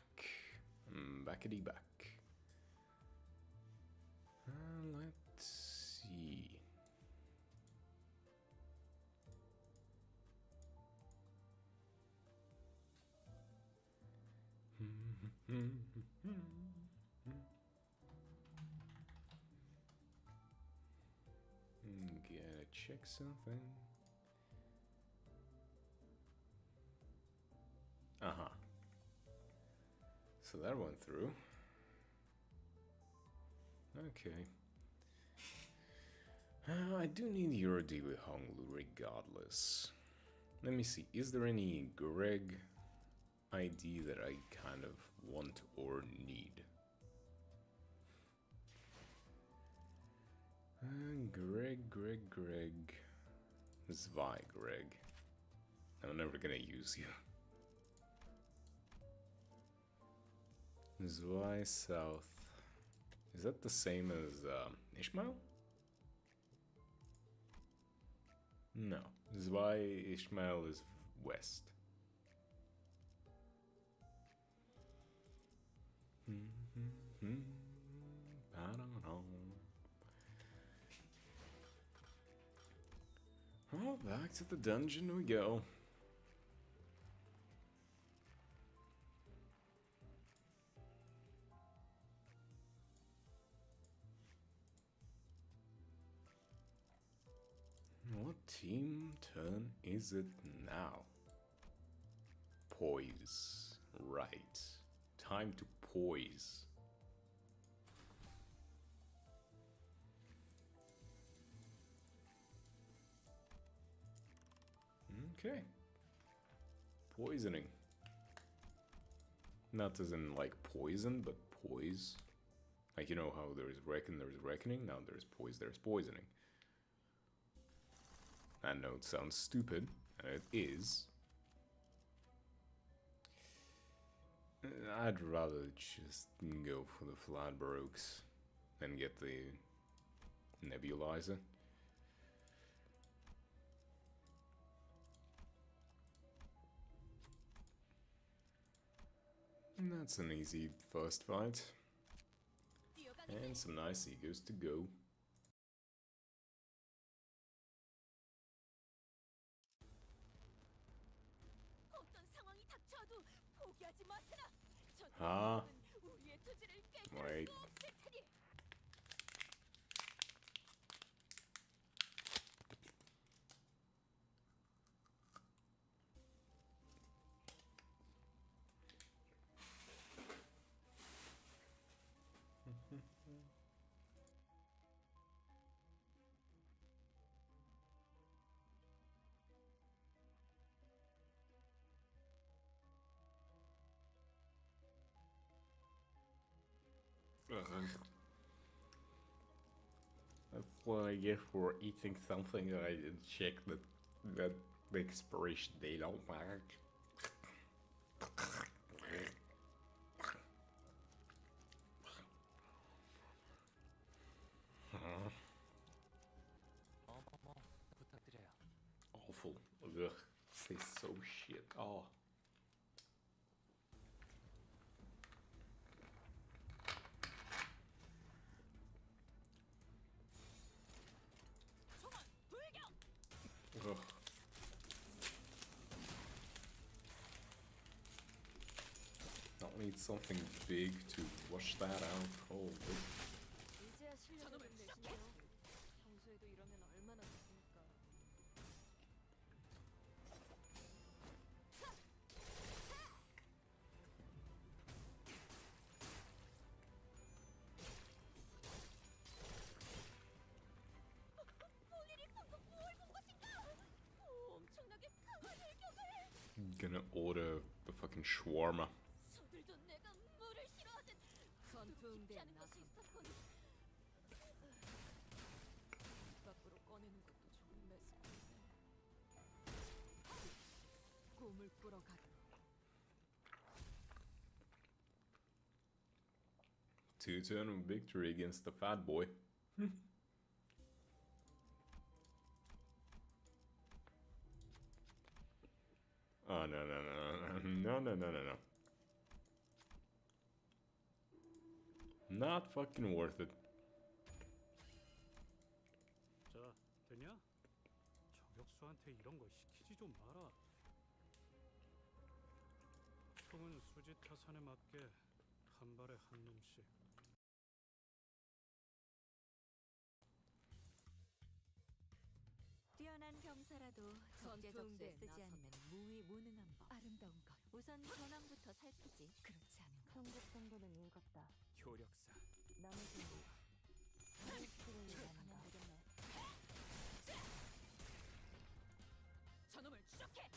S8: Backity back. Let's see. Gotta check something. Uh-huh. So that went through. Okay. I do need your daily Honglu regardless. Let me see, is there any Greg ID that I kind of want or need? Greg. Zwei Greg. I'm never gonna use you. Zwei South. Is that the same as Ishmael? No. Zwei Ishmael is west. Well, back to the dungeon we go. What team turn is it now? Poise. Right. Time to poise. Okay. Poisoning. Not as in like poison, but poise. Like, you know how there's reckon, there's reckoning, now there's poise, there's poisoning. I know it sounds stupid, and it is. I'd rather just go for the Flatbrokes and get the nebulizer. That's an easy first fight. And some nice egos to go.
S7: 어떤 상황이 닥쳐도 포기하지 마세라.
S8: Ah,
S7: 우리의 투지를
S8: wait.
S7: 꿰뚫을 수 없을 테니.
S8: That's what I get for eating something that I didn't check that the expiration date on.
S9: 어머머 부탁드려요.
S8: Awful. Ugh. Tastes so shit. Oh.
S7: 총알 불격.
S8: Ugh. I'll need something big to wash that out. Oh,
S5: 이제야 실력을 좀 내시네요. 평소에도 이러면 얼마나 좋습니까?
S7: 본인이 방금 뭘 본 것인가? 엄청나게 강한 일격을.
S8: I'm gonna order the fucking shawarma.
S7: 저들도 내가 물을 싫어하듯
S5: 전투응대
S7: 피하는
S5: 나선
S7: 것이 있었군.
S5: 밖으로 꺼내는 것도 좋은 매스인데. 꿈을 꾸러 가라.
S8: 2-turn victory against the fat boy. Oh, no. Not fucking worth it.
S6: 자, 되냐? 저격수한테 이런 거 시키지 좀 마라. 총은 수지 타산에 맞게 한 발에 한 놈씩.
S5: 뛰어난 병사라도 적재적소에 쓰지 않는 무위무능한 법. 아름다운 것. 우선 전황부터 살피지. 그렇지 않은 것.
S4: 천국 정도는 읽었다.
S9: 효력사.
S4: 나머지는 스킬을 얘기한다.
S5: 되겠네.
S7: 저놈을 추적해.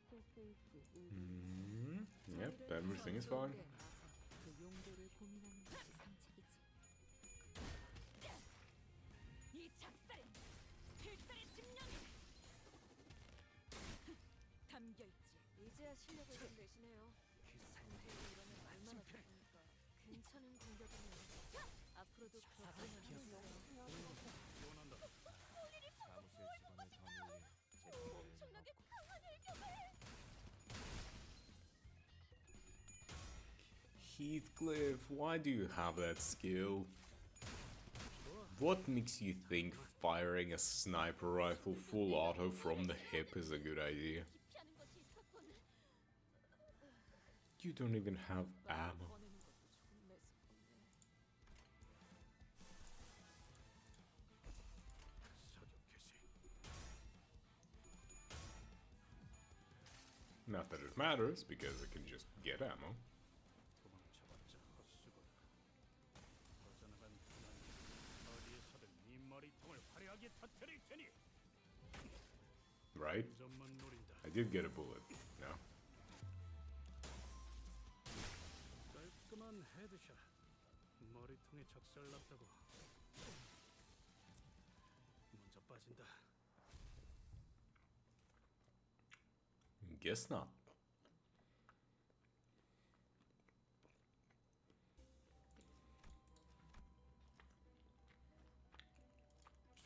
S4: CCC
S8: Yep, everything is fine.
S5: 그 용도를 고민하는 것이 상책이지.
S7: 이 작살은 필살의 집념이 담겨 있지.
S5: 이제야 실력을 좀 내시네요. 평소에도 이러면 얼마나 좋습니까? 괜찮은 공격이네요. 앞으로도 그렇게 하면서
S6: 원한다.
S9: 사무소의 직원을 더 늘릴 제 필요는
S7: 엄청나게
S9: 없고
S7: 강한 일격을.
S8: Heathcliff, why do you have that skill? What makes you think firing a sniper rifle full auto from the hip is a good idea?
S7: 피하는 것이 있었군.
S8: You don't even have ammo.
S5: 꺼내는 것도 좋은 매스인데.
S6: 사격 개시.
S8: Not that it matters, because I can just get ammo.
S6: 도망쳐봤자 헛수고다. 퍼져나간 그만 어디에서든 네 머리통을 화려하게 터뜨릴 테니
S8: Right?
S6: 우선만 노린다.
S8: I did get a bullet. No?
S6: 깔끔한 헤드샷. 머리통에 작살났다고. 먼저 빠진다.
S8: Guess not.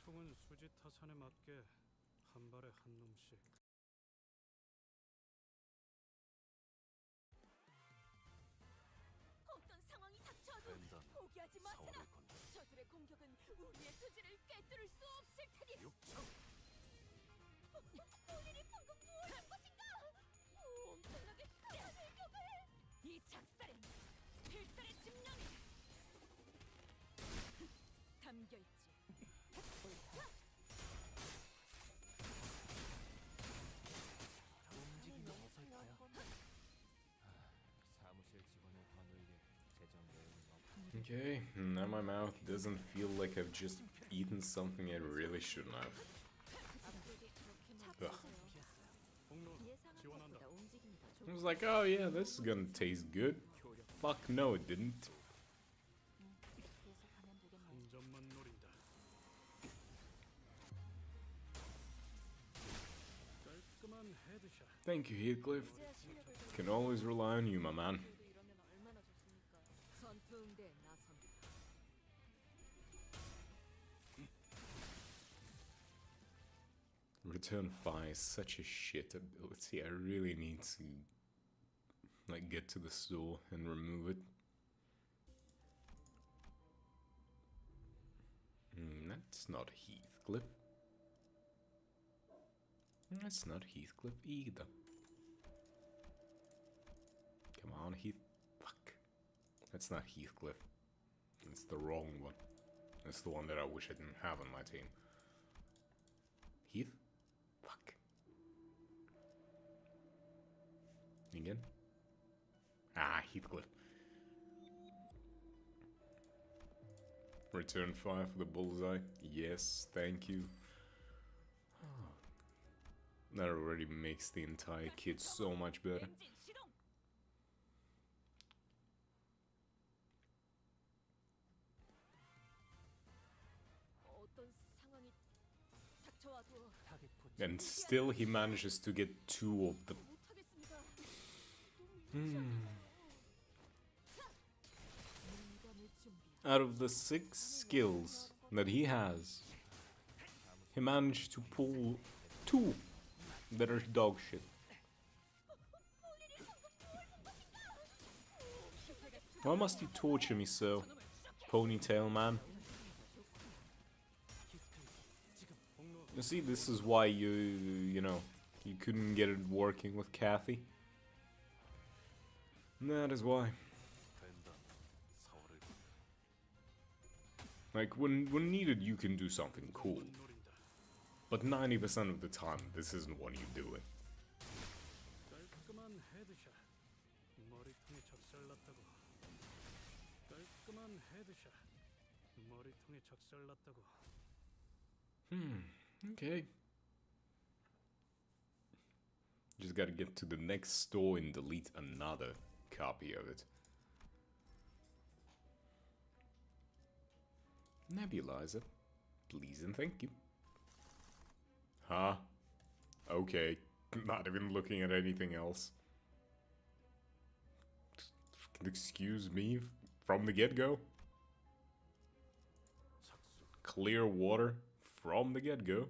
S6: 총은 수지 타산에 맞게 한 발에 한 놈씩.
S7: 어떤 상황이 닥쳐도 포기하지 마세요. 저들의 공격은 우리의 투지를 꿰뚫을 수 없을 테니. 본인이 방금 뭘 한 것인가? 엄청나게 큰 일격을. 이 작살엔 필살의 집념이 담겨 있지.
S9: 움직이면 어설퍼요. 사무실 직원을 더 늘릴 재정 내용은 없.
S8: Okay, now my mouth doesn't feel like I've just eaten something I really shouldn't have. Ugh.
S6: 지원한다.
S8: I was like, oh yeah, this is gonna taste good. Fuck no, it didn't.
S6: 한 점만 노린다. 깔끔한 헤드샷.
S8: Thank you, Heathcliff. Can always rely on you, my man.
S5: 이러면 얼마나 좋습니까? 전투응대에 나선다.
S8: Return Fire is such a shit ability. I really need to like get to the store and remove it. That's not Heathcliff. That's not Heathcliff either. Come on, Fuck. That's not Heathcliff. It's the wrong one. It's the one that I wish I didn't have on my team. Heath? Fuck. Again? Ah, Heathcliff. Return fire for the bullseye. Yes, thank you. That already makes the entire kit so much better.
S7: 엔진 시동. 어떤 상황이 닥쳐와도
S9: 타겟 포착.
S8: And still he manages to get 2 of them.
S7: 못하겠습니다.
S8: Out of the 6 skills that he has, he managed to pull 2 that are dog shit. Why must you torture me so, Ponytail Man? You see, this is why you couldn't get it working with Kathy. That is why. Like, when needed, you can do something cool. But 90% of the time, this isn't what you do it.
S6: 깔끔한 헤드샷. 머리통에 적살났다고. 깔끔한 헤드샷. 머리통에 적살났다고.
S8: Okay. Just gotta get to the next store and delete another copy of it. Nebulizer, please and thank you. Huh? Okay. Not even looking at anything else. Excuse me from the get-go? Clear water from the get-go.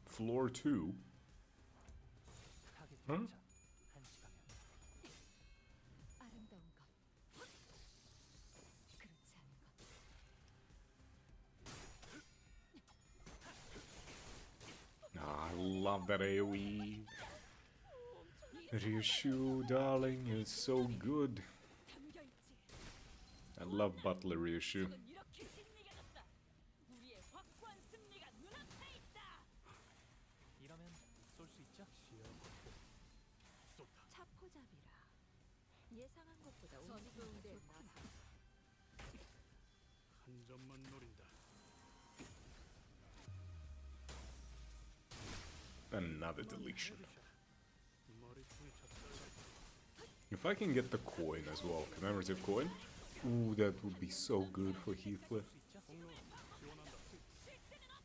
S8: Floor 2.
S9: 타겟
S8: Huh?
S9: 포착. 1시 방향.
S5: 아름다운 것. 그렇지 않은 것.
S8: I love that AoE. Ryushu, darling, it's so good.
S7: 담겨 있지.
S8: I love Butler Ryushu.
S7: 적은 이렇게 심리가졌다. 우리의 확고한 승리가 눈앞에 있다.
S9: 이러면 쏠 수 있죠?
S5: 차포잡이라. 예상한 것보다 전투응대에 나선다.
S6: 한 점만 노린다.
S8: Another deletion.
S6: 헤드샷. 머리통에 적살났다고.
S8: If I can get the coin as well, commemorative coin, ooh, that would be so good for Heathcliff.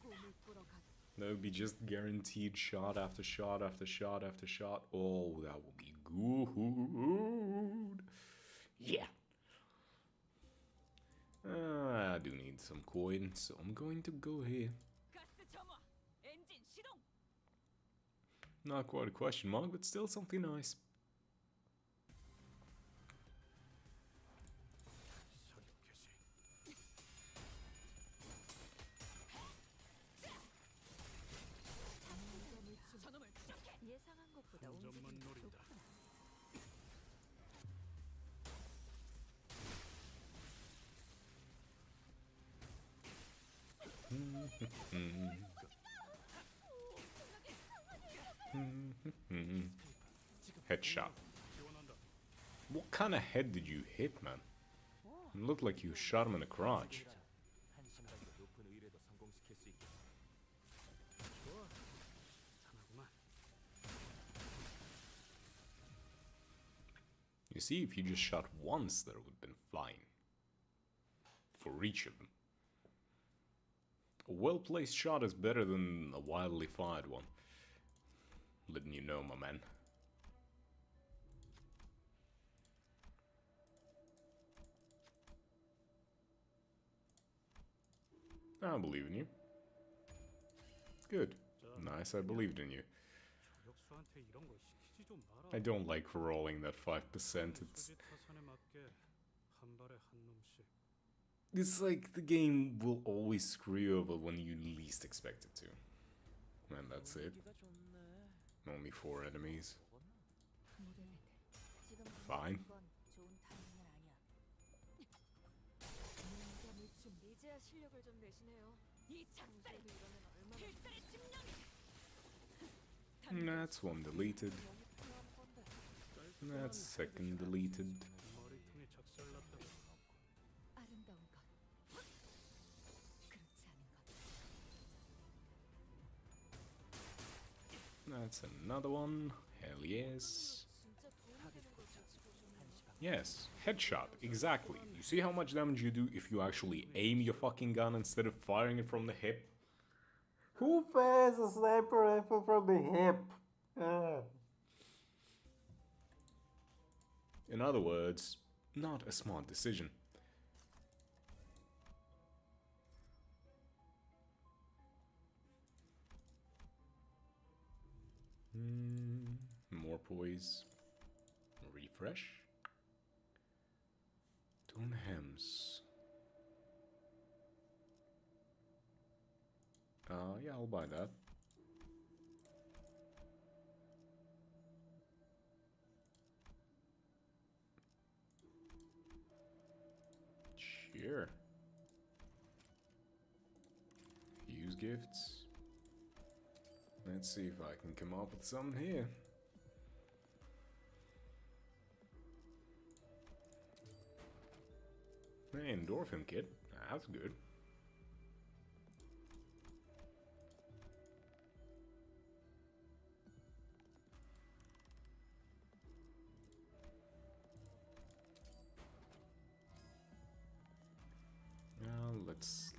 S5: 꿈을 꾸러 가.
S8: That would be just guaranteed shot after shot after shot after shot. Oh, that would be good. Yeah. I do need some coin, so I'm going to go here.
S7: 가스 점화. 엔진 시동.
S8: Not quite a question mark, but still something nice.
S7: 저놈을 추적해.
S5: 예상한 것보다 움직임이 좋구나.
S8: Headshot. What kind of head did you hit, man? It looked like you shot him in the crotch.
S9: 한심하게 높은 의뢰도 성공시킬 수 있게.
S8: You see, if you just shot once, there would have been flying. For each of them. A well-placed shot is better than a wildly fired one. Letting you know, my man. I believe in you. Good. Nice, I believed in you.
S6: 격수한테 이런 거 시키지 좀 마라.
S8: I don't like rolling that 5%.
S6: 수지 타산에 맞게 한 발에 한 놈씩.
S8: It's like the game will always screw you over when you least expect it to. And that's it. Only 4 enemies. Fine.
S5: 이제야 실력을 좀 내시네요.
S7: 이 작살이
S5: 이러면 얼마나
S7: 필살의 집념이.
S8: That's one deleted. That's second deleted.
S6: 머리통이 작살났다고.
S5: 아름다운 것. 그렇지 않은 것.
S8: That's another one. Hell yes.
S5: 진짜 도움이 되는 걸 가지고 좀
S8: Yes, headshot, exactly. You see how much damage you do if you actually aim your fucking gun instead of firing it from the hip?
S10: Who fires a sniper rifle from the hip?
S8: In other words, not a smart decision. More poise. Refresh. Tone Hems. Yeah, I'll buy that. Sure. Use gifts. Let's see if I can come up with something here. Hey, endorphin kit. That's good.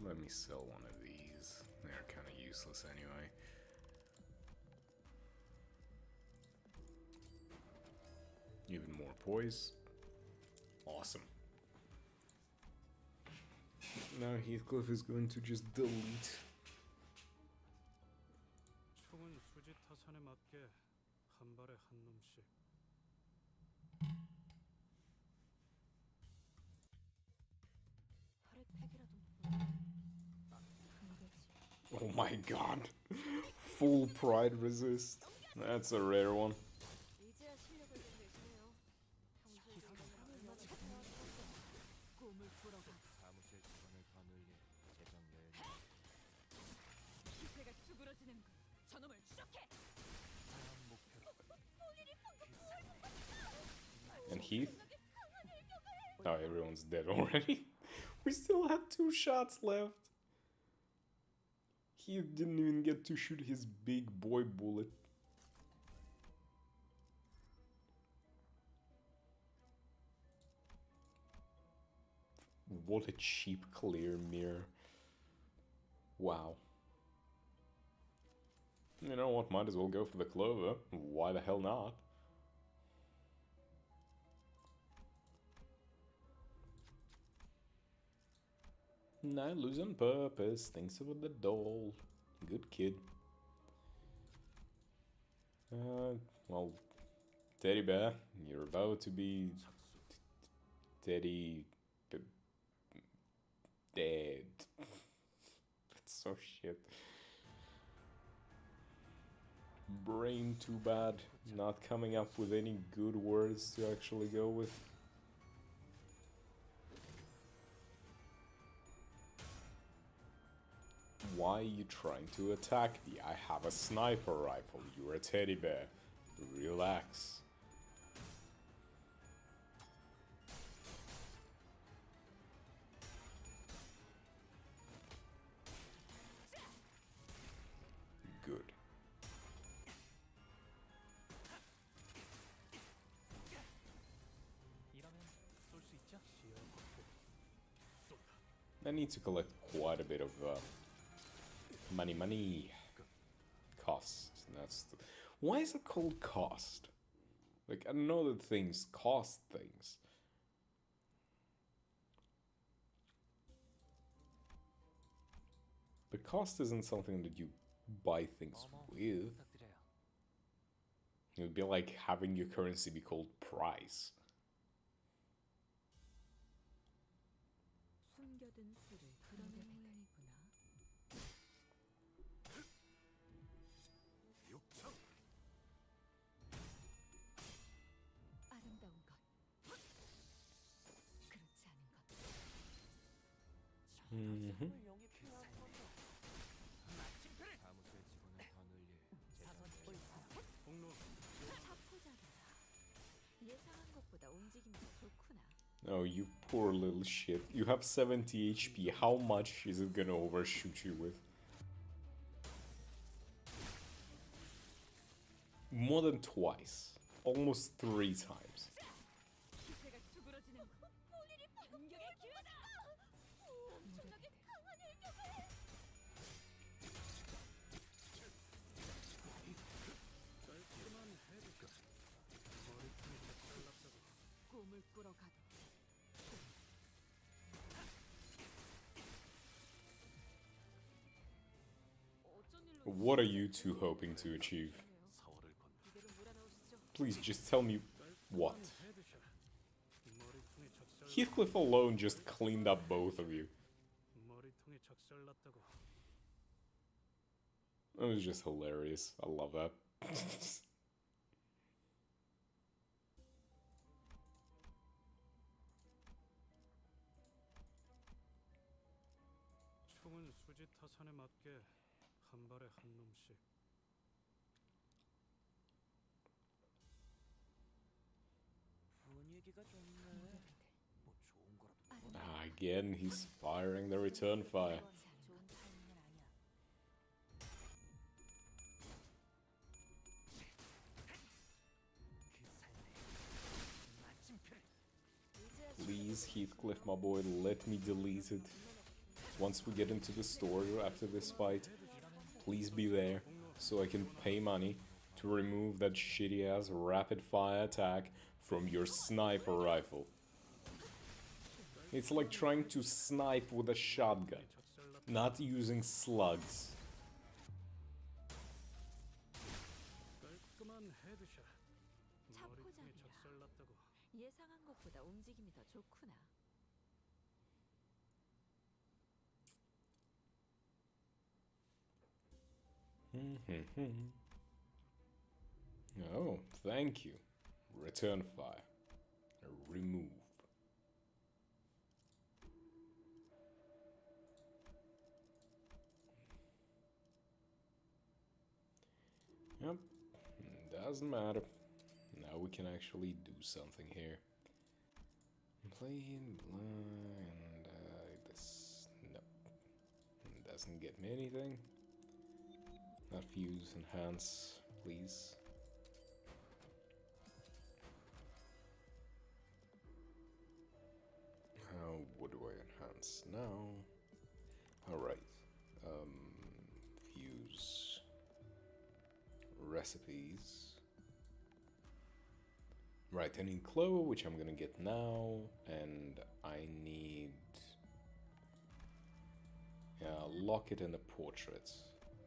S8: Let me sell one of these. They're kind of useless anyway. Even more poise. Awesome. Now Heathcliff is going to just delete.
S6: 총은 수지 타산에 맞게 한 발에 한 놈씩.
S8: Oh my god. Full pride resist. That's a rare one.
S5: 이제야 실력을 좀 내시네요. 평소에 이러면 얼마나 꿈을 풀어가.
S9: 사무실 직원을 더 늘릴 재정 여유.
S7: 기세가 수그러지는군. 저놈을 추적해.
S9: 다음 목표로
S8: And Heath? Oh, everyone's dead already. We still had 2 shots left. He didn't even get to shoot his big boy bullet. What a cheap clear mirror. Wow. You know what, might as well go for the clover. Why the hell not? I lose on purpose. Thanks for the doll. Good kid. Well, Teddy Bear, you're about to be Teddy dead. That's so shit. Brain too bad. Not coming up with any good words to actually go with. Why are you trying to attack me? I have a sniper rifle. You're a teddy bear. Relax. Good. I need to collect quite a bit of money. Cost. That's the... Why is it called cost? Like, I know that things cost things. But cost isn't something that you buy things with. It would be like having your currency be called price.
S5: 숨겨둔 수를 그런 모양이구나. 아름다운 것. 그렇지 않은 것.
S9: 사무소의 직원을 더 늘릴
S5: 자포자기야. 예상한 것보다 움직임이 더 좋구나.
S8: Oh, you poor little shit. You have 70 HP. How much is it gonna overshoot you with? More than twice. Almost 3 times.
S7: 기세가 수그러지는 것. 본인이 공격의 기회다. 엄청나게 강한 일격을.
S5: 꿈을 꾸러 가도
S8: What are you two hoping to achieve?
S5: 이대로 몰아넣으시죠.
S8: Please just tell me what. Heathcliff alone just cleaned up both of you. That was just hilarious. I love that.
S6: 총은 수지 타산에 맞게 한 발에 한 놈씩.
S9: 분위기가 좋네. 뭐 좋은 거라도
S8: Again, he's firing the return fire.
S5: 좋은 타이밍은 아니야.
S8: Please, Heathcliff, my boy, let me delete it. Once we get into the store after this fight, please be there so I can pay money to remove that shitty ass rapid fire attack from your sniper rifle. It's like trying to snipe with a shotgun, not using slugs.
S6: 깔끔한 헤드샷. 머리통에
S5: 자포자기야.
S6: 작살났다고.
S5: 예상한 것보다 움직임이 더 좋구나.
S8: Oh, thank you. Return fire. Remove. Yep, doesn't matter. Now we can actually do something here. Play blind. This. Nope. Doesn't get me anything. Not fuse, enhance, please. What do I enhance now? Alright. Fuse. Recipes. Right, I need Clo, which I'm gonna get now, and I need Lock it in the portrait,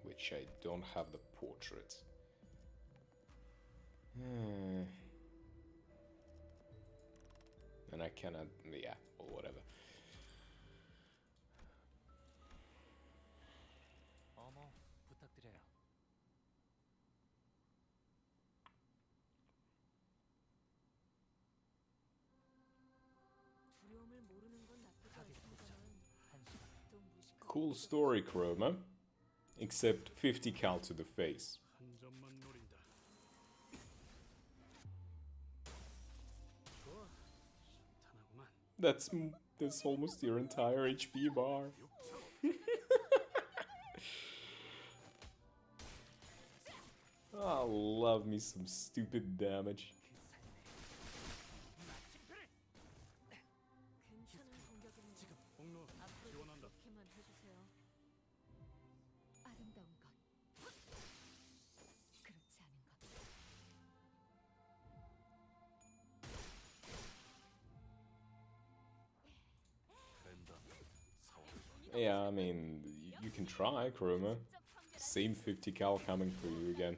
S8: which I don't have the portrait. And I cannot, yeah, or whatever.
S9: 어머, 부탁드려요.
S5: 두려움을 모르는 건 나쁘지 않습니다만 좀 무식한
S8: Cool story, Chroma. Except 50 cal to the face.
S6: 한 점만 노린다. 좋아, 순탄하구만.
S8: That's almost your entire HP bar. I love me some stupid damage.
S5: 괜찮은 공격입니다.
S6: 공로
S5: 앞으로
S6: 지원한다.
S5: 그렇게만 해주세요.
S7: 아름다운 것. 그렇지 않은 것.
S8: Yeah, I mean, you can try, Chroma. Same 50 cal coming for you again.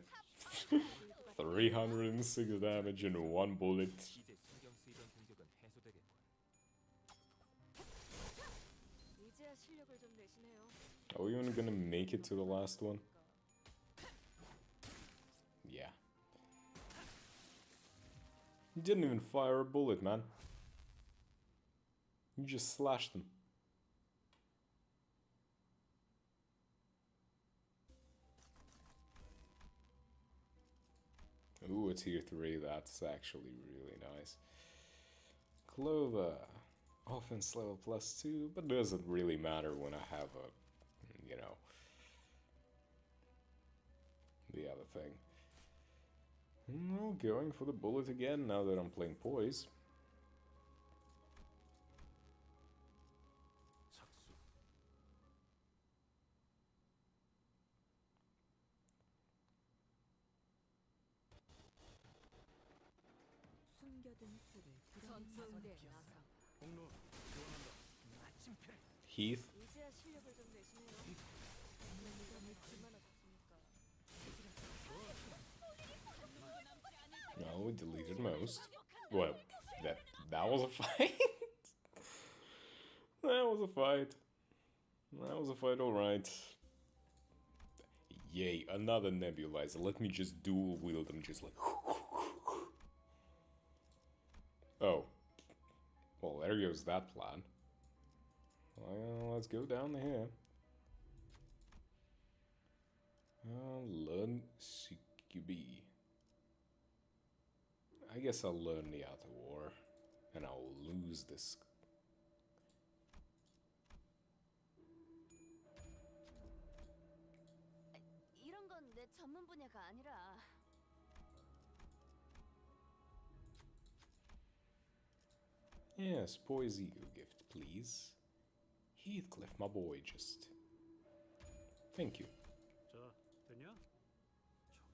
S8: 306 damage in one bullet.
S9: 이제 신경 쓰이던 공격은 해소되겠군.
S5: 이제야 실력을 좀 내시네요.
S8: Are we even gonna make it to the last one? Yeah. You didn't even fire a bullet, man. You just slashed them. Ooh, a tier 3, that's actually really nice. Clover. Offense level +2, but doesn't really matter when I have a, you know, the other thing. Well, going for the bullet again now that I'm playing Poise.
S6: 착수.
S5: 숨겨둔 수를 전투대 나서
S6: 공로 지원한다.
S8: Heath.
S5: 이제야 실력을 좀 내시네요. 무덤이 얼마나 좋습니까?
S8: No, we deleted most. Well, that was a fight. That was a fight. That was a fight, alright. Yay, another nebulizer. Let me just dual wield them, just like. Oh. Well, there goes that plan. Well, let's go down here. Learn CQB. I guess I'll learn the Outer War, and I'll lose this.
S7: 이런 건 내 전문 분야가 아니라.
S8: Yes, Poise Ego gift, please. Heathcliff, my boy, just. Thank you.
S6: 자, 되냐?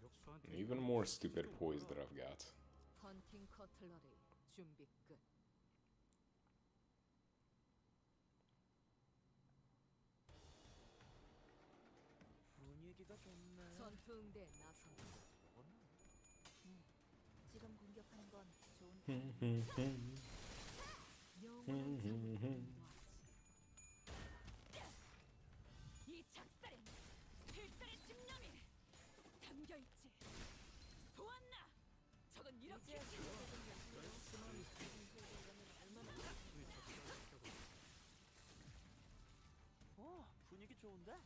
S6: 저격수한테
S8: Even more stupid poise that I've got.
S5: 헌팅 커틀러리 준비 끝.
S9: 분위기가 좋네.
S5: 전투응대 나서. 지금 공격하는 건 좋은 영원한
S7: 이 작살엔 필살의 집념이 담겨 있지. 보았나? 저건 이렇게
S9: 분위기 좋은데?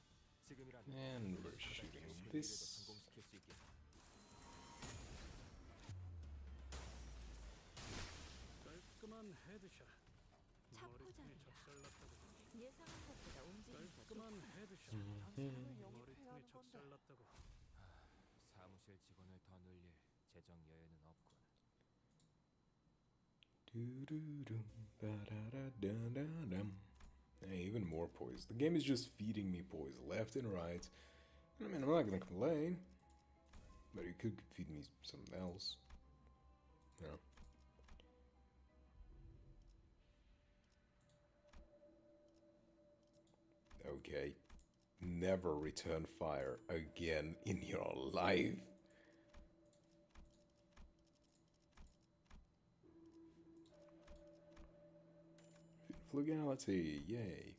S9: 지금이라면
S8: And we're shooting this.
S9: 성공시킬 수 있겠다.
S6: 깔끔한 헤드샷. 머리통에
S5: 차포자입니다.
S6: 작살났다고.
S5: 예상한 것보다 움직임이 더
S6: 깔끔한 헤드샷.
S8: Mm-hmm.
S6: 머리통에 작살났다고.
S9: 사무실 직원을 더 늘릴 재정 여유는 없군.
S8: Doo-doo-dum, ba-da-da-da-da-dum. Hey, even more poise. The game is just feeding me poise left and right. I mean, I'm not gonna complain. But it could feed me something else. You know? Okay, never return fire again in your life. Frugality, yay.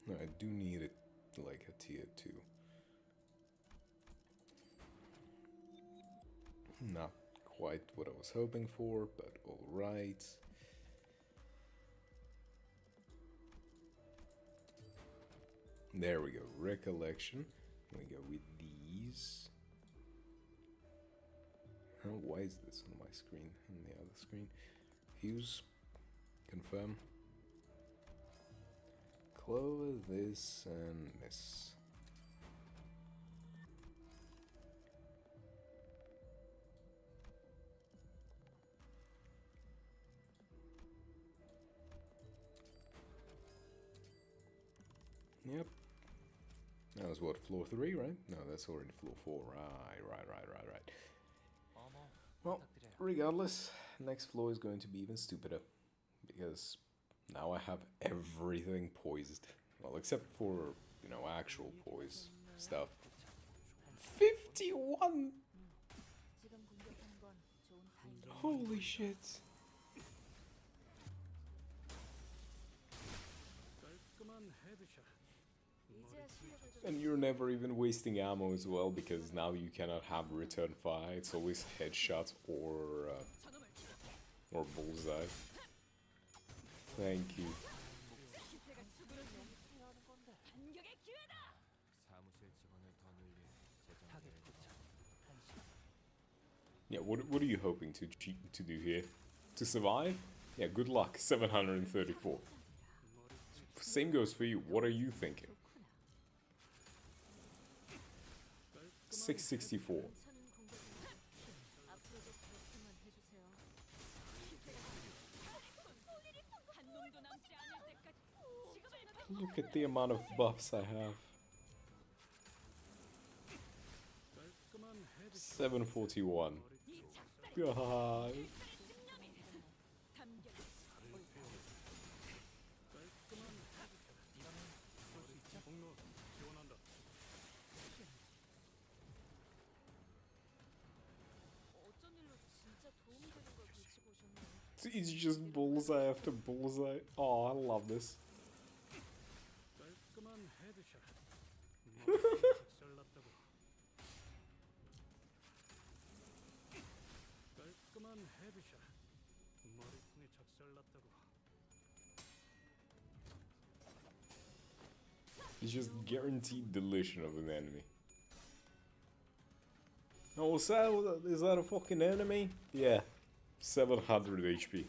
S8: No, I do need it like a tier 2. Not quite what I was hoping for, but alright. There we go, recollection. We go with these. Oh, why is this on my screen and the other screen? Fuse, confirm. Clover, this, and this. Yep. That was what, floor 3, right? No, that's already floor 4. Right. Well, regardless, next floor is going to be even stupider. Because now I have everything poised. Well, except for, you know, actual poise stuff. 51! Holy shit. And you're never even wasting ammo as well, because now you cannot have return fire. It's always headshots or bullseye. Thank you. Yeah, what are you hoping to do here? To survive? Yeah, good luck. 734. Same goes for you. What are you thinking? 664. Look at the amount of buffs I have. 741. God. It's just bullseye after bullseye. Oh, I love this. It's just guaranteed deletion of an enemy. Oh, is that a fucking enemy? Yeah. 700 HP.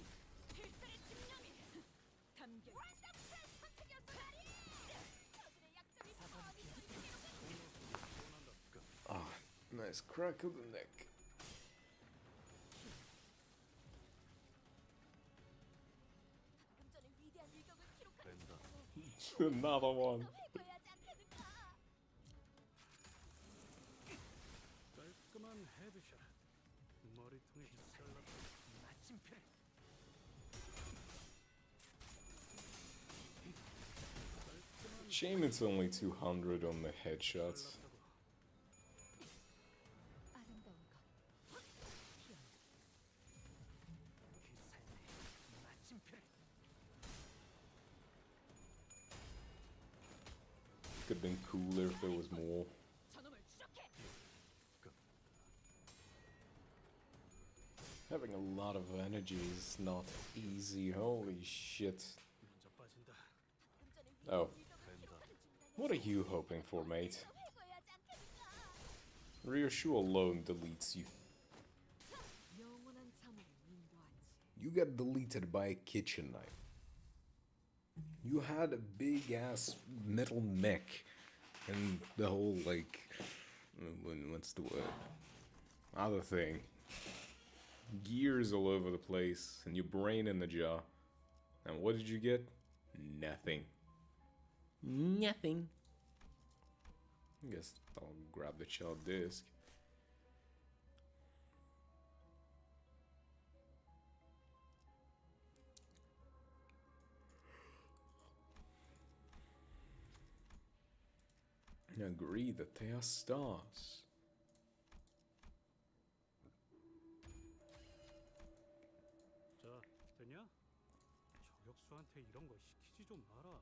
S8: Ah, nice crack of the neck. Another one. Shame it's only 200 on the headshots. Could have been cooler if there was more. Having a lot of energy is not easy, holy shit. Oh. What are you hoping for, mate? Reassure alone deletes you. You got deleted by a kitchen knife. You had a big ass metal mech and the whole, like, what's the word? Other thing. Gears all over the place and your brain in the jar. And what did you get? Nothing. Nothing. I guess I'll grab the child disc. agree that they are stars.
S6: 자, 됐냐? 저격수한테 이런 거 시키지 좀 마라.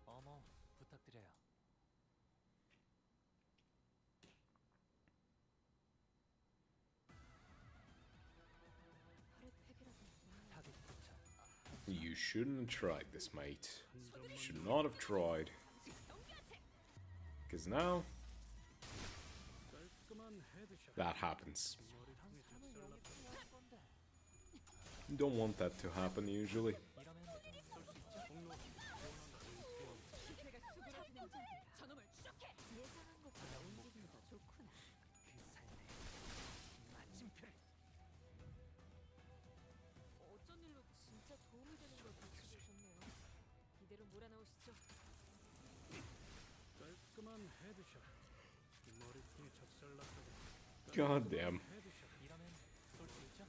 S9: 어머, 부탁드려요. 타겟 포착.
S8: You shouldn't have tried this, mate. You should not have tried. Because now,
S6: 깔끔한 헤드샷.
S8: that happens.
S6: 머리 통해 작살났다.
S8: You don't want that to happen usually.
S9: 이러면 쏠 수 있죠?
S5: 저놈을 추적해. 예상한 것보다 움직임이 더 좋구나.
S9: 그 삶에 마침표를.
S7: 어쩐 일로 진짜 도움이 되는 걸 보여주셨네요. 이대로 몰아넣으시죠.
S6: 깔끔한 헤드샷. 머리 통해 작살났다.
S8: God damn.
S6: 헤드샷.
S9: 이러면 쏠 수 있죠?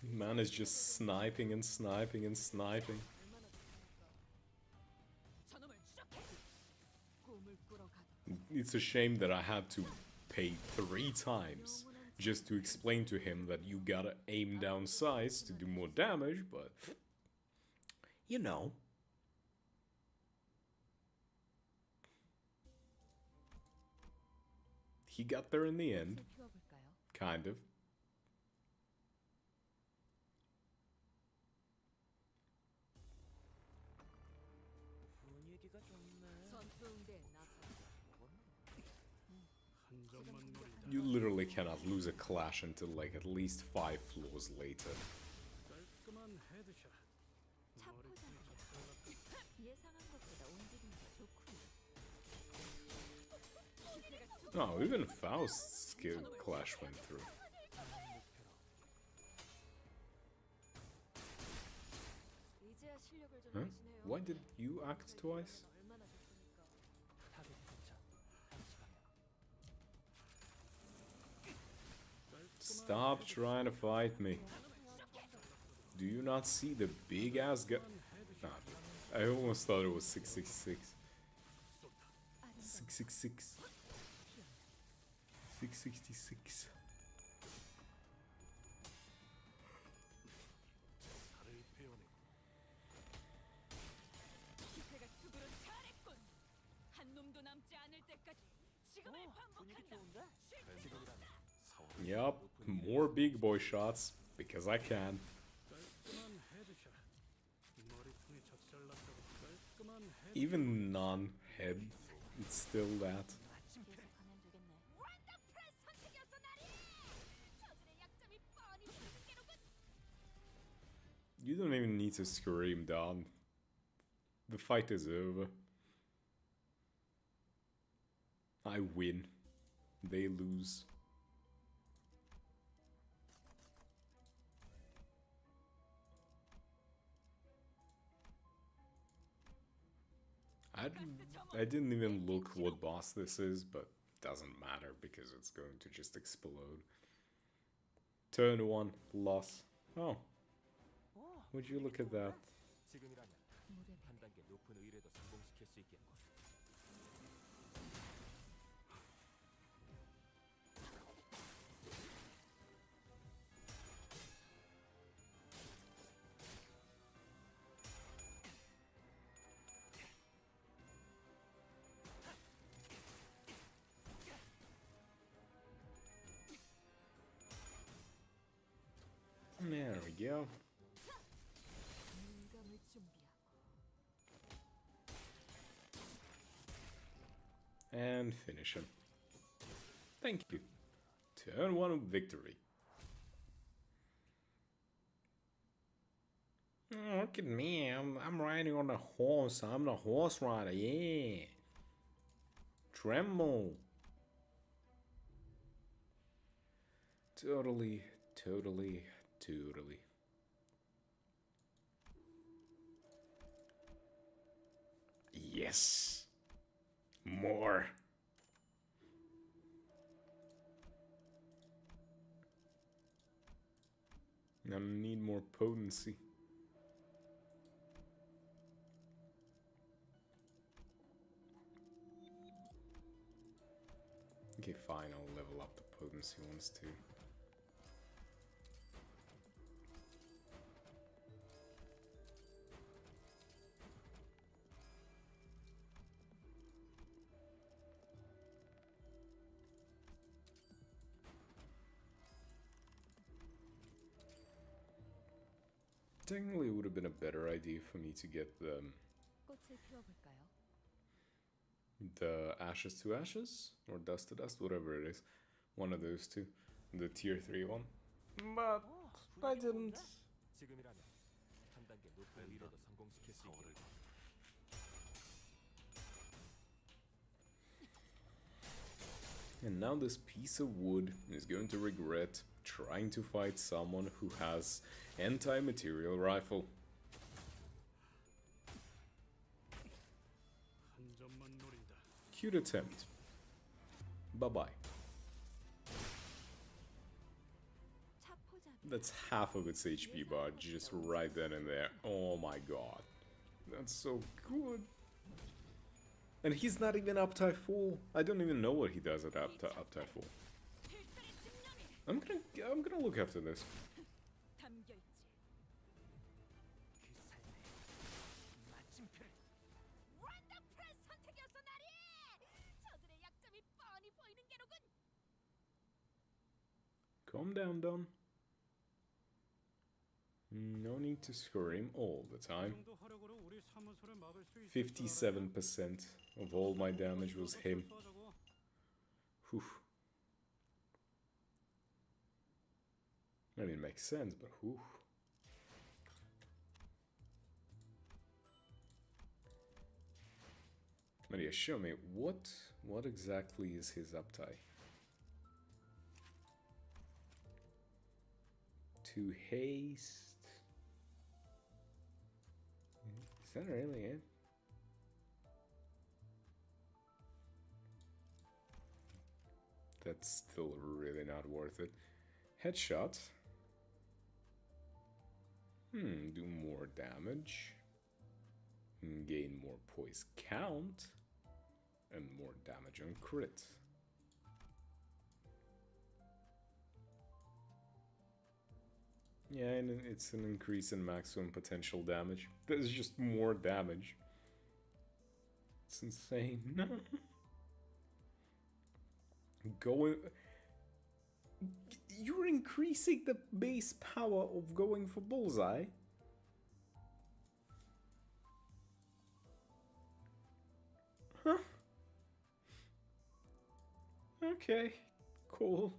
S8: Man is just sniping and sniping and sniping.
S5: 저놈을 추적해. 꿈을 꾸러 가도
S8: It's a shame that I had to pay 3 times just to explain to him that you gotta aim down sights to do more damage, but you know. He got there in the end,
S5: 피워볼까요?
S8: kind of.
S9: 분위기가 좋네.
S5: 전투응대에 나서
S6: 한 점만 노린다.
S8: You literally cannot lose a clash until like at least 5 floors later.
S6: 깔끔한 헤드샷. 머리 통해 작살났다.
S5: 예상한 것보다 움직임이 더 좋구나.
S8: Oh, even Faust's skill clash went through.
S7: 이제야 실력을 좀
S8: Huh?
S7: 내시네요.
S8: Why did you act twice?
S7: 얼마나 좋습니까?
S9: 타겟 포착. 한시 방향.
S8: Stop trying to fight me. Do you not see the big ass guy? Nah, I almost thought it was 666. 666. 666.
S6: 살을 베어내고
S7: 기세가 수그러 잘했군. 한 놈도 남지 않을 때까지 지금을
S9: 분위기
S7: 반복한다.
S9: 좋은데? 지금이라면
S8: Yup, more big boy shots because I can.
S6: 깔끔한 헤드샷. 머리 통해 작살났다. 깔끔한 헤드.
S8: Even non-head, it's still that.
S5: 계속하면 되겠네.
S7: 원더풀 선택이었어 나리. 저들의 약점이 뻔히 보이는 게로군.
S8: You don't even need to scream, Don. The fight is over. I win. They lose. I didn't even look what boss this is, but doesn't matter because it's going to just explode. Turn 1, loss. Oh, would you look at that?
S9: 지금이라면 한 단계 높은 의뢰도 성공시킬 수 있겠고.
S8: There we go.
S5: 민감을 준비하고
S8: And finish him. Thank you. Turn 1 victory. Oh, look at me. I'm riding on a horse. I'm the horse rider. Yeah. Tremble. Totally. Yes. More. I need more potency. Okay, fine, I'll level up the potency once too. Technically, it would have been a better idea for me to get
S7: 꽃을 피워볼까요?
S8: the ashes to ashes or dust to dust, whatever it is, one of those two, the tier 3 one. But I didn't.
S9: 지금이라면 한 단계 높은 위로도 성공시킬 수 있게.
S8: And now this piece of wood is going to regret trying to fight someone who has anti-material rifle. Cute attempt. Bye-bye. That's half of its HP bar just right then and there. Oh my god. That's so good. And he's not even uptie full. I don't even know what he does at uptie full. I'm gonna look after this.
S7: 담겨있지. 원더풀한 선택이었어, 나리! 저들의 약점이 뻔히 보이는 게로군.
S8: Calm down, Don. No need to scream all the time. 57% of all my damage was him. Whew. I mean, it makes sense, but whew. Maria, show me, what exactly is his uptie? To haste. Is that really it? That's still really not worth it. Headshot. Do more damage. Gain more poise count. And more damage on crit. Yeah, and it's an increase in maximum potential damage. There's just more damage. It's insane. Going... You're increasing the base power of going for bullseye? Huh? Okay, cool.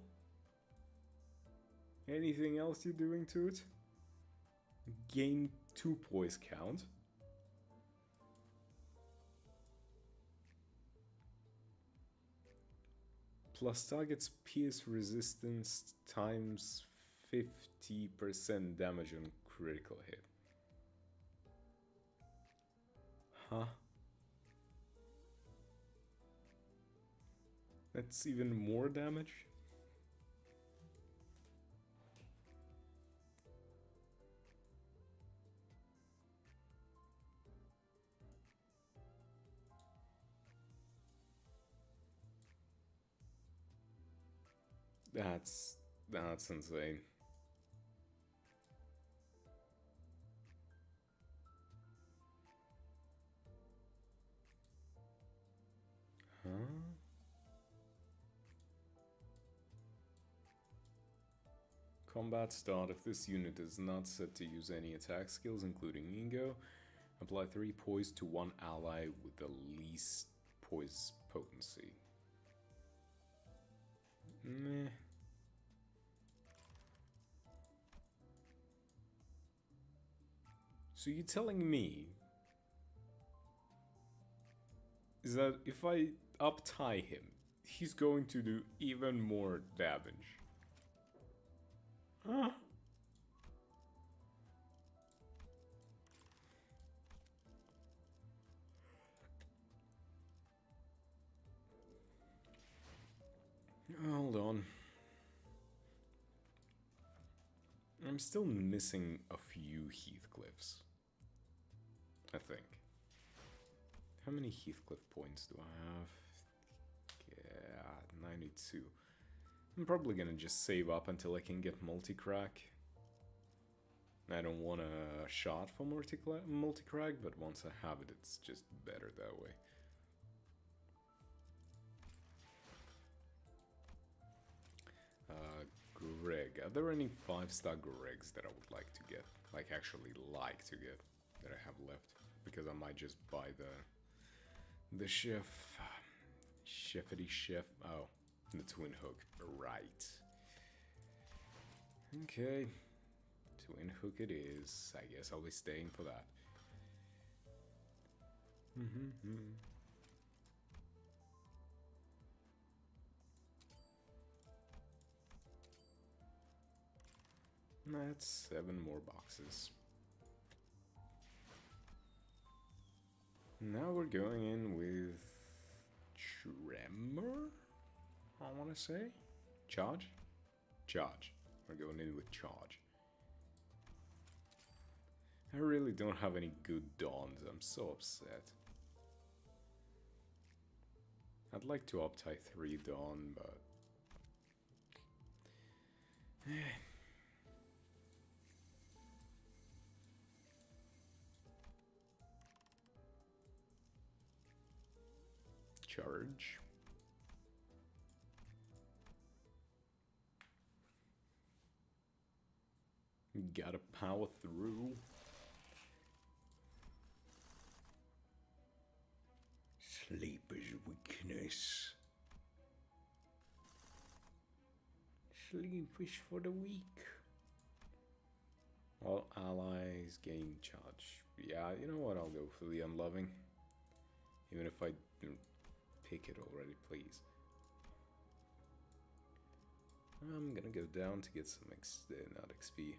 S8: Anything else you're doing to it? Gain 2 poise count. Plus target's pierce resistance times 50% damage on critical hit. Huh? That's even more damage? That's insane. Huh? Combat start. If this unit is not set to use any attack skills, including Ingo, apply 3 poise to one ally with the least poise potency. Meh. So you're telling me is that if I uptie him, he's going to do even more damage? Huh? Hold on. I'm still missing a few Heathcliffs, I think. How many Heathcliff points do I have? Yeah, 92. 22. I'm probably gonna just save up until I can get multi-crack. I don't want a shot for multi-crack, but once I have it, it's just better that way. Greg, are there any 5-star Gregs that I would like to get? Like, actually like to get, that I have left? Because I might just buy the chef... Chefity chef... Oh, the twin hook, right. Okay. Twin hook it is. I guess I'll be staying for that. That's 7 more boxes. Now we're going in with Tremor, I want to say. Charge? Charge. We're going in with Charge. I really don't have any good Dawns. I'm so upset. I'd like to Opti 3 Dawn, but... Charge. Gotta power through. Sleeper's weakness. Sleep is for the weak. All allies gain charge. Yeah, you know what? I'll go for the unloving. Even if I don't pick it already, please. I'm gonna go down to get some not XP.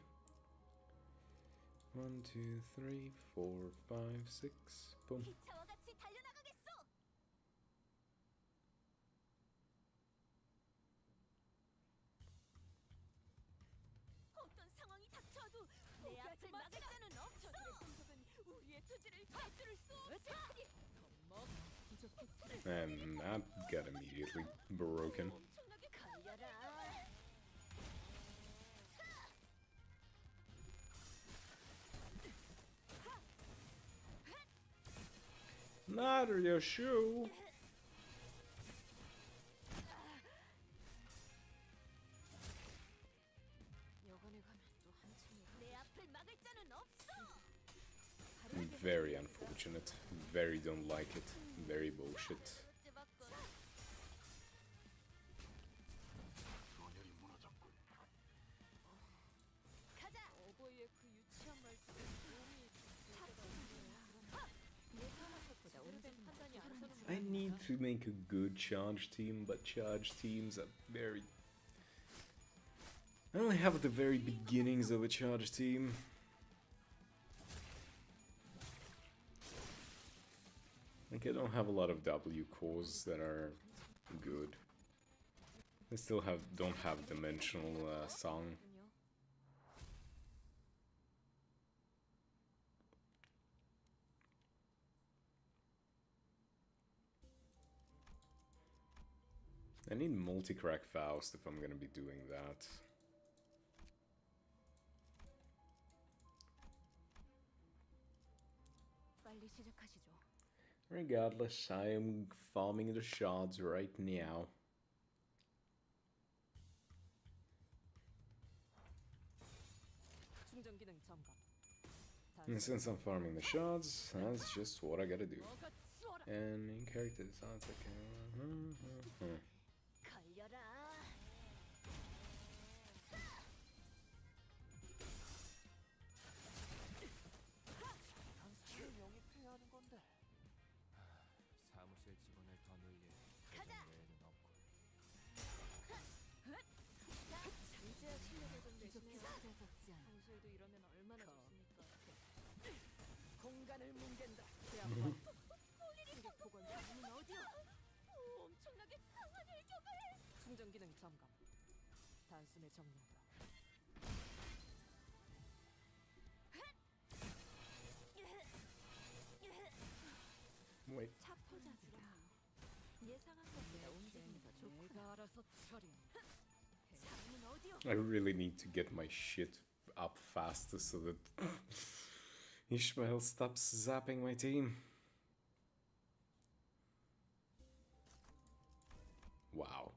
S8: 1, 2, 3, 4, 5, 6. Boom.
S7: 기차와 같이 달려나가겠어. 어떤 상황이 닥쳐도 내 앞을 막을 자는 없어. 저들의 공격은 우리의 투지를 꿰뚫을 수 없어. 덤먹 부족했지.
S8: And that got immediately broken.
S7: 엄청나게 갈려라.
S8: Not your shoe.
S7: 여관에 가면 또 한층 내 앞을 막을 자는 없어.
S8: Very unfortunate. Very don't like it. Very bullshit.
S7: 가자. 어버이의 그 유치한 말씀에 도움이 될 때가 있네요. 예상한 것보다 오래된 판단이 안 서는
S8: I need to make a good charge team, but charge teams are very... I only have the very beginnings of a charge team. Like, I don't have a lot of W cores that are good. I still don't have dimensional song. I need multi-crack Faust if I'm gonna be doing that.
S7: 빨리 시작하시죠.
S8: Regardless, I am farming the shards right now.
S5: 충전 기능 점검.
S8: And since I'm farming the shards, that's just what I gotta do.
S7: 뭐가 치워라.
S8: And in character sounds like...
S7: 갈려라.
S10: 당신을 영입해야 하는 건데.
S9: 사무실 직원을 더 늘릴
S7: 가자.
S9: 대장 외에는 없고.
S7: 이제야 실력을 좀 내시네요.
S5: 부족해서 않아.
S7: 평소에도 이러면 얼마나 좋습니까?
S5: 공간을 뭉갠다. 제압. 충격 보건 자문은 어디야?
S7: 엄청나게 강한 일격을.
S5: 충전 기능 점검. 단숨에 정리한다.
S8: Wait.
S5: 차포자들아. 예상한 것보다 움직임이 더 좋구나. 상은 어디요?
S8: I really need to get my shit up faster so that Ishmael stops zapping my team. Wow.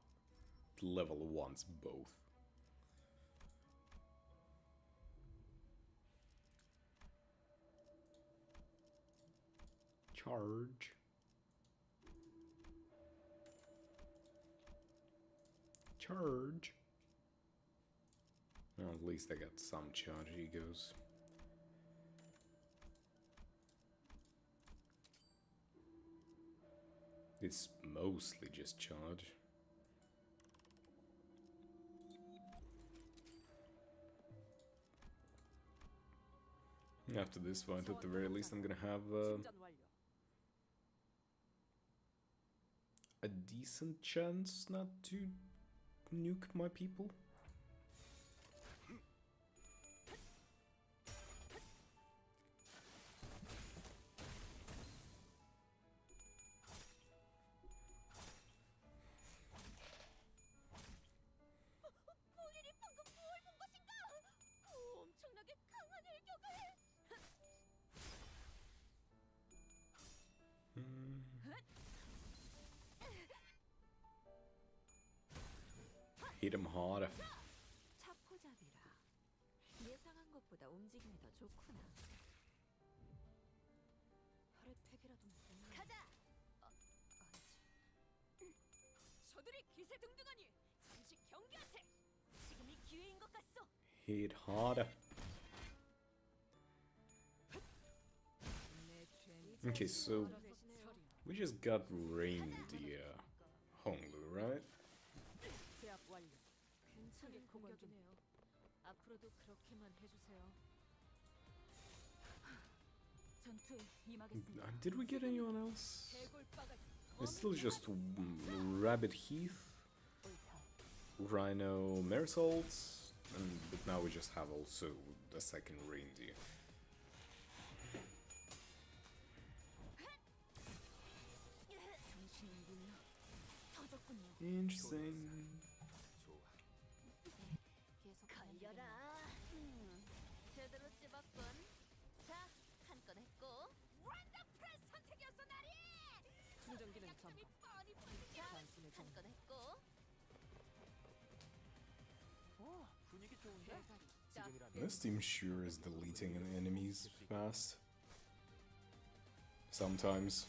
S8: Level 1s both. Charge. Charge. Well, at least I got some charge egos. It's mostly just charge. After this fight, at the very least, I'm gonna have a decent chance not to nuke my people.
S7: 본인이 방금 뭘 본 것인가? 엄청나게 강한 일격을.
S8: Hit him harder.
S5: 차포잡이라. 예상한 것보다 움직임이 더 좋구나. 혈액팩이라도 먹겠나?
S7: 가자. 저들이 기세등등하니 잠시 경계하세. 지금이 기회인 것 같소.
S8: Hit harder. Okay, so we just got reindeer Honglu, right?
S5: 제압 완료. 괜찮게 공격이네요. 앞으로도 그렇게만 해주세요. 전투에 임하겠습니다.
S8: Did we get anyone else?
S7: 대골바가지.
S8: It's still just Rabbit Heath, Rhino Marisolds, but now we just have also a second reindeer.
S5: 정신이군요. 터졌군요.
S8: Interesting.
S5: 계속
S7: 걸려라. 제대로 찝었군. 자, 한 건 했고. 원더풀 선택이었어 나리.
S5: 충전기는
S7: 약점이
S5: 전방.
S7: 뻔히 보이는데.
S5: 관심을 좀.
S7: 한 건 했고.
S9: 분위기 좋은데?
S5: 대가리.
S9: 지금이라면
S8: This team sure is deleting enemies fast. Sometimes.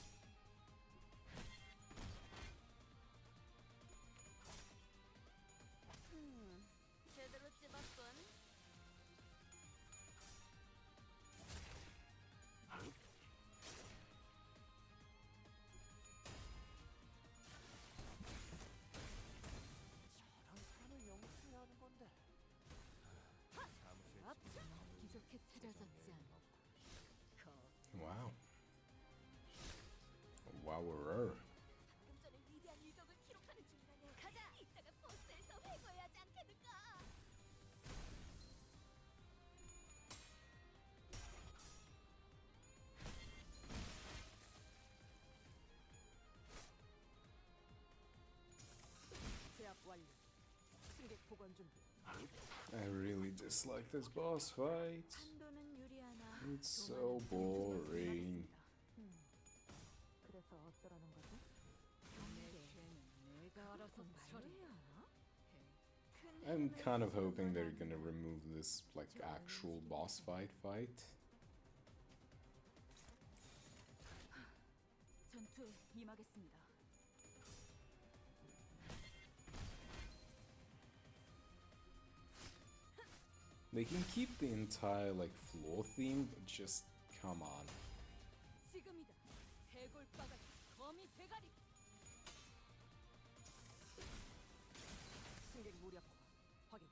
S7: 제대로 찝었군.
S5: 기적해 찾아졌지 않아.
S8: Wow. Wower.
S7: 방금 전에 위대한 일격을 기록하는 중이라네. 가자. 이따가 보스에서 회고해야 하지 않겠는가?
S5: 제압 완료. 승객 보관 준비.
S8: I really dislike this boss fight.
S5: 한도는 유리하나.
S8: It's so boring.
S5: 그래서 어쩌라는 거지? 내 죄는 내가 알아서 처리해야 하나?
S8: I'm kind of hoping they're gonna remove this like actual boss fight.
S5: 전투에 임하겠습니다.
S8: They can keep the entire like floor theme, but just come on.
S7: 지금이다. 대골바가지. 거미 대가리.
S5: 승객 무력화 확인.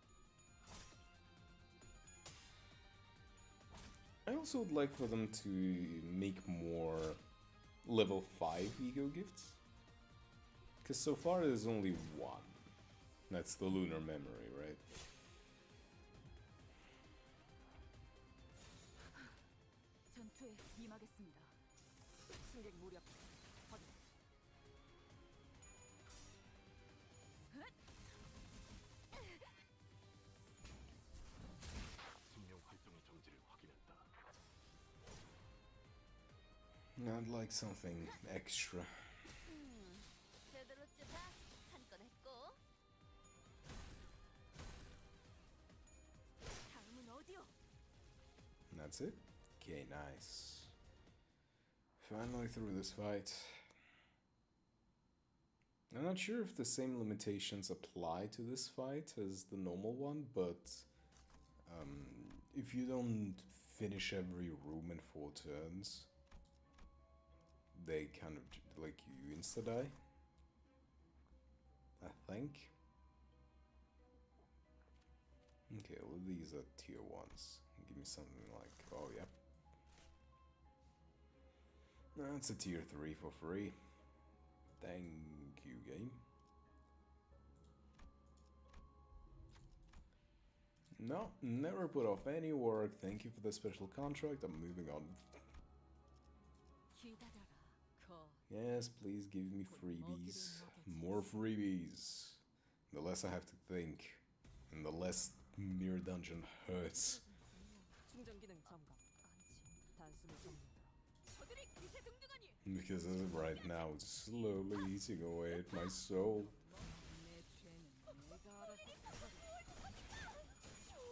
S8: I also would like for them to make more level 5 ego gifts. Because so far there's only one. That's the lunar memory, right?
S5: 전투에 임하겠습니다. 승객 무력화 확인.
S8: I'd like something extra.
S7: 제대로 찌다 한 건 했고. 다음은 어디요?
S8: And that's it? Okay, nice. Finally through this fight. I'm not sure if the same limitations apply to this fight as the normal one, but if you don't finish every room in 4 turns, they kind of, like, you insta-die, I think. Okay, well, these are tier 1s. Give me something like, oh, yep. That's a tier 3 for free. Thank you, game. No, never put off any work. Thank you for the special contract. I'm moving on.
S7: 기다려라. 거.
S8: Yes, please give me freebies. More freebies. The less I have to think, and the less Mirror Dungeon hurts.
S5: 충전 기능 점검. 단숨에 정리하라.
S7: 저들이 기세등등하니.
S8: Because as of right now, it's slowly eating away at my soul.
S5: 내 죄는 내가 알아서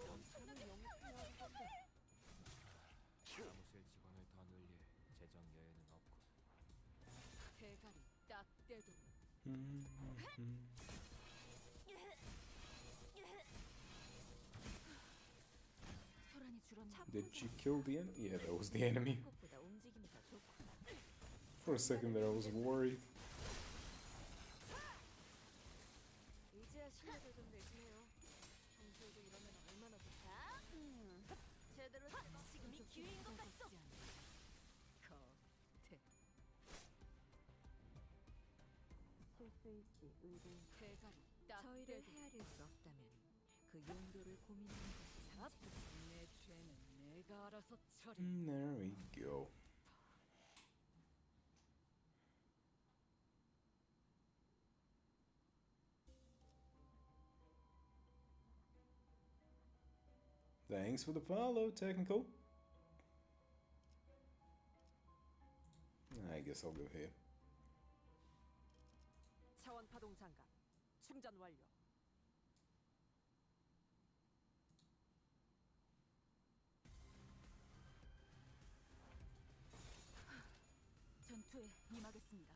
S5: 영상을 영입해야 하는 건데.
S9: 사무실 직원을 더 늘릴 재정 여유는 없고.
S7: 대가리 딱 떼도. 소란이 줄었나?
S8: Did she kill the enemy? Yeah, that was the enemy.
S5: 생각보다 움직임이 더 좋구나.
S8: For a second there, I was worried.
S5: 이제야 실력을 좀 내시네요. 평소에도 이러면 얼마나 좋다.
S7: 제대로 지금이 기회인 것 같소.
S5: 겉에 실수일지 의도일지
S7: 대가리 딱
S5: 저희를
S7: 떼도.
S5: 헤아릴 수 없다면 그 용도를 고민하는 것이 상책이지. 내 죄는 내가 알아서 처리.
S8: There we go. Thanks for the follow, Technical. I guess I'll go here.
S5: 차원 파동 장갑 충전 완료.
S7: 전투에 임하겠습니다.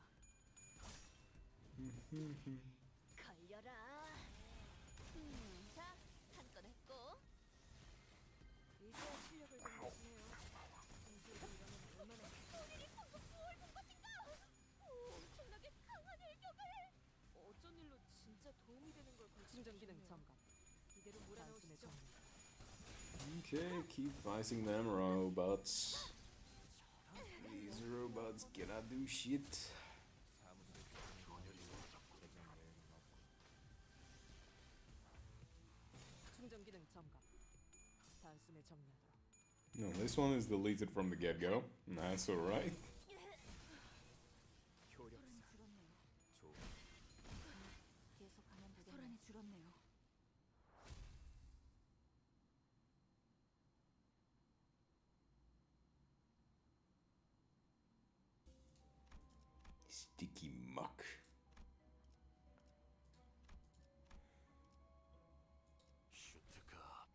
S7: 걸려라. 자, 한 건 했고.
S5: 이제야 실력을 좀 내시네요. 평소에도 이러면 얼마나
S7: 우리를 방금 뭘 본 것인가? 오, 엄청나게 강한 일격을.
S5: 어쩐 일로 진짜 도움이 되는 걸 충전 기능 점검. 이대로 몰아넣으시죠.
S8: Okay, keep fighting them robots. These robots cannot do shit.
S9: 사무실 직원을 더 늘릴 재정 여유는 없고.
S5: 충전 기능 점검. 단숨에 정리하도록.
S8: No, this one is deleted from the get-go. That's alright.
S9: 효력사.
S7: 줄었네요.
S9: 좋은.
S7: 계속하면 되겠네. 소란이 줄었네요.
S8: Sticky muck.
S6: 슈트컵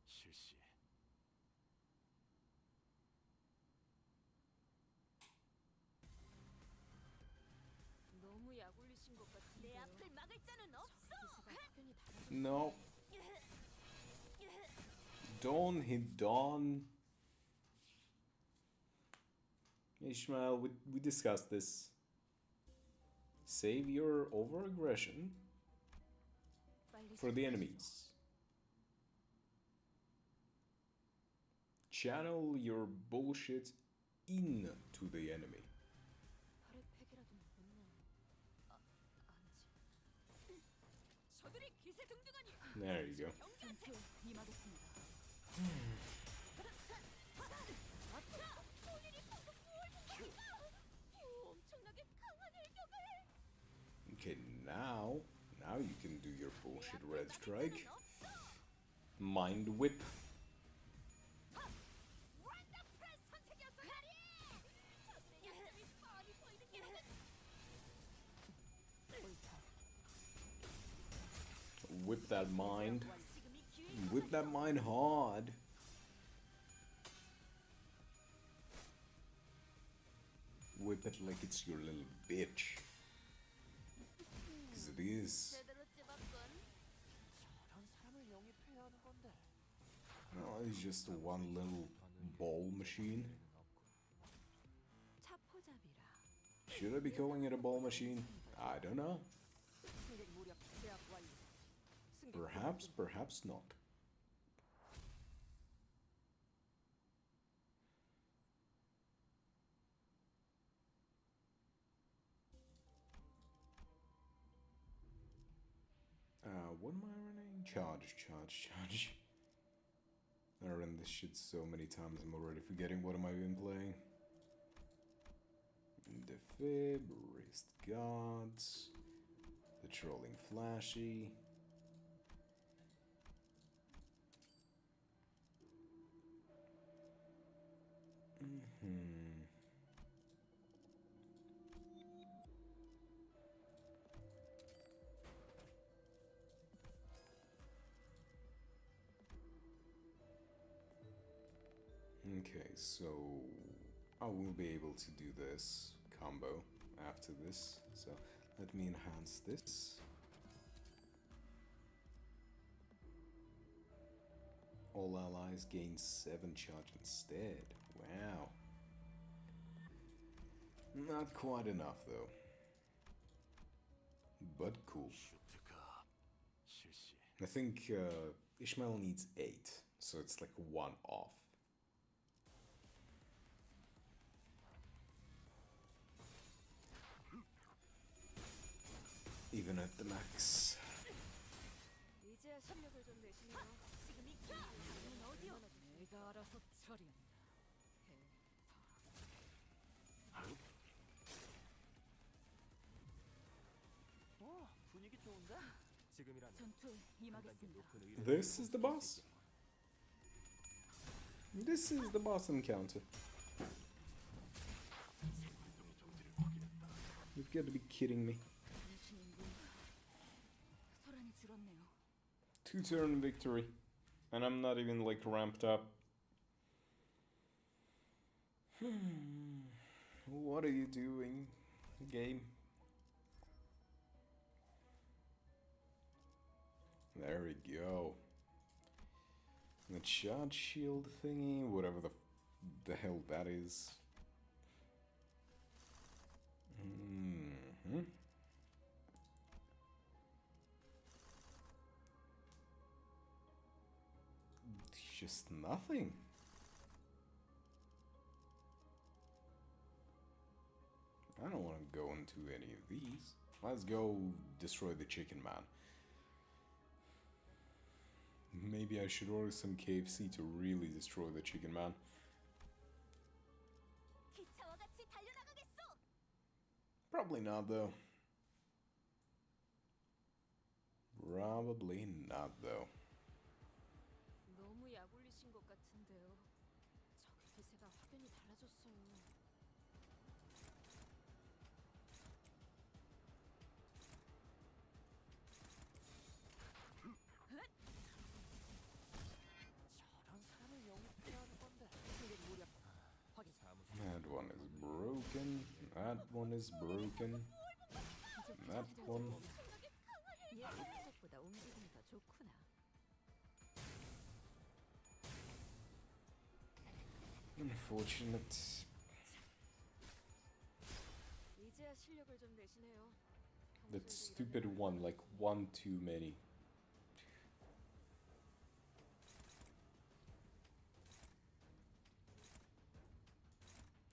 S6: 실시.
S5: 너무 약 올리신 것 같은데요.
S7: 내 앞을 막을 자는 없어.
S5: 확연히 다르죠.
S8: No. Don't hit Dawn. Ishmael, we discussed this. Save your over-aggression
S7: 빨리
S8: for the enemies. Channel your bullshit into the enemy.
S5: 팔에 팩이라도 묻나.
S7: 아니지. 저들이 기세등등하니.
S8: There you go.
S7: 전투에 임하겠습니다. 본인이 방금 뭘 본 것인가? 오, 엄청나게 강한 일격을.
S8: Okay, now you can do your bullshit red strike.
S7: 자는 없어.
S8: Mind whip.
S7: 원더풀 선택이었어, 나리.
S8: whip that mind. Whip that mind hard. Whip it like it's your little bitch. Cause it is.
S7: 제대로 찝었군.
S8: Oh, it's just one little ball machine.
S5: 차포잡이라.
S8: Should I be calling it a ball machine? I don't know.
S5: 승객 무력 제압 완료. 승객
S8: Perhaps, perhaps not. What am I running? Charge. I ran this shit so many times I'm already forgetting what am I even playing. Defib, Raised Gods, the Trolling Flashy. Okay, so I will be able to do this combo after this. So let me enhance this. All allies gain 7 charge instead. Wow. Not quite enough though. But cool. I think Ishmael needs 8, so it's like 1 off. Even at the max.
S5: 이제야 실력을 좀 내시네요. 지금이 기회는 어디요? 내가 알아서 처리한다.
S9: 분위기 좋은데? 지금이라면
S5: 전투에 임하겠습니다.
S8: This is the boss? This is the boss encounter. You've got to be kidding me.
S5: 소란이 줄었네요.
S8: 2-turn victory. And I'm not even like ramped up. What are you doing, game? There we go. The charge shield thingy, whatever the hell that is. Just nothing. I don't want to go into any of these. Let's go destroy the chicken man. Maybe I should order some KFC to really destroy the chicken man.
S7: 기차와 같이 달려나가겠소.
S8: Probably not though. Probably not though.
S5: 너무 약올리신 것 같은데요. 적의 기세가 확연히 달라졌어요.
S8: That one is broken. That one is broken. That one.
S5: 생각보다 움직임이 더 좋구나.
S8: Unfortunate.
S5: 이제야 실력을 좀 내시네요.
S8: That stupid one, like one too many.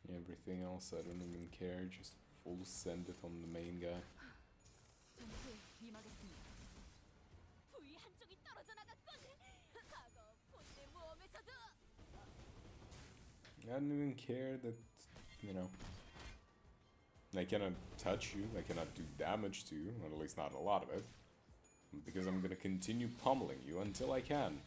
S8: Everything else I don't even care, just full send it on the main guy.
S5: 전투에 임하겠습니다.
S7: 부위 한쪽이 떨어져 나갔군. 과거 본대 모험에서도.
S8: I don't even care that, you know, I cannot touch you, I cannot do damage to you, or at least not a lot of it, because I'm gonna continue pummeling you until I can.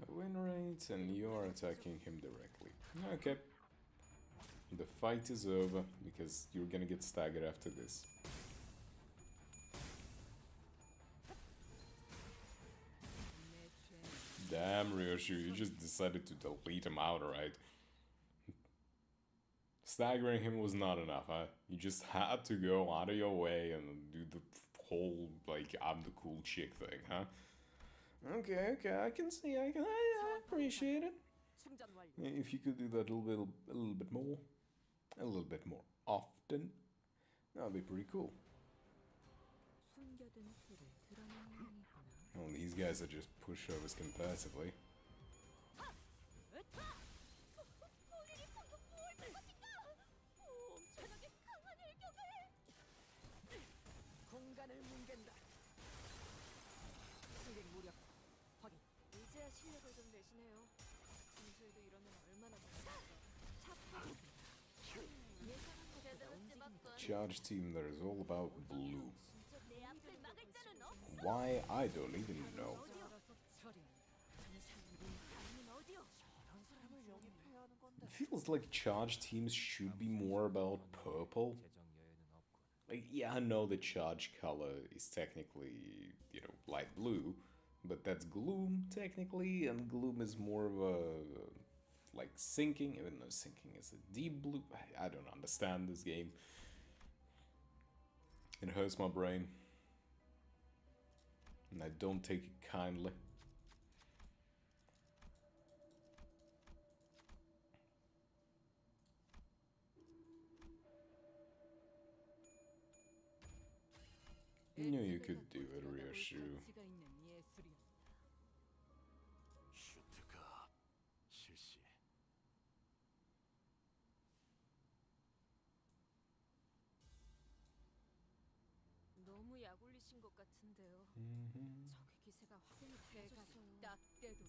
S8: A win rate, and you are attacking him directly. Okay. The fight is over, because you're gonna get staggered after this. Damn, Ryoshu, you just decided to delete him outright. Staggering him was not enough, huh? You just had to go out of your way and do the whole, like, I'm the cool chick thing, huh? Okay, I can see, I appreciate it.
S5: 충전 완료.
S8: If you could do that a little bit more often, that would be pretty cool.
S5: 숨겨둔 수를 드러낸 모양이구나.
S8: Well, these guys are just pushovers comparatively.
S7: 우리를 방금 뭘 볼 것인가? 엄청나게 강한 일격을.
S5: 공간을 뭉갠다. 승객 무력 확인.
S7: 이제야 실력을 좀 내시네요. 평소에도 이러면 얼마나 좋을까. 예상한 것보다 움직임이
S8: Charge team that is all about blue.
S7: 내 앞을 막을 자는 없어.
S8: Why? I don't even know.
S5: 알아서 처리.
S7: 당신 어디요?
S10: 저런 사람을 영입해야 하는 건데.
S8: It feels like charge teams should be more about purple.
S9: 재정 여유는 없군.
S8: Like, yeah, I know the charge color is technically, you know, light blue, but that's gloom technically, and gloom is more of a like sinking, even though sinking is a deep blue. I don't understand this game. It hurts my brain, and I don't take it kindly. Knew you could do it, Ryoshu.
S5: 가치가 있는 예술이었다.
S6: 슈트가 실시.
S7: 너무 약올리신 것 같은데요.
S5: 적의 기세가 확연히 대가리 딱 떼도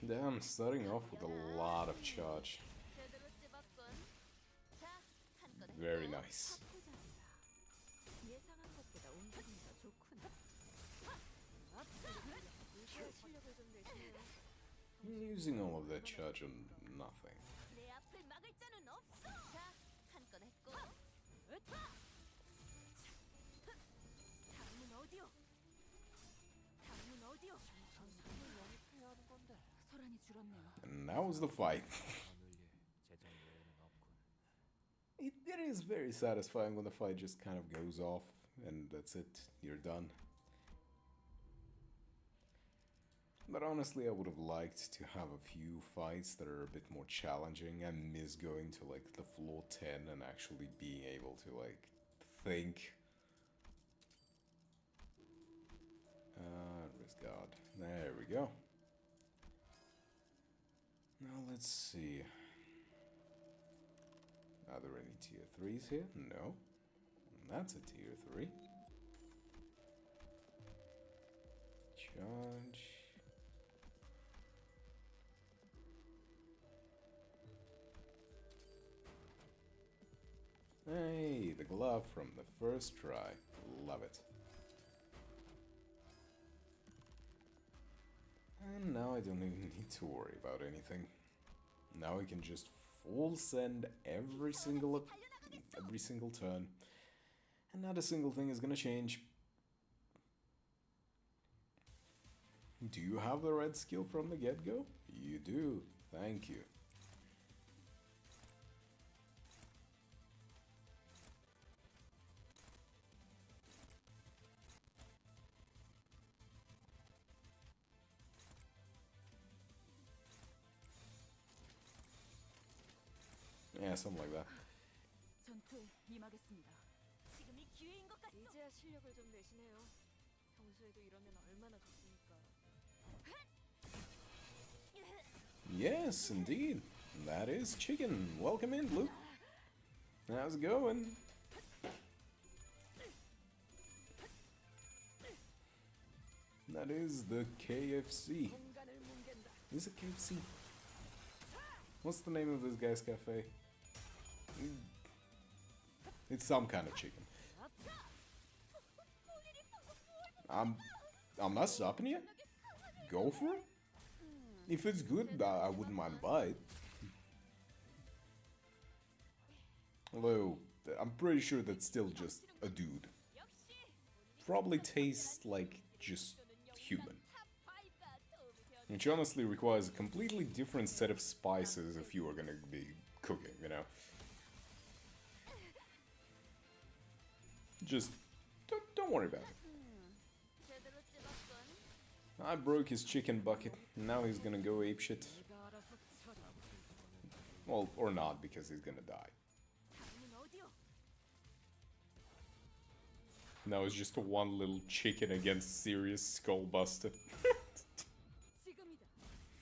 S8: Damn, starting off with a lot of charge.
S7: 제대로 찝었군. 자, 한건 했고.
S8: Very nice.
S5: 포장이다. 예상한 것보다 움직임이 더 좋군.
S7: 이제야 실력을 좀 내시네요.
S8: Using all of that charge on nothing.
S7: 내 앞을 막을 자는 없어. 자, 한건 했고. 다음은 어디요? 다음은 어디요?
S10: 저런 사람을 영입해야 하는 건데.
S5: 소란이 줄었네요.
S8: And that was the fight.
S9: 어눌리 재정 여유는 없군.
S8: It is very satisfying when the fight just kind of goes off and that's it, you're done. But honestly, I would have liked to have a few fights that are a bit more challenging. I miss going to like the floor 10 and actually being able to like think. Where's God? There we go. Now let's see. Are there any tier 3s here? No. That's a tier 3. Charge. Hey, the glove from the first try. Love it. And now I don't even need to worry about anything. Now I can just full send every single turn. And not a single thing is gonna change. Do you have the red skill from the get-go? You do. Thank you. Yeah, something like that.
S5: 전투에 임하겠습니다.
S7: 지금이 기회인 것 같소. 이제야 실력을 좀 내시네요. 평소에도 이러면 얼마나 좋습니까?
S8: Yes, indeed. That is Chicken. Welcome in, Blue. How's it going? That is the KFC.
S5: 공간을 뭉갠다.
S8: Is it KFC? What's the name of this guy's cafe? It's some kind of chicken. I'm not stopping you. Go for it. If it's good, I wouldn't mind buy it. Although, I'm pretty sure that's still just a dude. Probably tastes like just human. Which honestly requires a completely different set of spices if you are gonna be cooking, you know? Just don't worry about it.
S7: 제대로 찝었군.
S8: I broke his chicken bucket, now he's gonna go apeshit. Well, or not, because he's gonna die.
S7: 다음은 어디요?
S8: Now it's just one little chicken against serious skullbuster.
S7: 지금이다.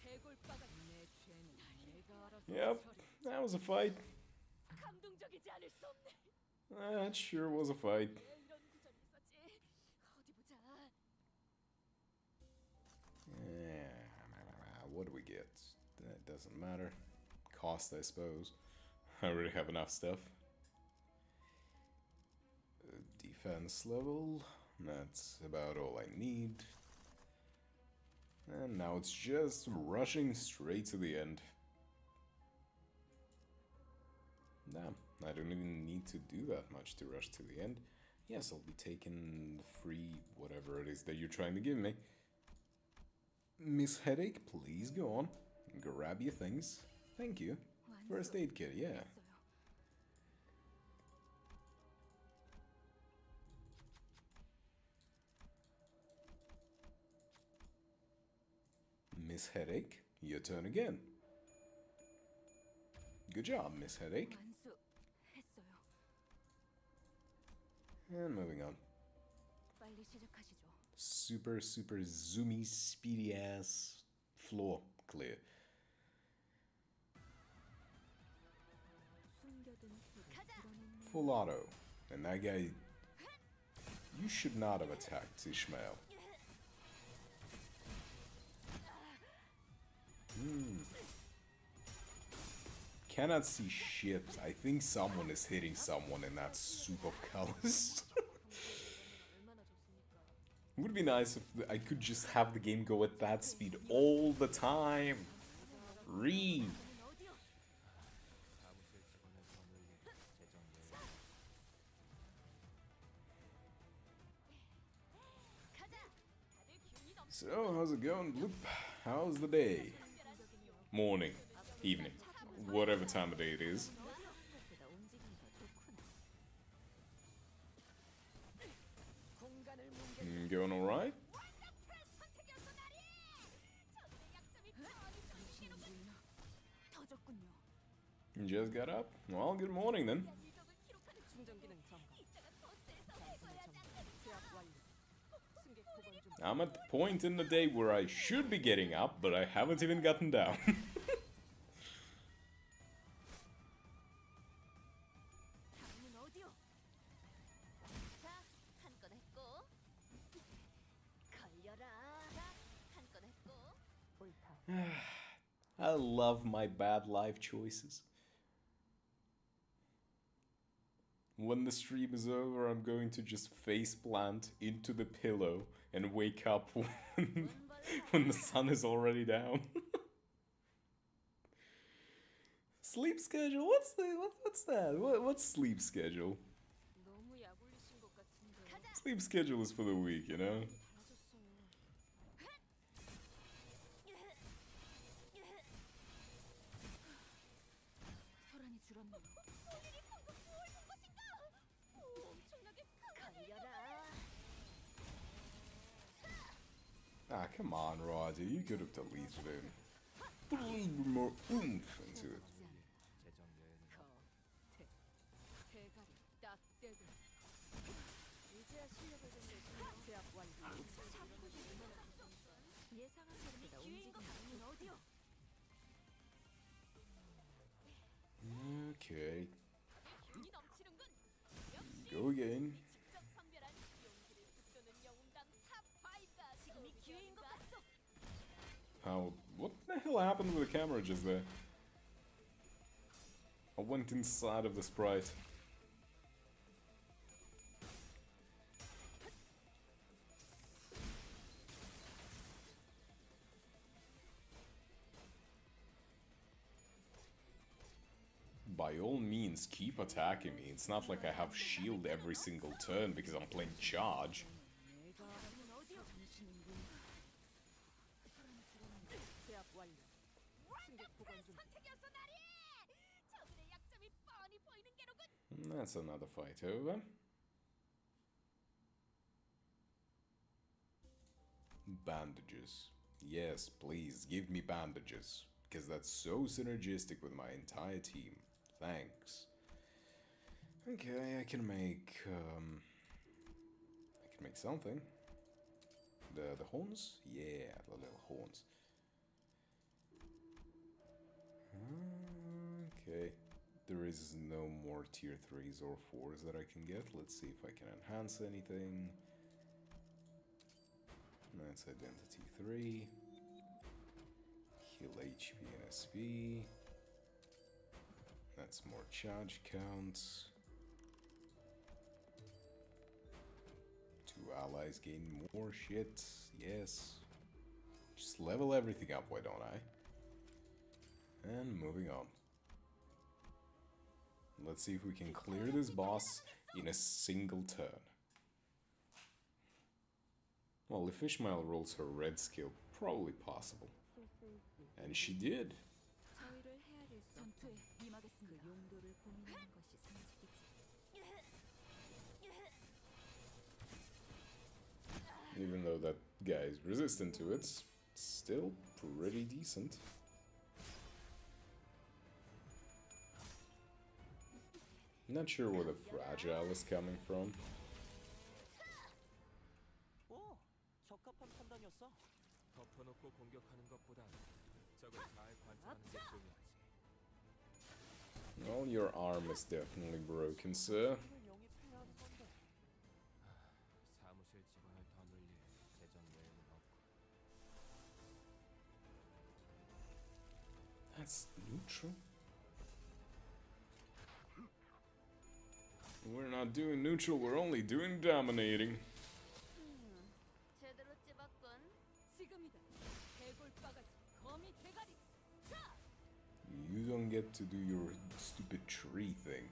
S7: 해골바가 내 죄는 내가 알아서
S8: Yep, that was a fight.
S7: 감동적이지 않을 수 없네.
S8: That sure was a fight.
S7: 왜 이런 구절이 있었지? 어디 보자.
S8: What do we get? That doesn't matter. Cost, I suppose. I already have enough stuff. Defense level. That's about all I need. And now it's just rushing straight to the end. Damn, I don't even need to do that much to rush to the end. Yes, I'll be taking free whatever it is that you're trying to give me. Miss Headache, please go on. Grab your things. Thank you. First aid kit, yeah. Miss Headache, your turn again. Good job, Miss Headache.
S7: 완수했어요.
S8: And moving on.
S7: 빨리 시작하시죠.
S8: Super zoomy, speedy ass floor clear. Full auto. And that guy. You should not have attacked Ishmael. Cannot see shit. I think someone is hitting someone in that soup of colors. Would be nice if I could just have the game go at that speed all the time. Read. So, how's it going, Bloop? How's the day? Morning, evening, whatever time of day it is. Going alright? You just got up? Well, good morning then. I'm at the point in the day where I should be getting up, but I haven't even gotten down. I love my bad life choices. When the stream is over, I'm going to just face plant into the pillow and wake up when the sun is already down. Sleep schedule? What's that? What's sleep schedule? Sleep schedule is for the week, you know? Ah, come on, Roger. You could have deleted it. Put a little bit more oomph into it. Okay. Go again. How? What the hell happened with the camera just there? I went inside of the sprite. by all means, keep attacking me. It's not like I have shield every single turn because I'm playing charge.
S5: 제압 완료. 승객 보관 중.
S7: 선택이었어 나리. 저들의 약점이 뻔히 보이는 게로군.
S8: That's another fight over. Bandages. Yes, please, give me bandages. Because that's so synergistic with my entire team. Thanks. Okay, I can make something. The horns? Yeah, the little horns. Okay. There is no more tier 3s or 4s that I can get. Let's see if I can enhance anything. That's identity 3. Heal HP and SP. That's more charge counts. 2 allies gain more shit. Yes. Just level everything up, why don't I? And moving on. Let's see if we can clear this boss in a single turn. Well, if Ishmael rolls her red skill, probably possible. And she did.
S5: 저희를 헤아릴 수 전투에 임하겠습니다. 그 용도를 고민하는 것이 상식이지.
S8: Even though that guy is resistant to it, still pretty decent. Not sure where the fragile is coming from.
S9: 오, 적합한 판단이었어. 덮어놓고 공격하는 것보다 적을 잘 관찰하는 게 중요하지.
S8: Well, your arm is definitely broken, sir.
S9: 영입해야 하는 건데. 사무실 직원을 더 늘릴 재정 여유는 없고.
S8: That's neutral. We're not doing neutral, we're only doing dominating.
S7: 제대로 찝었군.
S5: 지금이다. 대골바가지 거미 대가리. 자!
S8: You don't get to do your stupid tree thing.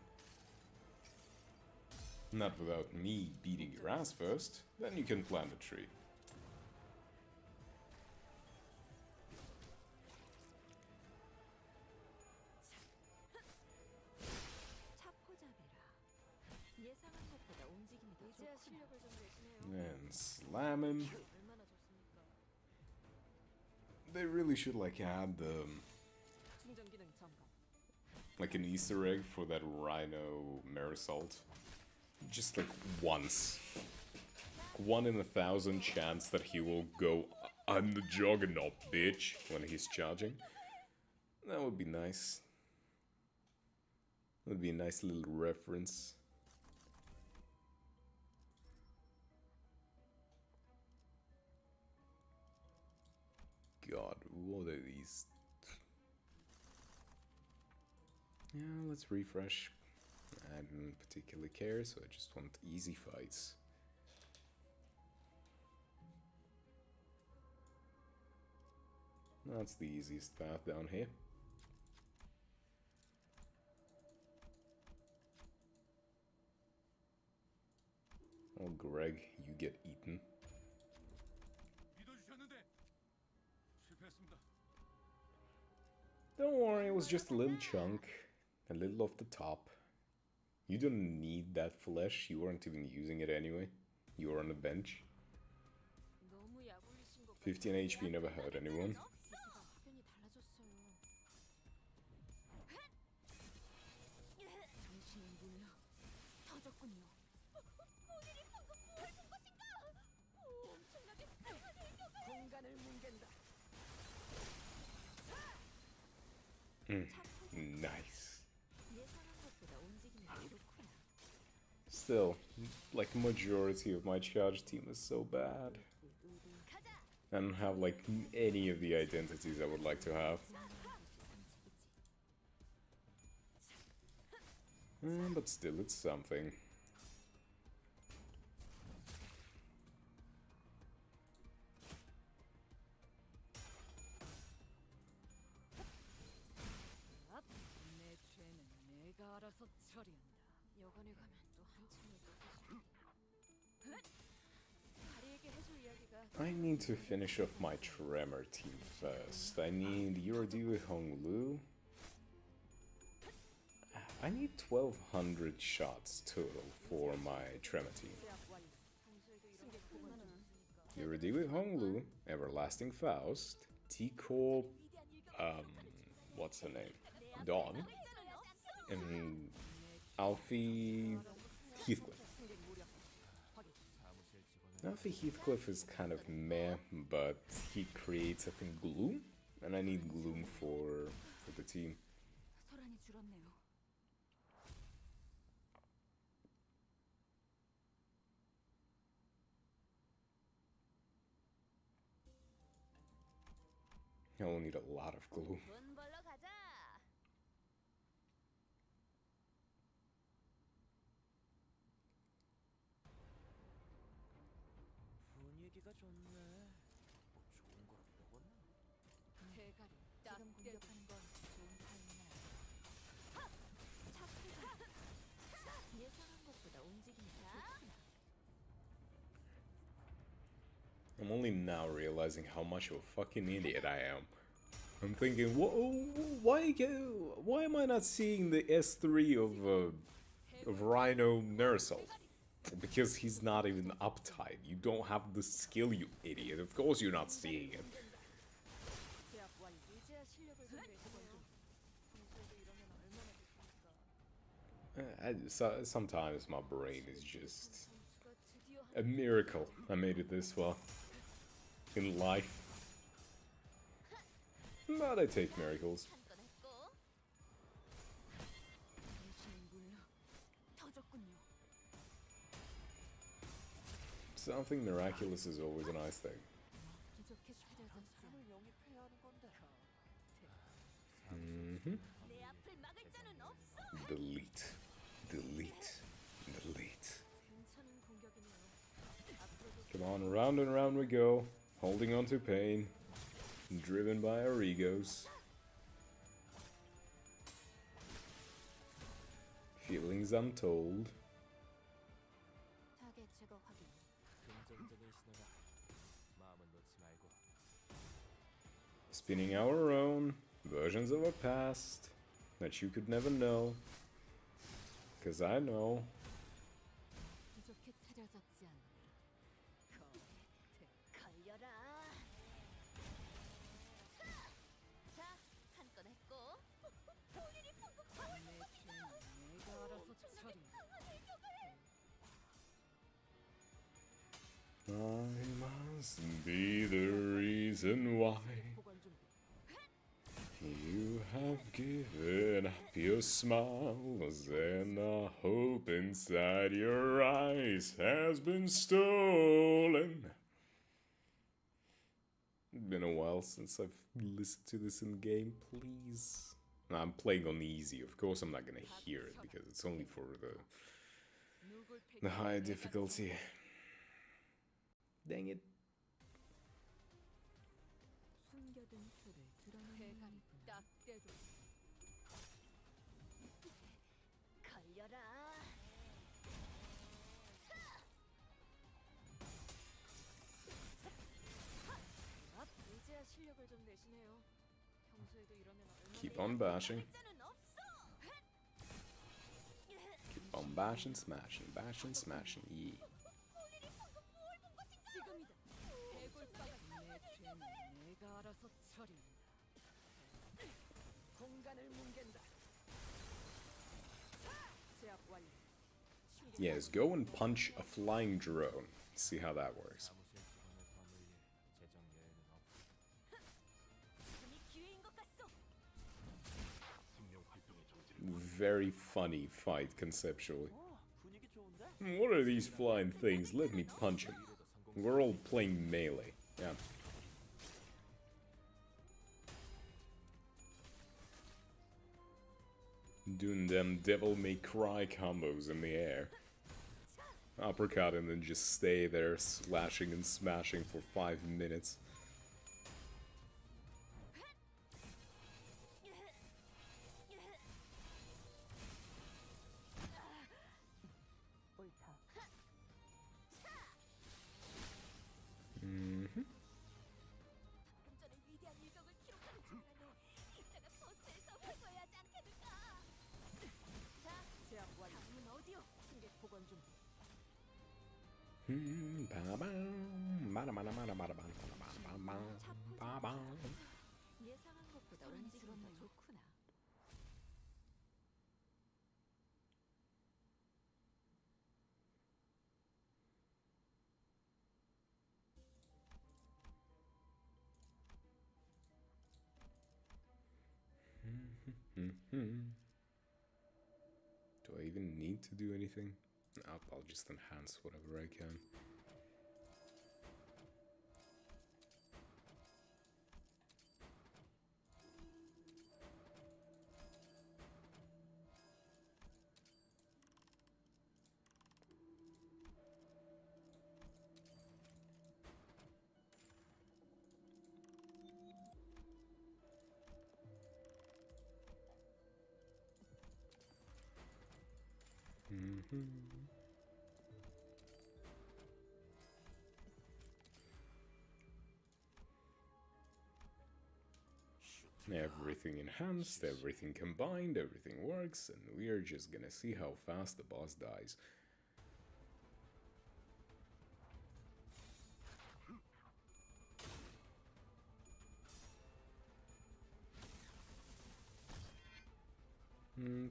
S8: Not without me beating your ass first, then you can plant a tree.
S5: 차포잡이라. 예상한 것보다 움직임이 더
S7: 이제야
S5: 좋구나.
S7: 실력을 좀 내시네요.
S8: And slam him.
S7: 얼마나 좋습니까?
S8: They really should like add
S5: 충전 기능 점검.
S8: like an Easter egg for that Rhino Marisalt. Just like once. 1 in 1,000 chance that he will go, I'm the Juggernaut, bitch, when he's charging. That would be nice. That would be a nice little reference. God, what are these? Yeah, let's refresh. I don't particularly care, so I just want easy fights. That's the easiest path down here. Oh, Greg, you get eaten.
S2: 믿어주셨는데 실패했습니다.
S8: Don't worry, it was just a little chunk. A little off the top. You don't need that flesh, you weren't even using it anyway. You were on the bench.
S7: 너무 약올리신 것
S8: 15 HP never hurt anyone.
S7: 기세가 확연히 달라졌어요.
S5: 당신은군요. 터졌군요.
S7: 본인이 방금 뭘 본 것인가? 엄청나게 강한 일격을.
S5: 공간을 뭉갠다.
S8: Nice.
S5: 예상한 것보다 움직임이 더 좋구나.
S8: Still, like majority of my charge team is so bad. I don't have like any of the identities I would like to have. But still, it's something.
S5: 내 죄는
S7: 알아서 처리한다. 여관에 가면 또 한참을 떠들지. 다리에게 해줄 이야기가
S8: I need to finish off my Tremor team first. I need Yorodiu Honglu. I need 1200 shots total for my Tremor team. Yorodiu Honglu, Everlasting Faust, T-Corp, what's her name? Dawn, and Alfie Heathcliff. Alfie Heathcliff is kind of meh, but he creates, I think, Gloom, and I need Gloom for the team.
S7: 소란이 줄었네요.
S8: I will need a lot of Gloom.
S7: 돈 벌러 가자.
S9: 분위기가 좋네. 뭐 좋은 거라도 먹었나?
S7: 대가리 딱 공격하는 건 좋은 타이밍이야. 예상한 것보다 움직임이 좋구나.
S8: I'm only now realizing how much of a fucking idiot I am. I'm thinking, why am I not seeing the S3 of Rhino Nursel? Because he's not even uptight. You don't have the skill, you idiot. Of course you're not seeing it.
S7: 제압 완료. 이제야 실력을 좀 내시네요. 평소에도 이러면 얼마나 좋습니까?
S8: Sometimes my brain is just
S7: 선수가 드디어
S8: a miracle. I made it this far in life. But I take miracles.
S7: 한건 했고. 당신은 물러 터졌군요.
S8: Something miraculous is always a nice thing.
S7: 기적해 차려졌어.
S9: 영입해야 하는 건데.
S7: 내 앞을 막을 자는 없어.
S8: Delete. Delete. Delete.
S7: 괜찮은 공격이네요. 앞으로도
S8: Come on, round and round we go. Holding on to pain. Driven by our egos. Feelings untold.
S7: 타겟 제거 확인.
S9: 긍정적인 신호다. 마음은 놓지 말고.
S8: Spinning our own versions of our past that you could never know. Cause I know.
S7: 기적해 차려졌지 않나. 걸려라. 자, 한 건 했고. 본인이 방금 내 죄는 내가 알아서 처리한다.
S8: I must be the reason why
S7: 보관 준비.
S8: you have given up your smiles and the hope inside your eyes has been stolen. It's been a while since I've listened to this in game, please. I'm playing on easy, of course I'm not gonna hear it because it's only for
S7: 누굴
S8: the high difficulty. Dang it.
S7: 숨겨둔 수를 드러내는 딱 떼도 걸려라. 이제야 실력을 좀 내시네요. 평소에도 이러면 얼마나
S8: Keep on bashing.
S7: 자는 없어.
S8: Keep on bashing, smashing, bashing, smashing. Yeah.
S7: 지금이다. 해골바가 내 죄는 내가 알아서 처리한다. 공간을 뭉갠다. 제압 완료.
S8: Yes, go and punch a flying drone. See how that works.
S9: 사무실 직원을 더 늘릴 재정 여유는 없어.
S7: 지금이 기회인 것 같소.
S8: Very funny fight conceptually.
S9: 분위기 좋은데?
S8: What are these flying things? Let me punch them. We're all playing melee. Yeah. Doing them devil may cry combos in the air. Uppercut and then just stay there slashing and smashing for 5 minutes.
S5: 예상한 것보다 움직임이 더 좋구나.
S8: Do I even need to do anything? I'll just enhance whatever I can. Everything enhanced, everything combined, everything works, and we are just gonna see how fast the boss dies.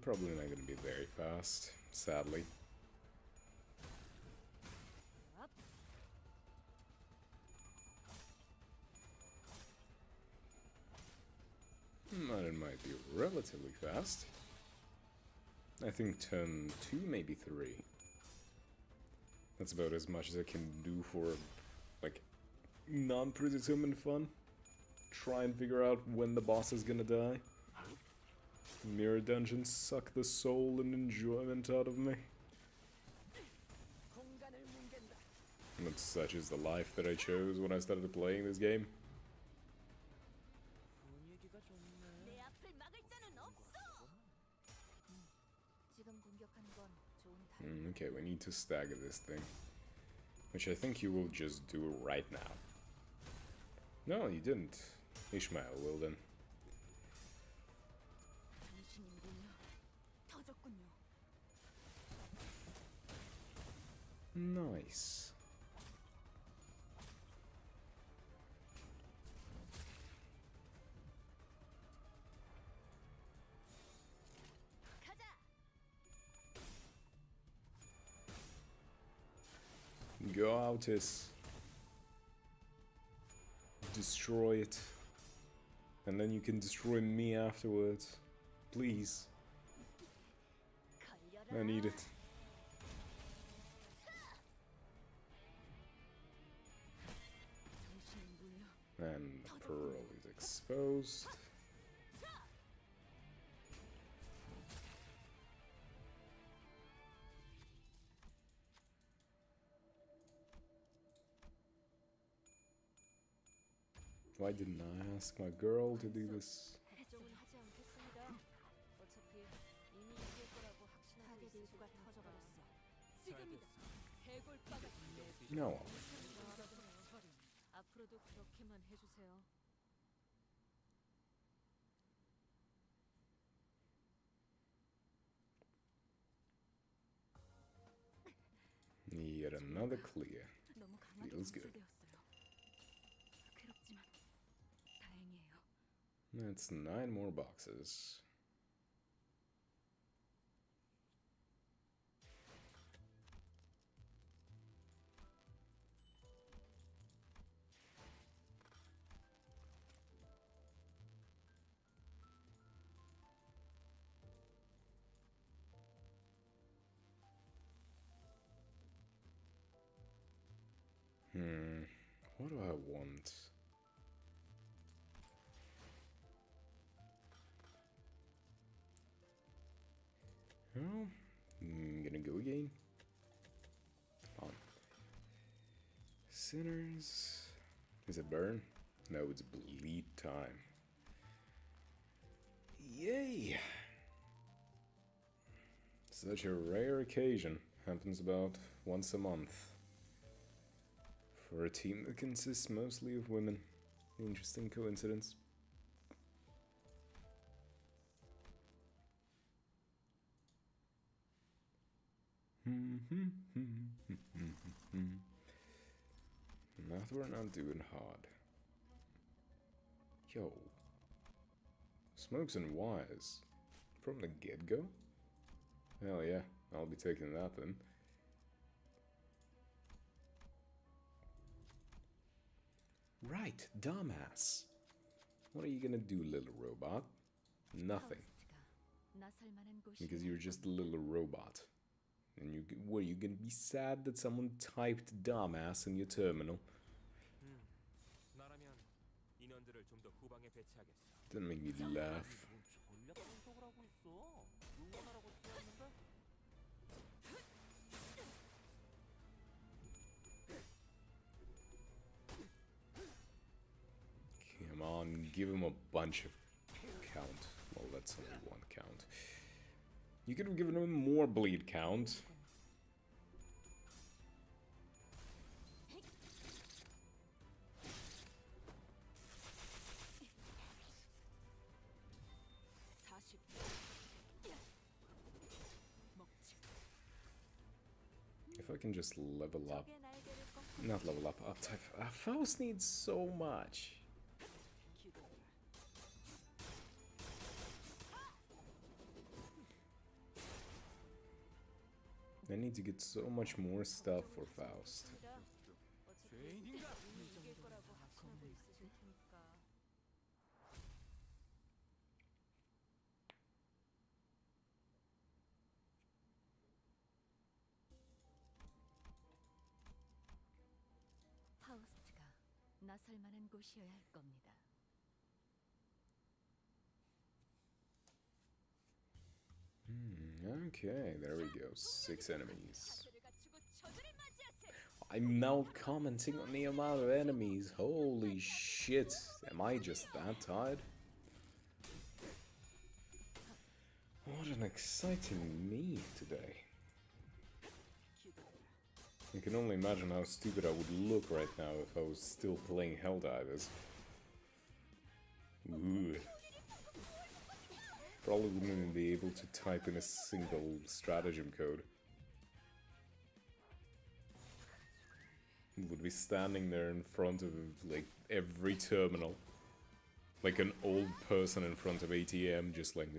S8: Probably not gonna be very fast, sadly. But it might be relatively fast. I think turn 2, maybe 3. That's about as much as I can do for, like, non-predetermined fun. Try and figure out when the boss is gonna die. Mirror dungeons suck the soul and enjoyment out of me. But such is the life that I chose when I started playing this game.
S7: 내 앞을 막을 자는 없어.
S5: 지금 공격하는 건 좋은
S8: Okay, we need to stagger this thing. Which I think you will just do right now. No, you didn't. Ishmael will then.
S7: 당신이군요. 터졌군요.
S8: Nice.
S7: 가자.
S8: Go Autis. Destroy it. And then you can destroy me afterwards. Please.
S7: 걸려라.
S8: I need it.
S7: 당신이군요.
S8: And the pearl is exposed. Why didn't I ask my girl to do this?
S5: 해적은 하지 않겠습니다. 어차피 이미 이길 거라고 확신하고 타겟 일부가 터져버렸어.
S7: 지금이다. 해골바가
S8: No.
S5: 앞으로도 그렇게만 해주세요.
S8: Yet another clear.
S5: 너무 강하게
S8: Feels good.
S5: 노출되었어요. 괴롭지만 다행이에요.
S8: That's 9 more boxes. What do I want? Oh, I'm gonna go again. On. Sinners. Is it burn? No, it's bleed time. Yay! Such a rare occasion. Happens about once a month. For a team that consists mostly of women. Interesting coincidence. That we're not doing hard. Yo. Smokes and wires. From the get-go? Hell yeah, I'll be taking that then. Right, dumbass. What are you gonna do, little robot? Nothing. Because you're just a little robot. And were you gonna be sad that someone typed dumbass in your terminal?
S9: 나라면 인원들을 좀 더 후방에 배치하겠어.
S8: Didn't make me laugh.
S10: 전략 분석을 하고 있어. 응원하라고 쓰였는데?
S8: Come on, give him a bunch of count. Well, that's only one count. You could have given him more bleed count. If I can just level up. Not level up, uptype. Faust needs so much. I need to get so much more stuff for Faust.
S5: 파우스트가 나설 만한 곳이어야 할 겁니다.
S8: Okay, there we go. 6 enemies. I'm now commenting on the amount of enemies. Holy shit. Am I just that tired? What an exciting me today. I can only imagine how stupid I would look right now if I was still playing Helldivers. Ooh. Probably wouldn't even be able to type in a single stratagem code. Would be standing there in front of, like, every terminal. Like an old person in front of ATM, just like...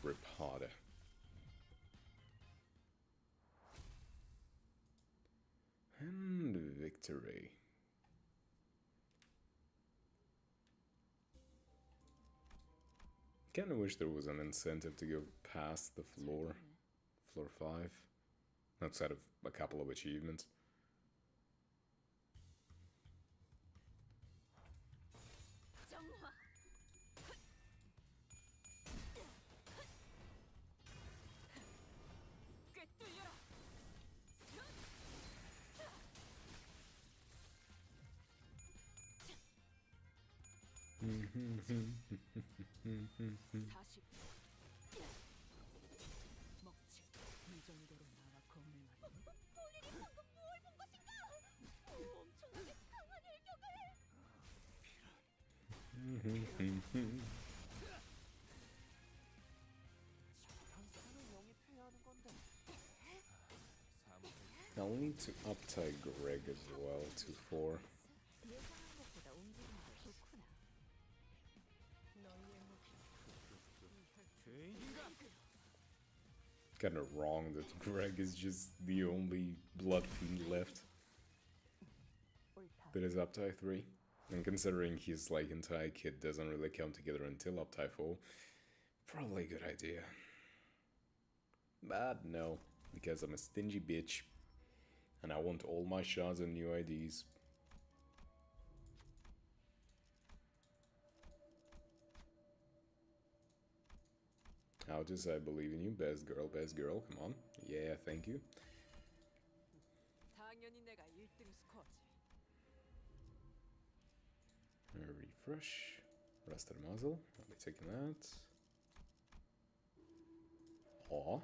S8: Grip harder. And victory. Kinda wish there was an incentive to go past the floor 5, outside of a couple of achievements. I'll need to uptie Greg as well to 4. Kinda wrong that Greg is just the only Blood Fiend left that is uptie 3. And considering his like entire kit doesn't really come together until uptie 4, probably a good idea. But no, because I'm a stingy bitch and I want all my shards and new IDs. Outis, I believe in you. Best girl, come on. Yeah, thank you. Refresh. Rusted muzzle. I'll be taking that. Aw.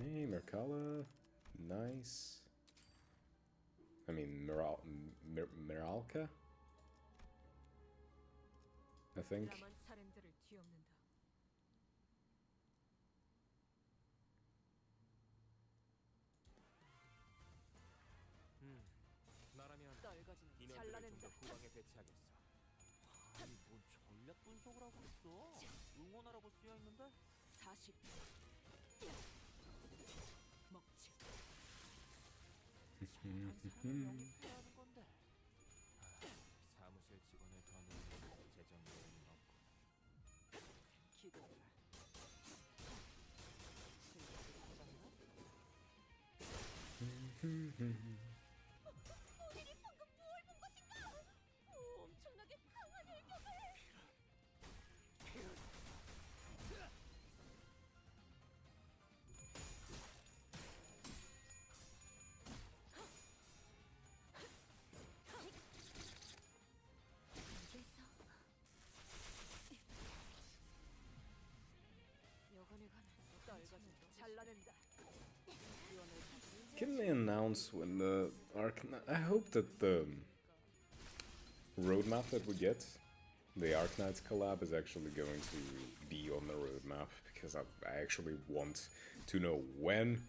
S8: Hey, Merkala. Nice. I mean, Meralka? I think.
S5: 나만 차량들을 뒤엎는다.
S9: 나라면
S5: 떨거지는
S9: 인원들을 좀
S5: 잘라낸다.
S9: 더 후방에 배치하겠어.
S6: 아니 뭔 전략 분석을 하고 있어? 응원하라고 쓰여 있는데?
S5: 40. 먹지.
S6: 잘한 사람을 영입해야 하는 건데.
S9: 사무실 직원을 더 늘릴 재정 요인이 없고.
S5: 기도해라.
S7: 우리는 방금 뭘 본 것인가? 엄청나게 강한 일격을.
S5: 여건에 관한 떨거지는 잘라낸다.
S8: Can they announce when the I hope that the roadmap that we get, the Arknights collab, is actually going to be on the roadmap, because I actually want to know when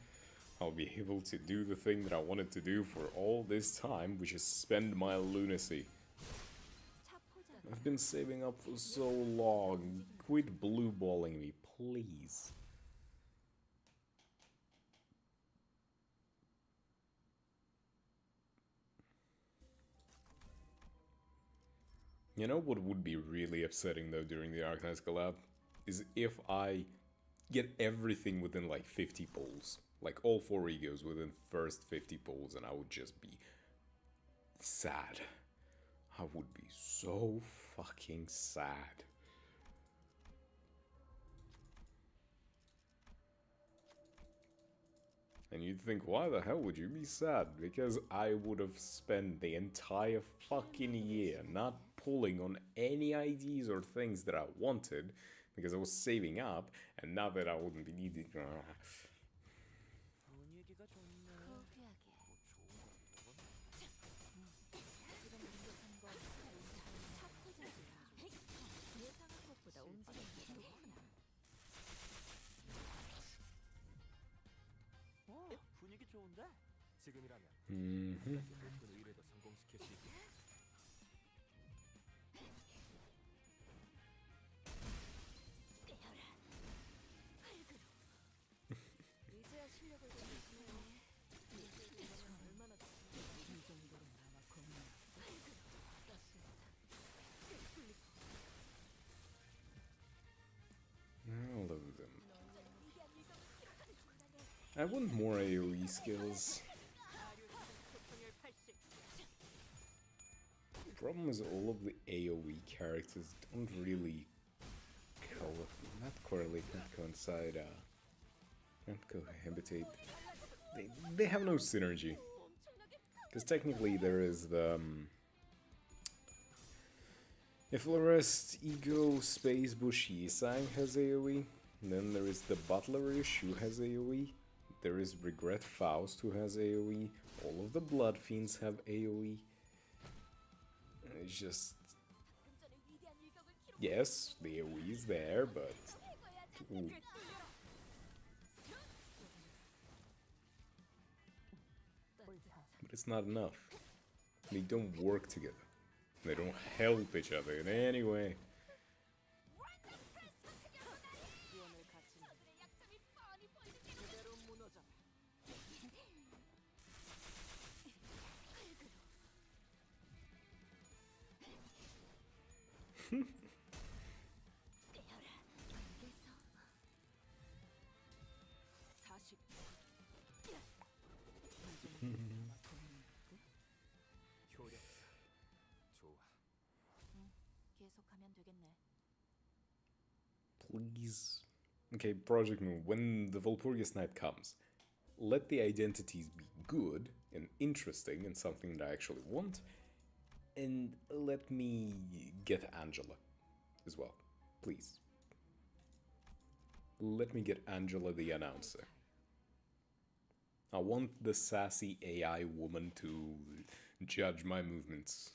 S8: I'll be able to do the thing that I wanted to do for all this time, which is spend my lunacy. I've been saving up for so long. Quit blue balling me, please. You know what would be really upsetting though during the Arknights collab? Is if I get everything within like 50 pulls. Like all 4 egos within first 50 pulls, and I would just be sad. I would be so fucking sad. And you'd think, why the hell would you be sad? Because I would have spent the entire fucking year not pulling on any IDs or things that I wanted, because I was saving up, and now that I wouldn't be needing...
S6: 분위기가 좋네. 뭐 좋은 거
S5: 예상한 것보다 움직임이 좋구나.
S6: 분위기 좋은데?
S9: 지금이라면
S8: Mm-hmm.
S9: 높은 의뢰도 성공시킬 수 있겠다.
S5: 이제야 실력을 보여주네. 얼마나 이 정도로 나와 겁나.
S8: All of them. I want more AoE skills. Problem is, all of the AoE characters don't really not correlate, not coincide, not cohabitate. They have no synergy. Because technically there is the Iflorest Ego Space Bush Yisang has AoE. Then there is the Butlerish who has AoE. There is Regret Faust who has AoE. All of the Blood Fiends have AoE. It's just... Yes, the AoE is there, but... Ooh. But it's not enough. They don't work together. They don't help each other in any way.
S9: 효력. 좋아.
S7: 계속하면 되겠네.
S8: Please. Okay, Project Moon, when the Valpurgis Night comes, let the identities be good and interesting and something that I actually want, and let me get Angela as well, please. Let me get Angela the announcer. I want the sassy AI woman to judge my movements.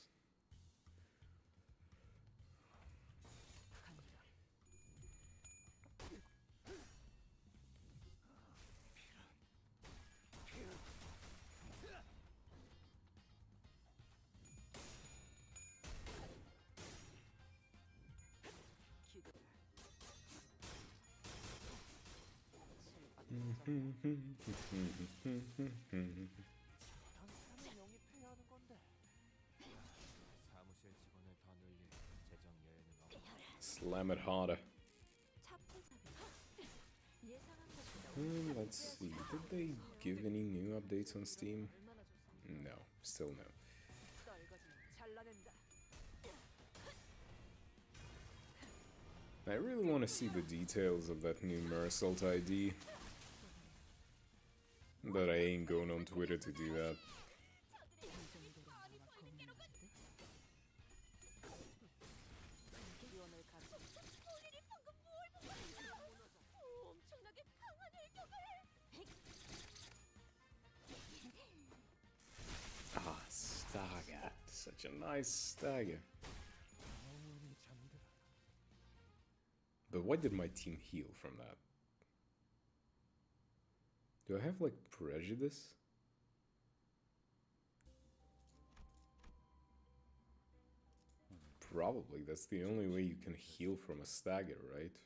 S9: 사무실 직원을 더 늘릴 재정 여유는 없고
S8: Slam it harder.
S5: 차포잡이 예상한 것보다
S8: Let's see, did they give any new updates on Steam?
S5: 얼마나 좋습니까?
S8: No, still no.
S5: 떨거지면 잘라낸다.
S8: I really want to see the details of that new Mersault ID. But I ain't going on Twitter to do that.
S5: 기원을 가져
S7: 폴리리 방금 뭘 보고 엄청나게 강한 일격을.
S8: Ah, Stagger. Such a nice Stagger. But why did my team heal from that? Do I have, like, prejudice? Probably. That's the only way you can heal from a stagger, right?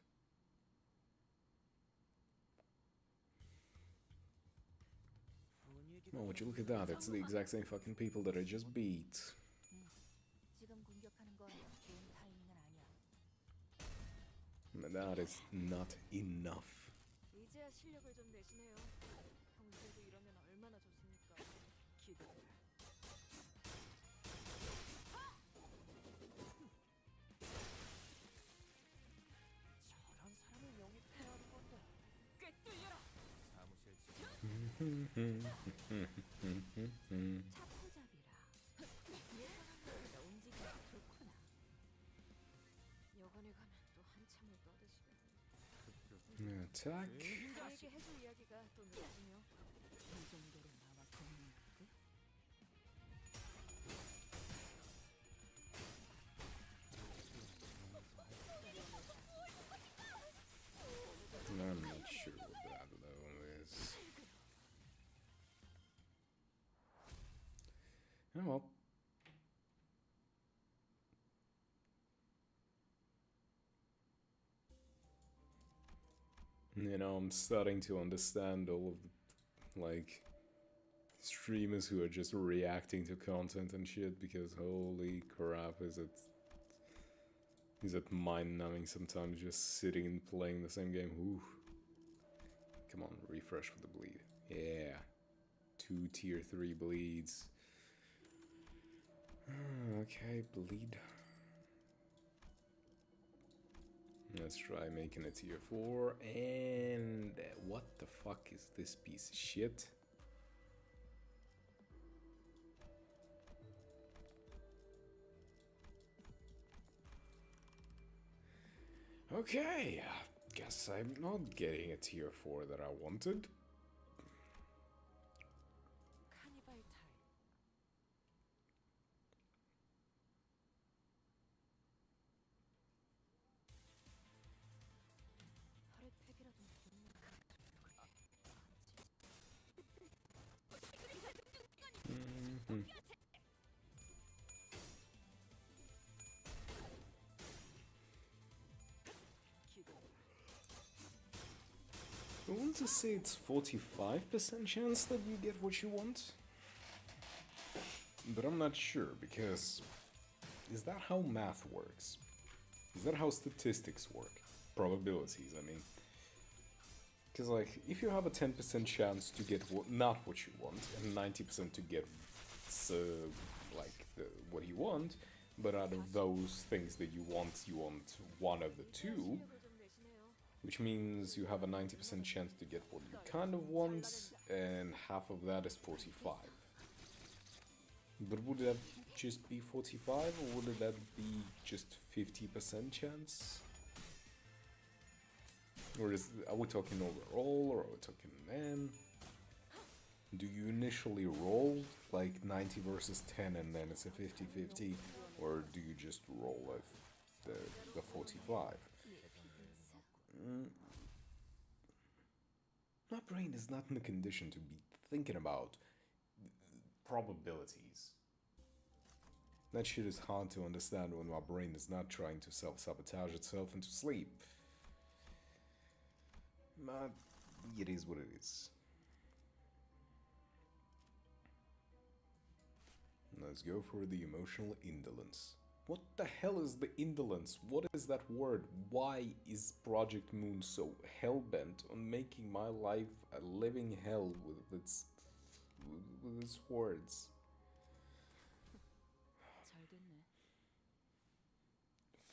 S8: Oh, would you look at that? It's the exact same fucking people that I just beat.
S5: 지금 공격하는 건 좋은 타이밍은 아니야.
S8: But that is not enough.
S5: 이제야 실력을 좀 내시네요. 평소에도 이러면 얼마나 좋습니까? 기도해.
S9: 저런 사람을 영입해야 하는 건데.
S5: 꿰뚫려라.
S9: 사무실 직원
S5: 차포잡이라. 예상한 것보다 움직임이 좋구나. 여관에 가면 또 한참을 떠드시겠네.
S8: Attack.
S5: 저에게 해줄 이야기가 또 늘어지며 이 정도로 나와 공유하는데?
S8: I'm not sure what that though is. Oh well. You know, I'm starting to understand all of the, like, streamers who are just reacting to content and shit, because holy crap, is it mind-numbing sometimes just sitting and playing the same game. Ooh. Come on, refresh for the bleed. Yeah. 2 tier 3 bleeds. Okay, bleed. Let's try making a tier 4. And what the fuck is this piece of shit? Okay, guess I'm not getting a tier 4 that I wanted.
S5: 카니발 타임. 혈액팩이라도 먹는
S8: I want to say it's 45% chance that you get what you want. But I'm not sure, because is that how math works? Is that how statistics work? Probabilities, I mean. Because, like, if you have a 10% chance to get not what you want, and 90% to get, what you want, but out of those things that you want one of the two, which means you have a 90% chance to get what you kind of want, and half of that is 45. But would that just be 45, or would that be just 50% chance? Or are we talking overall, or are we talking N? Do you initially roll like 90 versus 10 and then it's a 50-50, or do you just roll like the 45? My brain is not in a condition to be thinking about probabilities. That shit is hard to understand when my brain is not trying to self-sabotage itself into sleep. But it is what it is. Let's go for the emotional indolence. What the hell is the indolence? What is that word? Why is Project Moon so hell-bent on making my life a living hell with its words?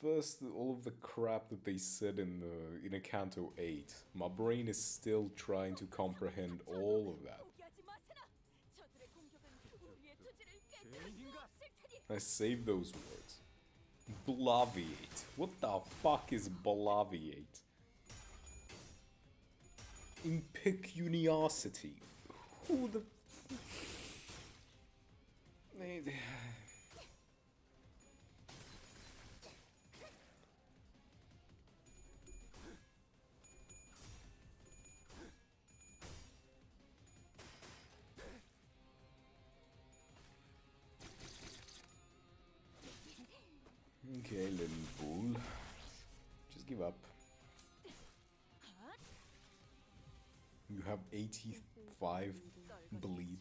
S8: First, all of the crap that they said in Canto 8. My brain is still trying to comprehend all of that. I saved those words. Bloviate. What the fuck is bloviate? Impecuniosity. Who the... Okay, little bull. Just give up. You have 85 bleed.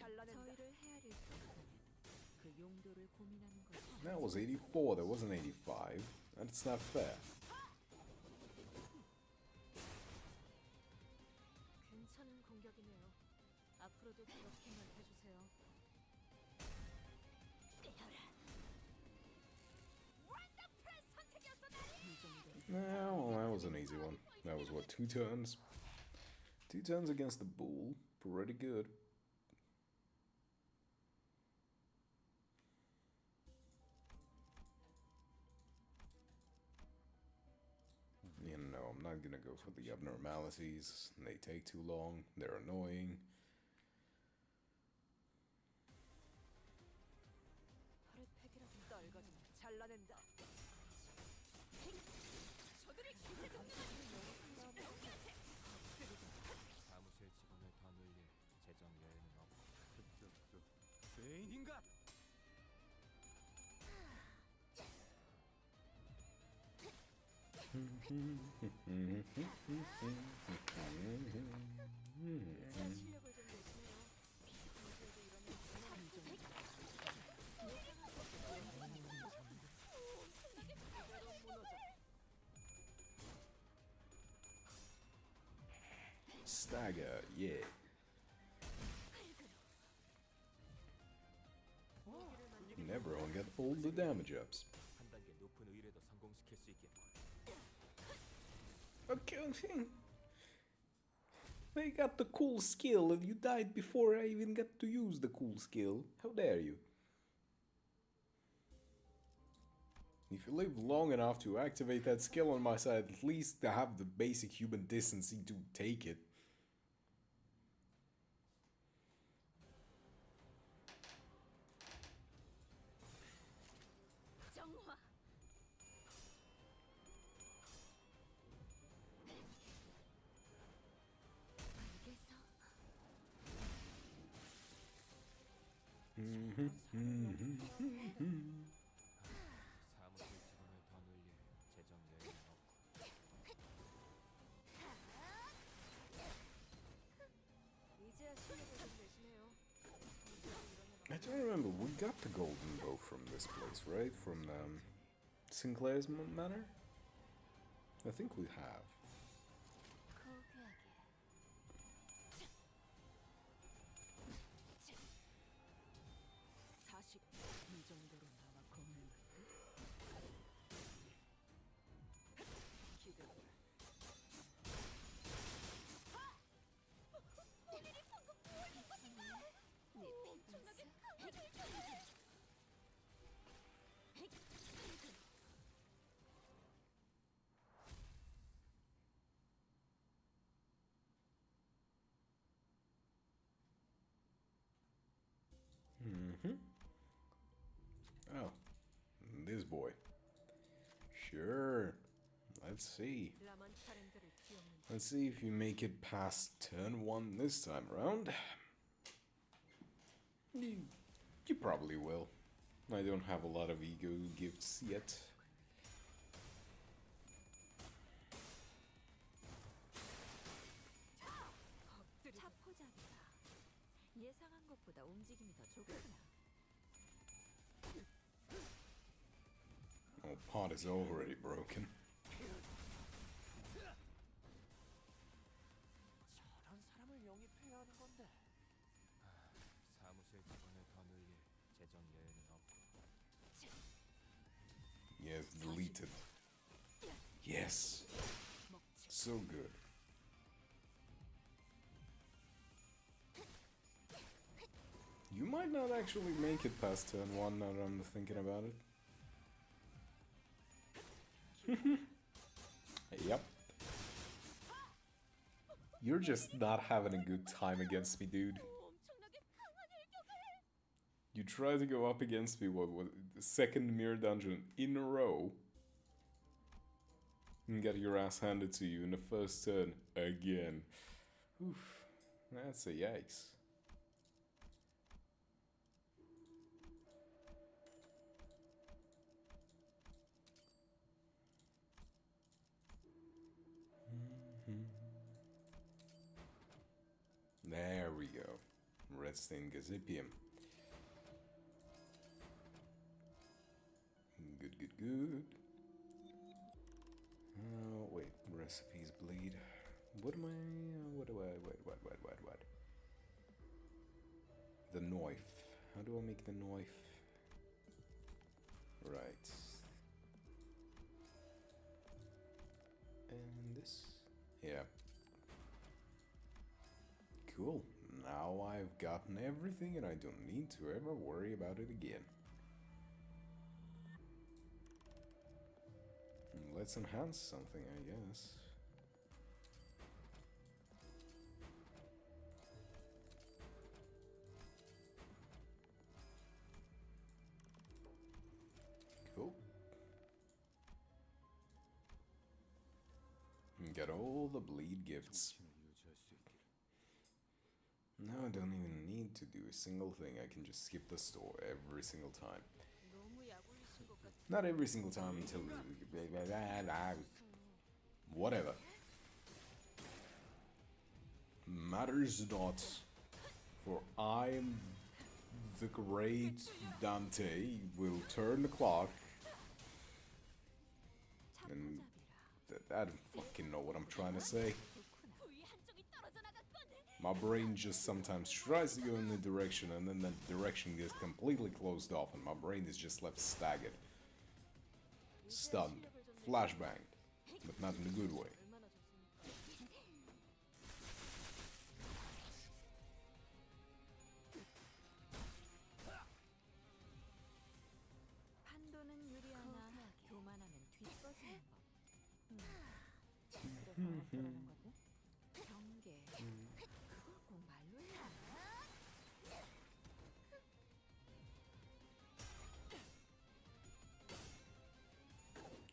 S8: That was 84, that wasn't 85. That's not fair.
S7: 괜찮은 공격이네요. 앞으로도 그렇게만 해주세요.
S8: No, that was an easy one. That was what, 2 turns? 2 turns against the bull. Pretty good. You know, I'm not gonna go for the abnormalities. They take too long. They're annoying.
S9: 사무실 직원을 더 늘릴 재정 여유는 없고 죄인인가?
S8: Stagger, yeah. Everyone get all the damage ups.
S9: 한 단계 높은 의뢰도 성공시킬 수 있겠군.
S8: Okay. They got the cool skill and you died before I even got to use the cool skill. How dare you? If you live long enough to activate that skill on my side, at least have the basic human decency to take it.
S9: 사무실 직원을 더 늘릴 재정 여유는 없고
S7: 이제야 실력을 좀 내시네요.
S8: I don't remember, we got the golden bow from this place, right? From Sinclair's manor? I think we have. Oh, this boy. Sure. Let's see.
S5: 라만타렌들을 뒤엎는
S8: Let's see if you make it past turn 1 this time round. You probably will. I don't have a lot of ego gifts yet.
S5: 차포잡이다. 예상한 것보다 움직임이 더 좋구나.
S8: Oh, pot is already broken.
S9: 저런 사람을 영입해야 하는 건데. 사무실 직원을 더 늘릴 재정 여유는 없고.
S8: Yes, deleted. Yes. So good. You might not actually make it past turn 1 now that I'm thinking about it. Yep. You're just not having a good time against me, dude.
S7: 엄청나게 강한 일격을.
S8: You try to go up against me, what the second mirror dungeon in a row, and get your ass handed to you in the first turn again. Oof, that's a yikes. There we go. Redstein Gazipium. Good, good, good. Oh, wait. Recipes bleed. What am I... what do I... what? The knife. How do I make the knife? Right. And this? Yeah. Cool. Now I've gotten everything and I don't need to ever worry about it again. Let's enhance something, I guess. Cool. Get all the bleed gifts. Now I don't even need to do a single thing. I can just skip the store every single time.
S7: 너무 약올리신 것 같아.
S8: Not every single time until... whatever. Matters not. For I am the great Dante will turn the clock. And I don't fucking know what I'm trying to say.
S7: 부위 한쪽이 떨어져 나갔거든.
S8: My brain just sometimes tries to go in a direction and then that direction gets completely closed off and my brain is just left staggered. Stunned. Flashbanged. But not in a good way.
S7: 얼마나 좋습니까?
S5: 판도는 유리하나 교만하면 뒤집어지는 법. 그래서 어쩌라는 거지? 경계. 그걸 꼭 말로 해야 하나?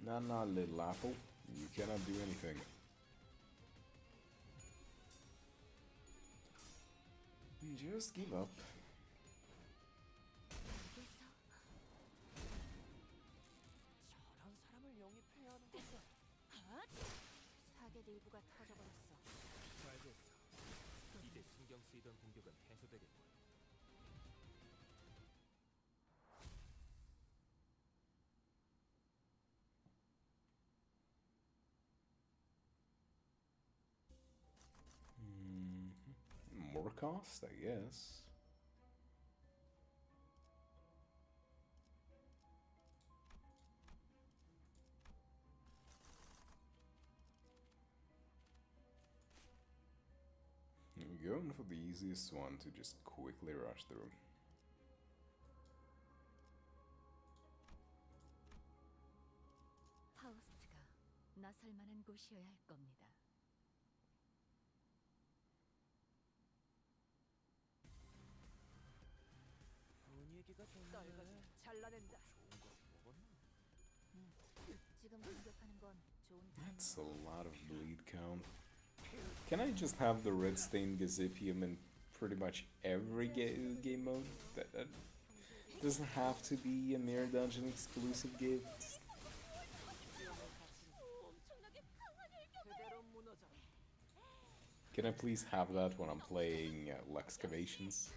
S8: Nah, little apple. You cannot do anything. Just give up.
S9: 저런 사람을 영입해야 하는 건데.
S5: 사계 일부가 터져버렸어.
S9: 잘 됐어. 이제 신경 쓰이던 공격은 해소되겠고.
S8: More cost, I guess. I'm going for the easiest one to just quickly rush through.
S5: 파우스트가 나설 만한 곳이어야 할 겁니다.
S9: 분위기
S5: 떨거지 잘라낸다.
S7: 지금 공격하는 건 좋은
S8: That's a lot of bleed count. Can I just have the red stain Gazipium in pretty much every game mode? That doesn't have to be a Mirror Dungeon exclusive gift.
S7: 엄청나게 강한 일격.
S5: 그대로 무너져라.
S8: Can I please have that when I'm playing Lexcavations?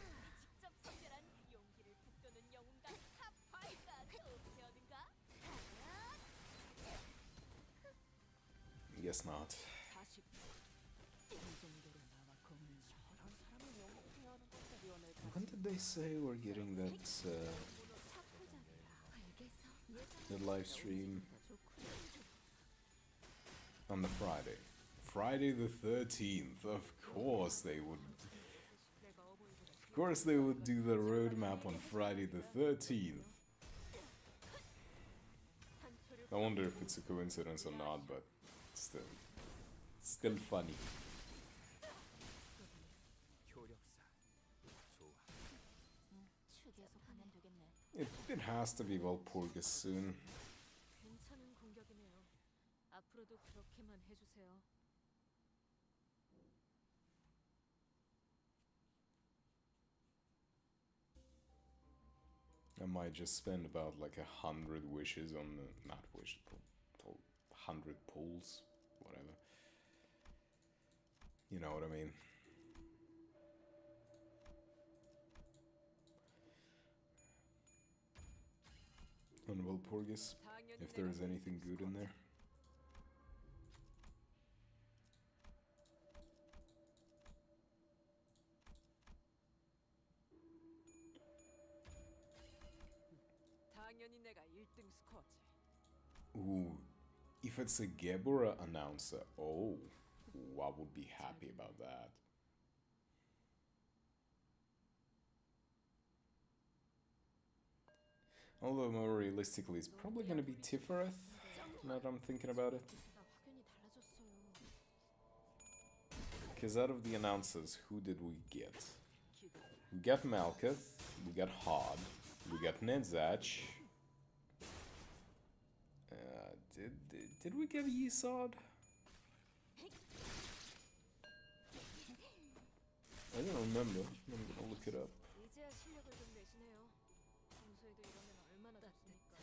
S7: 직접 선별한 용기를 북돋는 영웅과 탑5가 도피하는가?
S8: Guess not.
S5: 40. 이 정도로 나와 겁는 저런 사람을 영웅케 하는 것도 위험할 것
S8: When did they say we're getting that the live stream on the Friday? Friday the 13th. Of course they would. Of course they would do the roadmap on Friday the 13th. I wonder if it's a coincidence or not, but still funny.
S9: 효력사. 좋아.
S7: 계속 하면 되겠네.
S8: It has to be Valpurgis soon.
S5: 괜찮은 공격이네요. 앞으로도 그렇게만 해주세요.
S8: I might just spend about like 100 wishes on not wish, 100 pulls, whatever. You know what I mean. On Valpurgis, if there is anything good in there.
S5: 당연히 내가 1등 스코어지.
S8: Ooh, if it's a Gebura announcer, oh, I would be happy about that. Although more realistically, it's probably gonna be Tifereth, now that I'm thinking about it.
S7: 확연히 달라졌어요.
S8: Because out of the announcers, who did we get? We got Malkuth, we got Hod, we got Nedzach. Did we get Yesod? I don't remember. I'm gonna look it up.
S5: 이제야 실력을 좀 내시네요. 평소에도 이러면 얼마나 좋습니까?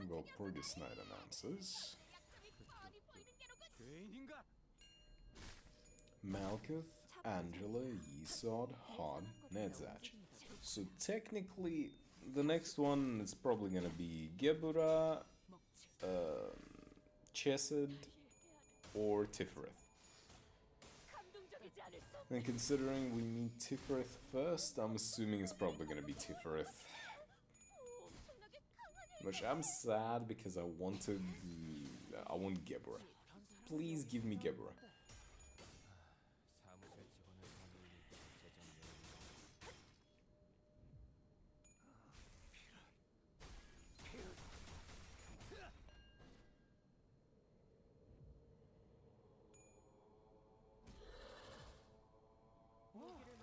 S8: Well, for this night announcers,
S6: 죄인인가?
S8: Malkuth, Angela, Yesod, Hod, Nedzach. So technically, the next one is probably gonna be Gebura, Chesed, or Tifereth.
S7: 감동적이지 않을 수
S8: And considering we meet Tifereth first, I'm assuming it's probably gonna be Tifereth.
S7: 엄청나게 강한
S8: Which I'm sad because I want Gebura. Please give me Gebura.
S9: 사무실 직원을 다니니까 재정 여유.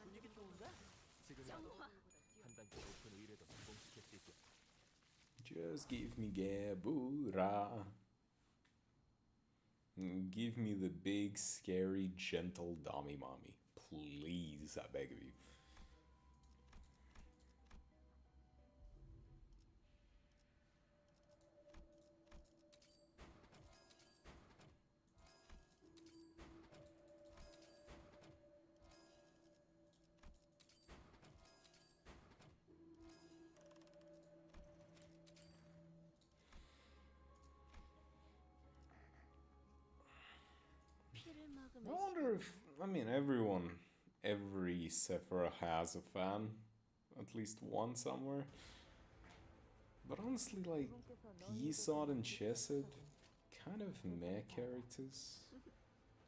S5: 분위기 좋은데?
S9: 지금이라도 한 단계 높은 의뢰도 성공시킬 수 있게.
S8: Just give me Gebura. Give me the big, scary, gentle Dami Mommy. Please, I beg of you.
S7: 피를
S8: I
S7: 막으면
S8: wonder if, I mean, every Sephora has a fan. At least one somewhere. But honestly, like, Yesod and Chesed, kind of meh characters.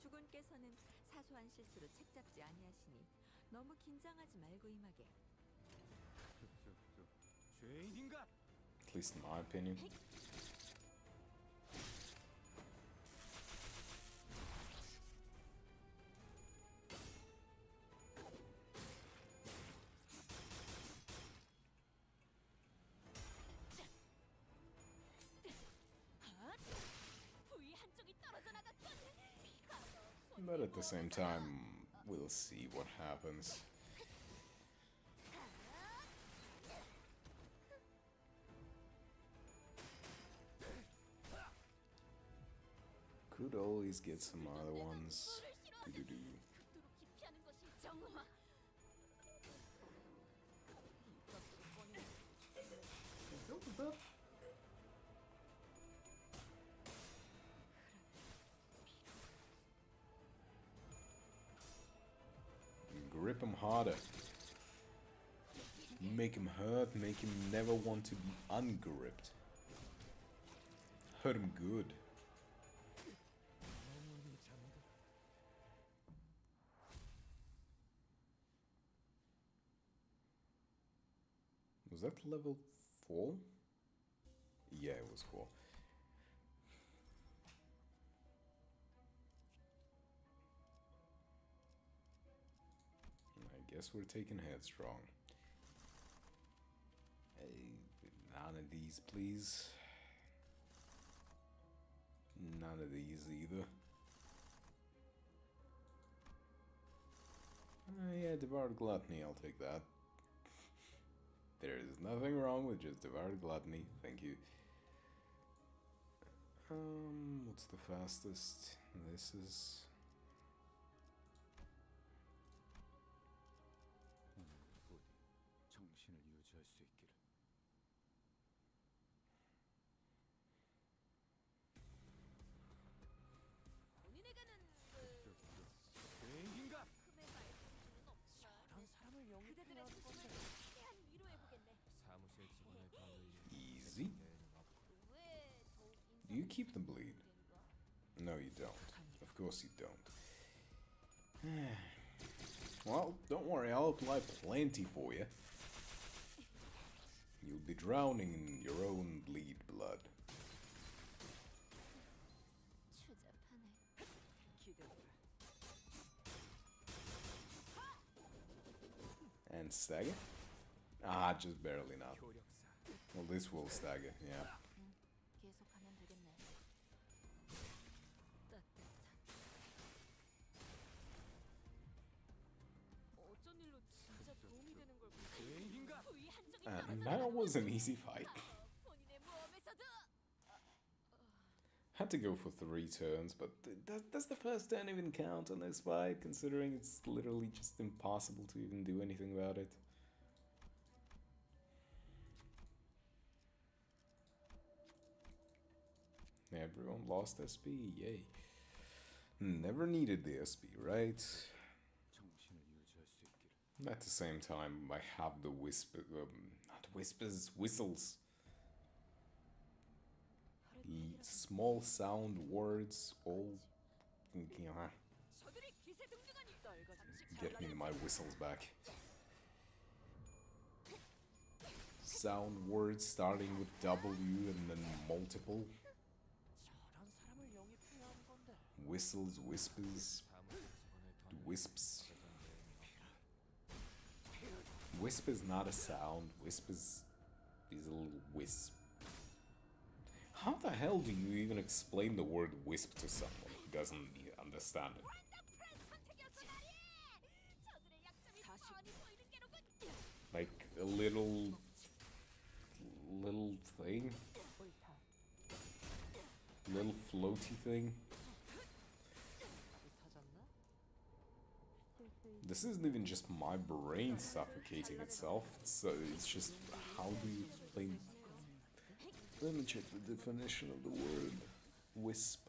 S5: 주군께서는 사소한 실수로 책 잡지 아니하시니 너무 긴장하지 말고 임하게.
S9: 죄인인가?
S8: At least in my opinion.
S7: 부위 한쪽이 떨어져 나갔군.
S8: But at the same time, we'll see what happens. Could always get some other ones. Doo-doo-doo.
S7: 극도로 기피하는 것이 정화.
S8: Grip him harder. Make him hurt, make him never want to be ungripped. Hurt him good. Was that level 4? Yeah, it was 4. I guess we're taking Headstrong. Hey, none of these, please. None of these either. Yeah, Devoured Gluttony, I'll take that. There is nothing wrong with just Devoured Gluttony, thank you. What's the fastest? This is...
S9: 정신을 유지할 수 있기를.
S7: 본인에 가는
S9: 죄인인가?
S7: 금의 말씀은 없어.
S9: 저런 사람을 영입해야
S7: 그대들의
S9: 하는
S7: 초심을
S9: 건데.
S7: 최대한 위로해 보겠네.
S9: 사무실 직원을 더 늘리는
S8: Easy.
S7: 왜 더욱
S8: Do you keep the bleed? No, you don't. Of course you don't. Well, don't worry, I'll apply plenty for you. You'll be drowning in your own bleed blood.
S7: 추잡하네.
S8: And stagger? Ah, just barely not.
S9: 효력사.
S8: Well, this will stagger, yeah.
S7: 계속하면 되겠네. 어쩐 일로 진짜 도움이 되는 걸 보지?
S9: 죄인인가?
S7: 부위 한쪽이
S8: And that was an easy fight.
S7: 본인의 모험에서도
S8: Had to go for 3 turns, but does the first turn even count on this fight, considering it's literally just impossible to even do anything about it? Everyone lost SP, yay. Never needed the SP, right?
S9: 정신을 유지할 수 있기를.
S8: At the same time, I have the whisper, not whispers, whistles. Small sound words, all
S7: 저들이 기세 등등하니
S8: get me my whistles back. Sound words starting with W and then multiple.
S9: 저런 사람을 영입해야 하는 건데.
S8: Whistles, whispers,
S9: 사무실 직원을 더
S8: wisps. Wisp is not a sound, wisp is a little wisp. How the hell do you even explain the word wisp to someone who doesn't understand it?
S7: 저들의 약점이 뻔히 보이는 게로군.
S8: Like a little thing? Little floaty thing? This isn't even just my brain suffocating itself, it's just how do you explain. Let me check the definition of the word wisp.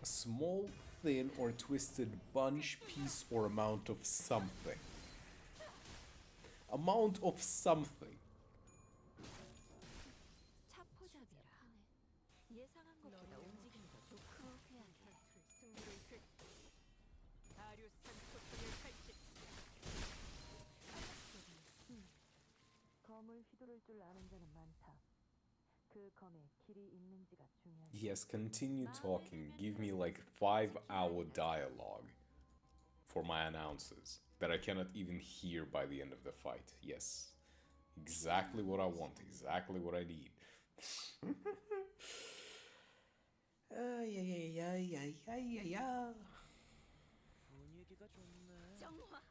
S8: A small, thin, or twisted bunch, piece, or amount of something. Amount of something.
S5: 차포잡이라. 예상한 것보다 움직임이 더 좋고 승리를 줄 아는 자는 많다. 그 검에 길이 있는지가 중요한.
S8: Yes, continue talking. Give me like 5-hour dialogue for my announces that I cannot even hear by the end of the fight. Yes. Exactly what I want, exactly what I need.
S9: 분위기가 좋네.
S7: 정화.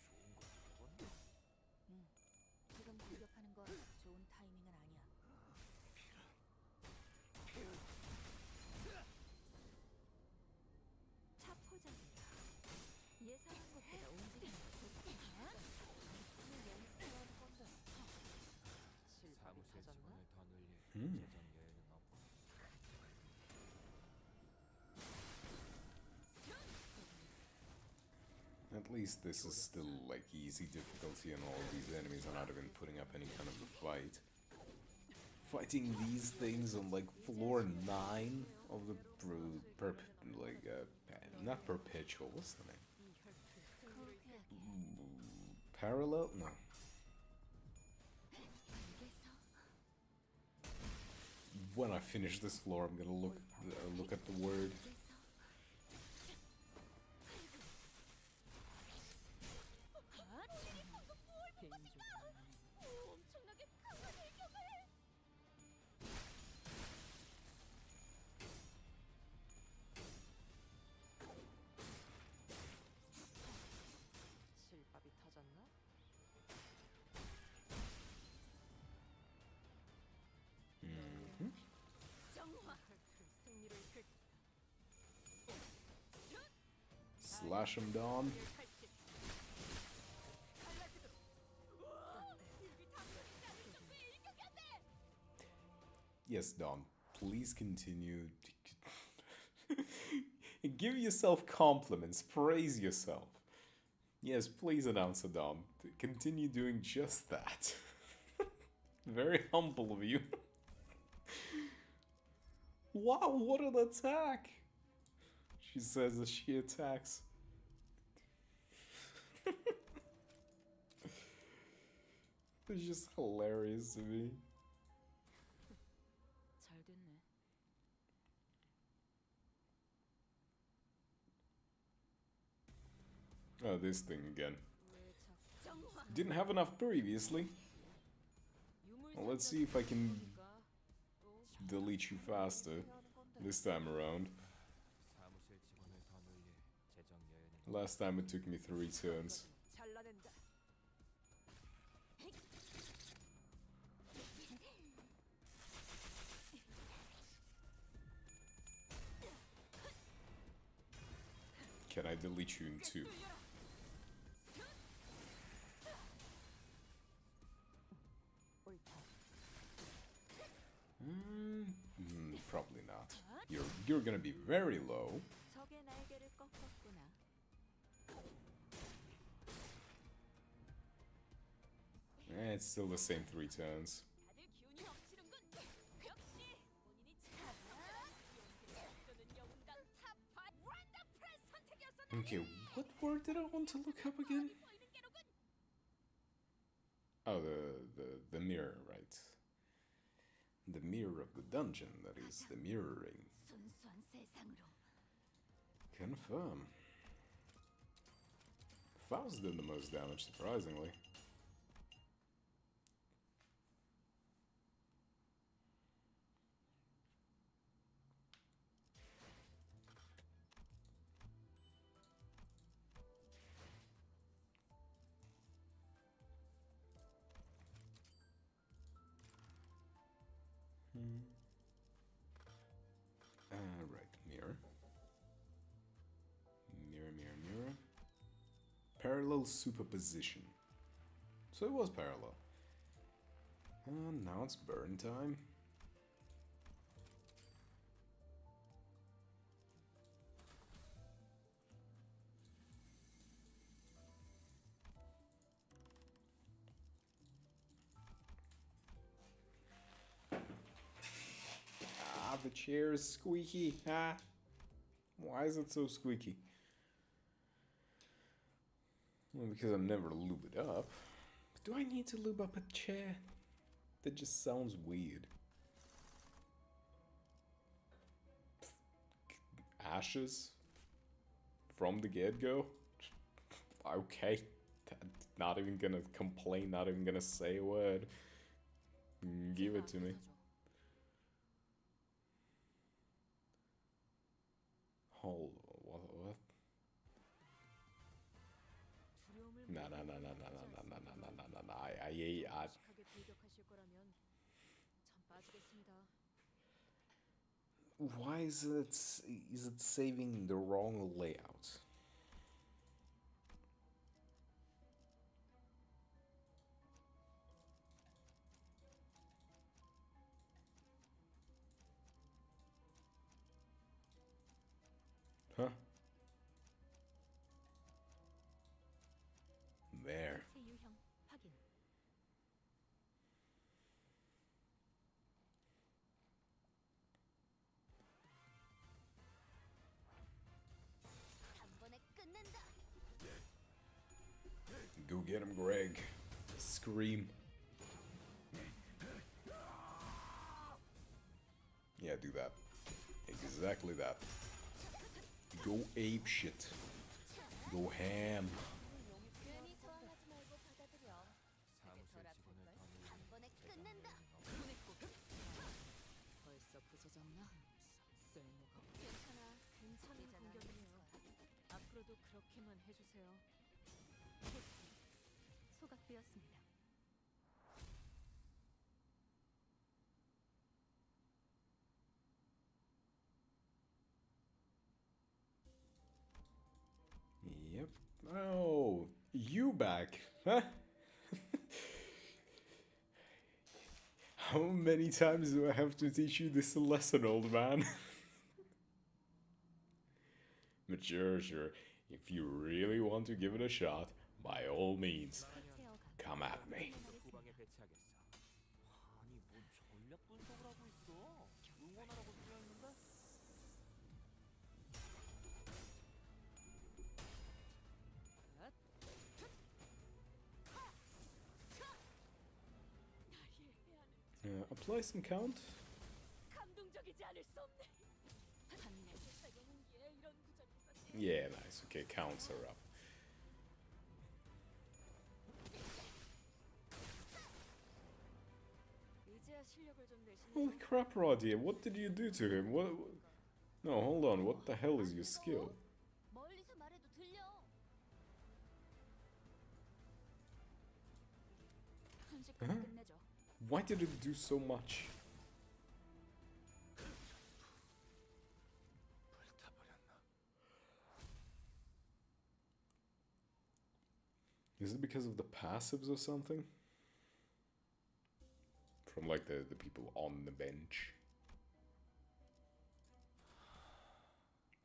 S9: 좋은 거 먹었네.
S7: 지금 공격하는 건 좋은 타이밍은 아니야.
S5: 차포자기라. 예상한 것보다 움직임이 좋구나.
S9: 사무실 직원을 더 늘릴
S8: 음.
S9: 재정 여유는 없고.
S8: At least this is still like easy difficulty and all these enemies are not even putting up any kind of a fight. Fighting these things on like floor 9 of the not perpetual, what's the name? Parallel? No. When I finish this floor, I'm gonna look at the word.
S7: 엄청나게 강한 일격을.
S5: 실밥이 터졌나?
S7: 정화.
S5: 승리를 획.
S8: Slash him down. Yes, Don. Please continue. Give yourself compliments. Praise yourself. Yes, please, Announcer Don. Continue doing just that. Very humble of you. Wow, what an attack! She says as she attacks. It's just hilarious to me.
S5: 잘 됐네.
S8: Oh, this thing again.
S7: 정화.
S8: Didn't have enough previously. Well, let's see if I can delete you faster this time around.
S9: 사무실 직원을 더 늘릴 재정 여유는
S8: Last time it took me 3 turns.
S5: 잘라낸다.
S8: Can I delete you in 2?
S5: 옳다.
S8: Probably not. You're gonna be very low.
S5: 적의 날개를 꺾었구나.
S8: It's still the same 3 turns.
S7: 다들 기운이 넘치는군. 역시 본인이 잘한다. 용기를 영웅단 탑5 원더풀 선택이었어.
S8: Okay, what word did I want to look up again?
S7: 보이는 게로군.
S8: Oh, the mirror, right? The mirror of the dungeon, that is, the mirroring.
S7: 순수한 세상으로.
S8: Confirm. Faust did the most damage, surprisingly. Right, mirror. Mirror, mirror, mirror. Parallel superposition. So it was parallel. And now it's burn time. Ah, the chair is squeaky. Ah. Why is it so squeaky? Well, because I never lube it up. Do I need to lube up a chair? That just sounds weird. Ashes from the get-go? Okay. Not even gonna complain, not even gonna say a word. Give it to me. Hold what? Nah. I why is it saving the wrong layout? Huh? There.
S5: 유형 확인.
S7: 단번에 끝낸다.
S8: Go get him, Greg. Scream. Yeah, do that. Exactly that. Go ape shit. Go ham.
S7: 괜히 저항하지 말고 받아들여.
S9: 사무실 직원을 더 밀면
S7: 단번에 끝낸다.
S5: 벌써 부서졌나? 쓸모가 없.
S7: 괜찮아.
S5: 괜찮은 공격이네요. 앞으로도 그렇게만 해주세요. 소각되었습니다.
S8: Yep. Oh, you back, huh? How many times do I have to teach you this lesson, old man? But sure. If you really want to give it a shot, by all means, come at me.
S9: 후방에 배치하겠어. 아니 뭔 전략 분석을 하고 있어? 응원하라고 쓰여 있는데?
S8: Apply some count.
S7: 감동적이지 않을 수 없네. 사용기에 이런 구절이 있었지.
S8: Yeah, nice. Okay, counts are up.
S5: 이제야 실력을 좀 내시네요.
S8: Holy crap, Radia, what did you do to him? What? No, hold on. What the hell is your skill?
S7: 멀리서 말해도 들려.
S5: 순식간에 끝내죠.
S8: Why did it do so much? Is it because of the passives or something? From like the people on the bench?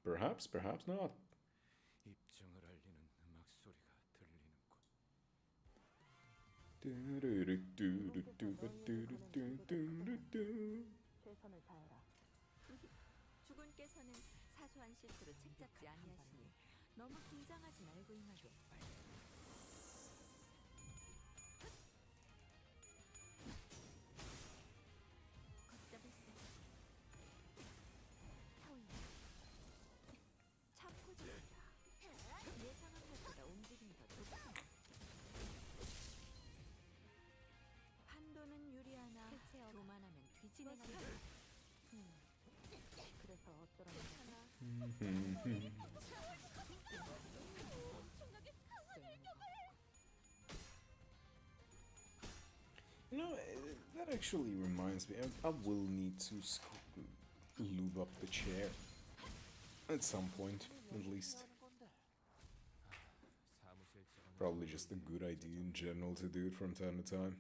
S8: Perhaps not.
S9: 입증을 알리는 음악 소리가 들리는군.
S5: 최선을 다해라. 주군께서는 사소한 실수로 책잡지 아니하시니 너무 긴장하지 말고 임하죠. 걷잡을 수 타올라. 차포집니다. 예상한 것보다 움직임이 더 좋다. 판도는 유리하나 교만하면 뒤지네가. 그래서 어쩌라는 거지?
S8: You know, that actually reminds me. I will need to lube up the chair at some point, at least.
S9: 사무실 직원을
S8: Probably just a good idea in general to do it from time to time,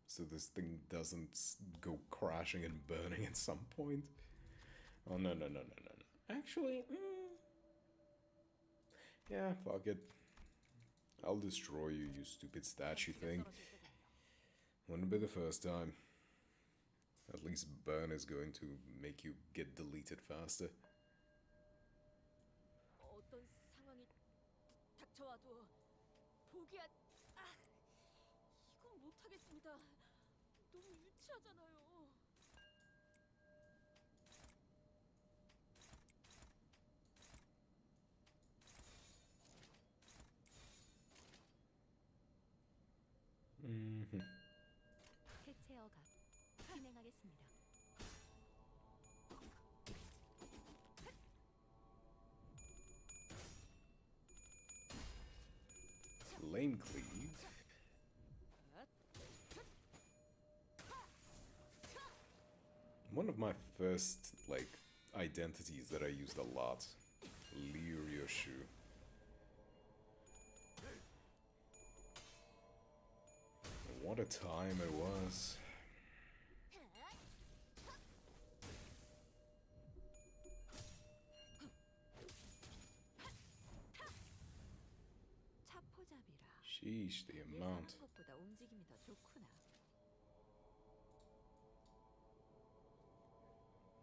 S8: so this thing doesn't go crashing and burning at some point. Oh no. Actually, yeah, fuck it. I'll destroy you, you stupid statue thing. Wouldn't be the first time. At least burn is going to make you get deleted faster.
S7: 어떤 상황이 닥쳐와도 포기한. 이건 못하겠습니다. 너무 유치한 무시하잖아요.
S5: 해체어가 진행하겠습니다.
S8: Flame Cleave. One of my first, like, identities that I used a lot. Liryoshu. What a time it was.
S5: 차포잡이라.
S8: Sheesh, the amount.
S5: 예상한 것보다 움직임이 더 좋구나.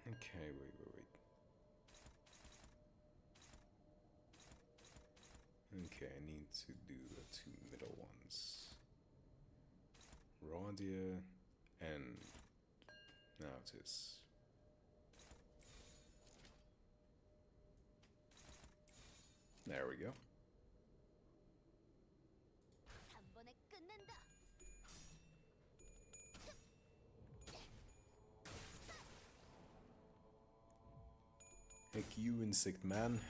S8: Okay, wait. Okay, I need to do the two middle ones. Radia and Nautis. There we go.
S7: 단번에 끝낸다.
S8: Heck you, Insect Man.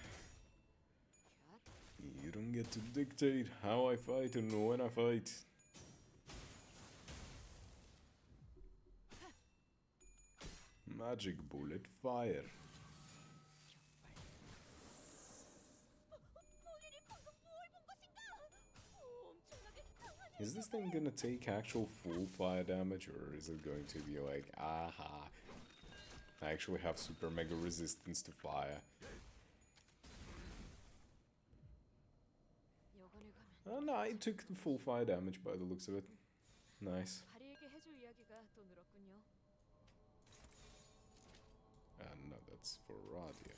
S8: You don't get to dictate how I fight and when I fight. Magic bullet fire.
S7: 본인이 방금 뭘 본 것인가? 엄청나게 강한
S8: Is this thing gonna take actual full fire damage, or is it going to be like, aha, I actually have super mega resistance to fire?
S5: 여관에 가면
S8: Oh no, it took the full fire damage by the looks of it. Nice.
S5: 다리에게 해줄 이야기가 또 늘었군요.
S8: No, that's for Radia.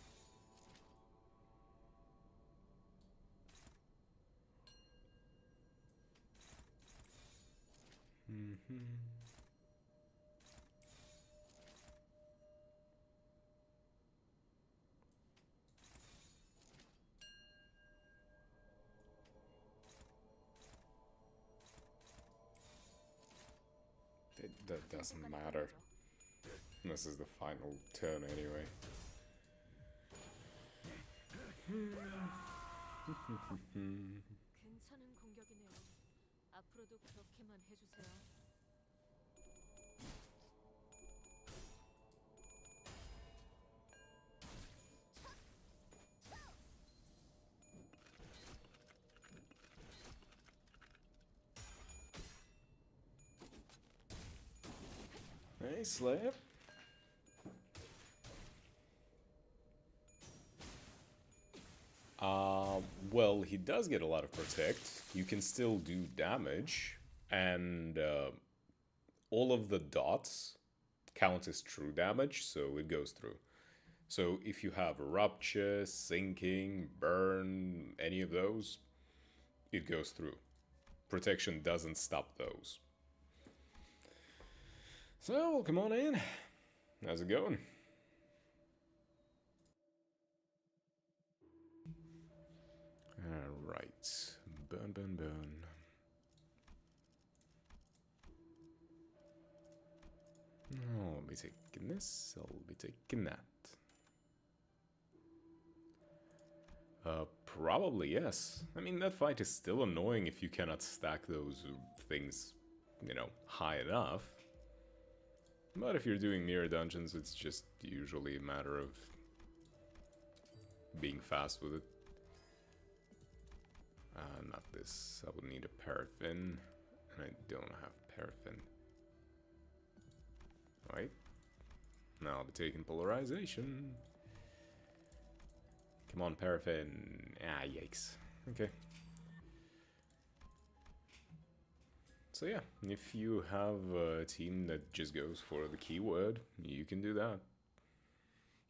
S8: That doesn't matter. This is the final turn anyway.
S5: 괜찮은 공격이네요. 앞으로도 그렇게만 해주세요.
S8: Hey, Slayer. Well, he does get a lot of protect. You can still do damage, and all of the dots count as true damage, so it goes through. So if you have rupture, sinking, burn, any of those, it goes through. Protection doesn't stop those. So, well, come on in. How's it going? Alright. Burn, burn, burn. Oh, I'll be taking this. I'll be taking that. Probably yes. I mean, that fight is still annoying if you cannot stack those things, you know, high enough. But if you're doing mirror dungeons, it's just usually a matter of being fast with it. Not this. I would need a paraffin, and I don't have paraffin. Right? Now I'll be taking polarization. Come on, paraffin. Ah, yikes. Okay. So yeah, if you have a team that just goes for the keyword, you can do that.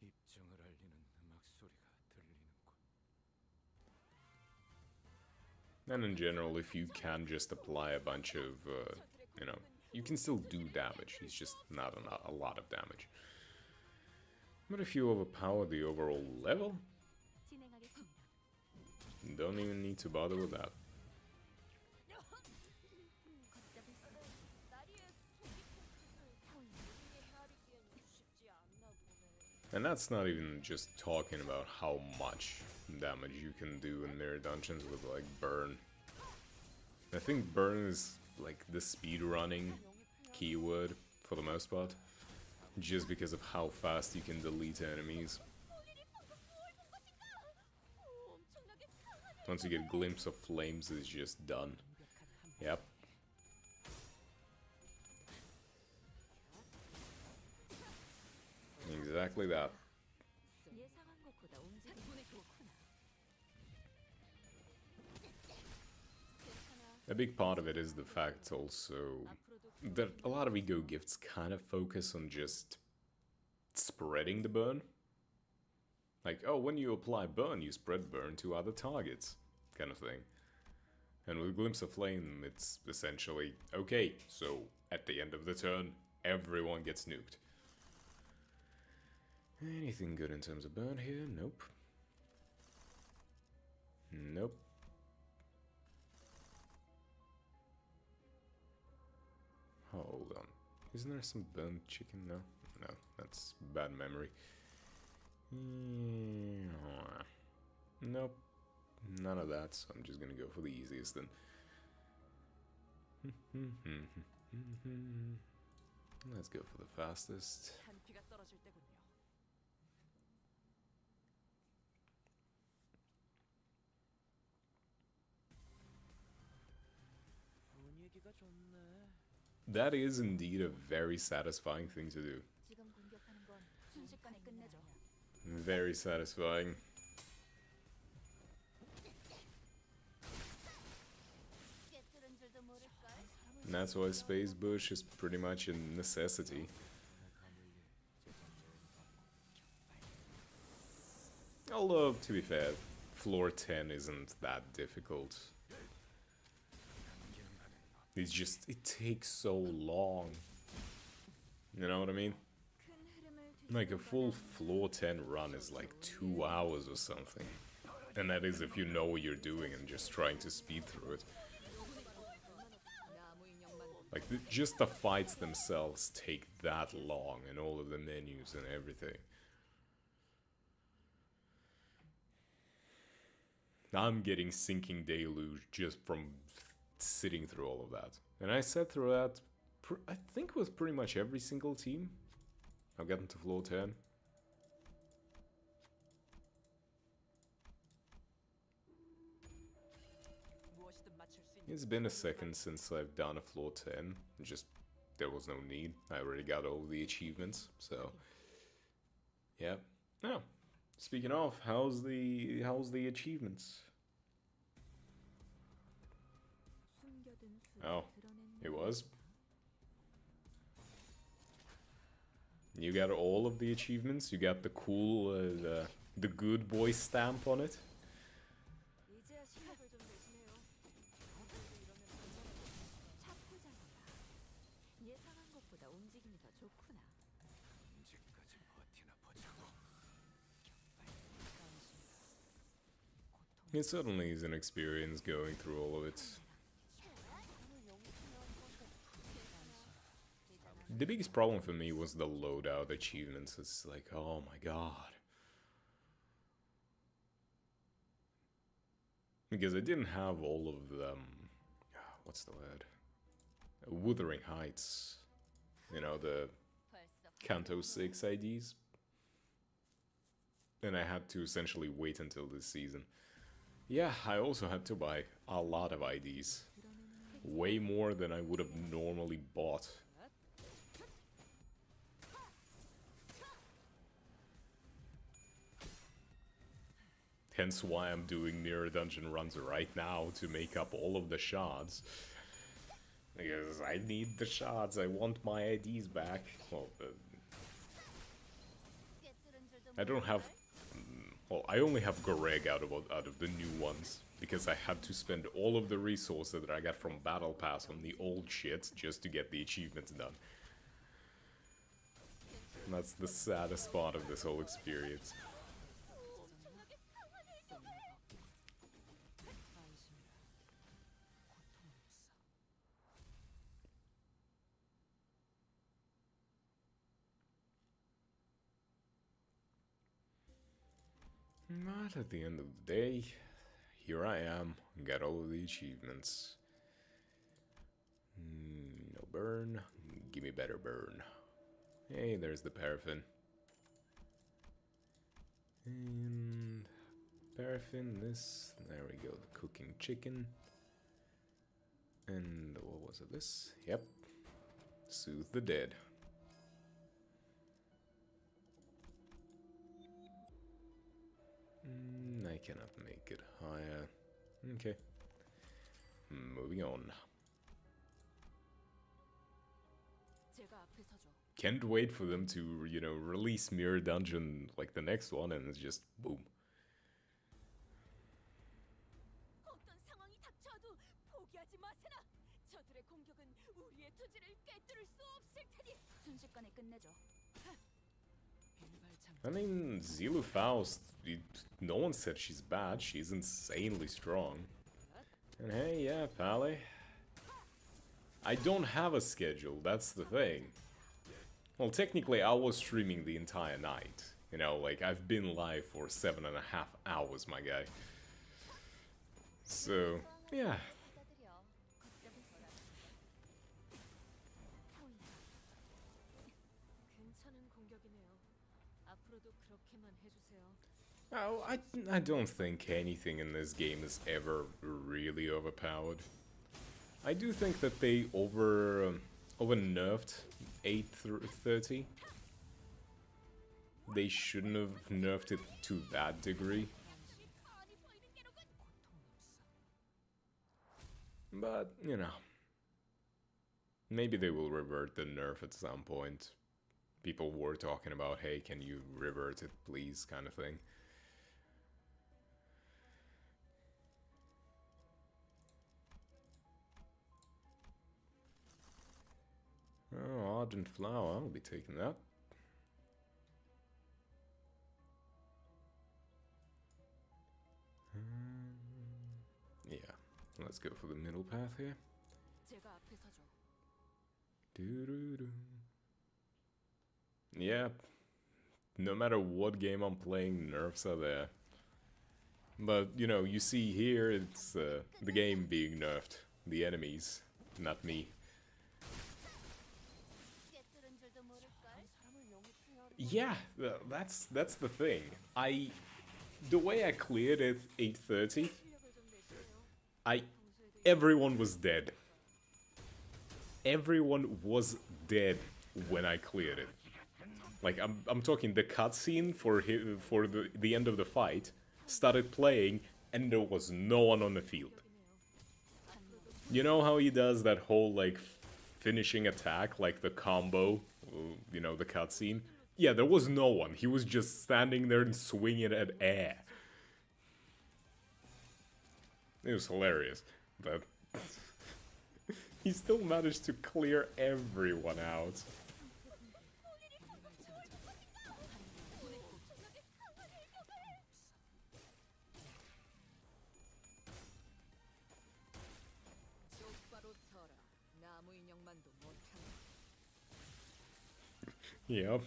S9: 입정을 알리는 음악 소리가 들리는군.
S8: And in general, if you can just apply a bunch of, you know, you can still do damage, it's just not a lot of damage. But if you overpower the overall level,
S5: 진행하겠습니다.
S8: don't even need to bother with that. And that's not even just talking about how much damage you can do in Mirror Dungeons with like Burn. I think Burn is like the speedrunning keyword for the most part, just because of how fast you can delete enemies. Once you get a glimpse of flames, it's just done. Yep. Exactly that.
S5: 예상한 것보다 움직임이 좋구나.
S8: A big part of it is the fact also that a lot of ego gifts kind of focus on just spreading the burn. Like, oh, when you apply burn, you spread burn to other targets, kind of thing. And with Glimpse of Flame, it's essentially, okay, so at the end of the turn, everyone gets nuked. Anything good in terms of burn here? Nope. Nope. Hold on. Isn't there some burnt chicken? No? No, that's bad memory. Nope. None of that, so I'm just gonna go for the easiest then. Let's go for the fastest.
S5: 단피가 떨어질 때군요.
S8: That is indeed a very satisfying thing to do.
S5: 지금 공격하는 건 순식간에 끝내죠.
S8: Very satisfying. And that's why Space Bush is pretty much a necessity. Although, to be fair, floor 10 isn't that difficult. It's just, it takes so long. You know what I mean? Like a full floor 10 run is like 2 hours or something. And that is if you know what you're doing and just trying to speed through it. Like, just the fights themselves take that long, and all of the menus and everything. I'm getting Sinking Deluge just from sitting through all of that. And I sat through that, I think with pretty much every single team. I've gotten to floor 10. It's been a second since I've done a floor 10. Just, there was no need. I already got all the achievements, so... Yeah. Now, speaking of, how's the achievements? Oh, it was? You got all of the achievements? You got the cool, the good boy stamp on it?
S5: 이제야 실력을 좀 내시네요. 차포장이야. 예상한 것보다 움직임이 더 좋구나.
S8: It certainly is an experience going through all of it. The biggest problem for me was the loadout achievements. It's like, oh my god. Because I didn't have all of them. What's the word? Wuthering Heights. You know, the Kanto 6 IDs. And I had to essentially wait until this season. Yeah, I also had to buy a lot of IDs. Way more than I would have normally bought. Hence why I'm doing Mirror Dungeon runs right now to make up all of the shards. Because I need the shards, I want my IDs back. Well, I don't have Well, I only have Goreg out of the new ones, because I had to spend all of the resources that I got from Battle Pass on the old shit just to get the achievements done. And that's the saddest part of this whole experience. But at the end of the day, here I am, got all of the achievements. No burn, give me better burn. Hey, there's the paraffin. And paraffin, this, there we go, the cooking chicken. And what was it, this? Yep, soothe the dead. I cannot make it higher. Okay. Moving on. Can't wait for them to, you know, release Mirror Dungeon like the next one and it's just boom.
S7: 어떤 상황이 닥쳐도 포기하지 마세나. 저들의 공격은 우리의 투지를 꿰뚫을 수 없을 테니 순식간에 끝내죠.
S8: I mean, Zilu Faust, no one said she's bad, she's insanely strong. And hey, yeah, Pally. I don't have a schedule, that's the thing. Well, technically, I was streaming the entire night. You know, like, I've been live for 7.5 hours, my guy. So, yeah. Oh, I don't think anything in this game is ever really overpowered. I do think that they over nerfed 830. They shouldn't have nerfed it to that degree. But, you know, maybe they will revert the nerf at some point. People were talking about, hey, can you revert it, please, kind of thing. Oh, Ardent Flower, I'll be taking that. Yeah, let's go for the middle path here. Doo-doo-doo. Yeah, no matter what game I'm playing, nerfs are there. But, you know, you see here, it's the game being nerfed. The enemies, not me. Yeah, that's the thing. The way I cleared it 830, everyone was dead. Everyone was dead when I cleared it. Like, I'm talking the cutscene for the end of the fight started playing and there was no one on the field. You know how he does that whole, like, finishing attack, like the combo, you know, the cutscene? Yeah, there was no one. He was just standing there and swinging at air. It was hilarious, but he still managed to clear everyone out. Yep.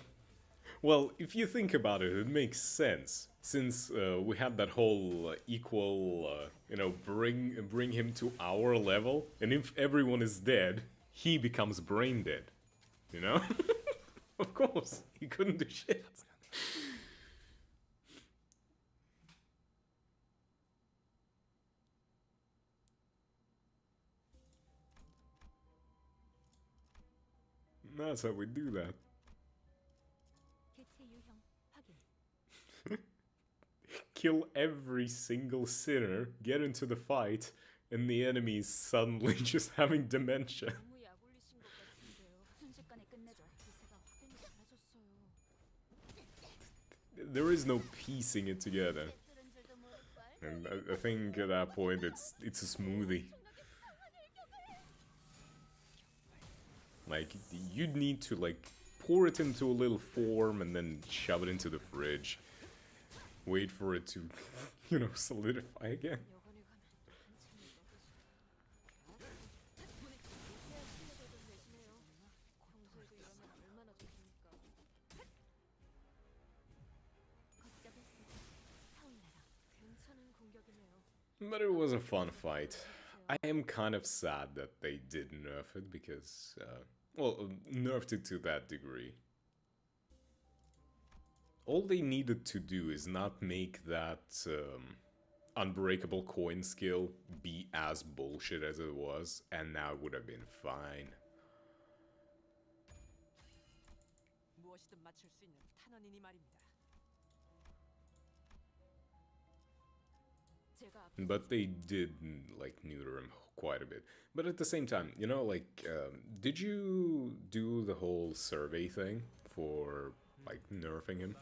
S8: Well, if you think about it, it makes sense. Since we had that whole equal, you know, bring him to our level, and if everyone is dead, he becomes brain dead. You know? Of course, he couldn't do shit. That's how we do that. Kill every single sinner, get into the fight, and the enemy's suddenly just having dementia. there is no piecing it together. And I think at that point it's a smoothie. Like, you'd need to, like, pour it into a little form and then shove it into the fridge. Wait for it to, you know, solidify again. But it was a fun fight. I am kind of sad that they did nerf it because, well, nerfed it to that degree. All they needed to do is not make that unbreakable coin skill be as bullshit as it was, and now it would have been fine.
S5: 무엇이든 맞출 수 있는 탄원이니 말입니다.
S8: But they did, like, neuter him quite a bit. But at the same time, you know, like, did you do the whole survey thing for, like, nerfing him?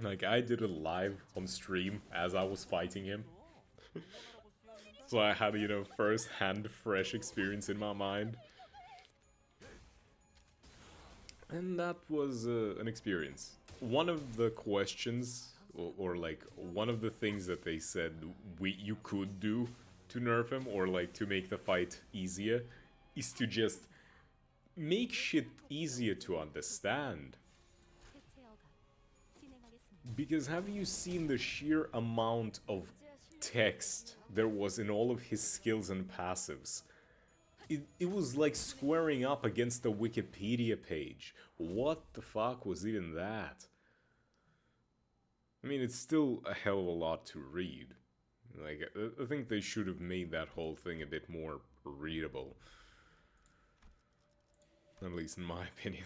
S8: Like, I did it live on stream as I was fighting him. So I had, you know, first-hand fresh experience in my mind. And that was an experience. One of the questions, or like, one of the things that they said you could do to nerf him, or like to make the fight easier, is to just make shit easier to understand. Because have you seen the sheer amount of text there was in all of his skills and passives? It was like squaring up against the Wikipedia page. What the fuck was even that? I mean, it's still a hell of a lot to read. Like, I think they should have made that whole thing a bit more readable. At least in my opinion.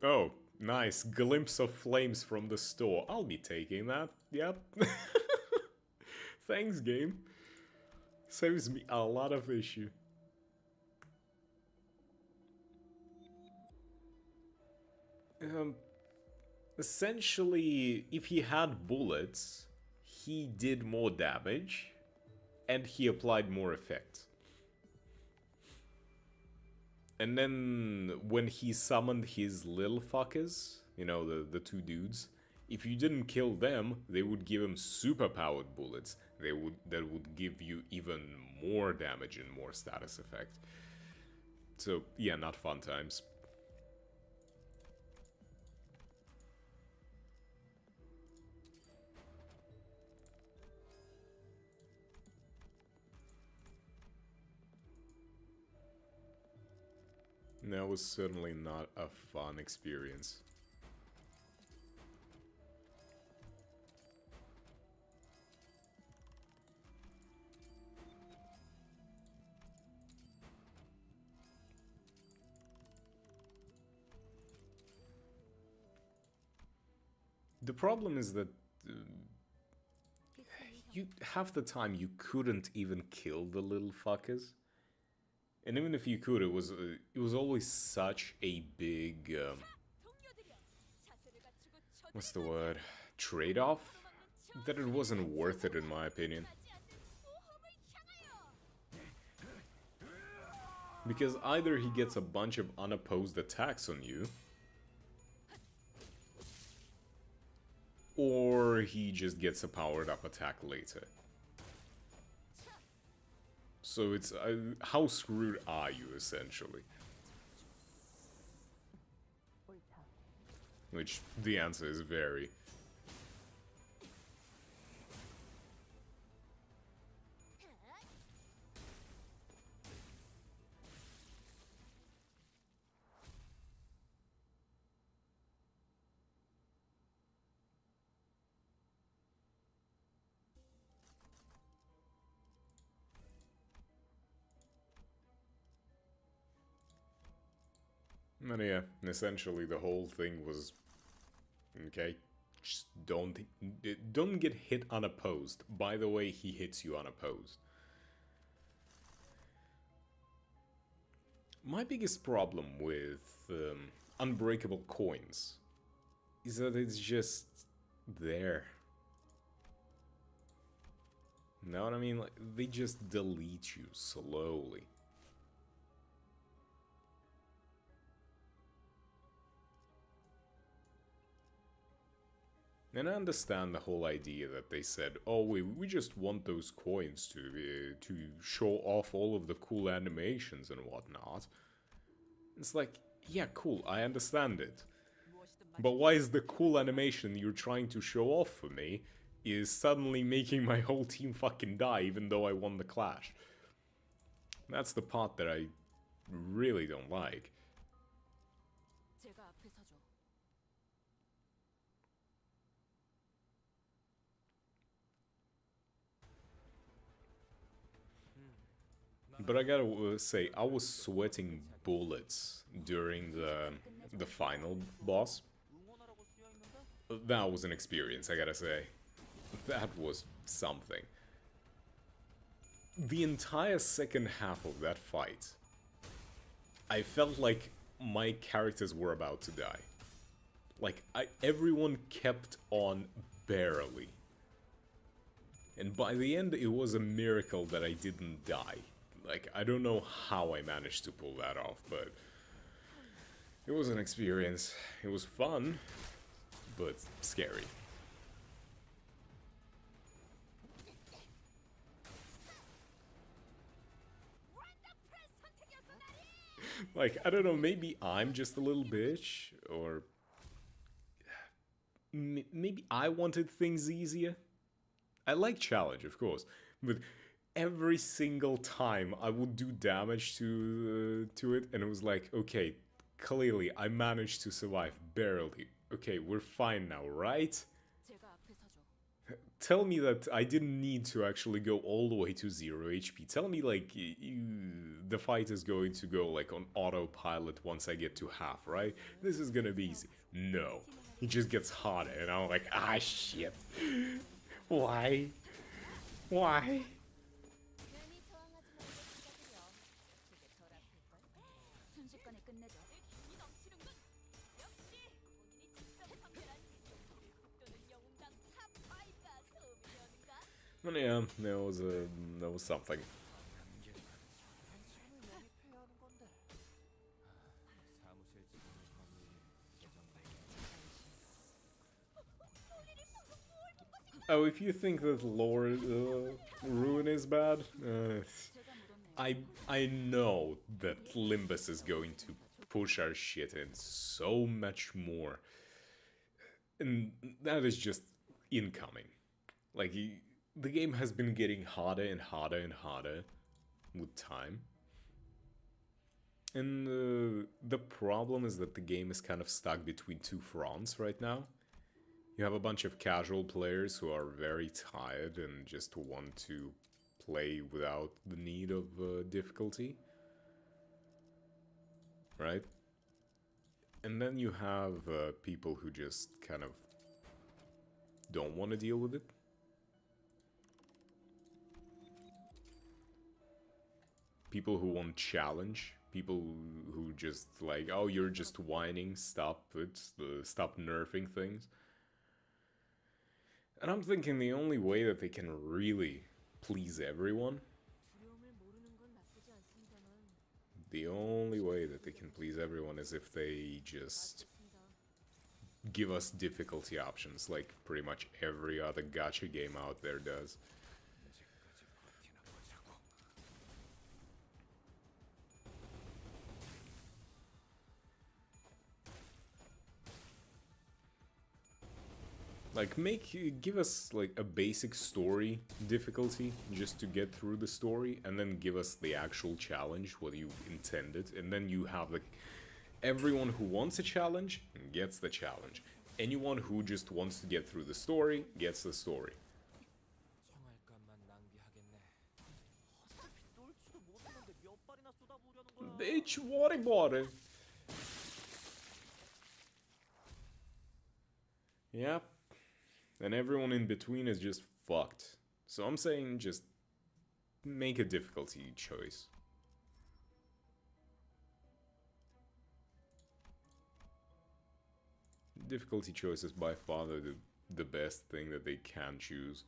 S8: Oh, nice. Glimpse of flames from the store. I'll be taking that. Yep. Thanks, game. Saves me a lot of issue. Essentially, if he had bullets, he did more damage, and he applied more effect. And then when he summoned his little fuckers, you know, the two dudes, if you didn't kill them, they would give him super-powered bullets. That would give you even more damage and more status effect. So, yeah, not fun times. That was certainly not a fun experience. The problem is that you half the time you couldn't even kill the little fuckers. And even if you could, it was always such a big what's the word? Trade-off that it wasn't worth it in my opinion. Because either he gets a bunch of unopposed attacks on you, or he just gets a powered up attack later. So it's, how screwed are you, essentially? Which, the answer is very. And yeah, essentially the whole thing was, okay, Just don't get hit unopposed. By the way, he hits you unopposed. My biggest problem with unbreakable coins is that it's just there. Know what I mean? Like, they just delete you slowly. And I understand the whole idea that they said, oh, we just want those coins to show off all of the cool animations and whatnot. It's like, yeah, cool, I understand it. But why is the cool animation you're trying to show off for me is suddenly making my whole team fucking die even though I won the clash? That's the part that I really don't like.
S5: 제가 앞에 서죠.
S8: But I gotta say, I was sweating bullets during the final boss. That was an experience, I gotta say. That was something. The entire second half of that fight, I felt like my characters were about to die. Like, everyone kept on barely. And by the end, it was a miracle that I didn't die. Like, I don't know how I managed to pull that off, but it was an experience. It was fun, but scary. Like, I don't know, maybe I'm just a little bitch, or maybe I wanted things easier. I like challenge, of course, but every single time I would do damage to it, and it was like, okay, clearly I managed to survive, barely. Okay, we're fine now, right?
S5: 제가 앞에 서죠.
S8: Tell me that I didn't need to actually go all the way to 0 HP. Tell me, like, the fight is going to go, like, on autopilot once I get to half, right? This is gonna be easy. No. It just gets harder, and I'm like, ah, shit. Why? Why?
S7: 괜히 저항하지 말고 기다려. 그게 덜 아플걸? 순식간에 끝내죠. 힘이 넘치는군. 역시 본인이 직접 판별한 또는 영웅당 탑 5가 소음이 여는가?
S8: But yeah, that was something.
S9: 사무실 직원의 범위 예정돼.
S8: Oh, if you think that lore ruin is bad, I know that Limbus is going to push our shit in so much more, and that is just incoming. Like, the game has been getting harder and harder and harder with time. And the problem is that the game is kind of stuck between two fronts right now. You have a bunch of casual players who are very tired and just want to play without the need of difficulty. Right? And then you have people who just kind of don't want to deal with it. People who want challenge. People who just like, oh, you're just whining, stop it, stop nerfing things. And I'm thinking the only way that they can really please everyone, the only way that they can please everyone is if they just give us difficulty options, like pretty much every other gacha game out there does. Like, give us, like, a basic story difficulty just to get through the story, and then give us the actual challenge, what you intended, and then you have, like, everyone who wants a challenge gets the challenge. Anyone who just wants to get through the story gets the story.
S9: 총알값만 낭비하겠네.
S8: Bitch, what about it? Yep, and everyone in between is just fucked. So I'm saying just make a difficulty choice. Difficulty choice is by far the best thing that they can choose.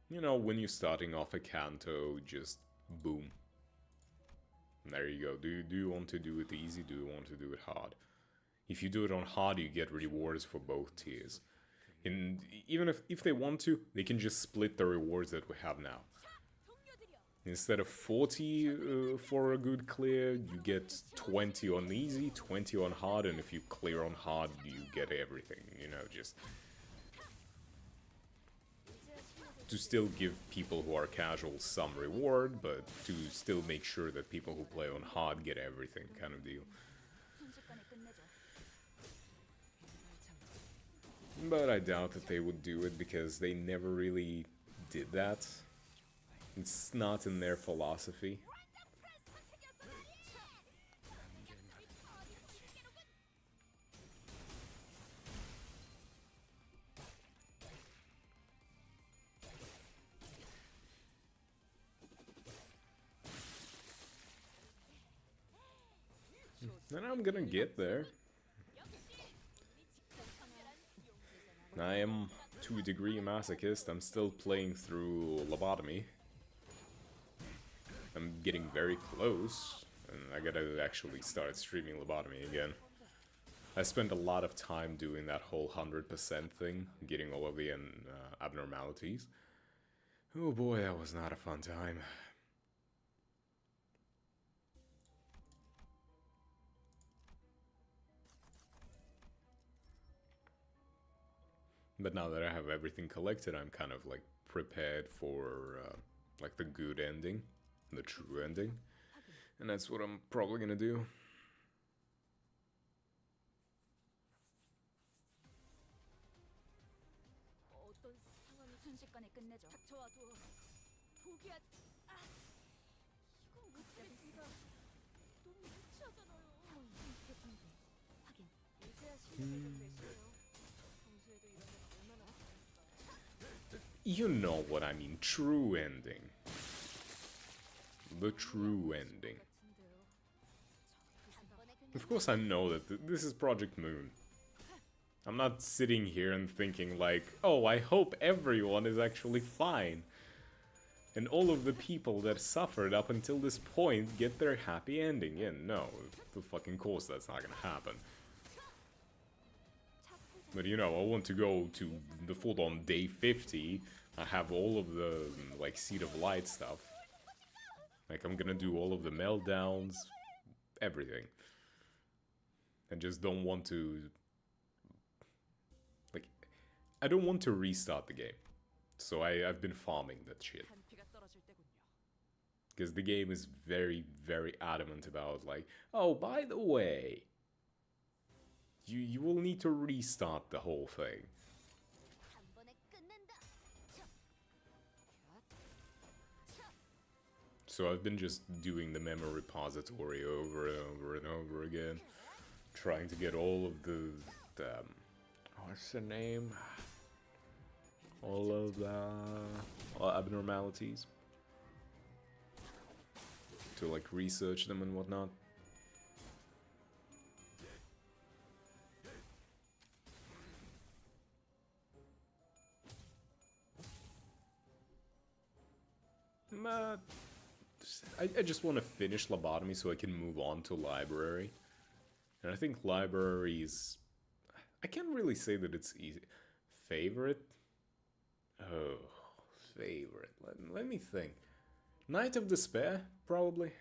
S8: You know, when you're starting off a Kanto, just boom. There you go. Do you want to do it easy? Do you want to do it hard? If you do it on hard, you get rewards for both tiers. And even if they want to, they can just split the rewards that we have now. Instead of 40 for a good clear, you get 20 on easy, 20 on hard, and if you clear on hard, you get everything, you know, just to still give people who are casual some reward, but to still make sure that people who play on hard get everything, kind of deal. But I doubt that they would do it because they never really did that. It's not in their philosophy. And I'm gonna get there. I am, to a degree, a masochist. I'm still playing through Lobotomy. I'm getting very close, and I gotta actually start streaming Lobotomy again. I spent a lot of time doing that whole 100% thing, getting all of the abnormalities. Oh boy, that was not a fun time. But now that I have everything collected, I'm kind of like prepared for like the good ending, the true ending. And that's what I'm probably gonna do. You know what I mean, true ending. The true ending. Of course I know that this is Project Moon. I'm not sitting here and thinking like, oh, I hope everyone is actually fine. And all of the people that suffered up until this point get their happy ending. Yeah, no, of fucking course that's not gonna happen. But you know, I want to go to the full-on day 50. I have all of the, like, Seed of Light stuff. Like, I'm gonna do all of the meltdowns, everything. I just don't want to... Like, I don't want to restart the game. So I've been farming that shit. Because the game is very, very adamant about, like, oh, by the way... You will need to restart the whole thing. So I've been just doing the memory repository over and over and over again. Trying to get all of the what's the name? All of the abnormalities. To like research them and whatnot. I just want to finish Lobotomy so I can move on to Library. And I think Library is... I can't really say that it's easy. Favorite? Oh, favorite. Let me think. Night of Despair, probably.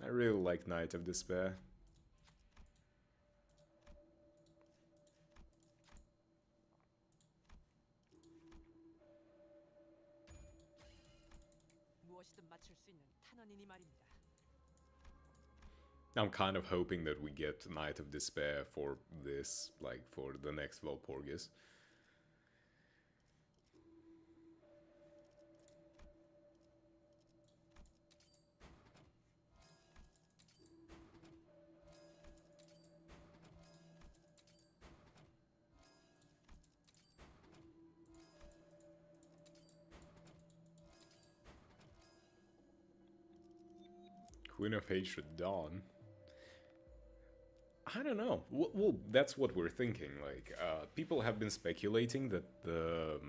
S8: I really like Night of Despair. I'm kind of hoping that we get Night of Despair for this, like for the next Walpurgis. Queen of Hatred Dawn. I don't know. Well, that's what we're thinking. Like, people have been speculating that the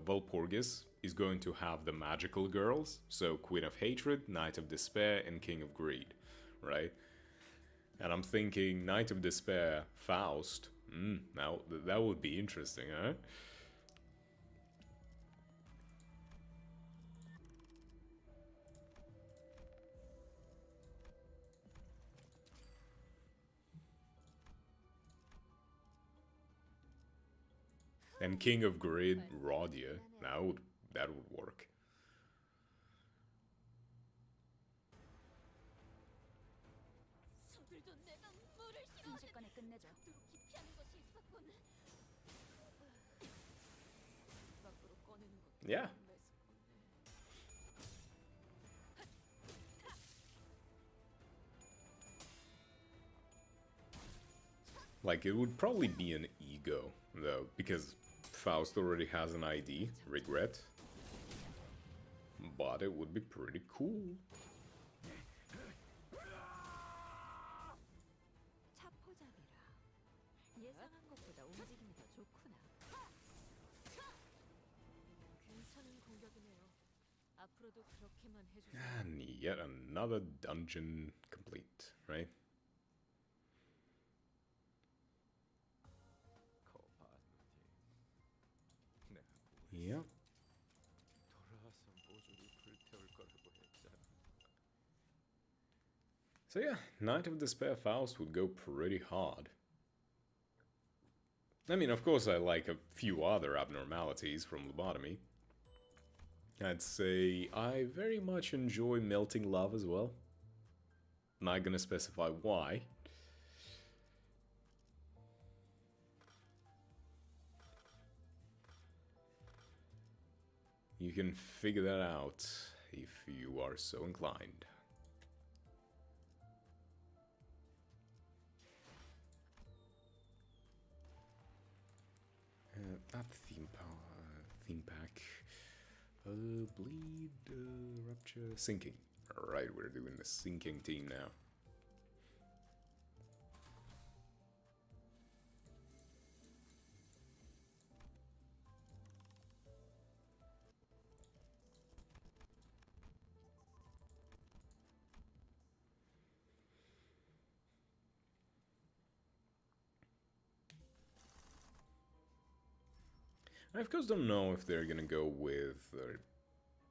S8: Walpurgis is going to have the magical girls, so Queen of Hatred, Knight of Despair, and King of Greed, right? And I'm thinking Knight of Despair, Faust. Now that would be interesting, huh? And King of Greed, Rodia. That would work.
S7: 저들도 내가 물을 순식간에 끝내죠. 기피하는 것이 있었군. 밖으로 꺼내는 것.
S8: Yeah. Like, it would probably be an ego, though, because Faust already has an ID, Regret. But it would be pretty cool.
S5: 차포잡이라. 예상한 것보다 움직임이 더 좋구나. 괜찮은 공격이네요. 앞으로도 그렇게만 해주세요.
S8: And yet another dungeon complete, right? Yep. So yeah, Knight of Despair Faust would go pretty hard. I mean, of course I like a few other abnormalities from Lobotomy. I'd say I very much enjoy Melting Love as well. Not gonna specify why. You can figure that out if you are so inclined. That theme pack. Bleed, Rupture, Sinking. Alright, we're doing the Sinking team now. I of course don't know if they're gonna go with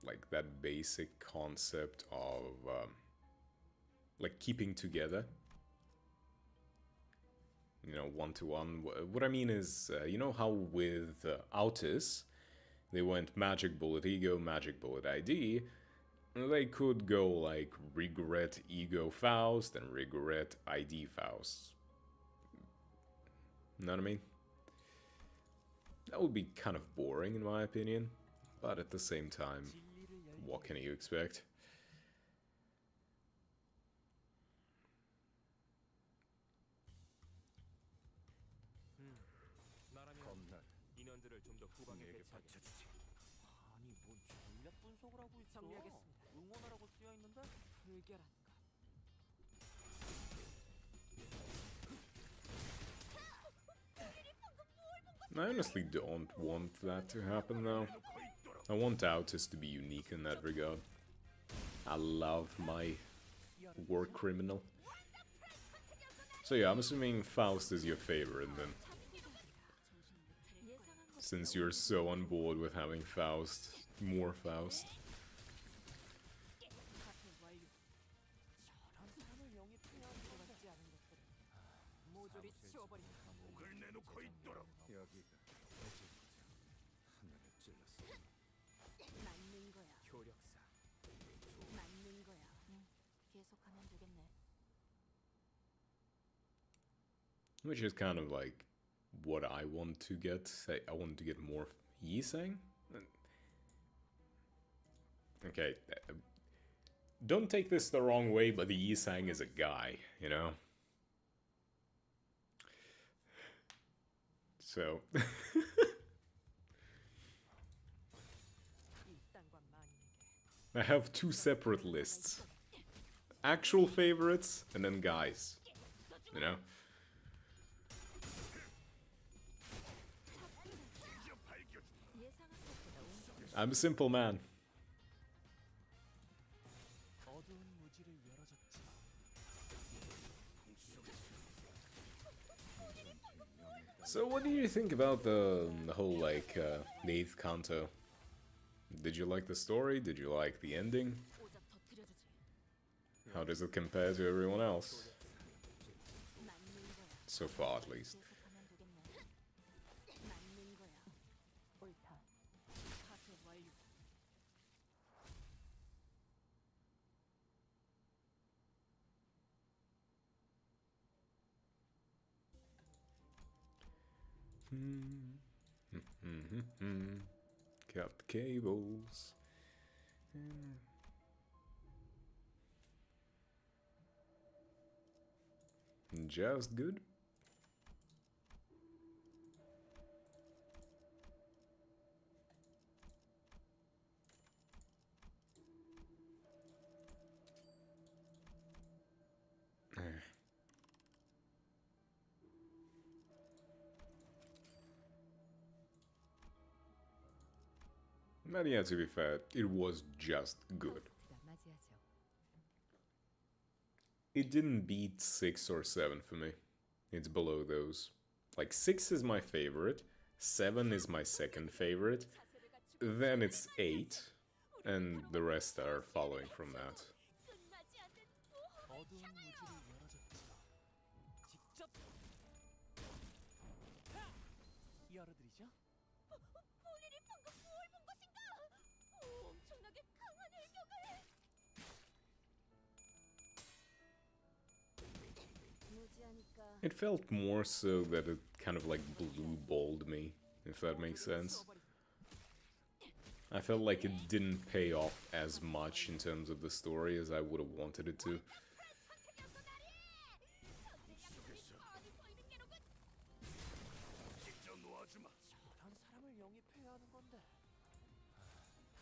S8: like that basic concept of like keeping together, you know, one-to-one. What I mean is, you know how with Autis they went Magic Bullet Ego, Magic Bullet ID. They could go like Regret Ego Faust and Regret ID Faust. Know what I mean? That would be kind of boring in my opinion, but at the same time, what can you expect?
S9: 나라면 인원들을 좀 더 후방에 배치하겠지.
S10: 아니 뭔 전략 분석을 하고 있어?
S5: 정리하겠습니다.
S10: 응원하라고 쓰여 있는데?
S5: 불결한가.
S8: I honestly don't want that to happen though. I want Autis to be unique in that regard. I love my war criminal. So yeah, I'm assuming Faust is your favorite then. Since you're so on board with having Faust, more Faust.
S5: 모조리 치워버린다.
S2: 목을 내놓고 있도록.
S7: 맞는 거야.
S9: 효력사.
S7: 맞는 거야. 계속하면 되겠네.
S8: Which is kind of like what I want to get. I want to get more Yisang? Okay. Don't take this the wrong way, but the Yisang is a guy, you know? So... I have two separate lists. actual favorites, and then guys. You know? I'm a simple man.
S9: 어두운 무지를 열어줬지.
S8: So what do you think about the whole like the 8th Kanto? Did you like the story? Did you like the ending?
S7: 오작 터뜨려주지.
S8: How does it compare to everyone else?
S7: 맞는 거야.
S8: So far at least.
S7: 계속하면 되겠네. 맞는 거야.
S5: 옳다.
S7: 파쇄 완료.
S8: Cut the cables. Just good. But yeah, to be fair, it was just good. It didn't beat 6 or 7 for me. It's below those. Like 6 is my favorite, 7 is my second favorite, then it's 8, and the rest are following from that.
S7: 끝나지 않는
S9: 어두운 무지를 열어줬지. 직접 열어드리죠.
S7: 본인이 방금 뭘 본 것인가? 엄청나게 강한 일격을. 무지하니까.
S8: It felt more so that it kind of like blue balled me, if that makes sense. I felt like it didn't pay off as much in terms of the story as I would have wanted it to.
S6: 직접 놓아주마.
S9: 저런 사람을 영입해야 하는 건데.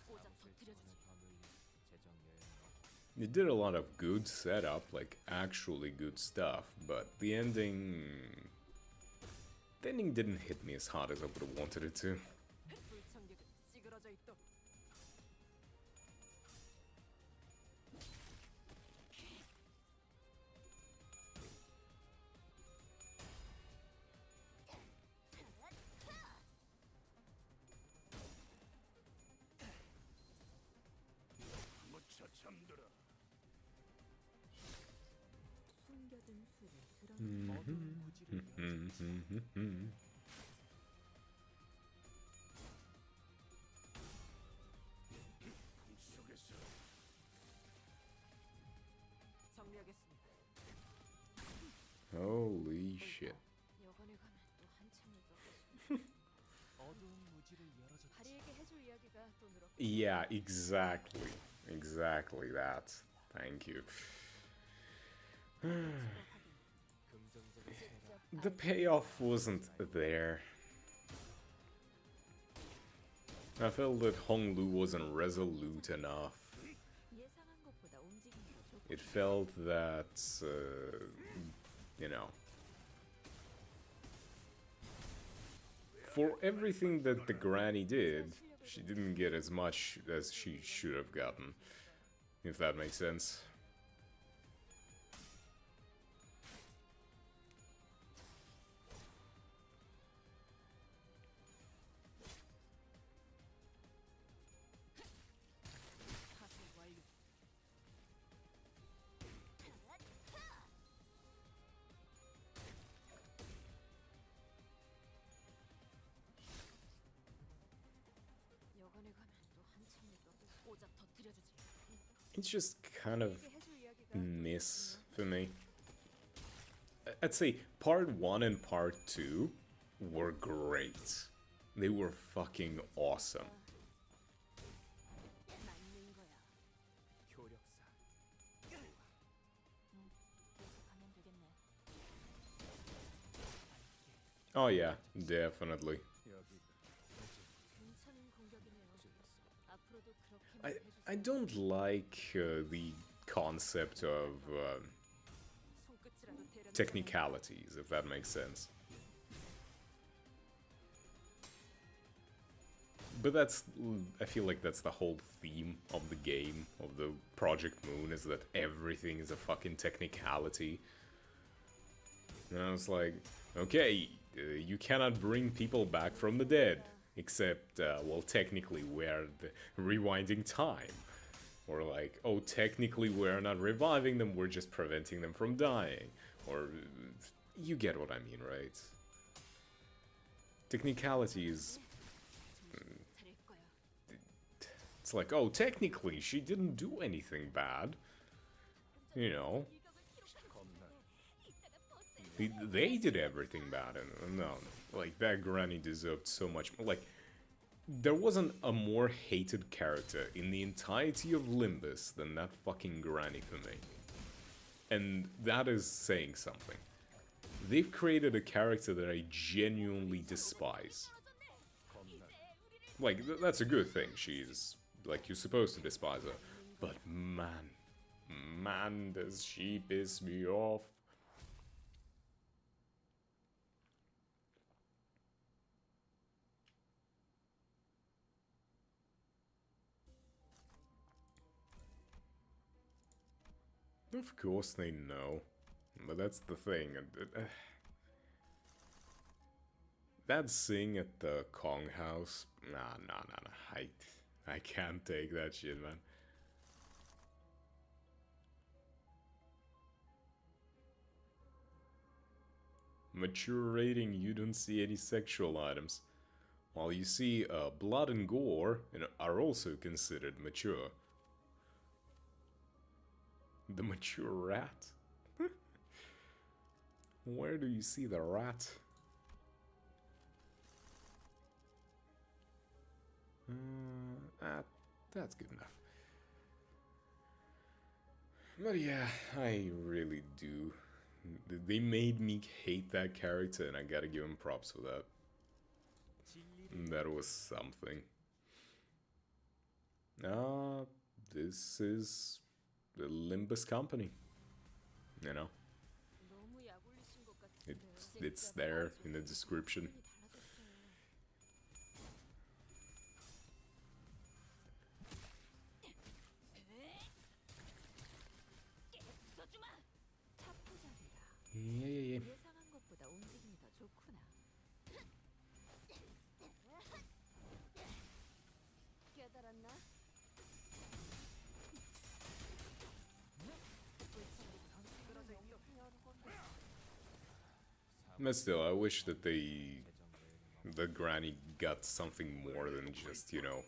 S7: 오작 터뜨려주지.
S8: It did a lot of good setup, like actually good stuff, but the ending didn't hit me as hard as I would have wanted it to.
S5: 불청객은 찌그러져 있도.
S6: 무쳐 잠들어.
S5: 숨겨둔 수를 드러내.
S9: 어두운 무지를 열어줬지.
S6: 속에서
S5: 정리하겠습니다.
S8: Holy shit.
S7: 여관에 가면 또 한참을 떠.
S9: 어두운 무지를 열어줬지.
S7: 다리에게 해줄 이야기가 또 늘었고.
S8: Yeah, exactly. Exactly that. Thank you.
S9: 긍정적인 세라.
S8: The payoff wasn't there. I felt that Honglu wasn't resolute enough.
S5: 예상한 것보다 움직임이 좋고.
S8: It felt that, you know, for everything that the granny did, she didn't get as much as she should have gotten, if that makes sense.
S7: 파쇄 완료. 여관에 가면 또 한참을 떠. 오작 터뜨려주지.
S8: It's just kind of
S7: 다리에게 해줄 이야기가
S8: miss for me. I'd say part 1 and part 2 were great. They were fucking awesome.
S7: 맞는 거야.
S9: 효력사.
S7: 계속하면 되겠네.
S8: Oh yeah, definitely.
S7: 괜찮은 공격이네요. 앞으로도 그렇게만
S8: I
S7: 해주세요.
S8: I don't like the concept of
S5: 손끝이라도 데려는
S8: technicalities, if that makes sense. But that's, I feel like that's the whole theme of the game, of the Project Moon, is that everything is a fucking technicality. And I was like, okay, you cannot bring people back from the dead, except, well, technically we're rewinding time. Or like, oh, technically we're not reviving them, we're just preventing them from dying. Or, you get what I mean, right? Technicalities. It's like, oh, technically she didn't do anything bad. You know. They did everything bad, and no, like, that granny deserved so much more. Like, there wasn't a more hated character in the entirety of Limbus than that fucking granny for me. And that is saying something. They've created a character that I genuinely despise. Like, that's a good thing. She's, like, you're supposed to despise her. But man, does she piss me off. Of course they know, but that's the thing. That scene at the Kong house, nah. I can't take that shit, man. Mature rating, you don't see any sexual items, while you see blood and gore are also considered mature. The mature rat? Where do you see the rat? That's good enough. But yeah, I really do. They made me hate that character, and I gotta give them props for that. That was something. This is the Limbus Company. You know? It's there in the description. Yeah.
S5: 예상한 것보다 움직임이 더 좋구나.
S7: 깨달았나?
S8: But still, I wish that the granny got something more than just, you know,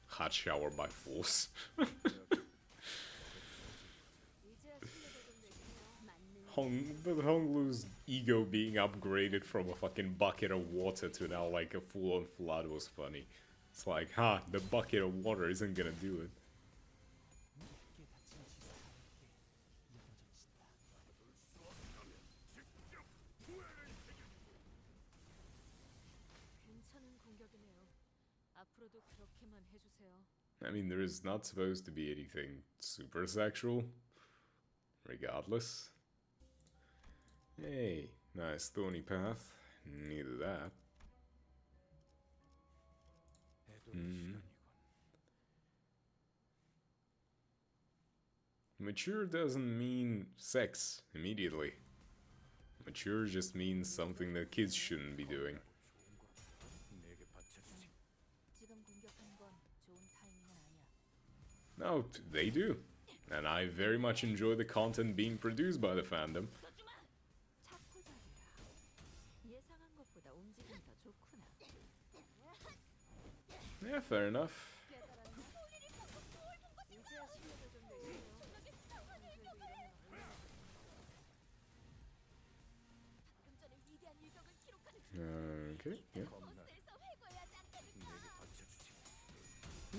S8: hot shower by force. Honglu's ego being upgraded from a fucking bucket of water to now like a full-on flood was funny. It's like, the bucket of water isn't gonna do it.
S5: 괜찮은 공격이네요. 앞으로도 그렇게만 해주세요.
S8: I mean, there is not supposed to be anything super sexual, regardless. Hey, nice thorny path. Neither that. Mature doesn't mean sex immediately. Mature just means something that kids shouldn't be doing.
S5: 지금 공격하는 건 좋은 타이밍은 아니야.
S8: No, they do. And I very much enjoy the content being produced by the fandom.
S5: 예상한 것보다 움직임이 더 좋구나.
S8: Yeah, fair enough. Okay, yeah.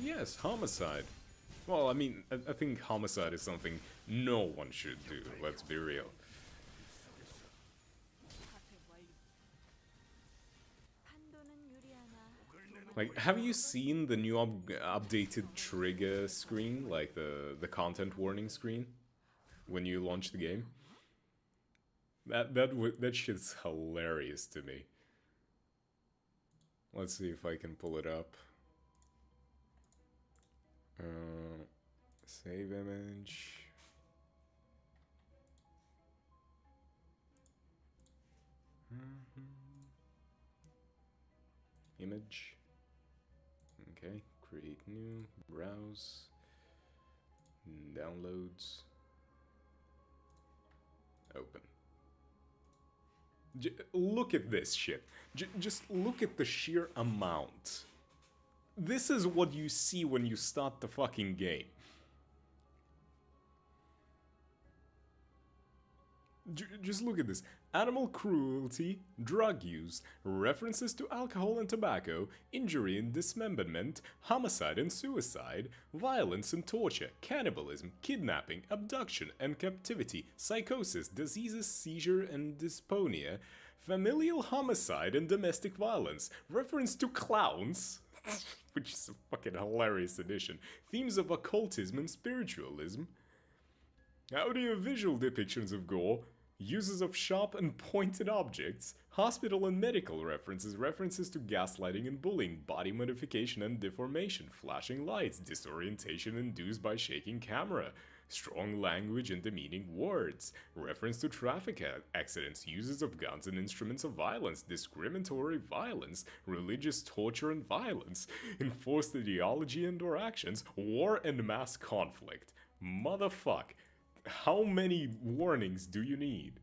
S8: Yes, homicide. Well, I mean, I think homicide is something no one should do, let's be real.
S5: 판도는 유리하나
S8: Like, have you seen the new updated trigger screen, like the content warning screen, when you launch the game? That shit's hilarious to me. Let's see if I can pull it up. Save image. Image. Okay, create new, browse, downloads, open. Look at this shit. Just look at the sheer amount. This is what you see when you start the fucking game. Just look at this. Animal cruelty, drug use, references to alcohol and tobacco, injury and dismemberment, homicide and suicide, violence and torture, cannibalism, kidnapping, abduction and captivity, psychosis, diseases, seizure and dysphonia, familial homicide and domestic violence, reference to clowns, which is a fucking hilarious addition, themes of occultism and spiritualism, audio-visual depictions of gore, uses of sharp and pointed objects, hospital and medical references, references to gaslighting and bullying, body modification and deformation, flashing lights, disorientation induced by shaking camera, strong language and demeaning words, reference to traffic accidents, uses of guns and instruments of violence, discriminatory violence, religious torture and violence, enforced ideology and or actions, war and mass conflict. Motherfuck. How many warnings do you need?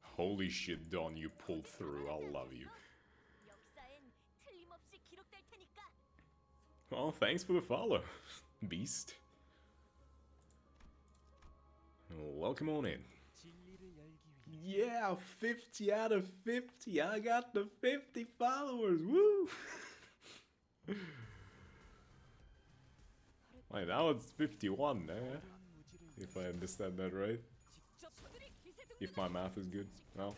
S8: Holy shit, Don, you pulled through. I love you. Well, thanks for the follow, Beast. Welcome on in. Yeah, 50 out of 50. I got the 50 followers. Woo! Wait, now it's 51, eh? If I understand that right. If my math is good. Well,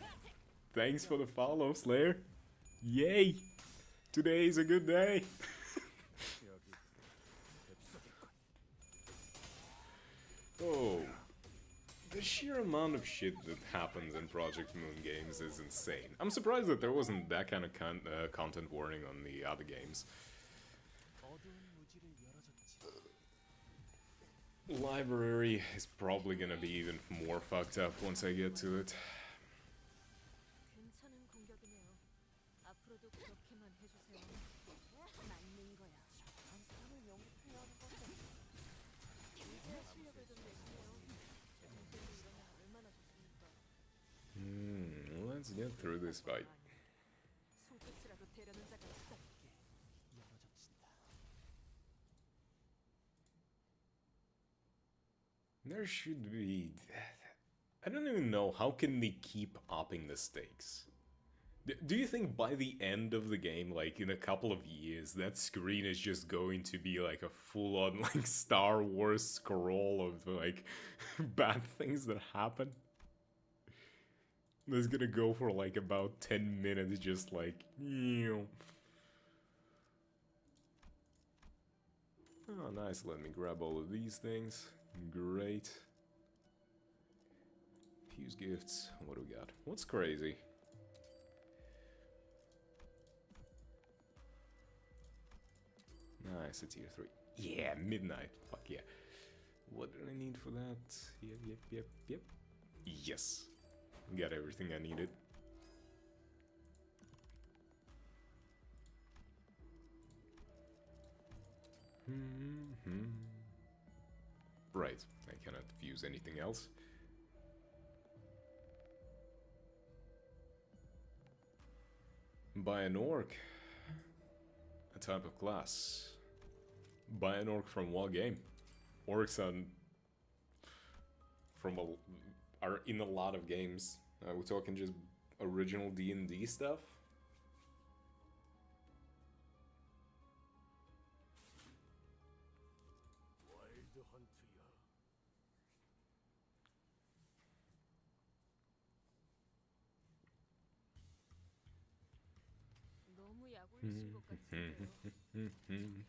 S8: thanks for the follow, Slayer. Yay! Today is a good day. Oh. The sheer amount of shit that happens in Project Moon games is insane. I'm surprised that there wasn't that kind of content warning on the other games. Library is probably gonna be even more fucked up once I get to it. Let's get through this fight. There should be... I don't even know, how can they keep upping the stakes? Do you think by the end of the game, like in a couple of years, that screen is just going to be like a full-on like Star Wars scroll of like bad things that happen? That's gonna go for like about 10 minutes, just like, you know. Oh, nice. Let me grab all of these things. Great. Fuse gifts. What do we got? What's crazy? Nice, it's tier 3. Yeah, midnight. Fuck yeah. What do I need for that? Yep. Yes. Got everything I needed. Right, I cannot fuse anything else. Buy an orc. A type of class. Buy an orc from what game? Orcs are in a lot of games. We're talking just original D&D stuff.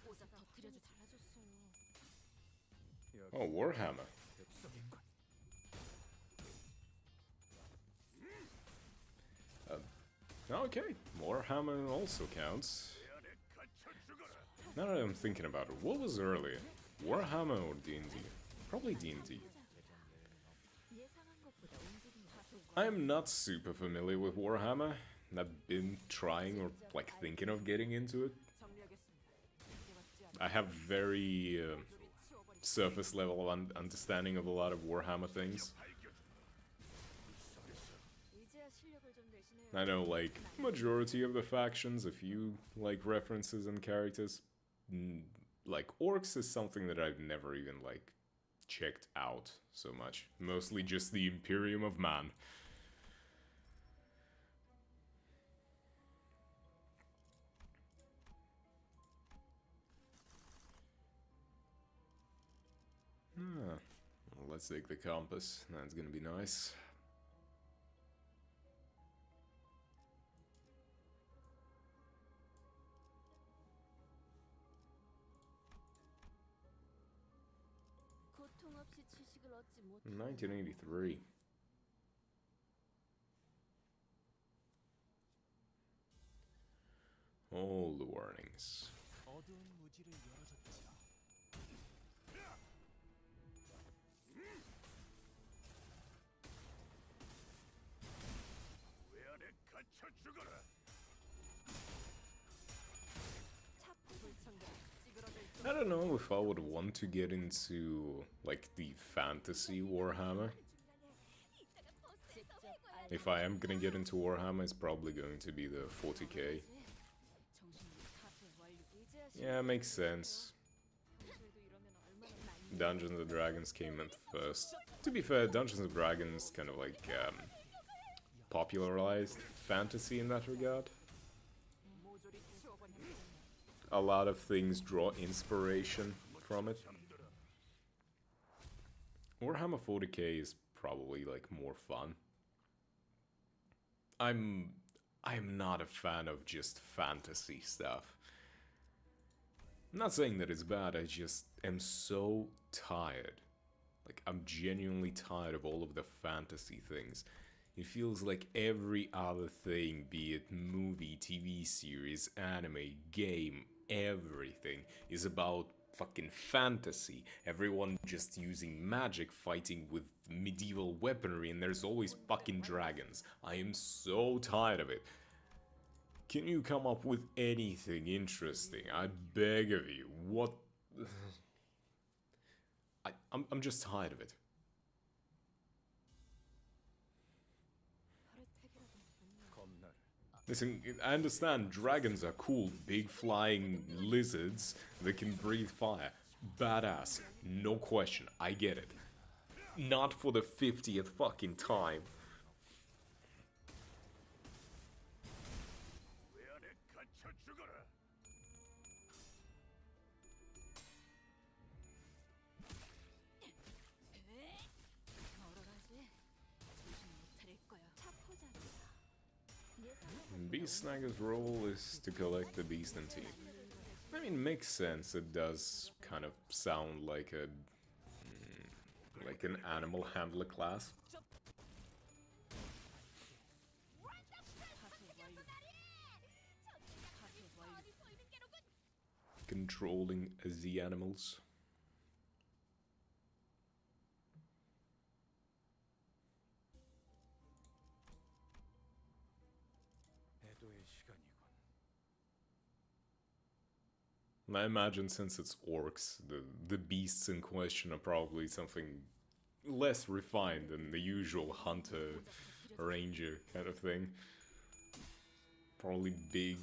S7: 오자 터트려줘 잘해줬어요.
S8: Oh, Warhammer. Okay, Warhammer also counts. Now that I'm thinking about it, what was earlier? Warhammer or D&D? Probably D&D. I am not super familiar with Warhammer. I've been trying or like thinking of getting into it. I have very surface level understanding of a lot of Warhammer things. I know like majority of the factions, a few like references and characters. Like orcs is something that I've never even like checked out so much. Mostly just the Imperium of Man. Well, let's take the compass. That's gonna be nice.
S7: 고통 없이 지식을 얻지 못.
S8: 1983. All the warnings.
S9: 어두운 무지를 열어줬죠.
S8: I don't know if I would want to get into like the fantasy Warhammer. If I am gonna get into Warhammer, it's probably going to be the 40k. Yeah, makes sense. Dungeons and Dragons came in first. To be fair, Dungeons and Dragons kind of like popularized fantasy in that regard. A lot of things draw inspiration from it. Warhammer 40k is probably like more fun. I'm not a fan of just fantasy stuff. I'm not saying that it's bad, I just am so tired. Like, I'm genuinely tired of all of the fantasy things. It feels like every other thing, be it movie, TV series, anime, game, everything is about fucking fantasy. Everyone just using magic, fighting with medieval weaponry, and there's always fucking dragons. I am so tired of it. Can you come up with anything interesting? I beg of you. What? I'm just tired of it. Listen, I understand dragons are cool, big flying lizards that can breathe fire. Badass, no question, I get it. Not for the 50th fucking time. Beast Snagger's role is to collect the beast and teeth. I mean, makes sense. It does kind of sound like a like an animal handler class. Controlling the animals. I imagine since it's orcs, the beasts in question are probably something less refined than the usual hunter, ranger kind of thing. Probably big,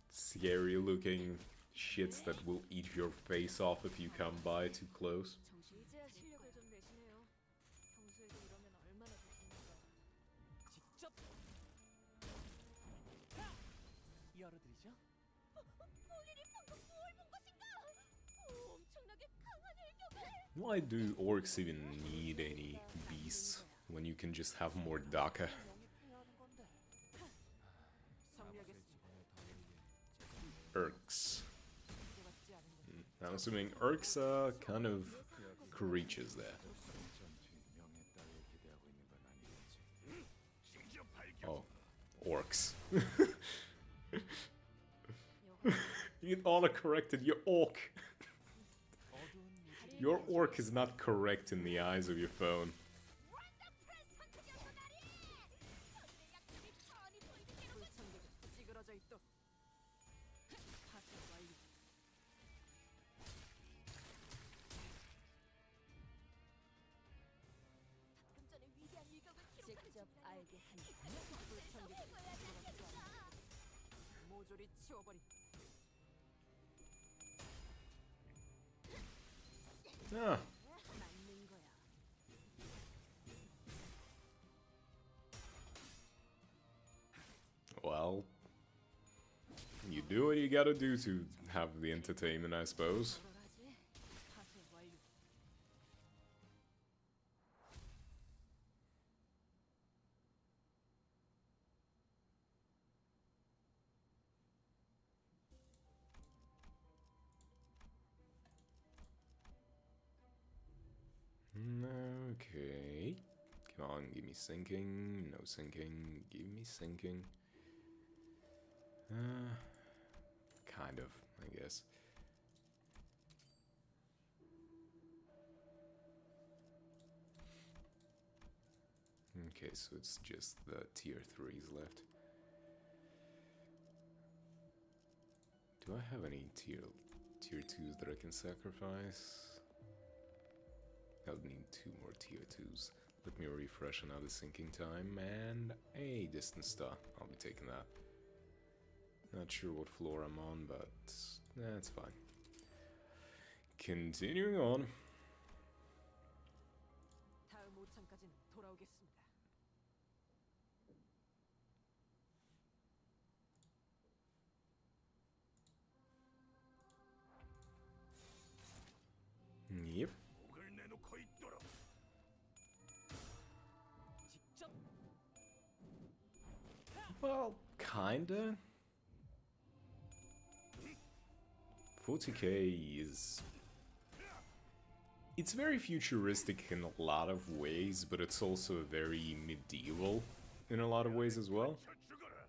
S8: scary looking shits that will eat your face off if you come by too close.
S7: 이제야 실력을 좀 내시네요. 평소에도 이러면 얼마나 좋습니까?
S9: 직접 열어드리죠.
S7: 본인이 방금 뭘 본 것인가? 엄청나게 강한 일격을.
S8: Why do orcs even need any beasts when you can just have more Daka? Urks. I'm assuming Urks kind of creatures there. Oh, orcs. You auto-corrected your orc. Your orc is not correct in the eyes of your phone.
S5: 직접 알게 하니 모조리 치워버린
S8: Ah.
S5: 맞는 거야.
S8: Well, you do what you gotta do to have the entertainment, I suppose.
S5: 돌아가지. 파쇄 완료.
S8: Okay. Come on, give me sinking. No sinking. Give me sinking. Kind of, I guess. Okay, so it's just the tier 3s left. Do I have any tier 2s that I can sacrifice? I would need 2 more tier 2s. Let me refresh another sinking time and a distance star. I'll be taking that. Not sure what floor I'm on, but that's fine. Continuing on.
S5: 다음 5창까지는 돌아오겠습니다.
S8: Yep.
S2: 목을 내놓고 있도록.
S5: 직접
S8: Well, kinda. 40k is... It's very futuristic in a lot of ways, but it's also very medieval in a lot of ways as well.
S2: 쳐 죽어라.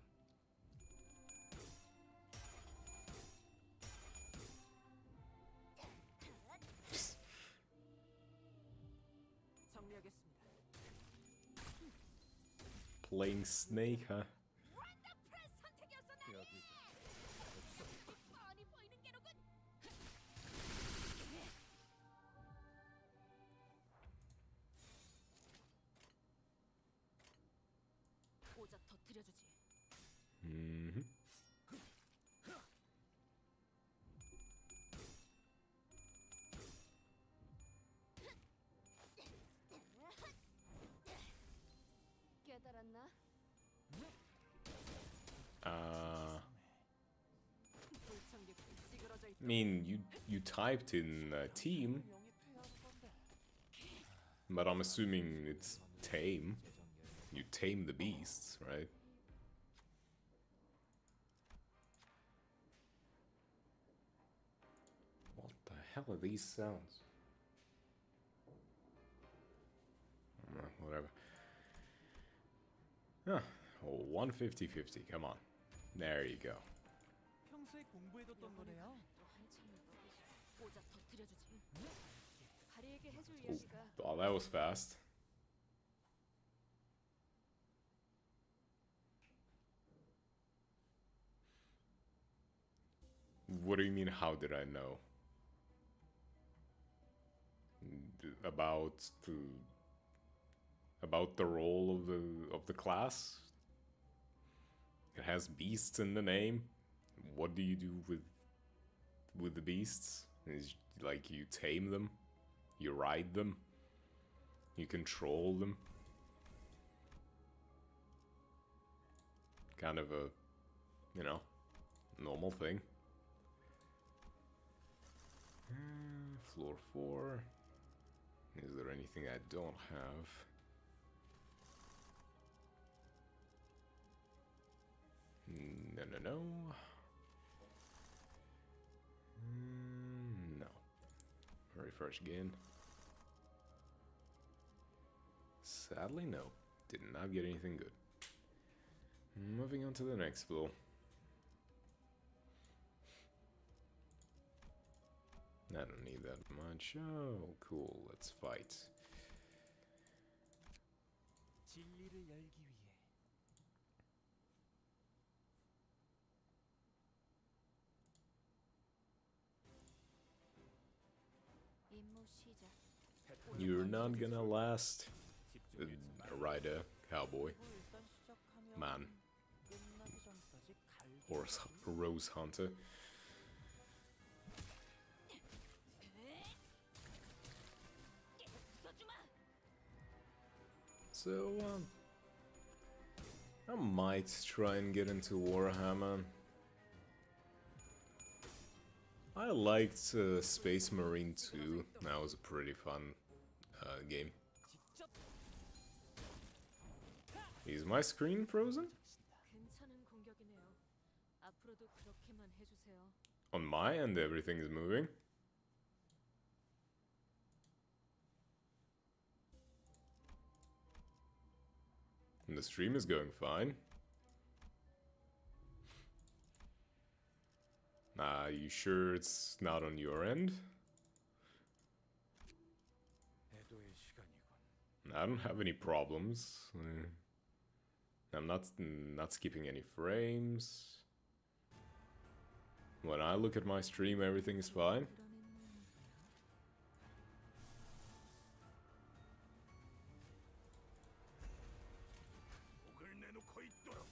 S5: 정리하겠습니다.
S8: Playing Snake, huh?
S7: 뻔히 보이는 게로군.
S5: 고작 터뜨려주지.
S8: Mm-hmm.
S7: 깨달았나?
S5: 불청객 찌그러져 있다.
S8: I mean, you typed in team, but I'm assuming it's tame. You tame the beasts, right? What the hell are these sounds? Whatever. Ah, 150-50, come on. There you go.
S9: 평소에 공부해뒀던 거네요.
S5: 또 한참을 고작 터뜨려주지.
S7: 다리에게 해줄
S8: Oh,
S7: 이야기가
S8: oh, that was fast. What do you mean, how did I know? About the role of the class? It has beasts in the name. What do you do with the beasts? Is like you tame them, you ride them, you control them. Kind of a, you know, normal thing. Floor 4. Is there anything I don't have? No. refresh again. Sadly, no. Did not get anything good. Moving on to the next floor. I don't need that much. Oh, cool. Let's fight.
S9: 진리를 열기 위해
S7: 임무 시작.
S8: You're not gonna last. Rider, cowboy, man, or rose hunter. So, I might try and get into Warhammer. I liked Space Marine 2. That was a pretty fun game. Is my screen frozen?
S5: 괜찮은 공격이네요. 앞으로도 그렇게만 해주세요.
S8: On my end, everything is moving. And the stream is going fine. You sure it's not on your end?
S9: 애도의 시간이군.
S8: I don't have any problems. I'm not skipping any frames. When I look at my stream, everything is fine.
S6: 목을 내놓고 있도록.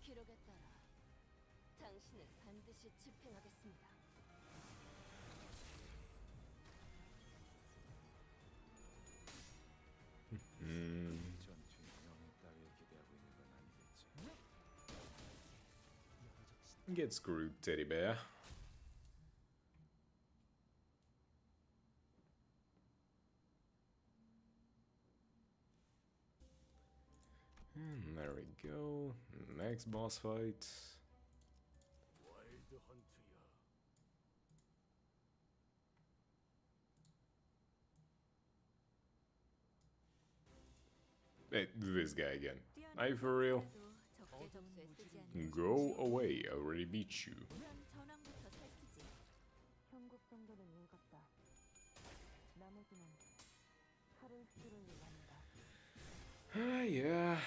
S7: 기록에 따라 당신을 반드시 집행하겠습니다.
S9: 전투에 명예 따위에 기대하고 있는 건 아니겠지?
S8: Get screwed, teddy bear. And there we go. Next boss fight.
S6: 와일드 헌트야.
S8: Hey, this guy again. Are you for real?
S5: 적재 접수에 쓰지 않는
S8: Go away, I already beat you.
S5: 우선 전황부터 살피지.
S4: 현국 정도는 읽었다. 나머지는 칼을 수를 한다.
S8: Yeah.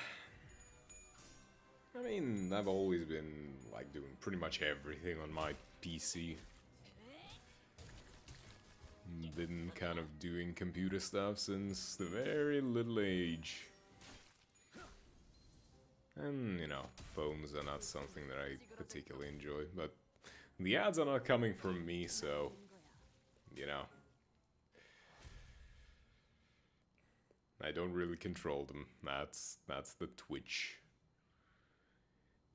S8: I mean, I've always been like doing pretty much everything on my PC. Been kind of doing computer stuff since the very little age. And, you know, phones are not something that I particularly enjoy, but the ads are not coming from me, so, you know. I don't really control them. That's the Twitch.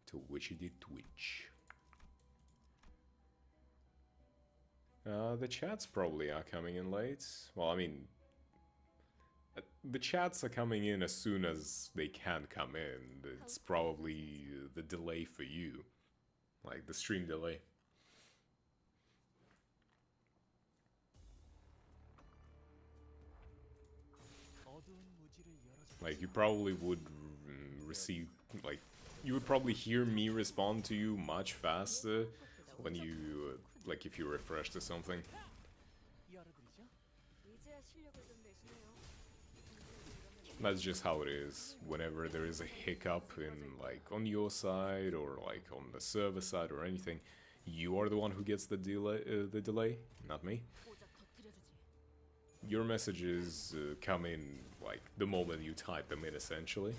S8: Twitchity Twitch. The chats probably are coming in late. Well, I mean, the chats are coming in as soon as they can come in. It's probably the delay for you. Like the stream delay.
S9: 어두운 무지를 열어줘.
S8: Like, you probably would receive, like, you would probably hear me respond to you much faster when you, like, if you refresh to something.
S9: 열어드리죠.
S5: 이제야 실력을 좀 내시네요.
S8: That's just how it is. Whenever there is a hiccup in, like, on your side or, like, on the server side or anything, you are the one who gets the delay, not me.
S5: 고작 터뜨려주지.
S8: Your messages come in, like, the moment you type them in, essentially.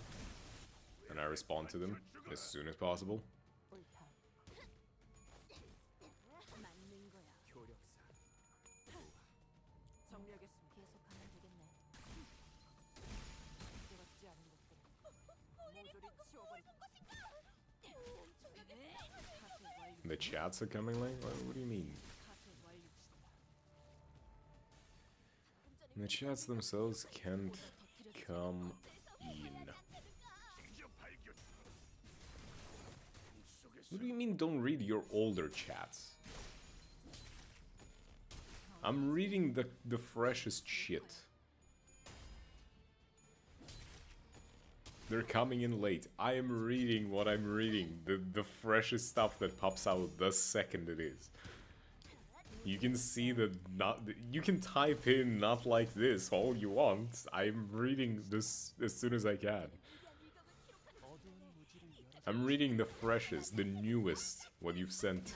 S8: And I respond to them as soon as possible.
S4: 옳다.
S5: 맞는 거야.
S9: 효력사.
S5: 정리하겠습니다.
S7: 계속하면 되겠네.
S8: The chats are coming late? What do you mean? The chats themselves can't come in. What do you mean don't read your older chats? I'm reading the freshest shit. They're coming in late. I am reading what I'm reading. The freshest stuff that pops out the second it is. You can see that you can type in "not like this" all you want. I'm reading this as soon as I can. I'm reading the freshest, the newest, what you've sent.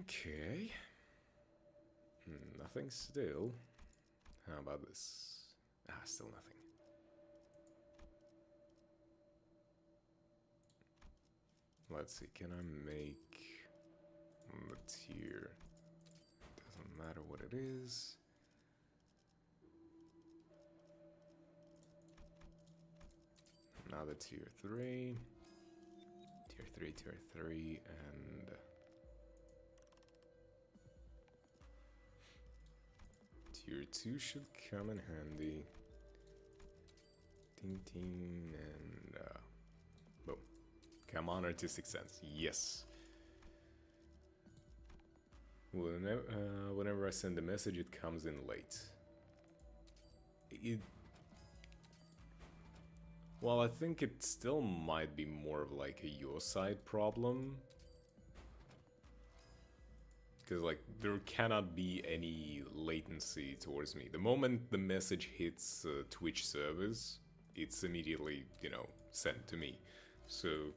S8: Okay. Nothing still. How about this? Still nothing. Let's see, can I make the tier? Doesn't matter what it is. Another tier 3. Tier 3, and tier 2 should come in handy. Ting ting, and boom. Come on, artistic sense. Yes. Whenever I send a message, it comes in late. Well, I think it still might be more of like a your side problem. Because like there cannot be any latency towards me. The moment the message hits Twitch servers, it's immediately, you know, sent to me. So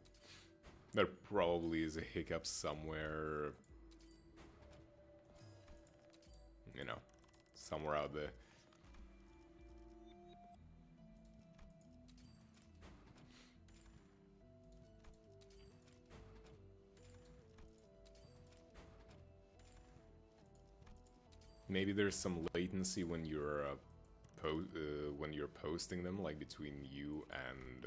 S8: there probably is a hiccup somewhere, you know, somewhere out there. Maybe there's some latency when you're posting them, like between you and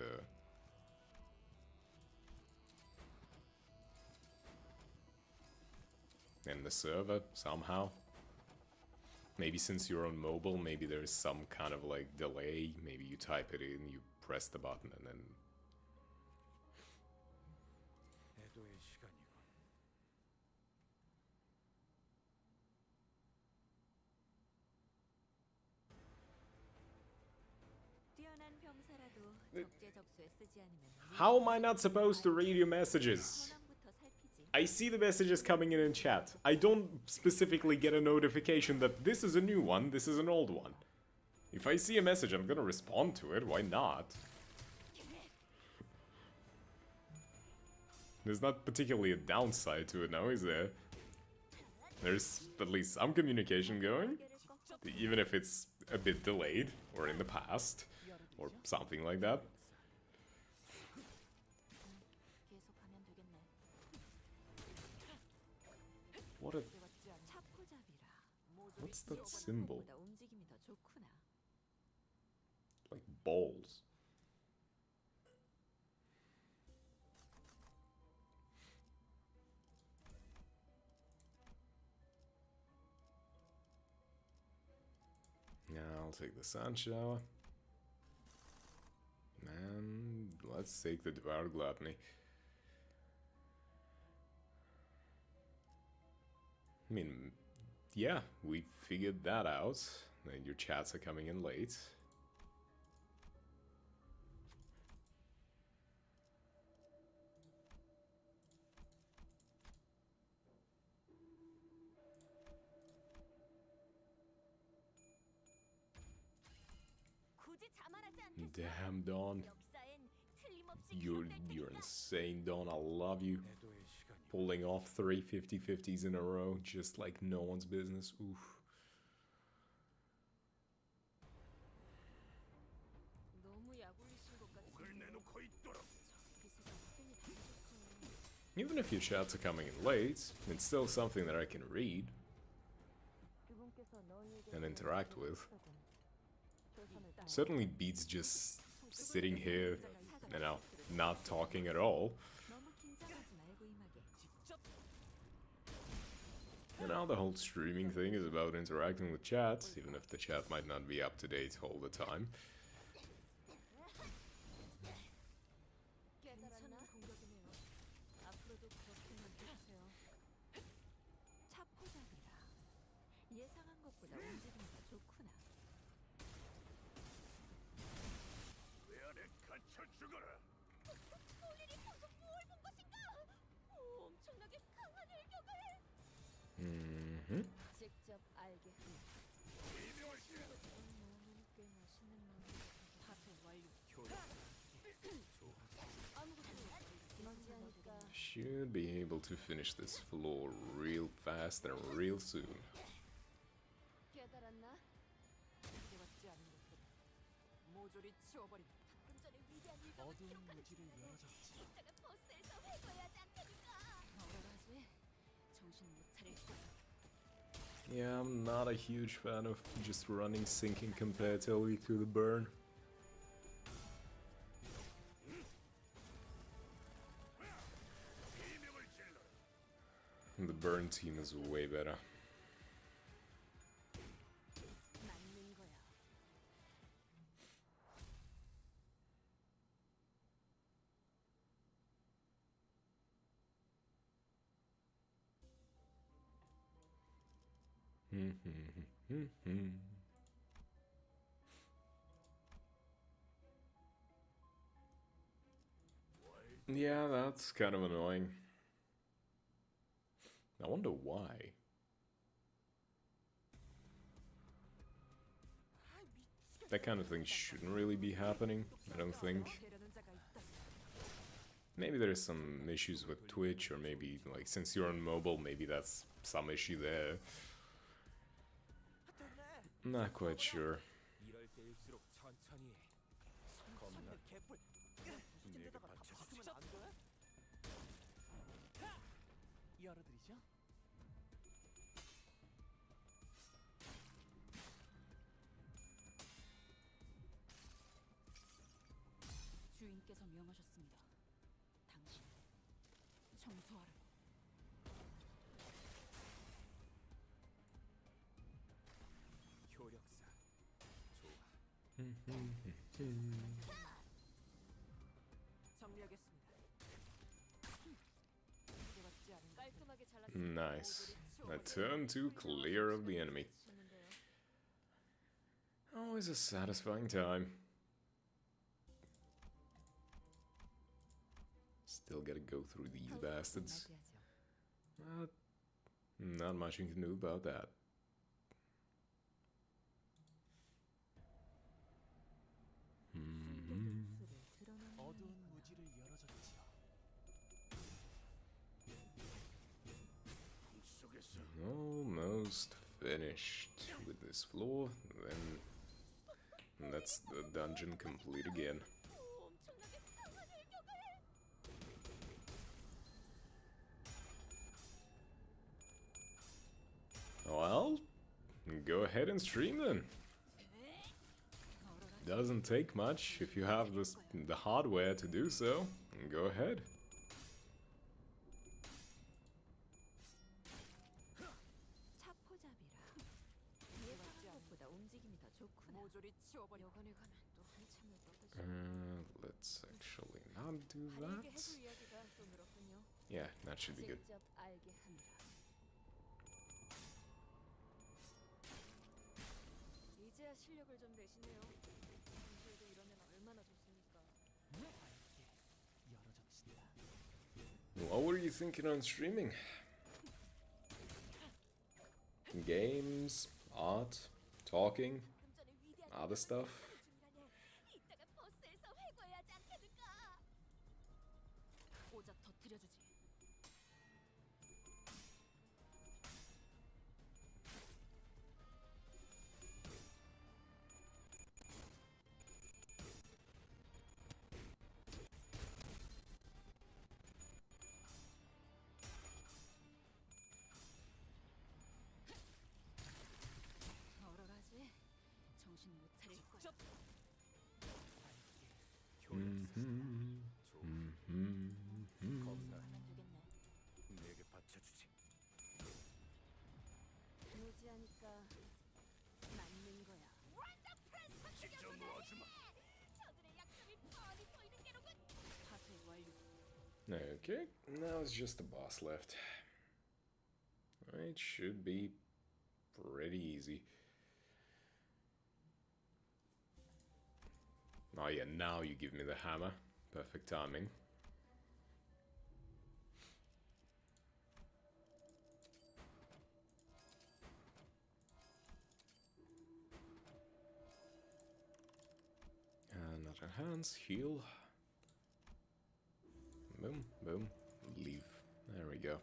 S8: the server somehow. Maybe since you're on mobile, maybe there's some kind of like delay. Maybe you type it in, you press the button, and then. How am I not supposed to read your messages? I see the messages coming in chat. I don't specifically get a notification that this is a new one, this is an old one. If I see a message, I'm gonna respond to it. Why not? There's not particularly a downside to it now, is there? There's at least some communication going, even if it's a bit delayed or in the past or something like that. What's that symbol? Like balls. Yeah, I'll take the sun shower. And let's take the Devour Gluttony. I mean, yeah, we figured that out. And your chats are coming in late. Damn, Dawn. You're insane, Dawn. I love you. Pulling off 3 50-50s in a row, just like no one's business. Oof.
S5: 보이신 것 같은데.
S2: 목을 내놓고 있도록.
S5: 비서가 힘이 달라졌어요.
S8: Even if your chats are coming in late, it's still something that I can read
S4: 그분께서 너희에게
S8: and interact with.
S4: 최선을 다해.
S8: Certainly beats just sitting here, you know, not talking at all.
S5: 너무 긴장하지 말고 임하게.
S8: You know, the whole streaming thing is about interacting with chat, even if the chat might not be up to date all the time.
S5: 괜찮은 공격이네요. 앞으로도 그렇게만 해주세요. 차포잡이라. 예상한 것보다 움직임이 좋구나.
S2: 내 안에 갇혀 죽어라.
S7: 본인이 방금 뭘 본 것인가? 엄청나게 강한 일격을 직접 알게 하는
S2: 이명을 씨.
S5: 몸은 꽤 맛있는 놈. 파쇄 완료. 아무것도
S7: 먼지하니까
S8: Should be able to finish this floor real fast and real soon.
S7: 깨달았나?
S5: 기대받지 않은 것들 모조리 치워버림.
S7: 방금 전에 위대한 일격을 기록하는 순간에 이따가 버스에서 회고해야 하지 않겠는가? 뭐라지? 정신 못 차릴 거야.
S8: Yeah, I'm not a huge fan of just running sinking competitively to the burn.
S2: 이명을 질러라.
S8: The burn team is way better.
S7: 맞는 거야. Yeah, that's kind of annoying. I wonder why. That kind of thing shouldn't really be happening, I don't think.
S5: 데려는 자가 있다.
S8: Maybe there's some issues with Twitch, or maybe, like, since you're on mobile, maybe that's some issue there. Not quite sure.
S9: 이럴 때일수록 천천히 해. 겁나 개뿔. 무슨 데다가 다 박으면 안 돼? 열어드리죠.
S5: 주인께서 명하셨습니다. 당신 청소하라.
S9: 효력사. 좋아.
S5: 정리하겠습니다. 기대받지 않은
S7: 깔끔하게 잘랐습니다.
S8: Nice. A turn to clear of the enemy. Always a satisfying time. Still gotta go through these bastards. But not much you can do about that.
S9: 어두운 무지를 열어줬지요.
S2: 속에서
S8: Almost finished with this floor. Then that's the dungeon complete again.
S7: 엄청나게 강한 일격을
S8: Well, go ahead and stream then. Doesn't take much if you have the hardware to do so. Go ahead.
S5: 차포잡이라. 예상한 것보다 움직임이 더 좋구나. 모조리 치워버려. 여관에 가면 또 한참을 떠들죠.
S8: Let's actually not do
S7: 다르게
S8: that.
S7: 해줄 이야기가 또 늘었군요.
S8: Yeah, that should be good.
S7: 직접 알게 하느라. 이제야 실력을 좀 내시네요. 평소에도 이러면 얼마나 좋습니까?
S9: 열어줍시다.
S8: What were you thinking on streaming? Games, art, talking,
S7: 방금 전에 위대한
S8: other stuff?
S7: 중간에 이따가 버스에서 회고해야 하지 않겠는가?
S5: 오자 터뜨려주지.
S8: Okay, now it's just the boss left. It should be pretty easy. Oh yeah, now you give me the hammer. Perfect timing. Another hands, heal. Boom, boom, leave. There we go.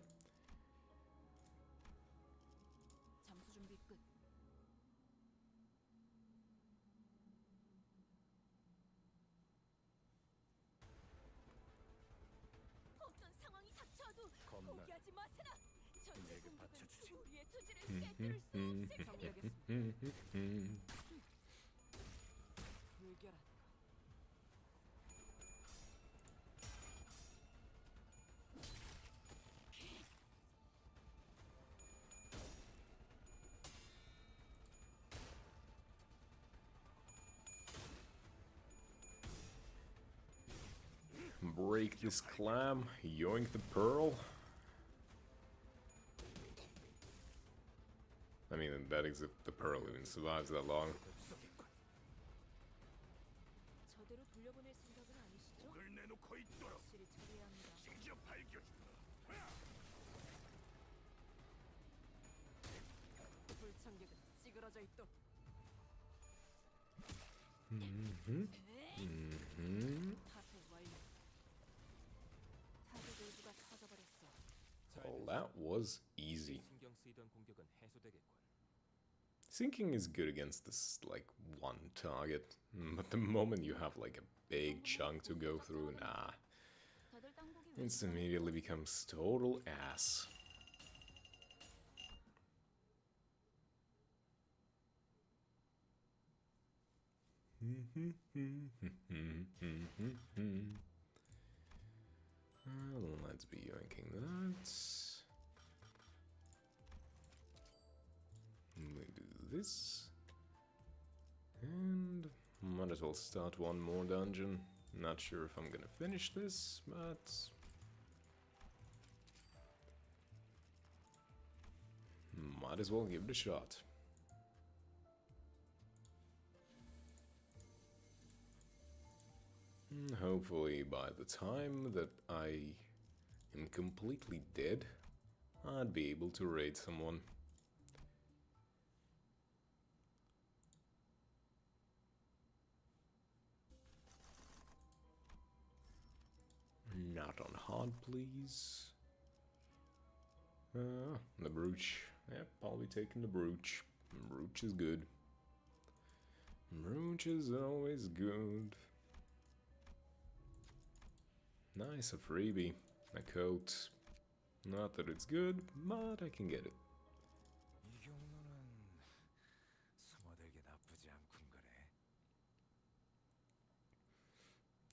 S7: 잠수 준비 끝. 어떤 상황이 닥쳐도 포기하지 마세라. 전체 공격은 우리의 투지를 깨뜨릴 수 없을
S5: 정리하겠습니다. 물결한
S8: Break this clam, yoink the pearl. I mean, that is if the pearl even survives that long.
S7: 저대로 돌려보낼 생각은 아니시죠?
S6: 을 내놓고 있도록
S7: 확실히 처리해야 합니다.
S6: 직접 밝혀준다.
S5: 불청객은 찌그러져 있도록. 타세 완료.
S7: 타겟 일부가 터져버렸어.
S8: Well, that was easy.
S9: 신경 쓰이던 공격은 해소되겠군.
S8: Sinking is good against this, like, one target. But the moment you have, like, a big chunk to go through, nah.
S7: 다들 땅보기 왜
S8: It immediately becomes total ass. Well, let's be yoinking that. We do this. And might as well start one more dungeon. Not sure if I'm gonna finish this, but might as well give it a shot. Hopefully by the time that I am completely dead, I'd be able to raid someone. Not on hard, please. The brooch. Yep, I'll be taking the brooch. Brooch is good. Brooch is always good. Nice, a freebie. A coat. Not that it's good, but I can get it.
S6: 이 경로는 숨어들기 나쁘지 않군 거래.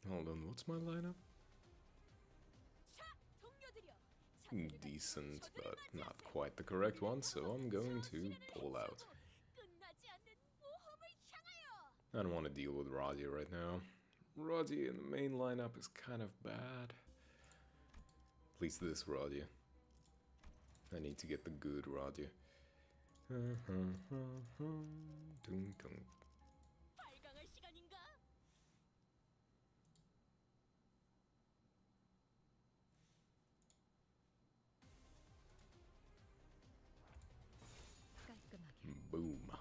S8: Hold on, what's my lineup?
S7: 자, 동료들이여.
S8: Decent, but not quite the correct one, so I'm going to pull out.
S7: 끝나지 않는 모험을 향하여.
S8: I don't want to deal with Radia right now. Radia in the main lineup is kind of bad. At least this Radia. I need to get the good Radia.
S7: 발광할 시간인가?
S5: 깔끔하게.
S8: Boom.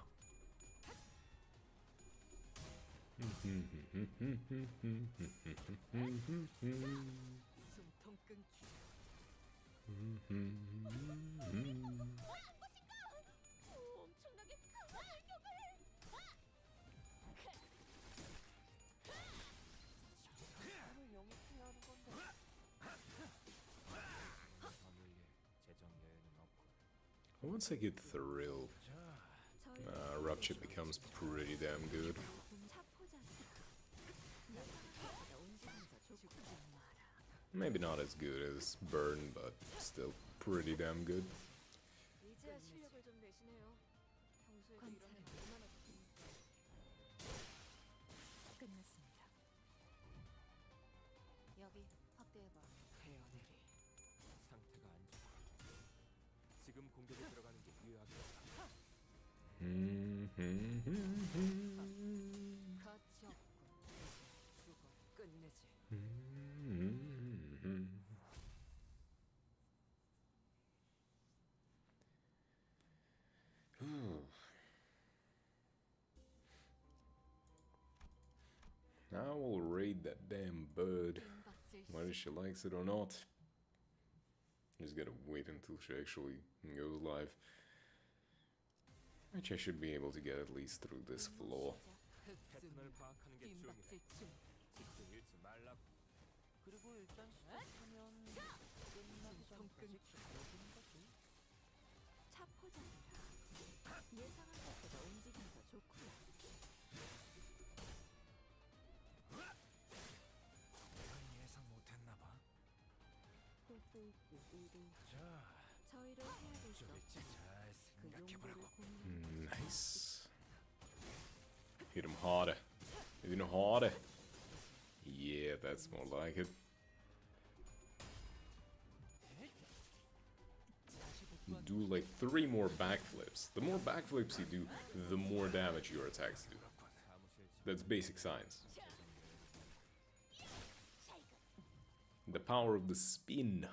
S5: 숨통 끊기.
S7: 뭐란 것인가? 엄청나게 강한 공격을.
S5: 사람을 영입해야 하는 건데.
S9: 화물에 재정 여유는 없고.
S8: Once I get through, Rupture becomes pretty damn good. Maybe not as good as Burn, but still pretty damn good.
S7: 이제야 실력을 좀 내시네요. 평소에도 이런 게 얼마나 좋습니까?
S5: 끝났습니다.
S7: 여기 확대해봐.
S9: 상태가 안 좋아. 지금 공격에 들어가는 게 유효하겠다.
S5: 가치 없군. 죽어 끝내지.
S8: I will raid that damn bird, whether she likes it or not. Just gotta wait until she actually goes live. Which I should be able to get at least through this floor.
S9: 패턴을 파악하는 게 중요해. 집중 잃지 말라고.
S10: 그리고 일단 시작하면 끝나기 전까지 기다려주는 거지.
S5: 차포장이라 예상한 것보다 움직임이 더 좋구나.
S6: 예상 못했나 봐. 자,
S5: 저희를 헤아릴 수 없다.
S6: 잘
S5: 그 용도를
S6: 생각해보라고.
S5: 고민해.
S8: Nice. Hit him harder. Even harder. Yeah, that's more like it. You do like 3 more backflips. The more backflips you do, the more damage your attacks do. That's basic science. The power of the spin.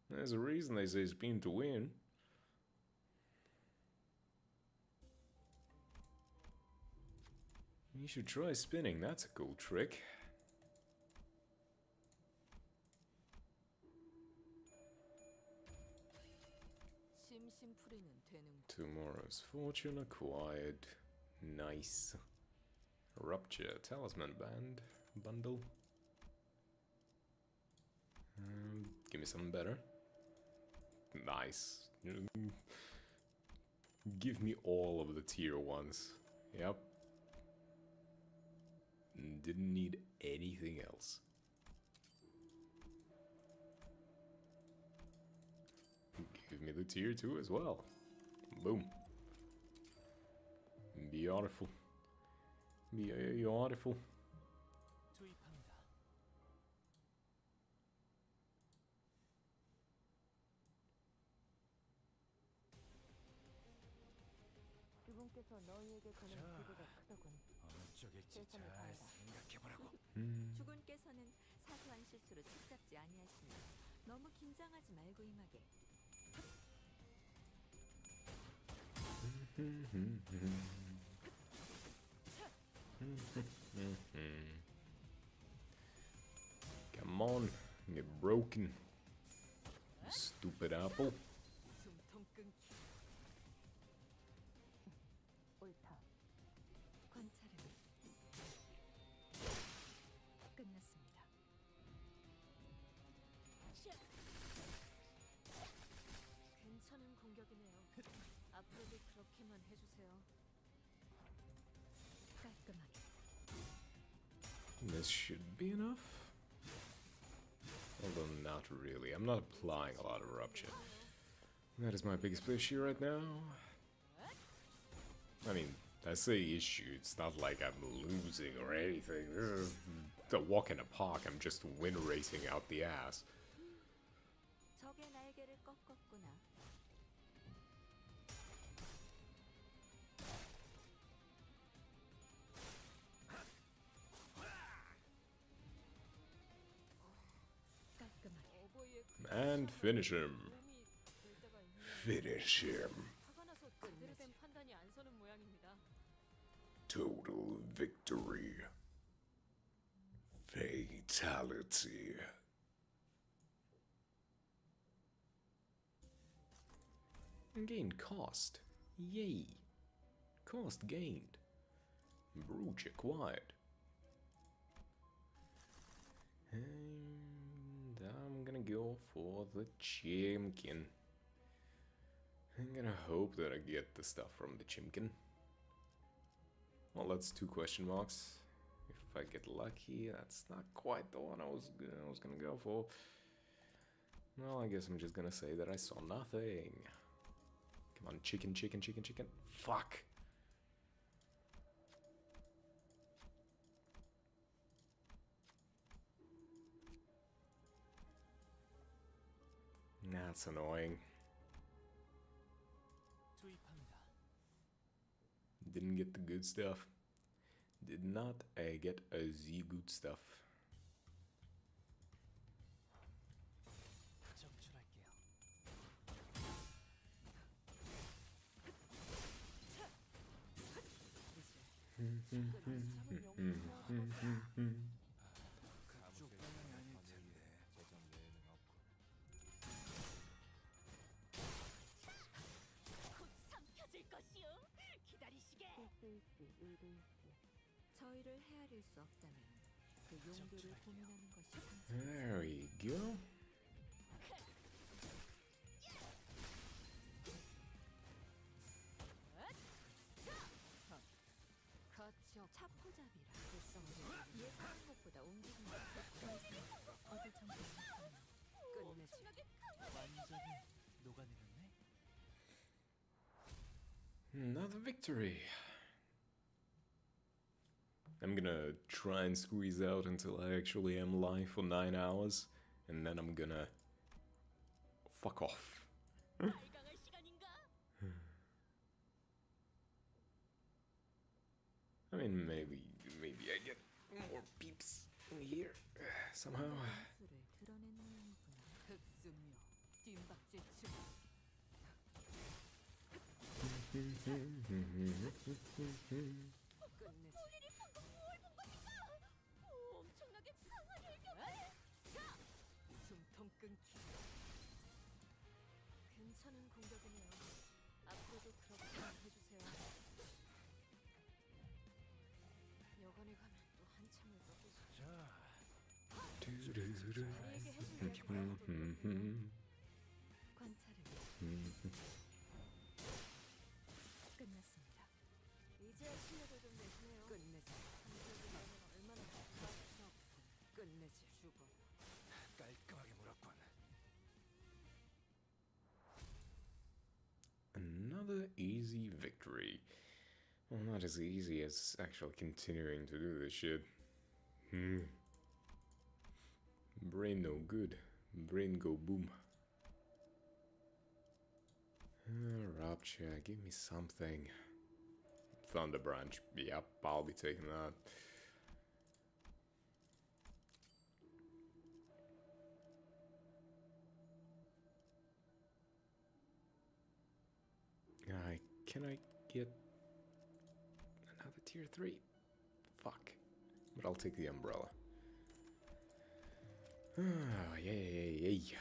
S8: There's a reason they say spin to win. You should try spinning, that's a cool trick.
S5: 심심풀이는 되는.
S8: Tomorrow's fortune acquired. Nice. Rupture talisman band bundle. Give me something better. Nice. Give me all of the tier 1s. Yep. Didn't need anything else. Give me the tier 2 as well. Boom. Beautiful. Beautiful.
S10: 투입합니다.
S5: 그분께서 너희에게 거는 기대가 크더군.
S6: 어느 쪽일지 잘 생각해보라고.
S5: 주군께서는 사소한 실수로 책잡지 아니하시니 너무 긴장하지 말고 임하게.
S8: Come on, get broken. You stupid apple.
S5: 숨통 끊기. 옳다. 관찰은 끝났습니다. 괜찮은 공격이네요. 앞으로도 그렇게만 해주세요. 깔끔하게.
S8: This should be enough. Although not really. I'm not applying a lot of rupture. That is my biggest issue right now. I mean, I say issue, it's not like I'm losing or anything. It's a walk in the park, I'm just win racing out the ass.
S5: 적의 날개를 꺾었구나. 깔끔하게.
S8: And finish him. Finish him.
S5: 화가 나서 제대로 된 판단이 안 서는 모양입니다.
S8: Total victory. Fatality. Gain cost. Yay. Cost gained. Brooch acquired. And I'm gonna go for the Chimkin. I'm gonna hope that I get the stuff from the Chimkin. Well, that's 2 question marks. If I get lucky, that's not quite the one I was gonna go for. Well, I guess I'm just gonna say that I saw nothing. Come on, chicken, chicken, chicken, chicken. Fuck! That's annoying.
S9: 투입합니다.
S8: Didn't get the good stuff. Did not get the good stuff.
S9: 정출할게요.
S6: 그쪽 방향이 아닐 텐데.
S9: 재정 외에는 없고.
S7: 곧 삼켜질 것이오. 기다리시게.
S5: 실수일지 의도일지 저희를 헤아릴 수 없다면 그 용도를 고민하는 것이 상책.
S8: There we go.
S5: 거쳐 차포잡이라 불성을 예상한 것보다 움직임이 좋고 어디 정도 끝내지.
S9: 완전히 녹아내렸네.
S8: Another victory. I'm gonna try and squeeze out until I actually am live for 9 hours, and then I'm gonna fuck off.
S7: 발광할 시간인가?
S8: I mean, maybe I get more peeps in here somehow.
S5: 수를 드러낸 모양이구나. 흑수묘 뒷박질춤. 끝내지.
S7: 우리를 방금 뭘 본 것인가? 엄청나게 강한 혈격을. 자,
S5: 숨통 끊기. 괜찮은 공격이네요. 앞으로도 그렇게 해주세요. 여관에 가면 또 한참을 걷고
S6: 자,
S5: 우리에게 해줄 관찰을 끝났습니다. 이제야 실력을 좀 내시네요. 끝내지. 상대들이라면 얼마나 가치 없고 끝내지. 죽어.
S6: 깔끔하게 몰았군.
S8: Another easy victory. Well, not as easy as actually continuing to do this shit. Brain no good. Brain go boom. Rapture, give me something. Thunder Branch. Yep, I'll be taking that. Can I get another tier 3? Fuck. But I'll take the umbrella. Ah, yeah.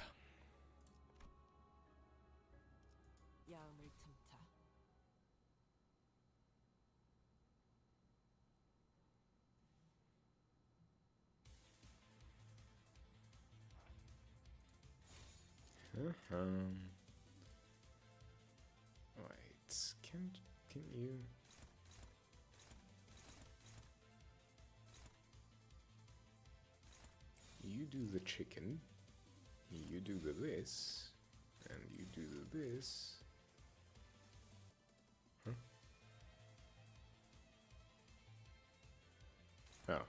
S5: 야음을 틈타.
S8: Wait, can you? You do the chicken, you do the this, and you do the this. Huh? Oh.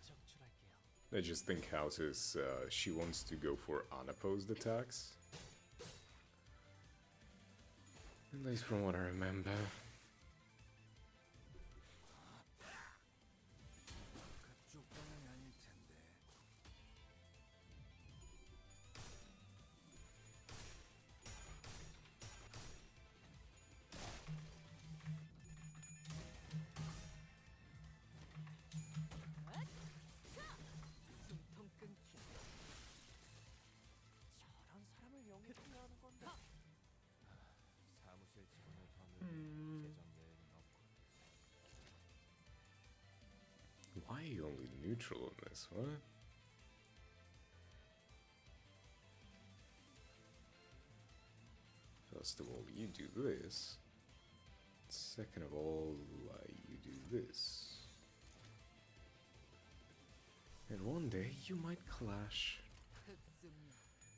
S9: 정출할게요.
S8: I just think Houses, she wants to go for unopposed attacks. At least from what I remember.
S6: 그쪽 방향이 아닐 텐데.
S5: 숨통 끊기.
S9: 저런 사람을 영입해야 하는 건데. 사무실 직원을 더는 재정 외에는 없고.
S8: Why are you only neutral on this? What? First of all, you do this. Second of all, you do this. And one day you might clash.
S5: 흑수묘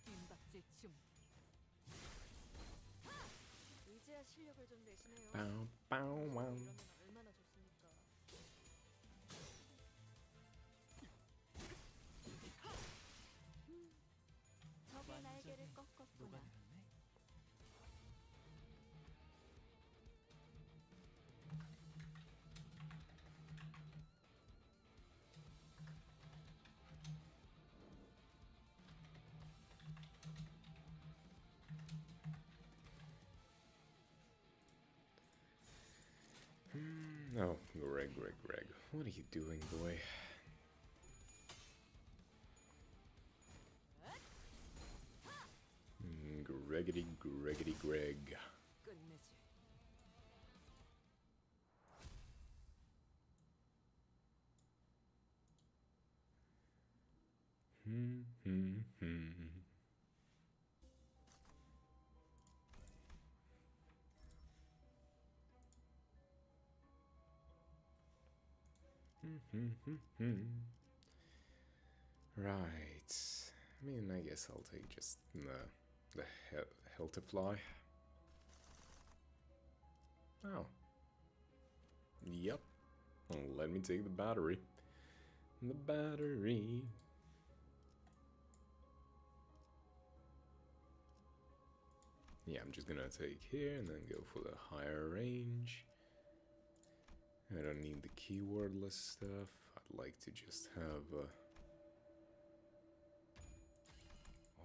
S5: 뒷박질춤. 이제야 실력을 좀 내시네요.
S8: Bow, bow, wow.
S5: 이러면 얼마나 좋습니까?
S8: Oh, Greg, what are you doing, boy? Greggity, Greg.
S5: 끝내지.
S8: Right. I mean, I guess I'll take just the hell to fly. Oh. Yep. Well, let me take the battery. The battery. Yeah, I'm just gonna take here and then go for the higher range. I don't need the keywordless stuff. I'd like to just have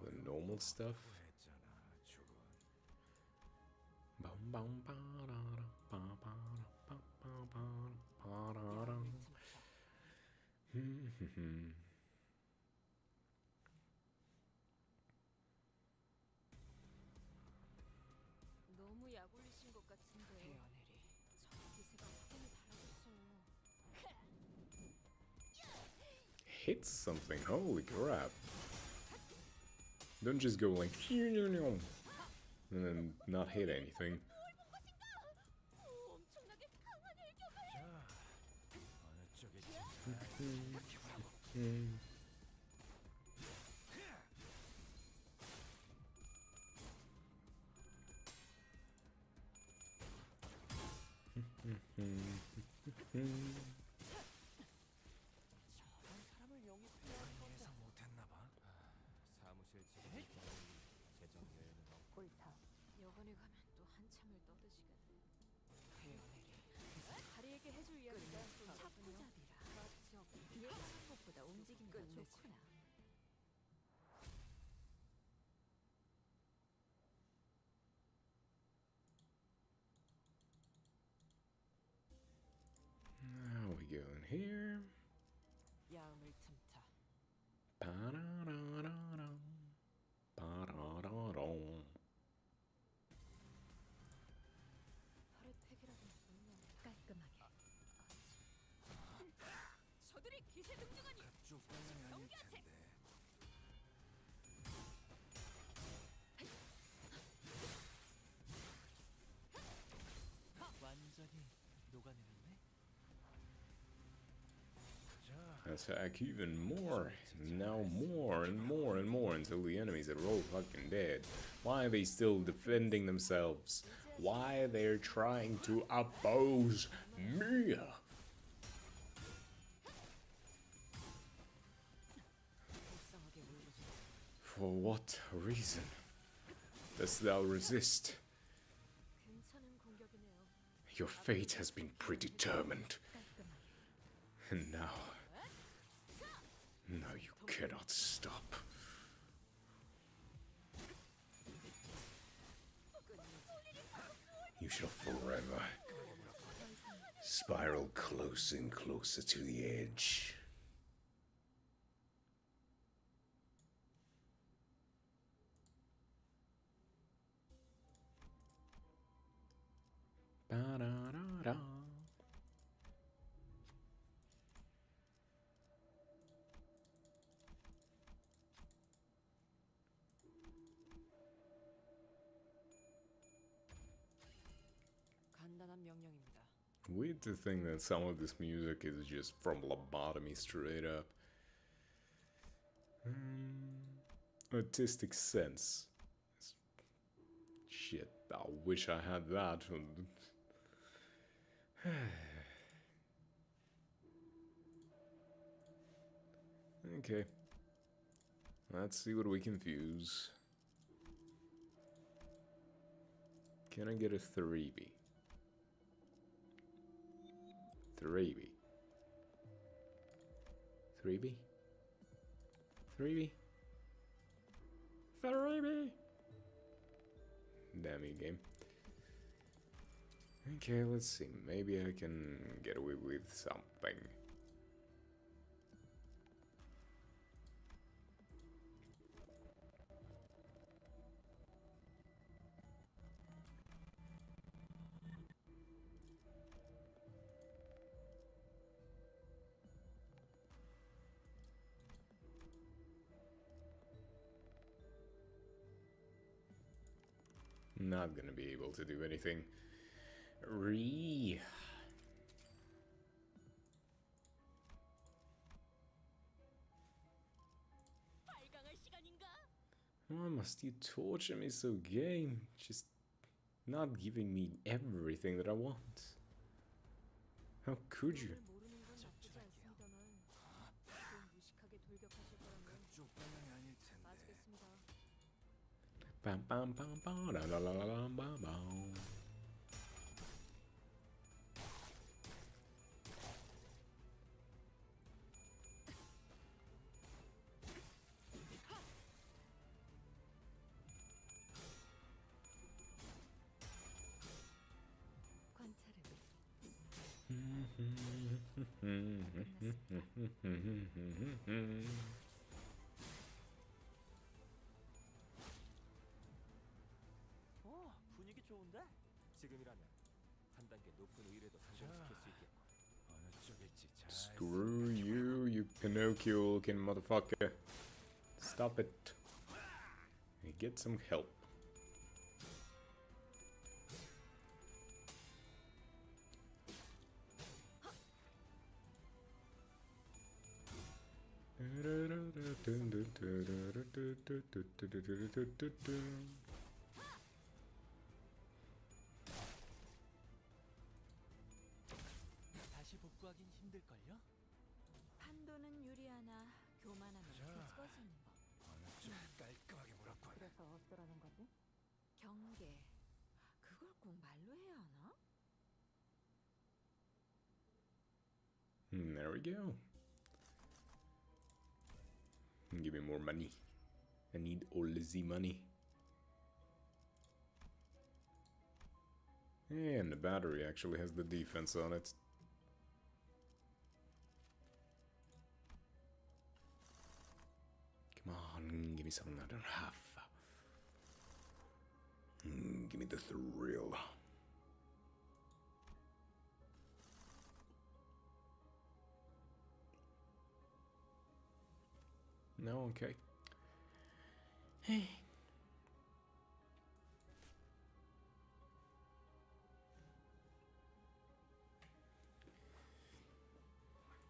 S8: the normal stuff.
S7: 너무 약올리신 것 같은데. 저 기세가 확연히 달라졌어요.
S8: Hit something, holy crap. Don't just go like and then not hit anything.
S7: 엄청나게 강한 일격을.
S6: 어느 쪽에 지켜보라고. 예상 못했나봐.
S9: 사무실 직원이 재정 여유는 없고
S5: 옳다.
S7: 여관에 가면 또 한참을 떠드시겠네. 다리에게 해줄 이야기가
S5: 차푸잡이라. 예상한 것보다 움직임이 좋구나.
S8: Now we go in here.
S5: 야음을 틈타.
S8: Ba-da-da-da-da. Ba-da-da-da.
S7: 혈액팩이라도 있군요.
S5: 깔끔하게.
S7: 저들이 기세 등등하니
S6: 그쪽 방향이 아닐 텐데. 완전히 녹아내렸네.
S8: Attack even more. Now more and more and more until the enemies are all fucking dead. Why are they still defending themselves? Why they're trying to oppose me?
S5: 불쌍하게 울부짖어.
S8: For what reason dost thou resist?
S7: 괜찮은 공격이네요.
S8: Your fate has been predetermined. And now you cannot stop. You shall forever spiral closer and closer to the edge. Ba-da-da-da.
S5: 간단한 명령입니다.
S8: Weird to think that some of this music is just from Lobotomy straight up. Artistic sense. Shit, I wish I had that. Okay. Let's see what we can fuse. Can I get a 3B? 3B. 3B? 3B? 3B? Damn you, game. Okay, let's see. Maybe I can get away with something. Not gonna be able to do anything. Why must you torture me so, game? Just not giving me everything that I want. How could you?
S5: 모르는 건 나쁘지 않습니다만 좀 무식하게 돌격하실 거라면
S2: 쪽 방향이 아닐 텐데.
S5: 봐주겠습니다.
S8: Bam bam bam bam la la la la la bam bam.
S9: 분위기 좋은데? 지금이라면 한 단계 높은 의뢰도 성공시킬 수 있겠고.
S2: 어느 쪽일지 잘
S8: Screw you, you Pinocchio looking motherfucker. Stop it. Get some help.
S9: 다시 복구하긴 힘들걸요?
S5: 판도는 유리하나 교만하면 뒤집어지는 법.
S2: 어느 쪽 깔끔하게 물었군.
S5: 그래서 어쩌라는 거지? 경계. 그걸 꼭 말로 해야 하나?
S8: There we go. Give me more money. I need all the money. And the battery actually has the defense on it. Come on, give me some another half. Give me the thrill. No, okay. Hey.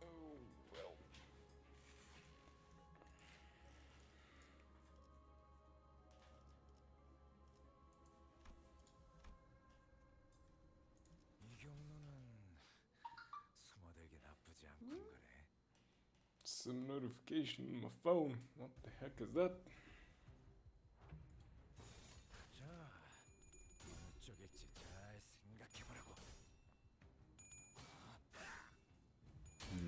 S8: Oh, well.
S2: 이 경로는 숨어들기 나쁘지 않군 그래.
S8: Some notification on my phone. What the heck is that?
S2: 자, 어느 쪽일지 잘 생각해보라고.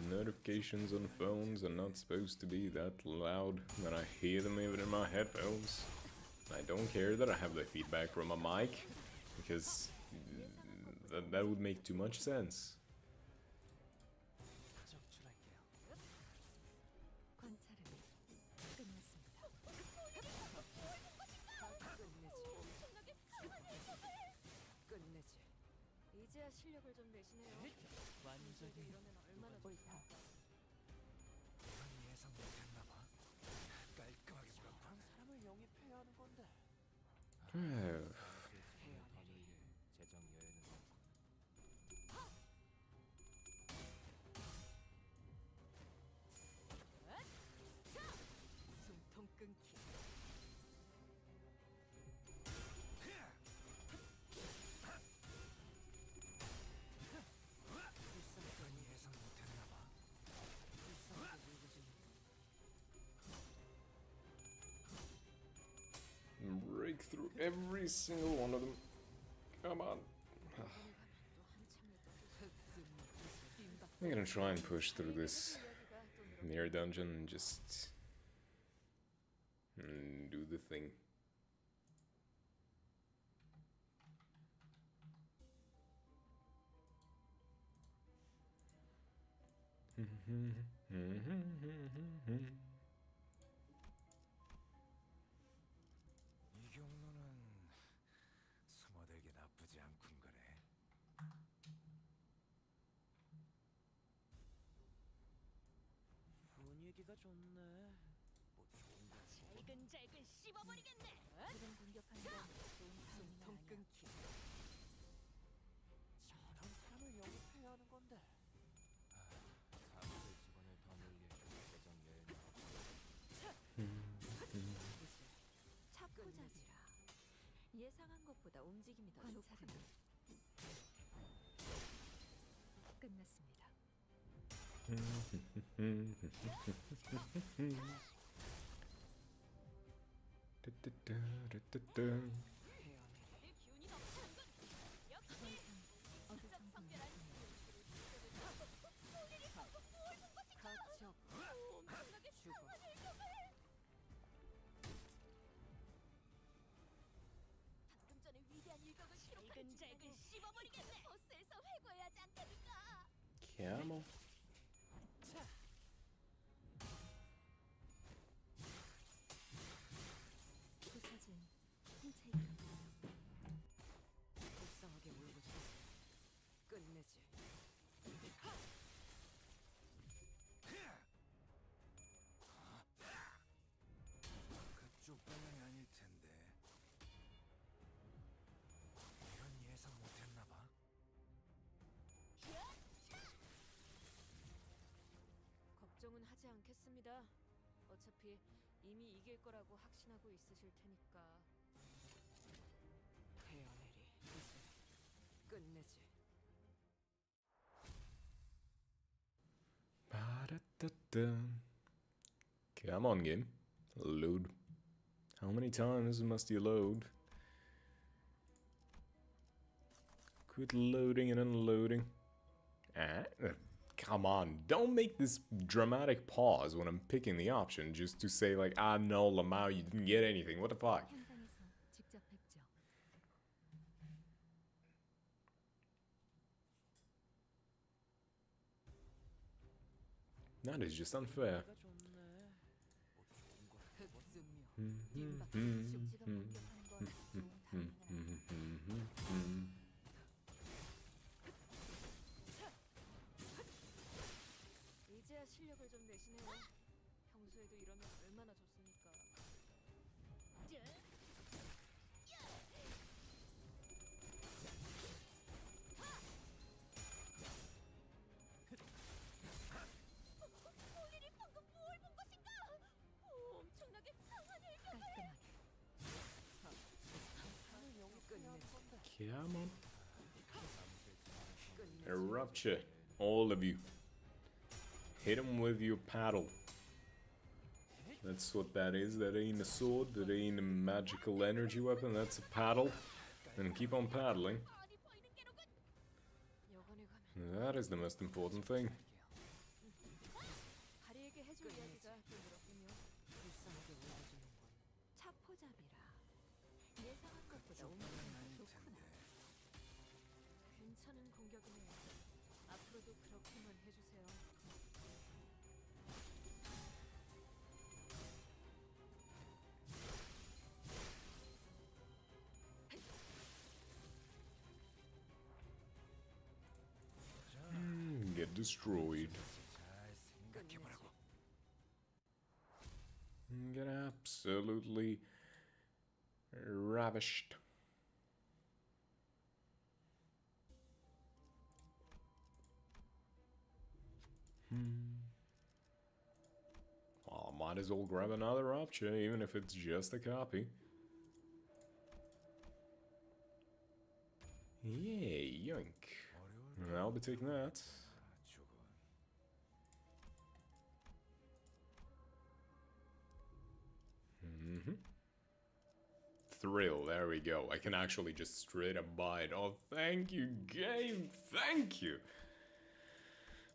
S8: Notifications on phones are not supposed to be that loud when I hear them even in my headphones. I don't care that I have the feedback from a mic, because that would make too much sense.
S9: 적출할게요.
S5: 관찰은 끝났습니다. 끝내지. 이제야 실력을 좀 내시네요.
S9: 완전히
S5: 이러면 얼마나 좋을까?
S2: 난 예상 못했나봐. 깔끔하게 물었군.
S9: 사람을 영입해야 하는 건데.
S8: Oh.
S9: 재정 여유는 없고.
S5: 숨통 끊기.
S2: 난 예상 못했나봐.
S8: Break through every single one of them. Come on. I'm gonna try and push through this near dungeon and just do the thing.
S6: 이 경로는 숨어들기 나쁘지 않군 그래. 분위기가 좋네. 뭐 좋은 거
S7: 잘근잘근 씹어버리겠네.
S5: 지금 공격하는 건 좋은 타이밍이 아니야.
S7: 끊기.
S6: 저런 사람을 영입해야 하는 건데.
S9: 사무실 직원을 더 늘릴 예정 여행
S5: 차포잡이라 예상한 것보다 움직임이 더 좋구나. 끝났습니다.
S7: 다들 기운이 넘치는군. 역시 진짜 성별한 소리를 하고 뭘 본 것인가? 엄청나게 상한 일격을. 방금 전에 위대한 일격을 기록한 잘근 씹어버리겠네. 버스에서 회고해야 하지 않겠니까?
S8: Come on.
S5: 그 사진 홈체이크인가요?
S7: 불쌍하게 울고 싶어. 끝내지.
S6: 그쪽 방향이 아닐 텐데. 이런 예상 못했나 봐.
S5: 걱정은 하지 않겠습니다. 어차피 이미 이길 거라고 확신하고 있으실 테니까.
S7: 헤어내리 이제 끝내지.
S8: Come on, game. Load. How many times must you load? Quit loading and unloading. Come on, don't make this dramatic pause when I'm picking the option just to say like, ah no, Lamau, you didn't get anything. What the fuck?
S5: 현장에서 직접 뵙죠.
S8: That is just unfair.
S6: 분위기가 좋네. 뭐 좋은 거
S7: 흑승묘.
S5: 지금 공격하는 건 좋은 타이밍이 아니야. 이제야 실력을 좀 내시네요. 평소에도 이러면 얼마나 좋습니까?
S7: 폴리리 방금 뭘 본 것인가? 엄청나게 상한 일격을.
S5: 깔끔하게.
S8: Come on. A rupture. All of you. Hit him with your paddle. That's what that is. That ain't a sword. That ain't a magical energy weapon. That's a paddle. And keep on paddling.
S7: 많이 보이는 게로군.
S5: 여관에 가면
S8: That is the most important thing.
S5: 다리에게 해줄 이야기가 또 늘었군요. 불쌍하게 울어주는군. 차포잡이라 예상한 것보다 움직임이 더 좋구나. 괜찮은 공격이네요. 앞으로도 그렇게만 해주세요.
S8: Get destroyed.
S6: 잘 생각해보라고.
S8: Get absolutely ravished. Well, might as well grab another option, even if it's just a copy. Yay, yoink. I'll be taking that.
S6: 죽은.
S8: Thrill, there we go. I can actually just straight up buy it. Oh, thank you, game. Thank you.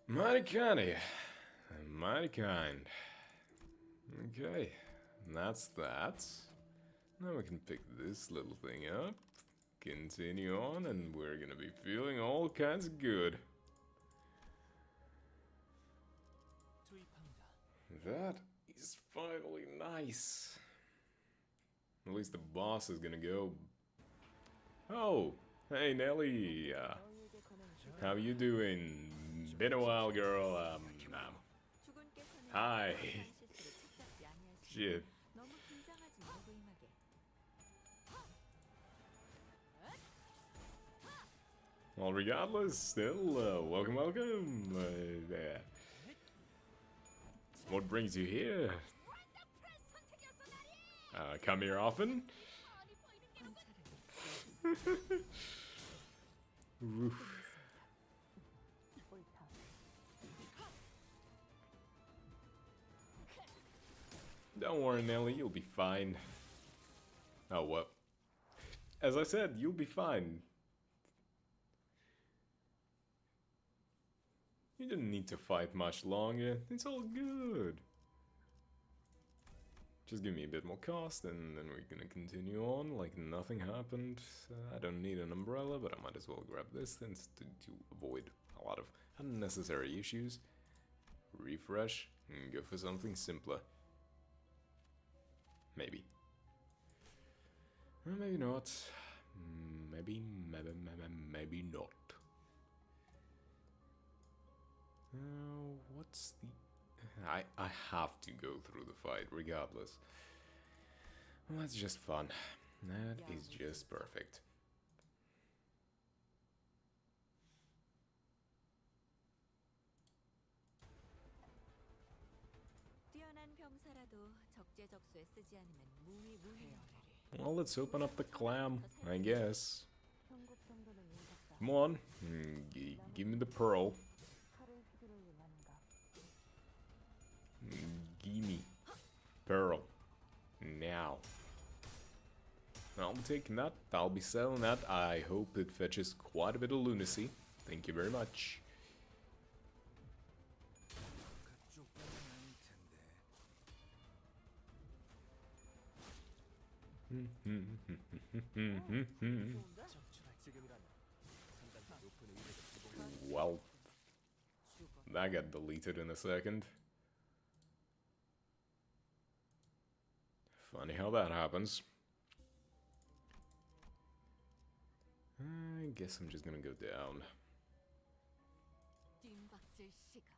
S8: Mighty kind of you. Mighty kind. Okay, and that's that. Now we can pick this little thing up. Continue on, and we're gonna be feeling all kinds of good. That is finally nice. At least the boss is gonna go. Oh, hey Nelly. How you doing? Been a while, girl.
S5: 주군께서는
S8: Hi.
S5: 이러한 실수를 착잡지 아니하시고
S8: Shit.
S5: 너무 긴장하지 말고 임하게.
S8: Well, regardless, still, welcome. There. What brings you here? Come here often? Oof. Don't worry, Nelly, you'll be fine. Oh, well. As I said, you'll be fine. You didn't need to fight much longer. It's all good. Just give me a bit more cost and then we're gonna continue on like nothing happened. I don't need an umbrella, but I might as well grab this since to avoid a lot of unnecessary issues. Refresh and go for something simpler. Maybe. Well, maybe not. Maybe not. What's the... I have to go through the fight regardless. Well, that's just fun. That is just perfect.
S5: 뛰어난 병사라도 적재적소에 쓰지 않으면 무의무해요.
S8: Well, let's open up the clam, I guess. Come on, give me the pearl. Gimme pearl now. I'll be taking that. I'll be selling that. I hope it fetches quite a bit of lunacy. Thank you very much. Well, that got deleted in a second. Funny how that happens. I guess I'm just gonna go down.
S7: 뜀박질 시간.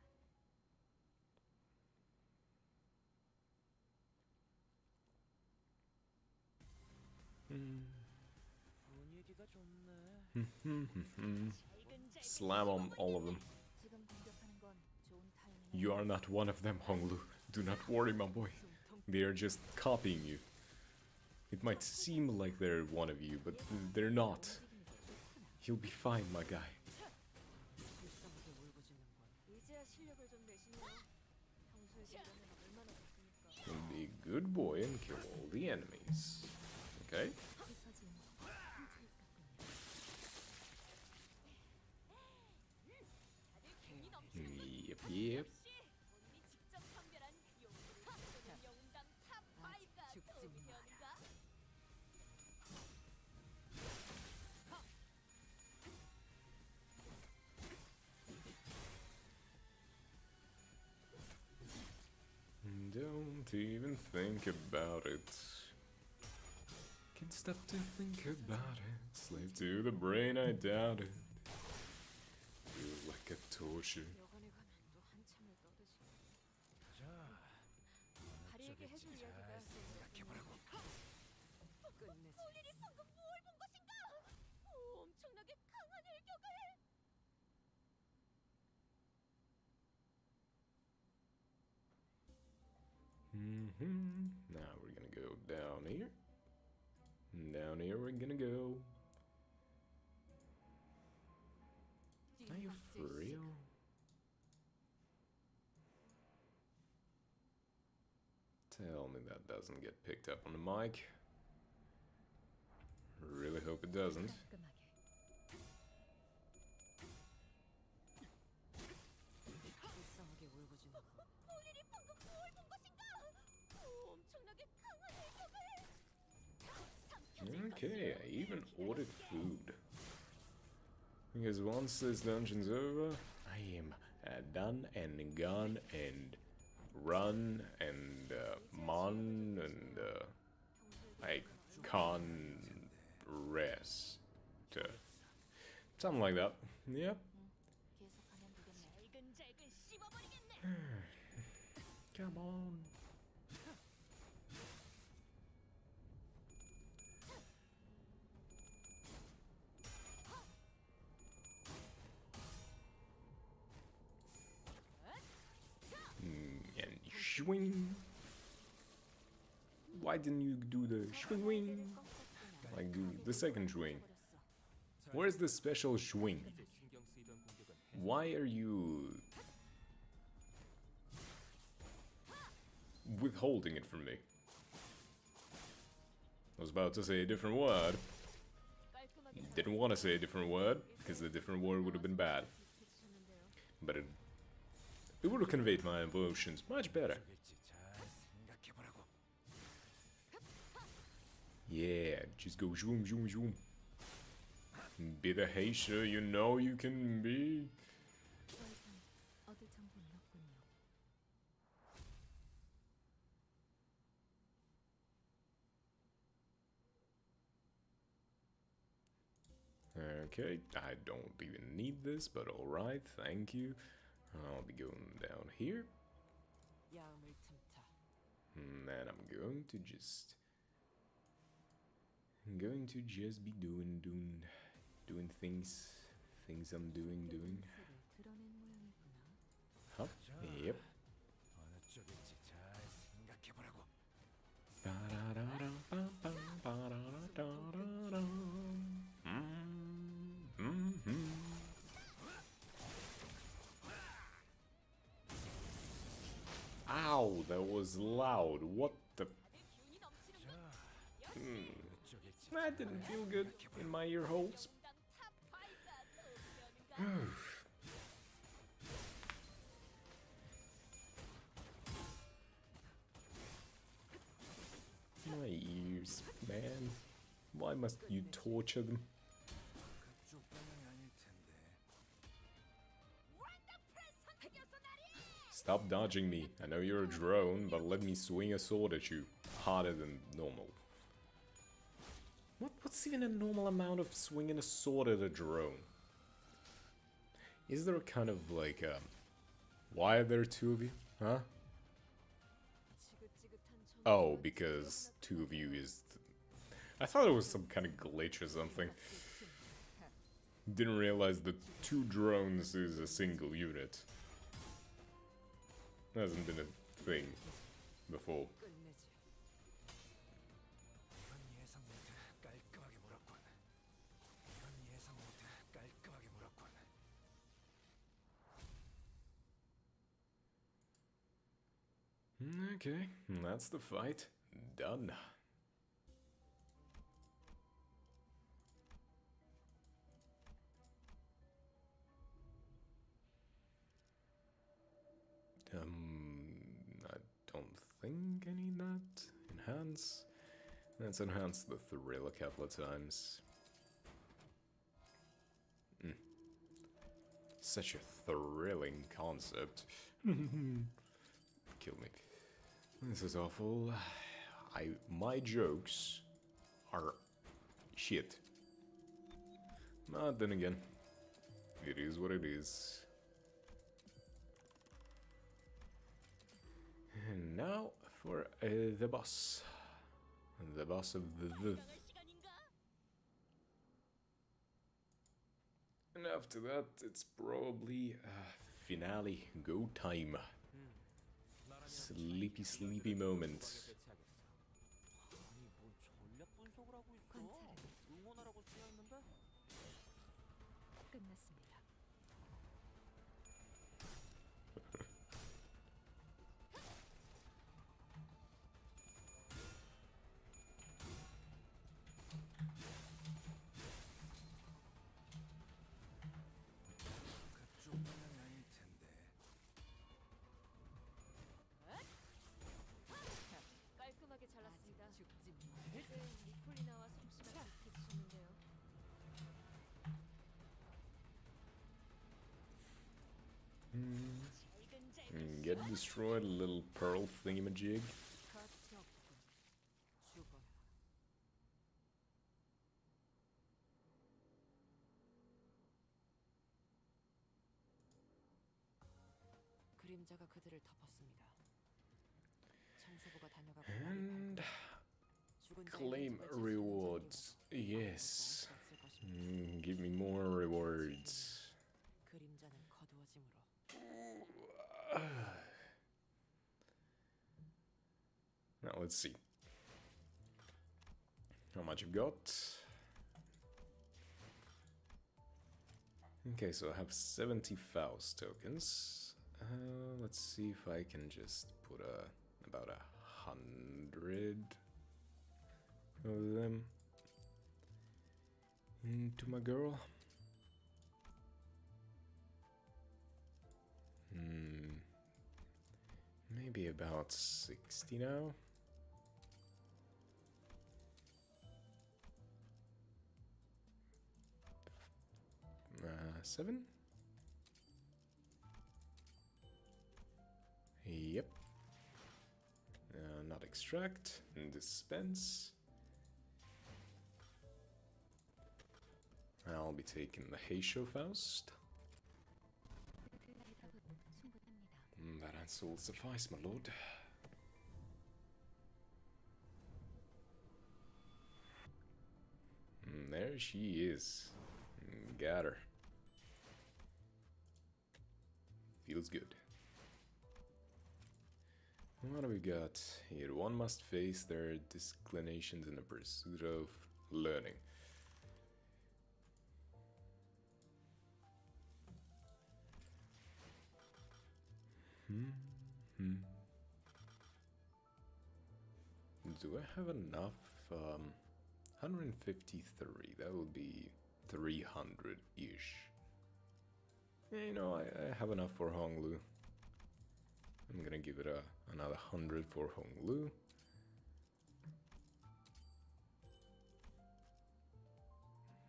S9: 분위기가 좋네.
S8: Slam on all of them.
S7: 지금 공격하는 건 좋은 타이밍.
S8: You are not one of them, Honglu. Do not worry, my boy. They are just copying you. It might seem like they're one of you, but they're not. You'll be fine, my guy.
S7: 이제야 실력을 좀 내시네요. 평소에 시간은 얼마나 됐습니까?
S8: And be a good boy and kill all the enemies. Okay? Yep, yep.
S7: 본인이 직접 판별한 용도를 영웅당 탑 5가 도움이었는가?
S8: Don't even think about it. Can't stop to think about it. Slave to the brain, I doubt it. Feels like a torture.
S7: 여관에 가면 또 한참을 떠드시.
S9: 자,
S7: 다리에게 해줄 이야기가
S9: 생각해보라고.
S7: 끝내지. 폴리리 방금 뭘 본 것인가? 엄청나게 강한 일격을.
S8: Now we're gonna go down here. Down here we're gonna go. Are you for real? Tell me that doesn't get picked up on the mic. Really hope it doesn't.
S7: 불쌍하게 울부짖는 거. 폴리리 방금 뭘 본 것인가? 엄청나게 강한 일격을.
S8: Okay, I even ordered food. Because once this dungeon's over, I am done and gone and run and mon and I can't rest. Something like that. Yep.
S7: 계속하면 되겠네. 잘근잘근 씹어버리겠네.
S8: Come on. And swing. Why didn't you do the swing? Like the second swing. Where's the special swing?
S9: 신경 쓰이던 공격은
S8: Why are you withholding it from me? I was about to say a different word.
S7: 깔끔하게
S8: Didn't want to say a different word because the different word would have been bad.
S7: 잘해주셨는데요.
S8: But it would have conveyed my emotions much better. Yeah, just go zoom, zoom, zoom. Be the hater you know you can be.
S5: 더 이상 얻을 정보는 없군요.
S8: Okay, I don't even need this, but alright, thank you. I'll be going down here.
S5: 야음을 틈타.
S8: And I'm going to just be doing things I'm doing.
S5: 소를 드러낸 모양이구나.
S8: Huh? Yep.
S6: 어느 쪽일지 잘 생각해보라고.
S8: Ow, that was loud. What the?
S7: 기운이 넘치는
S8: That didn't feel good in my ear holes.
S7: 당탑 파이가 도움이
S8: My ears, man. Why must you torture them?
S6: 그쪽 방향이 아닐 텐데.
S8: Stop dodging me. I know you're a drone, but let me swing a sword at you. Harder than normal. What's even a normal amount of swinging a sword at a drone? Is there a kind of like why are there two of you? Huh? Oh, because two of you is... I thought it was some kind of glitch or something. Didn't realize that two drones is a single unit. Hasn't been a thing before.
S5: 끝내지.
S6: 이건 예상 못해 깔끔하게 물었군. 이건 예상 못해 깔끔하게 물었군.
S8: Okay, that's the fight. Done. I don't think I need that. Enhance. Let's enhance the thrill a couple of times. Such a thrilling concept. Kill me. This is awful. My jokes are shit. But then again, it is what it is. And now for the boss. The boss of the...
S7: 당할 시간인가?
S8: And after that, it's probably finale, go time. Sleepy, sleepy moment.
S9: 아니 뭔 전략 분석을 하고 있어?
S5: 관찰을.
S9: 응원하라고 쓰여 있는데?
S5: 끝났습니다.
S6: 그쪽 방향이 아닐 텐데.
S7: 깔끔하게 잘랐습니다.
S5: 아직 죽지
S7: 이제 니콜리나와 솜씨가 비슷해지셨는데요.
S8: get destroyed, little pearl thingamajig.
S5: 가치 없군. 죽어라. 그림자가 그들을 덮었습니다. 청소부가 다녀가고
S8: And
S5: 죽은 자의
S8: claim
S5: 흔적을 찾는
S8: rewards.
S5: 재미가
S8: Yes.
S5: 없을 것입니다.
S8: Give me more rewards.
S5: 그림자는 거두어짐으로
S8: Now let's see how much I've got. Okay, so I have 70 Faust tokens. Let's see if I can just put about 100 of them into my girl. Maybe about 60 now. Seven? Yep. Not extract, dispense. I'll be taking the Heisho Faust. That answer will suffice, my lord. There she is. Got her. Feels good. What do we got here? One must face their disinclinations in the pursuit of learning. Do I have enough? 153. That would be 300-ish. Yeah, you know, I have enough for Honglu. I'm gonna give it another 100 for Honglu.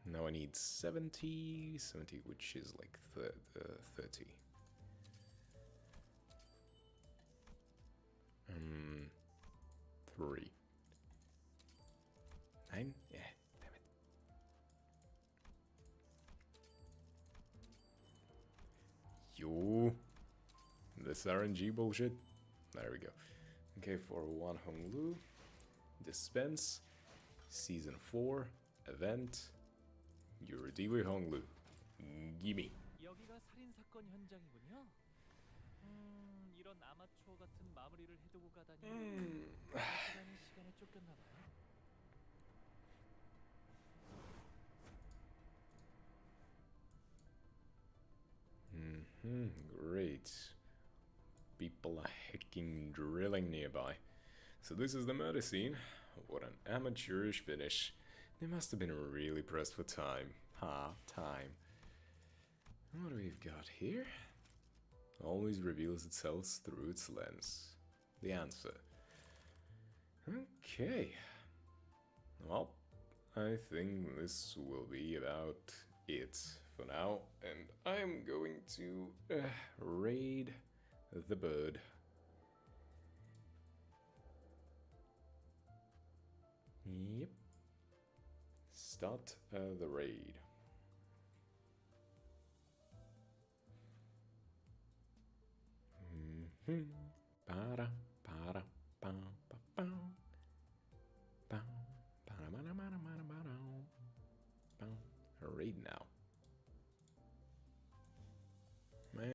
S8: Now I need 70, which is like 30. 3. 9? Yeah, damn it. Yo, this RNG bullshit. There we go. Okay, for one Honglu, dispense, season 4, event, Yuridiwe Honglu. Gimme.
S9: 여기가 살인 사건 현장이군요. 이런 아마추어 같은 마무리를 해두고 가다니. 시간에 쫓겼나 봐요.
S8: Great. People are hecking drilling nearby. So this is the murder scene. What an amateurish finish. They must have been really pressed for time. Time. What do we've got here? Always reveals itself through its lens. The answer. Okay. Well, I think this will be about it for now, and I'm going to raid the bird. Yep. Start the raid. Para.